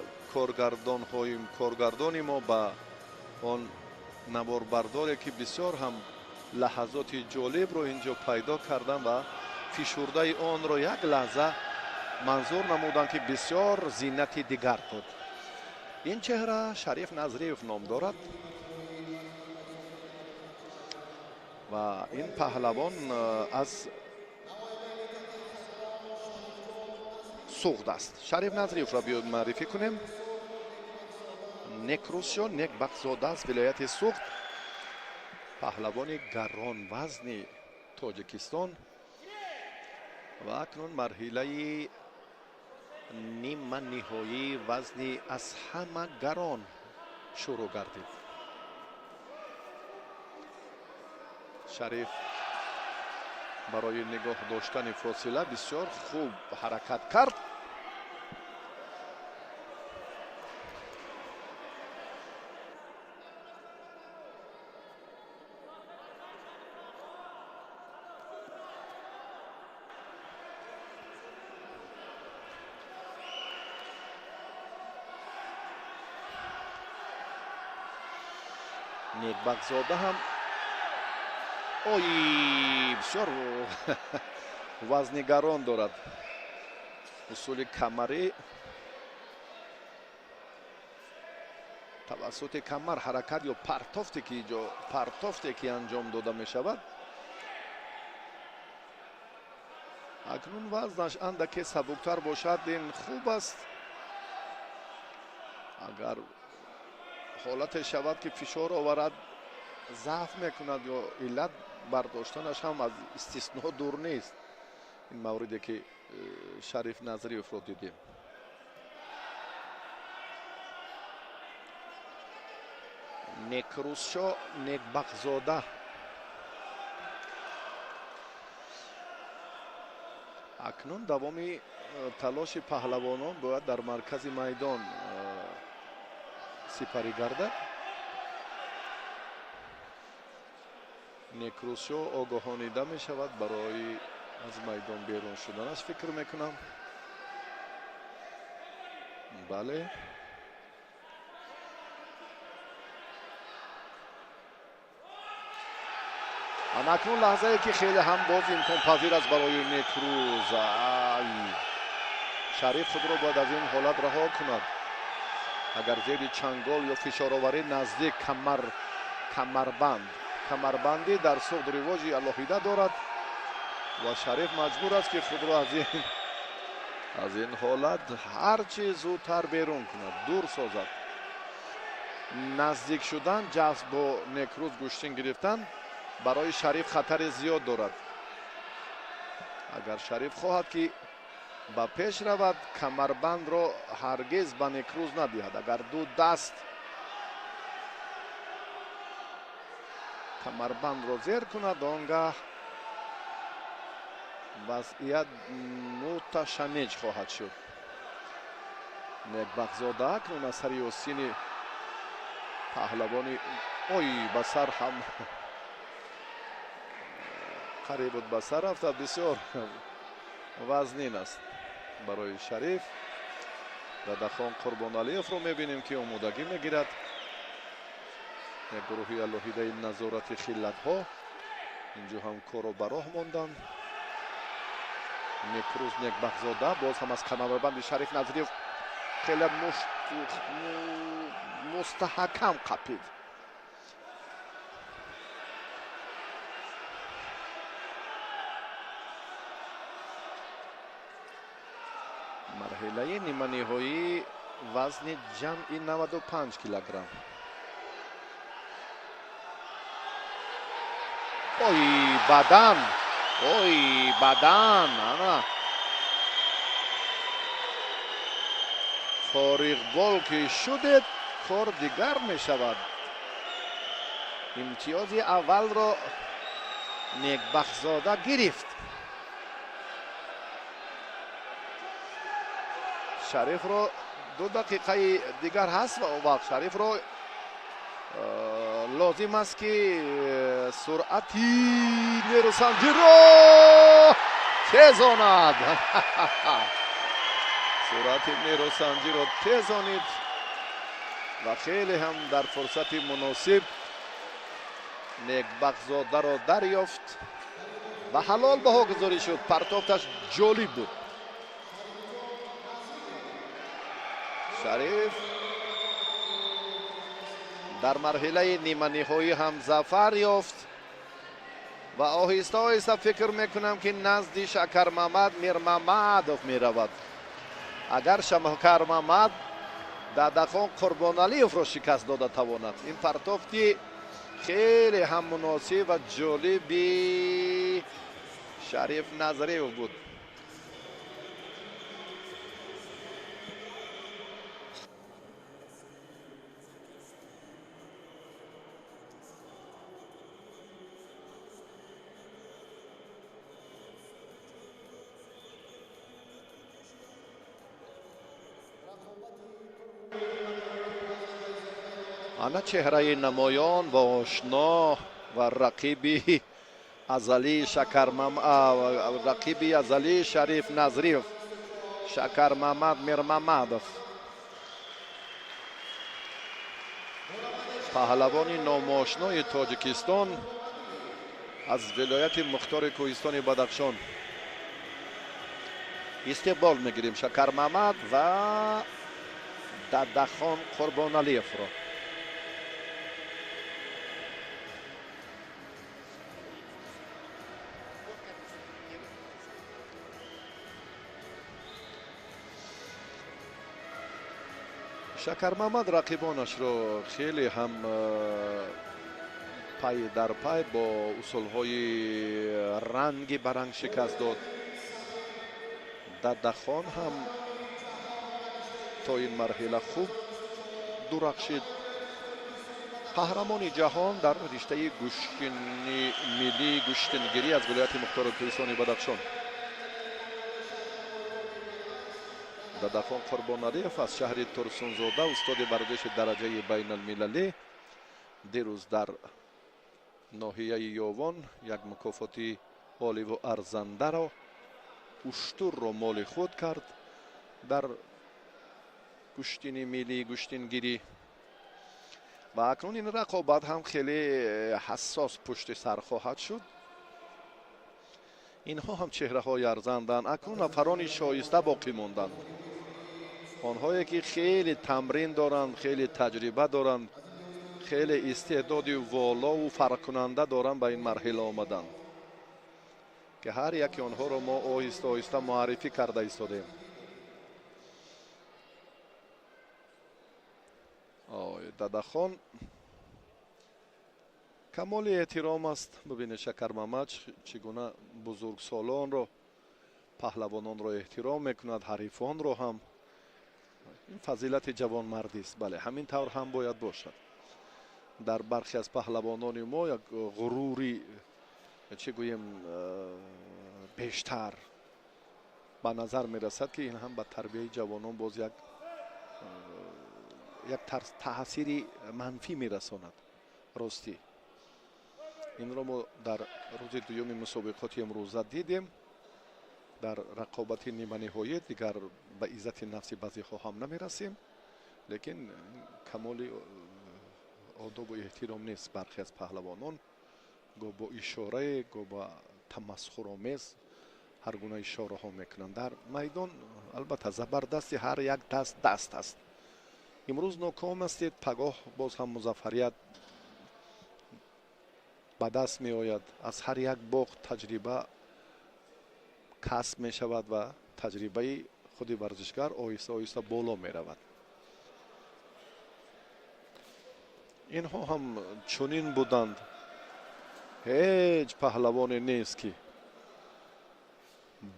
S3: کارگردان ما به آن نواربرداری که بسیار هم لحظات جالب رو اینجا پیدا کردن و فشرده آن رو یک لحظه منظور نمودند که بسیار زینت دیگر بود. این چهره شریف نظریف نام دارد و این پهلوان از سوخت است. شریف نظریف را بیاید معرفی کنیم. نکروسیو نکبخزاده از ولایت سوخت، پهلوان گران وزن تاجیکستان و اکنون مرحله نیمه نهایی وزن از همه گران شروع گردید. شریف برای نگاه داشتن فاصله بسیار خوب حرکت کرد. نکبخزاده هم بسیار وزن گران دارد. اصول کمری توسط کمر حرکت یا پرتافتی که انجام داده می شود. اکنون وزنش اندکی سبکتر باشد این خوب است. اگر حالت شود که فشار آورد ضعف میکند یا علت برداشتنش هم از استثناء دور نیست. این موردی که شریف نظریف رو دیدیم. نکروسیو نکبخزاده اکنون دوامی تلاش پهلوانان باید در مرکز میدان سپری گردد. نکروسیو آگاهانیده می شود برای از میدان بیرون شدنش فکر میکنم. بله اکنون لحظه ای که خیلی هم باز امکان پذیر است برای نکروز. شریف خود را باید از این حالت رها کند. اگر زیر چنگال یا فشار آوری نزدیک کمربندی در سوخت رواجی الهیده دارد و شریف مجبور است که خود را از این حالت هرچی زودتر بیرون کند، دور سازد. نزدیک شدن جذب با نکروز گوشتین گرفتن برای شریف خطر زیاد دارد. اگر شریف خواهد که با پیش رود کمربند را هرگز به نکروز ندهد. اگر دو دست کمربند را زیر کند آنگاه вазъият муташаннеҷ хоҳад шуд. некбахзода акнун аз сари осини паҳлавони ба сар ҳам қариб буд ба сар рафтад. бисёр вазнин аст барои Шариф. Дадахон Қурбоналиевро мебинем ки омодагӣ мегирад. як гурӯҳи алоҳидаи назорати хиллатҳо инҷо ҳам коро ба роҳ монданд. Некрӯз Некбахзода боз ҳам аз камарбанди Шариф Назириев хеле мустаҳкам қапид. марҳилаи ниманиҳоӣ вазни ҷамъи 95 килограмм. бадан ана фориғбол ки шудед, кор дигар мешавад. имтиёзи аввалро Некбахзода гирифт. Шарифро 2 дақиқаи дигар ҳаст ва он вақт Шарифро лозим аст ки суръати нерӯсанҷиро тезонад. суръати нерӯсанҷиро тезонид ва хеле ҳам дар фурсати муносиб Некбахзодаро дарёфт ва ҳалол баҳогузорӣ шуд. партофташ ҷолиб буд. Шариф дар марҳилаи ниманиҳоӣ ҳам зафар ёфт ва оҳиста оҳиста фикр мекунам ки назди Шакармамад Мирмамадов меравад. агар Шакармамад Дадахон Қурбоналиевро шикаст дода тавонад. ин партофти хеле ҳам муносиб ва ҷолиби Шариф Назириев буд. ана чеҳраи намоён ва ошно ва рақиби азалии Шариф Назириев Шакармамад Мирмамадов. паҳлавони номошнои Тоҷикистон аз вилояти Мухтори Кӯҳистони Бадахшон. истиқбол мегирем Шакармамад ва Дадахон Қурбоналиевро. Шакармамад рақибонашро хеле ҳам пай дар пай бо усулҳои ранги баранг шикаст дод. Дадахон ҳам то ин марҳила хуб дурахшид. қаҳрамони ҷаҳон дар риштаи гӯштини миллӣ гӯштингирӣ аз вилояти Мухтори Кӯҳистони Бадахшон. Дадахон Қурбоналиев аз шаҳри Турсунзода устоди варзиши дараҷаи байналмилалӣ дирӯз дар ноҳияи Ёвон як мукофоти оливу арзандаро уштурро моли худ кард дар гӯштини миллӣ гӯштингирӣ ва акнун ин рақобат ҳам хеле ҳассос пушти сар хоҳад шуд. инҳо ҳам чеҳраҳои арзанданд. акнун нафарони шоиста боқӣ монданд. онҳое ки хеле тамрин доранд, хеле таҷриба доранд, хеле истеъдоди волову фарқкунанда доранд ба ин марҳила омаданд ки ҳар яки онҳоро мо оҳиста оҳиста муаррифӣ карда истодем. Дадахон камоли эҳтиром аст. бубинед Шакармамад чӣ гуна бузургсолонро, паҳлавононро эҳтиром мекунад, ҳарифонро ҳам. ин фазилати ҷавонмардист. бале, ҳамин тавр ҳам бояд бошад. дар бархе аз паҳлавонони мо як ғурури чӣ гӯем бештар ба назар мерасад ки ин ҳам ба тарбияи ҷавонон боз як таъсири манфӣ мерасонад. ростӣ инро мо дар рӯзи дуюми мусобиқоти имрӯза дидем. дар рақобати ниманиҳоӣ дигар ба иззати нафси баъзеҳо ҳам намерасем, лекин камоли одобу эҳтиром нест. бархе аз паҳлавонон гоҳ бо ишорае гоҳ ба тамасхуромез ҳар гуна ишораҳо мекунанд. дар майдон албатта забардасти ҳар як даст аст. имрӯз ноком ҳастед, пагоҳ боз ҳам музаффарият ба даст меояд. аз ҳар як боғ таҷриба касб мешавад ва таҷрибаи худи варзишгар оҳиста оҳиста боло меравад. инҳо ҳам чунин буданд. ҳеҷ паҳлавоне нест ки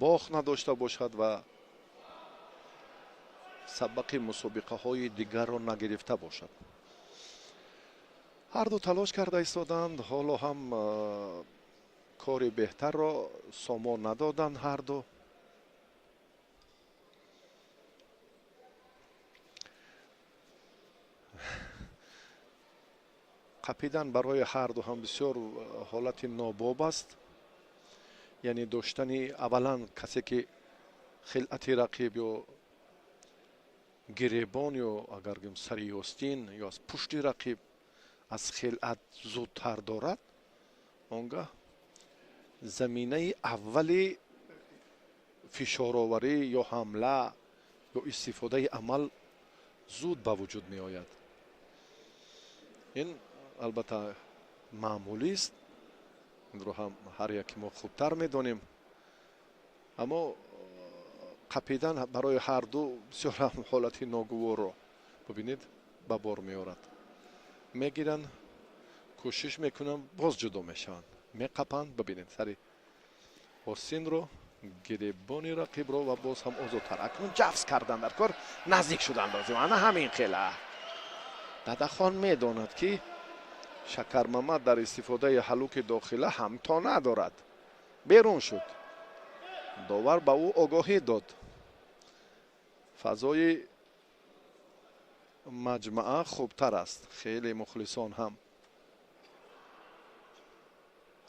S3: боғ надошта бошад ва сабақи мусобиқаҳои дигарро нагирифта бошад. ҳарду талош карда истоданд. ҳоло ҳам кори беҳтарро сомон надоданд. ҳарду қапидан барои ҳарду ҳам бисёр ҳолати нобоб аст. яъне доштани аввалан касе ки хилъати рақиб ё гиребон ё агар гӯем сари остин ё аз пушти рақиб аз хилъат зудтар дорад, он гоҳ заминаи аввали фишороварӣ ё ҳамла ё истифодаи амал зуд ба вуҷуд меояд. ин албатта маъмулист. инро ҳам ҳар яке мо хубтар медонем. аммо қапидан барои ҳарду бисёр ҳам ҳолати ногуворро бубинед ба бор меорад. мегиранд, кӯшиш мекунанд, боз ҷудо мешаванд. меқапанд, бибинед сари остинро, гиребони рақибро ва боз ҳам озодтар. акнун ҷафз карданд дар кор, наздик шуданд бозӣ. ана ҳамин хела. дадахон медонад ки Шакармамад дар истифодаи ҳалуки дохила ҳамто надорад. берун шуд. довар ба ӯ огоҳӣ дод. фазои маҷмуа хубтар аст. хеле мухлисон ҳам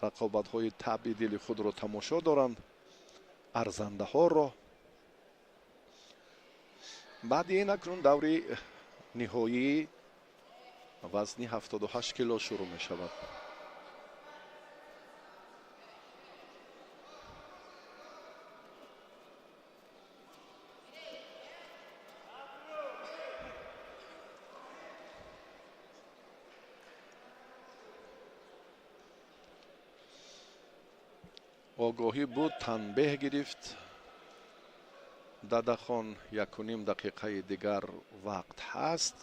S3: рақобатҳои табъи дили худро тамошо доранд. арзандаҳоро. баъди ин акнун даври ниҳоии вазни 78 кило шурӯъ мешавад. огоҳӣ буд, танбеҳ гирифт. дадахон 1.5 дақиқаи дигар вақт ҳаст.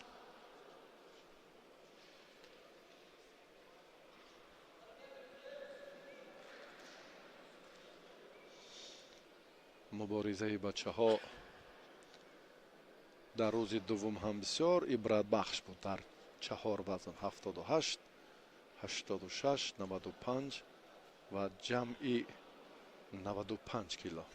S3: муборизаи бачаҳо дар рӯзи дуввум ҳам бисёр ибратбахш буд. дар 4 вазн 78, 86, 95 ва ҷамъи 95 кило.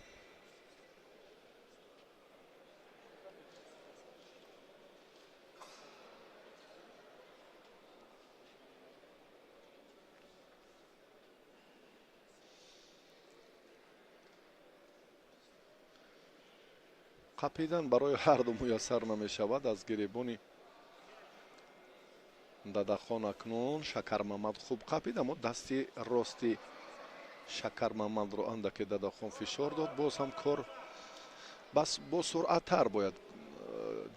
S3: қапидан барои ҳарду муяссар намешавад. аз гиребони дадахон акнун Шакармамад хуб қапид, аммо дасти рости Шакармамадро андаке дадахон фишор дод. боз ҳам кор бас бо суръаттар бояд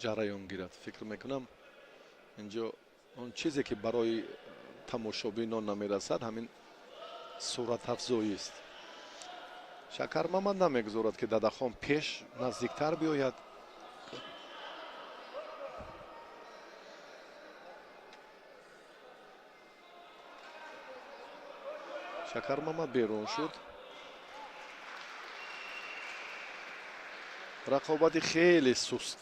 S3: ҷараён гирад. фикр мекунам инҷо он чизе ки барои тамошобинон намерасад ҳамин суръатафзоист. Шакармамад намегузорад ки дадахон пеш наздиктар биёяд. Шакармамад берун шуд. рақобати хеле суст.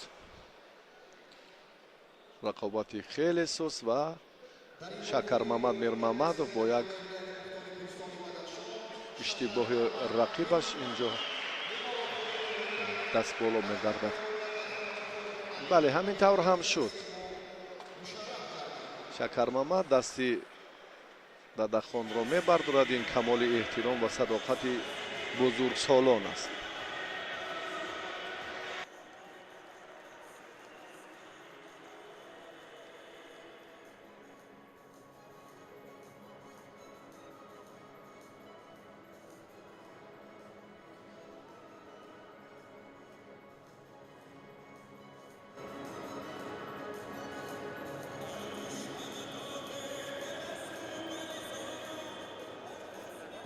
S3: рақобати хеле суст ва Шакармамад Мирмамадов бо як اشتباه رقیبش اینجا دست بالا میگردد. بله همین طور هم شد. شکرمامد دستی ددخان را میبردارد. این کمال احترام و صداقت بزرگسالان است.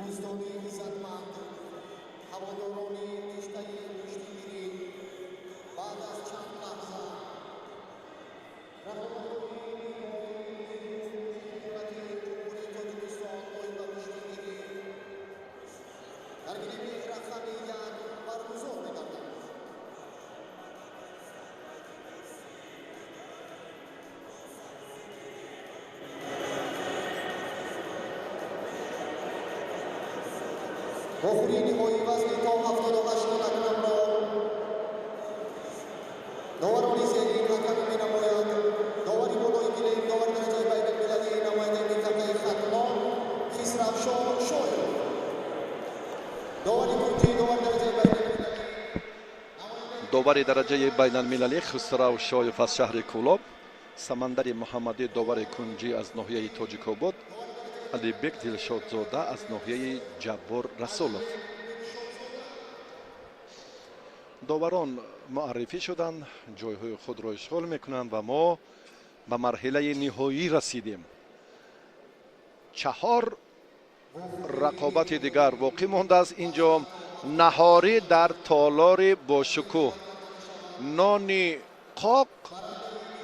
S1: دوستانی عزتمند، هواداران رشته کشتیگیری، بعد از چند لحظه رهبران جمهوری تاجیکستان آینده کشتیگیری در گریم رقمی یک برگزار می‌گردد. آخرین نهایی وزن تا 78 کیلوگرم را داوران زیرین حکمی می‌نماید. داوری بالای گلیم داور درجه بین‌المللی نماینده منطقه ختمان خسروشاه شایب. داوری کنجی داور درجه بین‌المللی
S3: داوری درجه بین‌المللی خسرو شایف از شهر کولاب. سمندری محمدی داوری کنجی از ناحیه تاجیک‌آباد. علیبک دلشادزاده از ناحیه جبار رسولов. داوران معرفی شدند، جایهای خود را اشغال میکنند و ما به مرحله نهایی رسیدیم. 4 رقابت دیگر باقی مانده است. اینجا نهاری در تالار با شکوه، نان قاق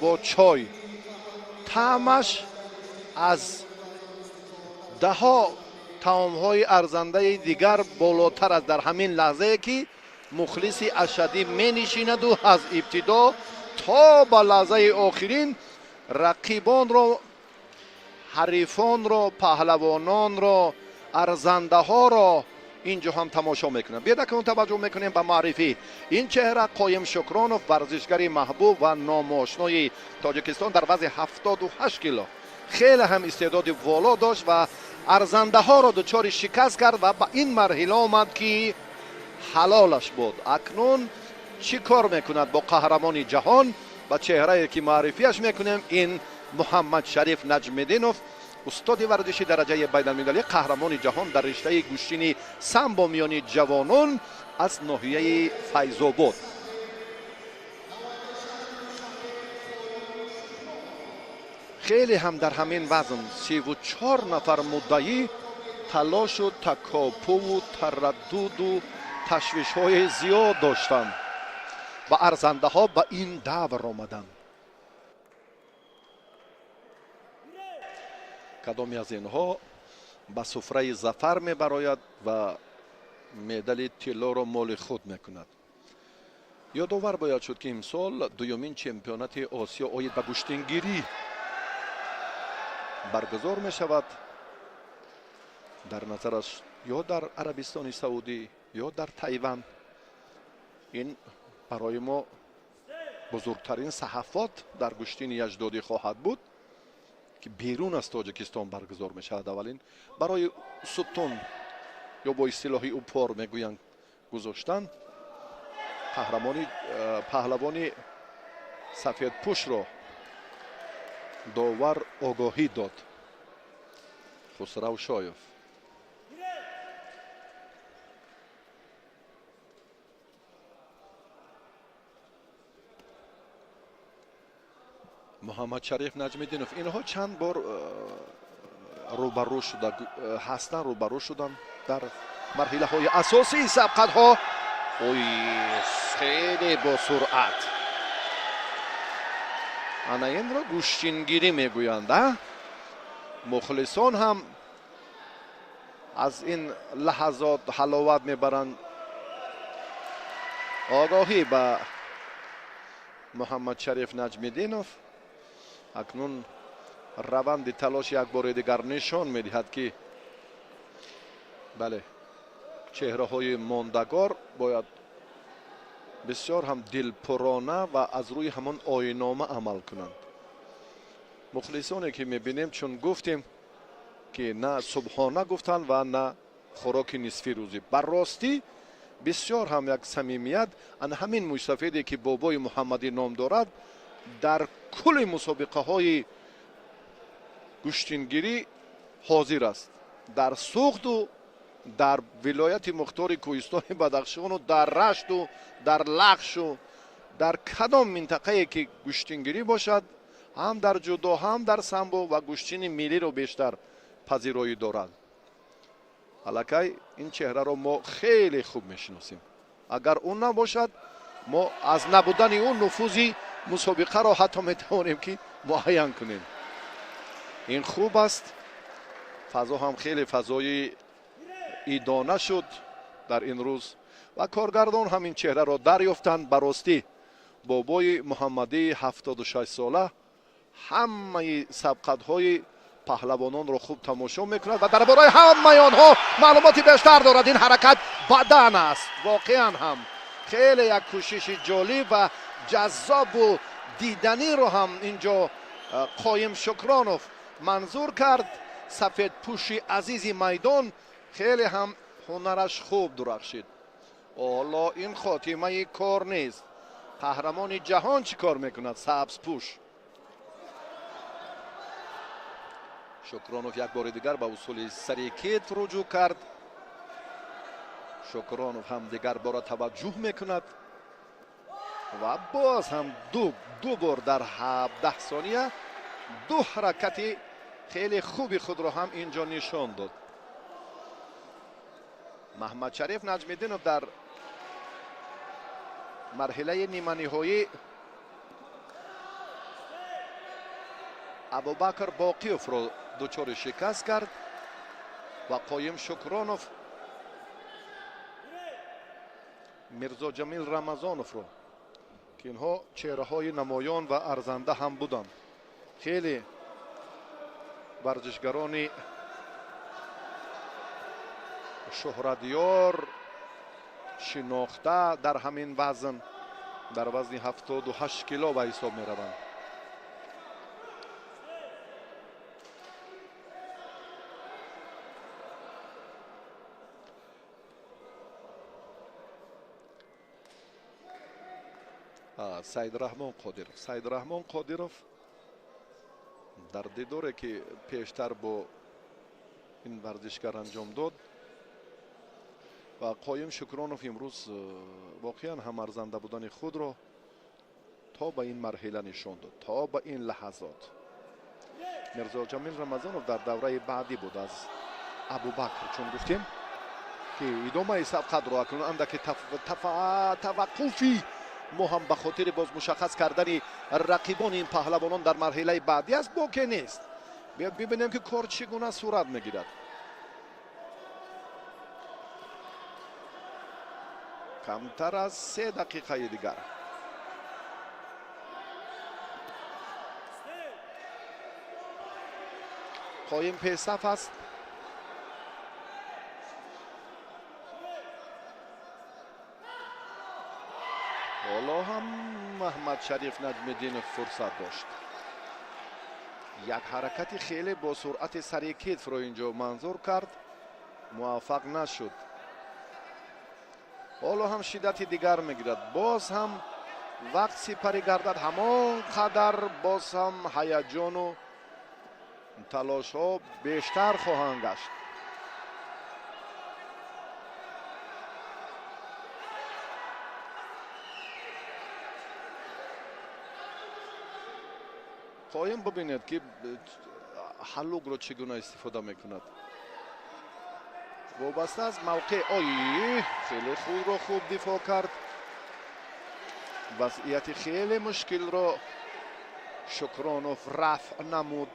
S3: با چای، طعمش از دهها طعم‌های ارزنده دیگر بالاتر است. در همین لحظه که مخلص اشدی می‌نشیند و از ابتدا تا به لحظه آخرین رقیبان را، حریفان را، پهلوانان را، ارزنده ها را اینجا هم تماشا میکنند. بیاید که توجه میکنیم به معرفی این چهره قایم شکرانوف، ورزشگری محبوب و نامآشنای تاجیکستان در وزن 78 کیلو. خیلی هم استعداد والا داشت و ارزنده ها را دچار شکست کرد و به این مرحله آمد که حلالش بود. اکنون چی کار میکند با قهرمان جهان؟ با چهره که معرفیش میکنیم، این محمد شریف نجم‌الدینوف، استاد ورزشی درجه بین‌المللی، قهرمان جهان در رشته گوشتین سامبو میانی جوانان از ناحیه فیض‌آباد. خیلی هم در همین وزن 34 نفر مدعی تلاش و تکاپو و تردد و تشویش های زیاد داشتند و ارزنده ها به این دور آمدند. کدامی از اینها به سفره ظفر میبراید و مدال طلا را مال خود میکند. یادآور باید شد که امسال دومین چمپیونات آسیا آید به گوشتنگیری برگزار می شود. در نظرش یا در عربستان سعودی یا در تایوان. این برای ما بزرگترین صحافت در گوشتین اجدادی خواهد بود که بیرون از تاجیکستان برگزار می شود. اولین برای ستون یا با اصطلاح اوپار میگویند گذاشتن. پهلوانی سفید پوش را داور آگاهی داد. خسرو شایف محمد شریف نجم‌الدینوف، اینها چند بار روبرو شده هستند، روبرو شدن در مرحله های اساسی. سبقت ها خیلی با سرعت. انا این را گوشتینگیری میگویند. مخلصان هم از این لحظات حلاوت میبرند. آگاهی به محمد شریف نجم‌الدینوف. اکنون روند تلاش یک بار دیگر نشان میدهد که بله چهره‌های ماندگار باید بسیار هم دلپرانه و از روی همون آیین‌نامه عمل کنند. مخلصانی که می‌بینیم چون گفتیم که نه صبحانه گفتن و نه خوراک نصفی روزی، بر راستی بسیار هم یک صمیمیت ان همین موسفیدی که بابای محمدی نام دارد در کل مسابقه های گوشتینگیری حاضر است، در سوخت و در ولایت مختار کوهستان بدخشان و در رشت و در لخش و در کدام منطقه که گوشتینگیری باشد هم در جدا هم در سنبو و گوشتین ملی رو بیشتر پذیرایی دارد. الکی این چهره رو ما خیلی خوب میشناسیم. اگر اون نباشد ما از نبودن اون نفوذی مسابقه را حتی میتوانیم که معین کنیم. این خوب است. فضا هم خیلی فضای ایدانه شد در این روز و کارگردان هم این چهره را دریافتند. براستی بابای محمدی 76 ساله همه سبقت های پهلوانان را خوب تماشا میکند و درباره همه آنها معلوماتی بیشتر دارد. این حرکت بدن است، واقعا هم خیلی یک کوشش جالب و جذاب و دیدنی رو هم اینجا قایم شکرانوف منظور کرد. سفید پوشی عزیزی میدان خیلی هم هنرش خوب درخشید. حالا این خاتمه کار نیست. قهرمان جهان چی کار میکند؟ سبز پوش. شکرانوف یک بار دیگر به اصول سریکیت رجوع کرد. شکرانوف هم دیگر بار توجه میکند و باز هم دو بار در 17 ثانیه دو حرکت خیلی خوبی خود را هم اینجا نشان داد. محمد شریف نجمیدینوف در مرحله نیمه نهایی ابوبکر باقیوف را دچار شکست کرد و قایم شکرانوف میرزا جمیل رمضانوف را که اینها چهره های نمایان و ارزنده هم بودند. خیلی ورزشگران شهرتیار شناخته در همین وزن، در وزن 78 کیلو به حساب می روند. سید رحمان قادروف در دیداری که پیشتر با این ورزشگر انجام داد و قایم شکرانوف امروز واقعا هم ارزنده بودن خود را تا به این مرحله نشان داد، تا به این لحظات. میرزا جمیل رمضانوف در دوره بعدی بود از ابوبکر، چون گفتیم که ادامه سبقت را اکنون اندک توقفی ما هم به خاطر باز مشخص کردن رقیبان این پهلوانان در مرحله بعدی است باقی نیست. بیاید ببینیم که کار چگونه صورت میگیرد. کمتر از 3 دقیقه دیگر قایم پیصف است. حالا هم محمد شریف نجمیدینوف فرصت داشت. یک حرکت خیلی با سرعت سریع کتف رو اینجا منظور کرد، موفق نشد. حالا هم شدت دیگر میگیرد، باز هم وقت سپری گردد، همان قدر باز هم هیجان و تلاش ها بیشتر خواهند گشت. قایم ببینید که حلوق رو چگونه استفاده میکند. وابسته از موقع خیلی خوب دفاع کرد. وضعیت خیلی مشکل رو شکرانوف رفع نمود.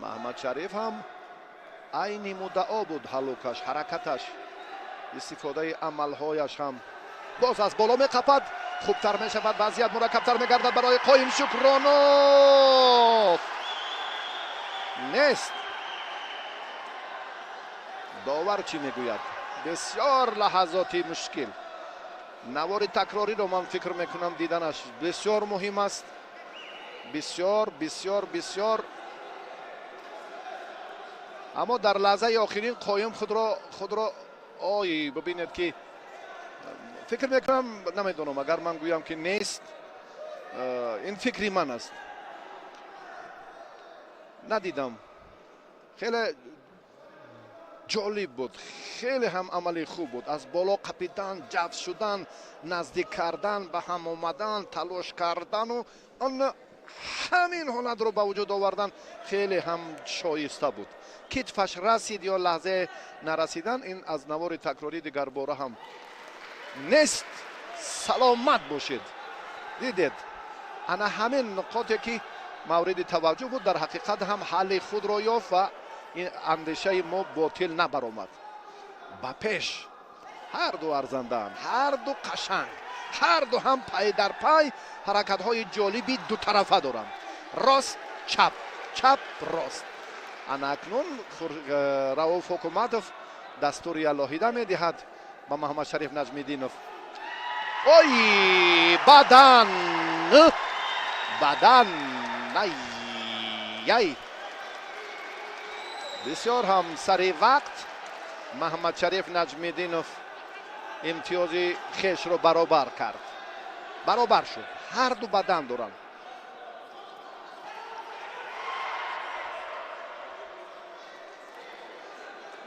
S3: محمد شریف هم عین مدعا بود. حلوقش، حرکتش، استفاده عملهایش هم باز از بالا میقپد. خوبتر می شود، وضعیت مرکبتر می گردد برای قایم شکرانوف. نیست. داور چی میگوید؟ بسیار لحظاتی مشکل. نوار تکراری رو من فکر میکنم دیدنش بسیار مهم است. بسیار بسیار بسیار. اما در لحظه آخرین قایم خود را آی ببینید که فکر میکنم نمیدونم اگر من گویم که نیست این فکری من است. ندیدم. خیلی جالب بود. خیلی هم عملی خوب بود. از بالا قپیدن، جذب شدن، نزدیک کردن، به هم آمدن، تلاش کردن و آن همین حالت رو به وجود آوردن خیلی هم شایسته بود. کتفش رسید یا لحظه نرسیدن این از نوار تکراری دیگر باره هم نیست. سلامت باشید. دیدید انا همین نقاطی که مورد توجه بود در حقیقت هم حل خود را یافت و این اندیشه ما باطل نبرآمد. با پیش هر دو ارزندن، هر دو قشنگ، هر دو هم پای در پای حرکت های جالبی دو طرفه دارند. راست چپ، چپ راست. اکنون رؤوف حکومتوف دستوری الهیده میدهد با محمد شریف نجمیدینوف. اوی بدن ای بسیار هم سریع وقت محمد شریف نجمیدینوف امتیازی خیش رو برابر کرد. برابر شد. هر دو بدن دارن.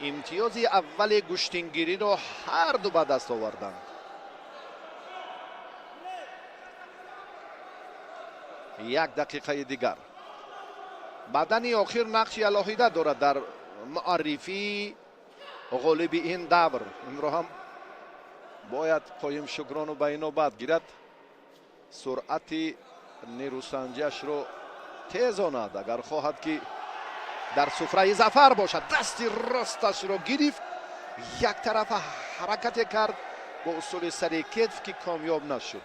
S3: امتیازی اول گشتنگیری رو هر دو به دست آوردن. یک دقیقه دیگر. بدن آخر نقشی الهیده دارد در معرفی غالب این دور. این رو هم باید قایم شکران و به نوبت گیرد. سرعت نیروسنجیش رو تیزاند اگر خواهد که در سفره ظفر باشد. دستی راستش رو گرفت، یک طرف حرکت کرد با اصول سری کتف که کامیاب نشد.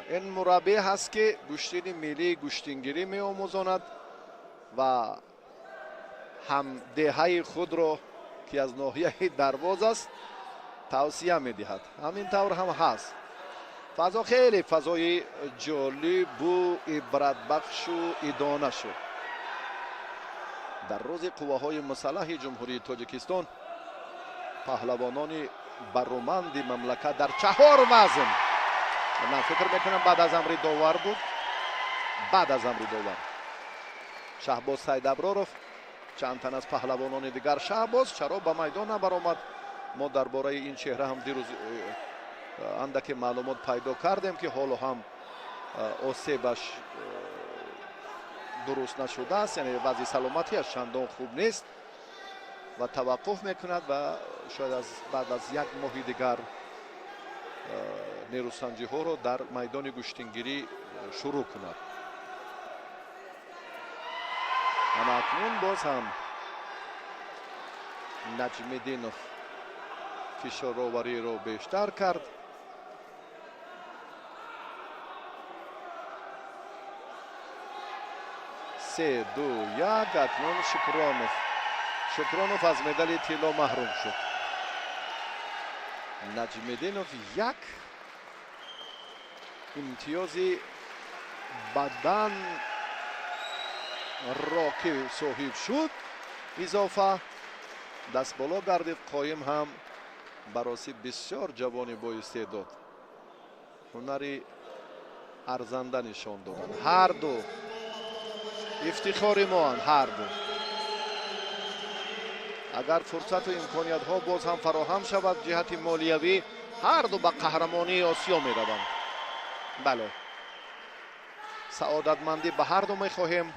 S3: این مربی هست که گشتین ملی گشتنگیری می آموزاند و هم دهه خود رو که از ناحیه دروازه است توصیه می دهد. همین طور هم هست. فضا خیلی فضای جالب و عبرت بخش و ادانه شد. در روز قواهای مسلح جمهوری تاجیکستان پهلوانان برومند مملکت در 4 وزن، من فکر میکنم بعد از امر داور بود، بعد از امر داور شهباز سید ابراروف چند تن از پهلوانان دیگر شهباز چرا به میدان نبرآمد. ما درباره این چهره هم دیروز اندک معلومات پیدا کردیم که حالا هم آسیبش درست نشده است، یعنی وضع سلامتیش چندان خوب نیست و توقف میکند و شاید بعد از یک ماه دیگر نیروسنجی ها رو در میدان گشتنگیری شروع کند. اما اکنون باز هم نجمیدینوف فشار آوری رو بیشتر کرد. سه دو یک. اکنون شکرانوف از مدال طلا محروم شد. نجمیدینوف یک امتیازی بدن را که صاحب شد اضافه دست بالا گردید. قایم هم براسی بسیار جوانی با استعداد هنری ارزنده نشان دادند. هر دو افتخار ما هر دو. اگر فرصت و امکانیت ها باز هم فراهم شود جهت مالیوی هر دو به قهرمانی آسیا می روند. بله سعادتمندی به هر دو می خواهیم.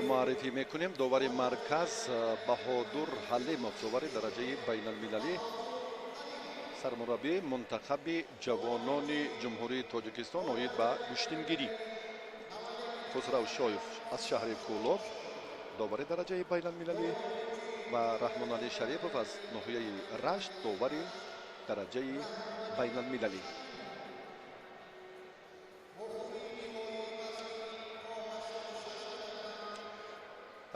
S3: معرفی میکنیم. داور مرکز بهادر حلیمов، داور درجه بین المللی، سرمربی منتخب جوانان جمهوری تاجیکستان اوید به گشتنگیری. خسرو شایف از شهر کولاب، داور درجه بین المللی، و رحمان علی شریفов از ناحیه رشت، داور درجه بین المللی.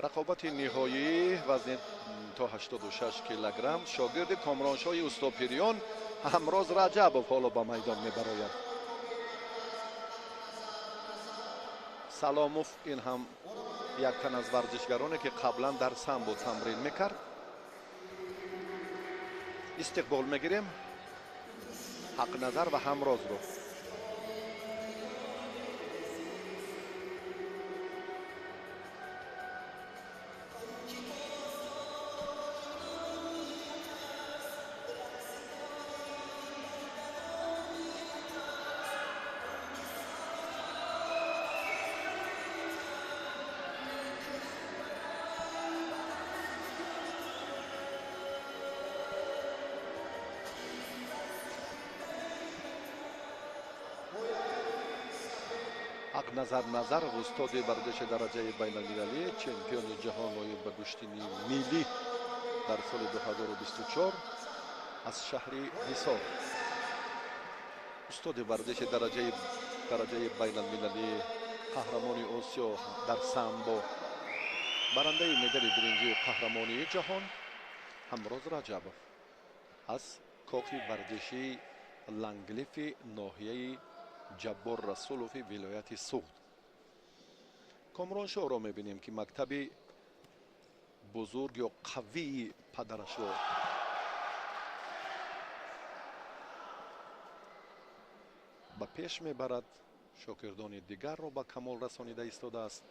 S3: رقابت نهایی وزن تا 86 کیلوگرم، شاگرد کامرانشاه استاپیریان همراز رجبov حالا به میدان میبراید. سلاموف این هم یک تن از ورزشگرانی که قبلا در سامبو تمرین میکرد. استقبال میگیریم حق نظر و همراز رو. حق نظر استاد ورزش درجه بین المللی، چمپیون جهان اوید به گشتنی ملی در سال 2024 از شهر حصار. استاد ورزش درجه بین المللی، قهرمان آسیا در سامبو، برنده مدال برنزی قهرمانی جهان همراز رجبov از کاخ ورزشی لنگلیف ناحیه جبار رسولوف ولایت سوخت. کامرانشاه را میبینیم که مکتب بزرگ یا قوی پدرش را به پیش میبرد. شاگردان دیگر را به کمال رسانیده ایستاده است.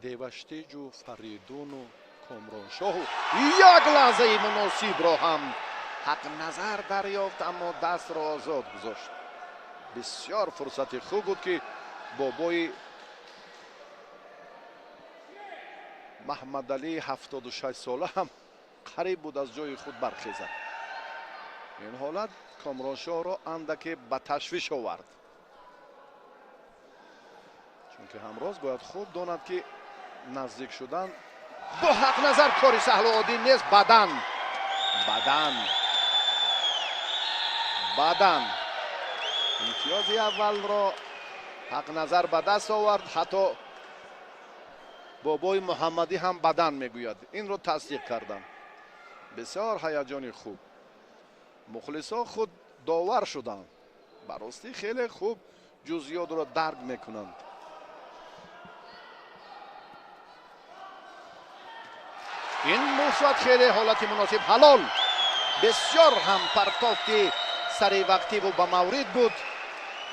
S3: دیوشتیج و فریدون و کامرانشاه یک لحظه مناسب را هم حق نظر دریافت، اما دست را آزاد گذاشت. بسیار فرصت خوب بود که بابای محمد علی 76 ساله هم قریب بود از جای خود برخیزد. این حالت کامرانشاه را اندکی به تشویش آورد، چون که همراز باید خوب داند که نزدیک شدن با حق نظر کاری سهل و عادی نیست. بدن امتیازی اول را حق نظر به دست آورد. حتی بابای محمدی هم بدن میگوید، این رو تصدیق کردن. بسیار هیجانی خوب. مخلصا خود داور شدند، براستی خیلی خوب جزئیات را درک میکنند. این موسوعت خیلی حالت مناسب، حلال، بسیار هم پرتافتی سری وقتی و به مورد بود.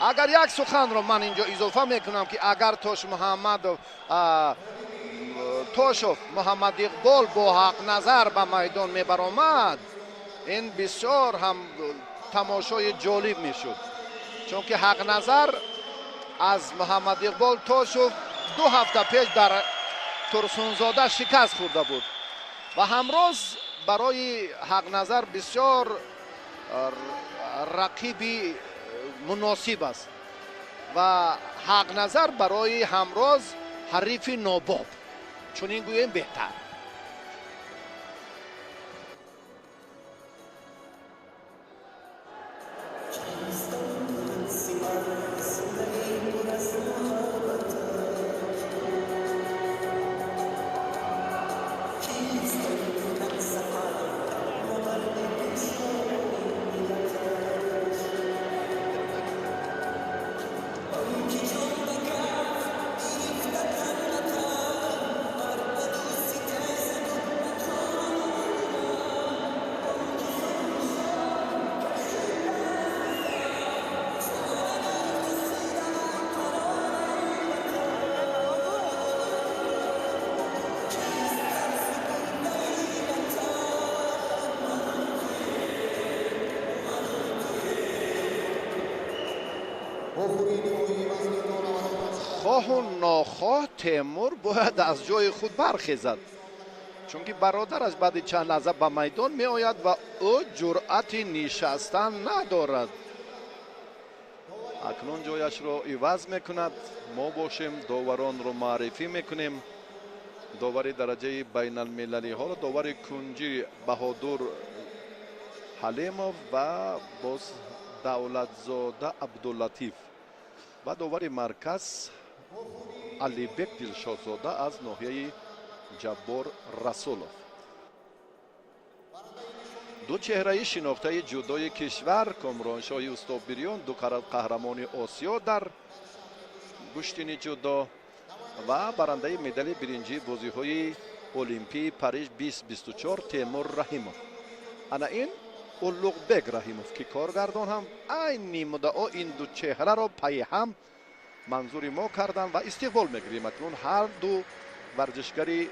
S3: اگر یک سخن رو من اینجا اضافه میکنم که اگر توشف محمد اقبال با حق نظر به میدان میبرآمد، این بسیار هم تماشای جالب میشد، چون که حق نظر از محمد اقبال توشف 2 هفته پیش در ترسونزاده شکست خورده بود و همراز برای حق نظر بسیار رقیبی مناسب است و حق نظر برای همراز حریف ناباب، چون این گوییم بهتر.
S1: Offerini o i Vasco Dona
S3: خواه و ناخواه تیمور باید از جای خود برخیزد، چون که برادرش بعد چند لحظه به میدان می آید و او جرأت نشستن ندارد. اکنون جایش رو عوض میکند. ما باشیم داوران رو معرفی میکنیم. داور درجه بین المللی ها، داور کنجی بهادر حلیموف و باز دولتزاده عبداللطیف و داور مرکز علیبک دلشادزاده از ناحیه جبار رسولوف. دو چهره شناخته جدای کشور، کامرانشاه استوبریان، دو قهرمان آسیا در گشتن جدا و برنده مدال برنجی بازی های المپی پاریژ 2024 تیمور رحیموف. انا این اولوغبک رحیموف که کارگردان هم این مدعا این دو چهره را پای هم منظور ما کردن و استقبال میگیریم. اکنون هر دو ورزشکاری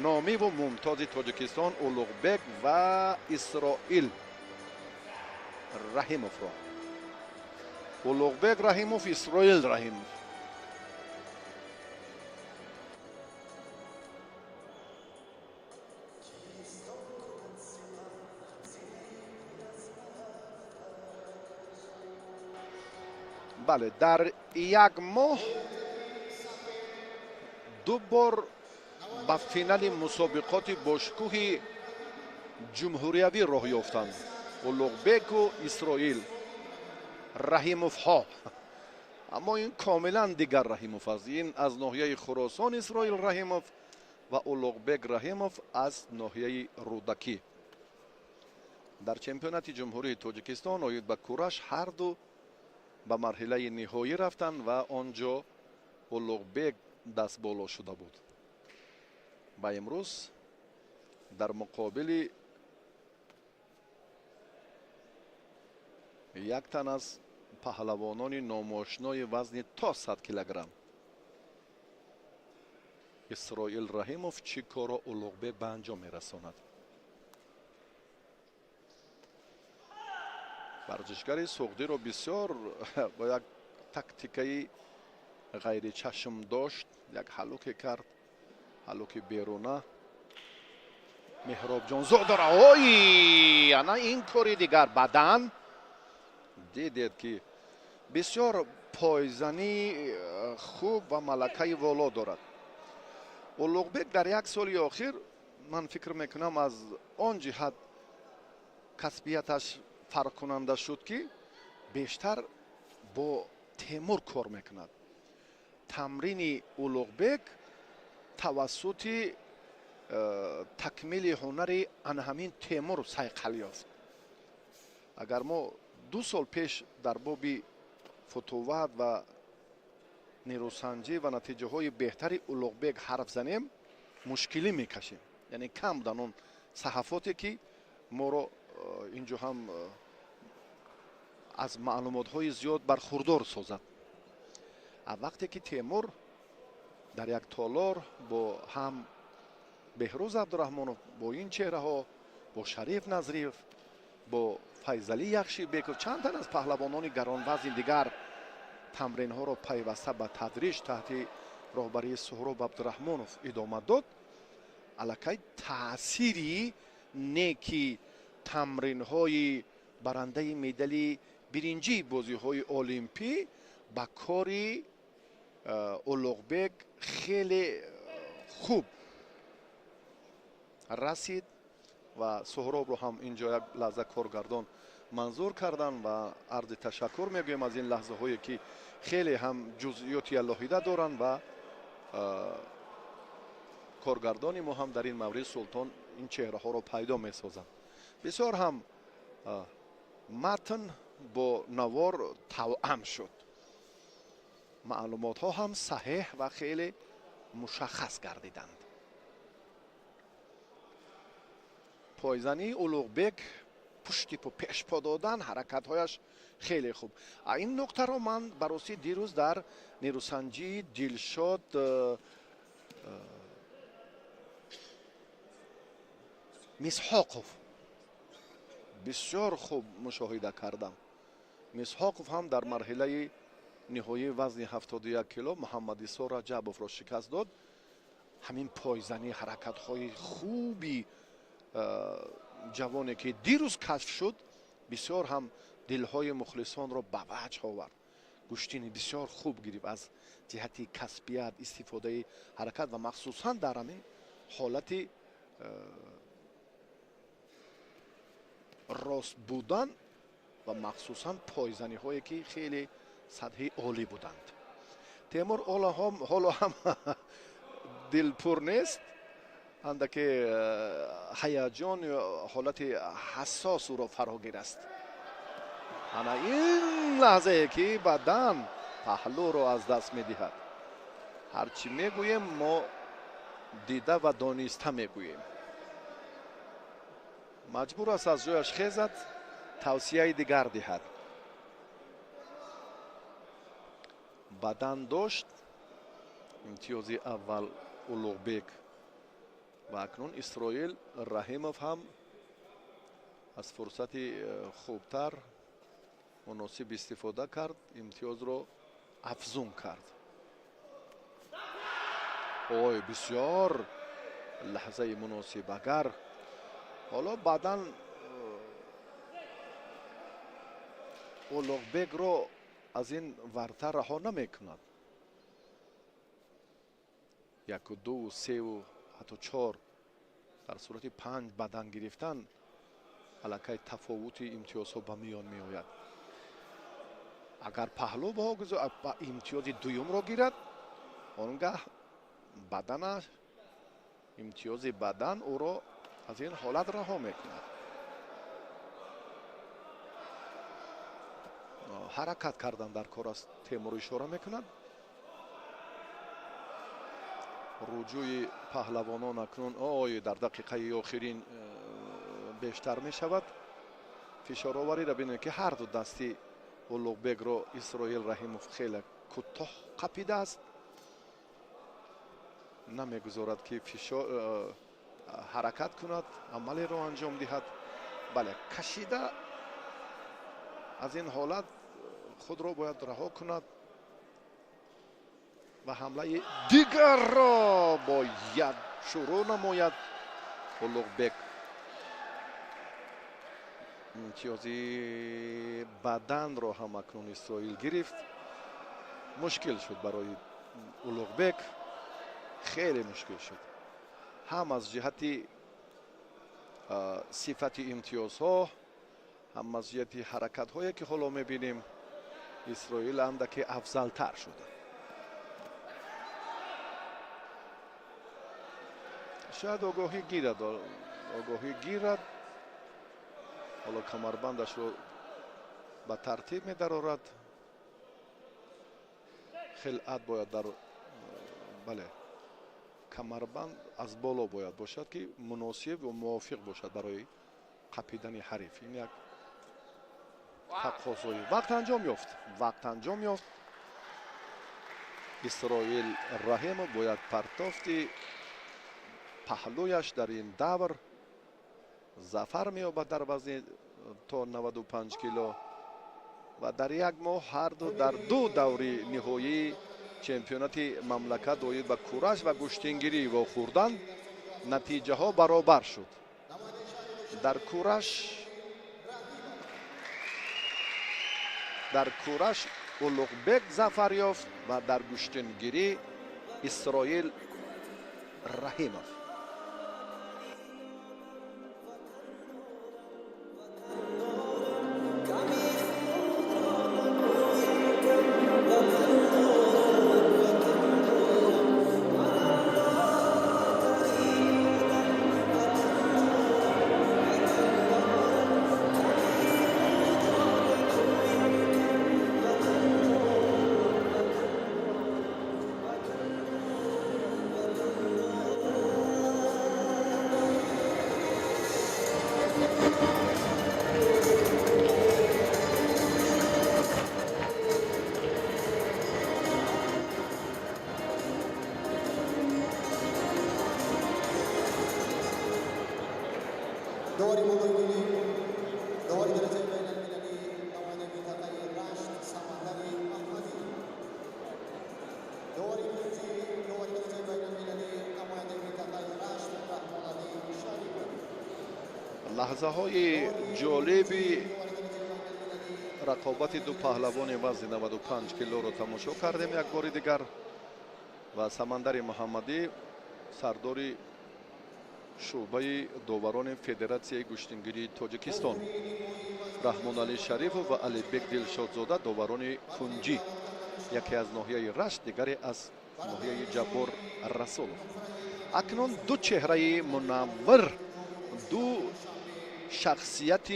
S3: نامی و ممتاز تاجیکستان اولوغبک و اسرائیل رحیموف را. اولوغبک رحیموف، اسرائیل رحیموف. بله، در یک ماه دو بار به فینال مسابقات باشگاه جمهوریوی راه یافتند. اولوغبک و اسرائیل رحیموف ها. اما این کاملا دیگر رحیموف است. این از ناحیه خراسان اسرائیل رحیموف و اولوغبک رحیموف از ناحیه رودکی. در چمپیونات جمهوری تاجیکستان آید به کورش هر دو به مرحله نهایی رفتند و آنجا اولوغبک دست بالا شده بود. با امروز در مقابل یک تن از پهلوانان ناماشنای وزن تا 100 کیلوگرم اسرائیل رحیموف چی کار را اولوغبک به انجام میرساند. ورزشگر سوقدی رو بسیار با یک تاکتیکی غیر چشم داشت، یک حلوک کرد، حلوک بیرونه. مهراب جان زود داره. اوی انا این کاری دیگر بدن دیدید که بسیار پایزنی خوب و ملکه والا دارد. اولوغبک در یک سال اخیر من فکر میکنم از آن جهت کسبیتش فرق کننده شد که بیشتر با تیمور کار میکند. تمرین اولوغبک توسط تکمیل هنر همین تیمور صیقل یافت. اگر ما 2 سال پیش در باب فتووت و نیروسنجی و نتیجه های بهتری اولوغبک حرف زنیم مشکلی میکشیم. یعنی کم بودن اون صحفاتی که ما رو اینجا هم از معلومات های زیاد برخوردار سازد. وقتی که تیمور در یک تالار با هم بهروز عبدالرحمنوف، با این چهره ها، با شریف نظریف، با فیضعلی یخشی بیکو، چند تن از پهلوانان گران وزن دیگر تمرین ها را پیوسته به تدریج تحت راهبری سهراب عبدالرحمنوف ادامه داد. الکی تأثیری نیکی تمرین های برنده مدال برنجی بازی های المپی با کاری اولوغبک خیلی خوب رسید و سهراب رو هم اینجا یک لحظه کارگردان منظور کردن و عرض تشکر میگویم از این لحظه هایی که خیلی هم جزئیاتی الهیده دارن و کارگردانی ما هم در این مورد سلطان این چهره ها رو پیدا میسازن. بسیار هم متن با نوار توأم شد. معلومات ها هم صحیح و خیلی مشخص گردیدند. پایزنی اولوغبک پشتی پا پیش پا دادن، حرکت هایش خیلی خوب. این نکته رو من بررسی دیروز در نیروسنجی دلشاد مسحاقوف بسیار خوب مشاهده کردم. مسحاقوف هم در مرحله ниҳоии вазни 71 кило Муҳаммад Исо Раҷабовро шикаст дод. ҳамин пойзанӣ, ҳаракатҳои хуби ҷавоне ки дирӯз кашф шуд, бисёр ҳам дилҳои мухлисонро ба ваҷҳ овард. гӯштини бисёр хуб гирифт аз ҷиҳати касбият, истифодаи ҳаракат ва махсусан дар ҳамин ҳолати рост будан ва махсусан пойзаниҳое ки хеле сатҳи олӣ буданд. Темур ҳоло ҳам дилпур нест, андаке ҳаяҷон ё ҳолати ҳассос ӯро фарогир аст. ана ин лаҳзае ки бадан паҳлӯро аз даст медиҳад. ҳарчи мегӯем мо дида ва дониста мегӯем. маҷбур аст аз ҷояш хезад, тавсияи дигар диҳад. бадан дошт имтиёзи аввал Улуғбек ва акнун Исроил Раҳимов ҳам аз фурсати хубтар муносиб истифода кард, имтиёзро афзун кард. ой, бисёр лаҳзаи муносиб. агар ҳоло баъдан Улуғбекро аз ин вартар раҳо намекунад. 1, 2, 3 ҳатто 4 дар сурати 5 бадан гирифтан аллакай тафовути имтиёзҳо ба миён меояд. агар паҳлӯ имтиёзи дуюмро гирад, он гаҳ баданаш, имтиёзи бадан ӯро аз ин ҳолат раҳо мекунад. ҳаракат кардан дар кор аст. Темур ишора мекунад. руҷӯи паҳлавонон акнун дар дақиқаи охирин бештар мешавад. фишоровариро бинед ки ҳар ду дасти Улуғбекро Исроил Раҳимов хеле кӯтоҳ қапидааст. намегузорад ки ҳаракат кунад, амалеро анҷом диҳад. бале, кашида аз ин ҳолат худро бояд раҳо кунад ва ҳамлаи дигарро бояд шурӯъ намояд. Улуғбек имтиёзи баданро ҳам акнун Исроил гирифт. мушкил шуд барои Улуғбек, хеле мушкил шуд. ҳам аз ҷиҳати сифати имтиёзҳо, ҳам аз ҷиҳати ҳаракатҳое ки ҳоло мебинем, Исроил андаке афзалтар шуда. шояд огоҳӣ гирад. ҳоло камарбандашро ба тартиб медарорад. хилъат бояд дар бале, камарбанд аз боло бояд бошад ки муносиб ва мувофиқ бошад барои қапидани ҳариф. ин як тақозои вақт анҷом ёфт. Исроил Раҳимов бояд партофти паҳлӯяш дар ин давр зафар меёбад дар вазни то 95 кило ва дар як моҳ ҳарду дар ду даври ниҳоии чемпионати мамлакат оид ба кураш ва гӯштингирӣ вохӯрданд. натиҷаҳо баробар шуд. дар кураш Улуғбек зафар ёфт ва дар гӯштингирӣ Исроил Раҳимов.
S1: داری بزرگی داری درجه بین المللی نماینده منطقه رشت سمندری احمدی
S3: لحظه‌های جالبی رقابت دو پهلوان وزن 95 کیلو رو تماشا کردیم یک بار دیگر و سمندر محمدی سردار شعبه داوران فدراسیون گشتنگیری تاجیکستان، رحمان علی شریف و علیبک دلشادزاده داوران کنجی، یکی از ناحیه رشت دیگری از ناحیه جبار رسول. اکنون دو چهره منور، دو شخصیت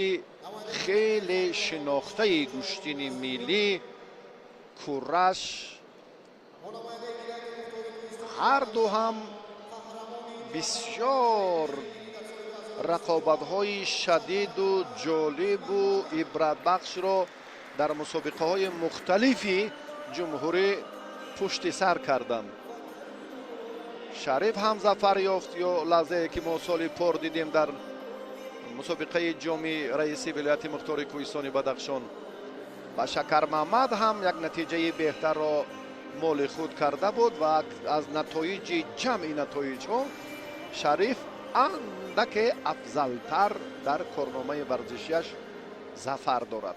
S3: خیلی شناخته گشتین ملی کورش، هر دو هم بسیار رقابت‌های شدید و جالب و عبرت بخش را در مسابقه‌های مختلفی جمهوری پشت سر کردند. شریف هم ظفر یافت یا لحظه که ما سال پر دیدیم در مسابقه جام رئیس ولایت مختار کوهستان بدخشان و شکر محمد هم یک نتیجه بهتر را مال خود کرده بود و از نتایج جمع نتایج ها شریف اندک افضلتر در کارنامه ورزشیش ظفر دارد.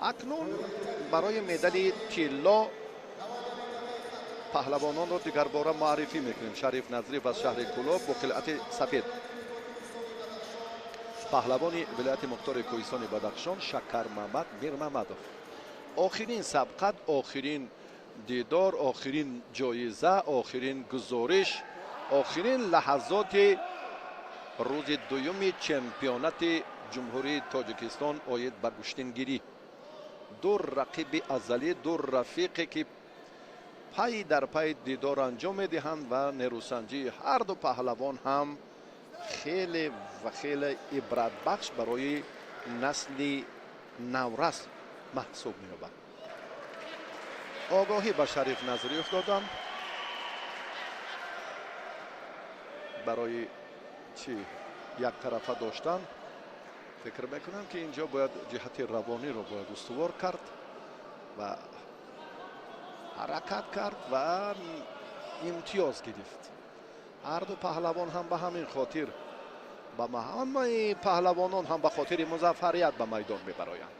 S3: اکنون برای مدال طلا پهلوانان را دیگر باره معرفی میکنیم. شریف نظری از شهر کلاب با قلعت سفید، پهلوان ولایت مختار کوهستان بدخشان شکر محمد میرمحمدov. آخرین سبقت، آخرین دیدار، آخرین جایزه، آخرین گزارش، آخرین لحظات روز دوم چمپیونات جمهوری تاجیکستان آید به گشتنگیری. دو رقیب ازلی، دو رفیقی که پای در پای دیدار انجام میدهند و نیروسنجی هر دو پهلوان هم خیلی و خیلی عبرت بخش برای نسل نورس محسوب می‌یابد. آگاهی به شریف نظری افتادم برای چی یک طرفه داشتن. فکر میکنم که اینجا باید جهت روانی رو باید استوار کرد و حرکت کرد و امتیاز گرفت. هر دو پهلوان هم به همین خاطر به همه پهلوانان هم به خاطر موفقیت به میدان میبرایند.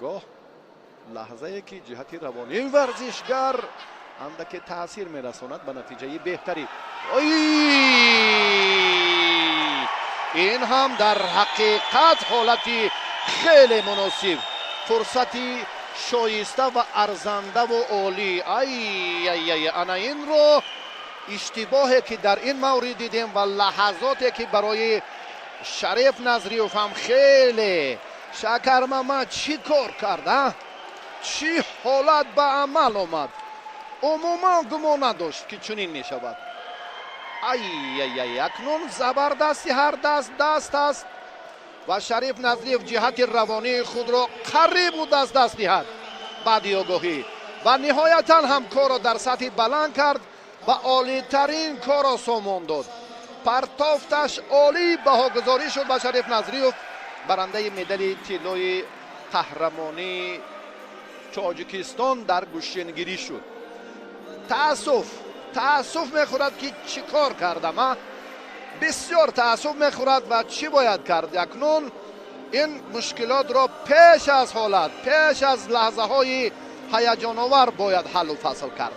S3: گاه لحظه ای که جهت روانی ورزشگر اندک تاثیر میرساند به نتیجه بهتری. این هم در حقیقت حالتی خیلی مناسب، فرصتی شایسته و ارزنده و عالی. انا این رو اشتباهی که در این مورد دیدیم و لحظاتی که برای شریف نظریوف هم خیلی شکر محمد چی کار کرده، چی حالت به عمل آمد، عموما گمان نداشت که چنین می شود. اکنون زبردستی هر دست است و شریف نظریوف جهت روانی خود را قریب بود از دست دهد بعد آگاهی و نهایتا هم کار را در سطح بلند کرد و عالی ترین کار را سامان داد. پرتافتش عالی بهاگذاری شد و شریف نظریوف برنده مدال طلای قهرمانی تاجیکستان در گشتنگیری شد. تأسف میخورد که چی کار کردم، بسیار تأسف میخورد و چی باید کرد. اکنون این مشکلات را پیش از حالت، پیش از لحظه های هیجان آور باید حل و فصل کرد.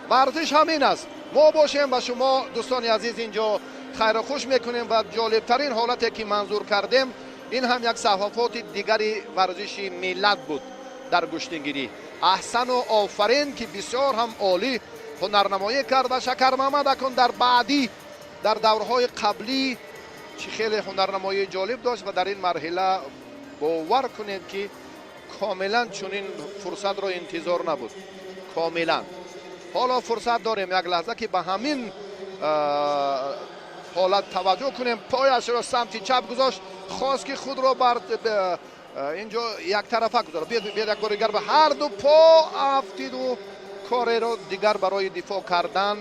S3: ورزش همین است، ما باشیم و شما دوستان عزیز اینجا خیر و خوش میکنیم و جالب ترین حالتی که منظور کردیم این هم یک صحافات دیگری ورزش ملت بود در گشتنگیری. احسن و آفرین که بسیار هم عالی هنرنمایی کرد و شکر محمد اکن در بعدی در دورهای قبلی چه خیلی هنرنمایی جالب داشت و در این مرحله باور کنید که کاملا چنین فرصت را انتظار نبود. کاملا حالا فرصت داریم یک لحظه که به همین حالت توجه کنیم. پایش را سمت چپ گذاشت، خواست که خود را بر اینجا یک طرفه گذاره، بیاد یک بار دیگر به هر دو پا افتید و کار را دیگر برای دفاع کردن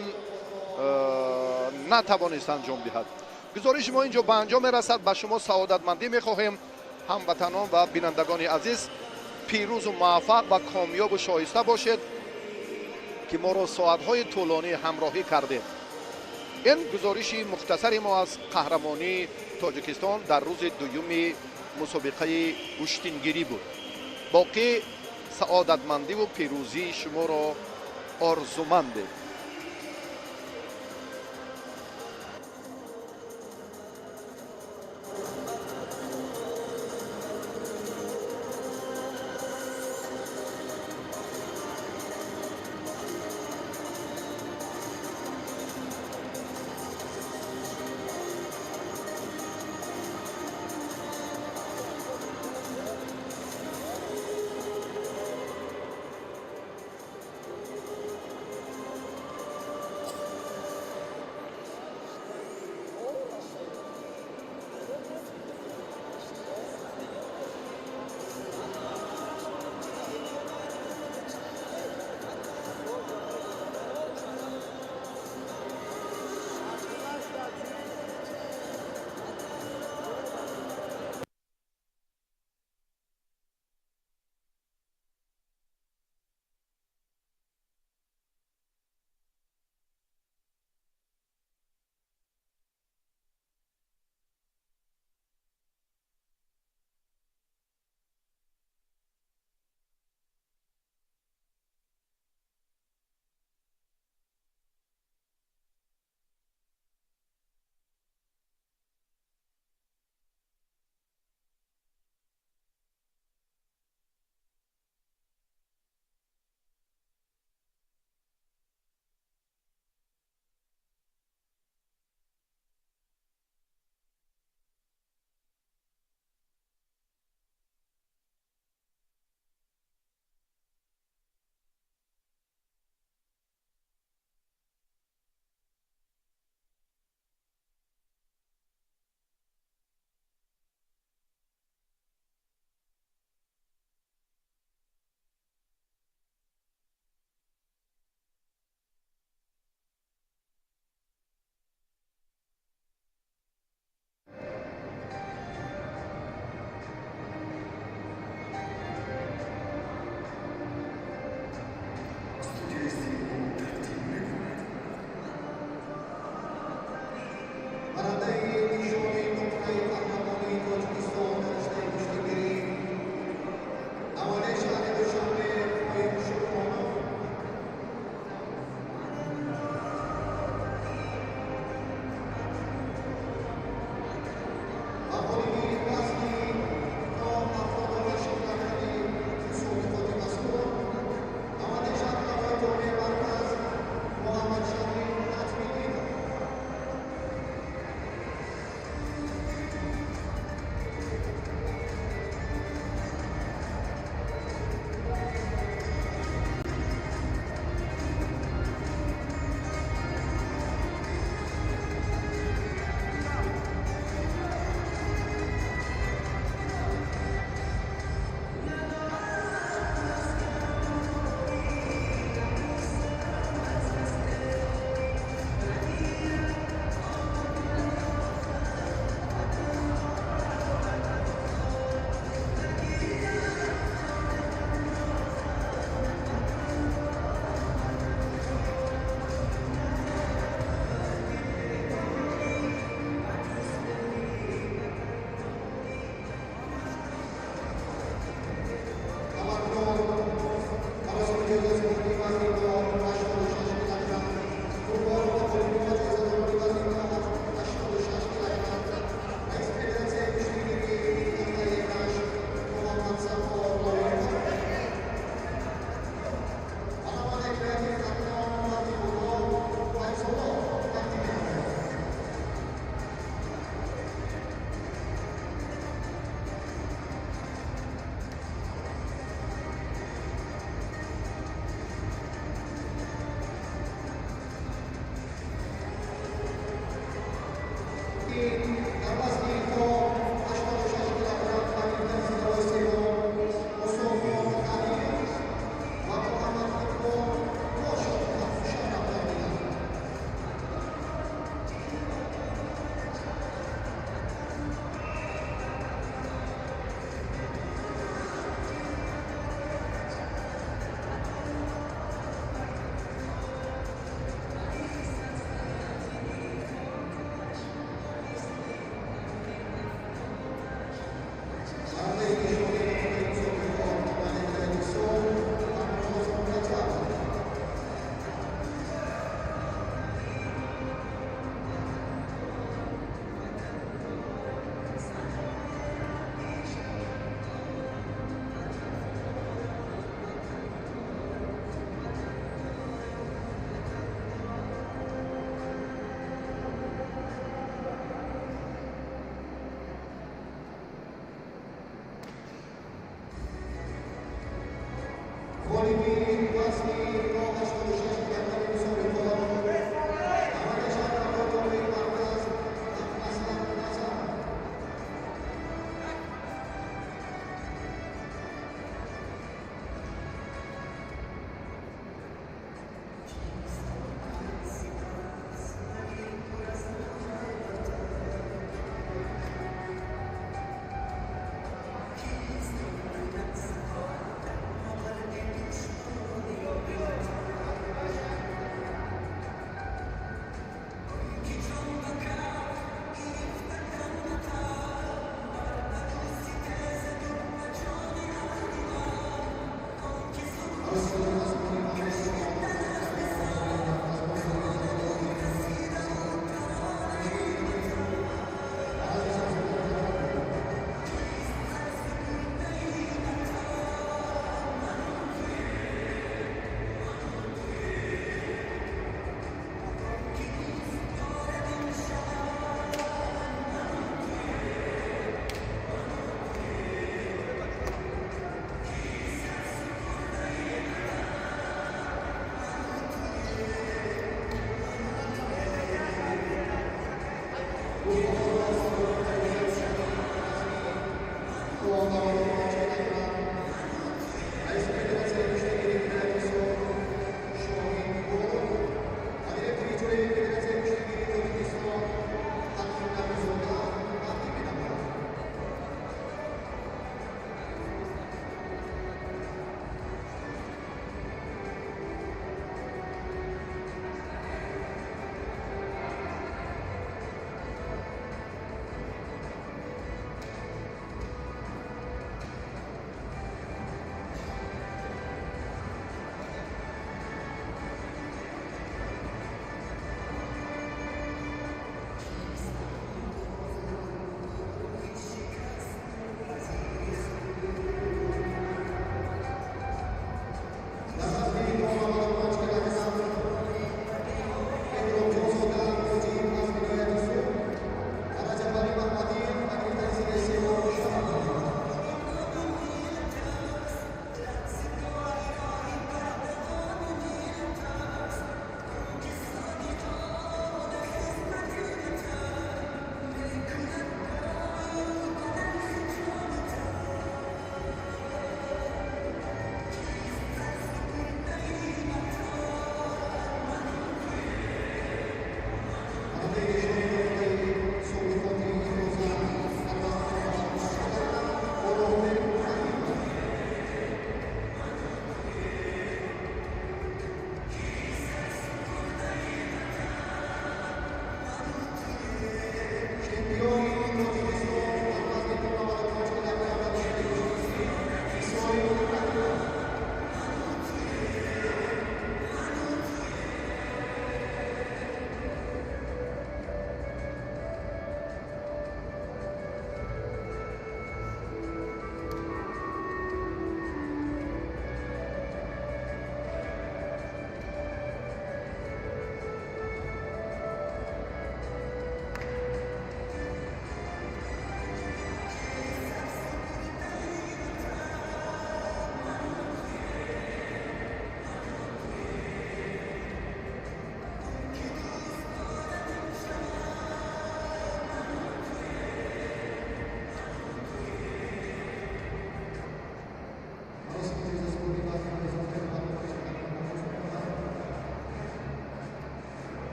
S3: نتوانست انجام دهد. گزارش ما اینجا به انجام میرسد. به شما سعادتمندی میخواهیم هموطنان و بینندگان عزیز. پیروز و موفق و کامیاب و شایسته باشید که ما را ساعتهای طولانی همراهی کردید.
S4: این گزارش مختصر ما از قهرمانی تاجیکستان در روز دوم مسابقه گشتینگیری بود. باقی سعادتمندی و پیروزی شما را آرزومندیم.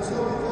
S1: مسابقه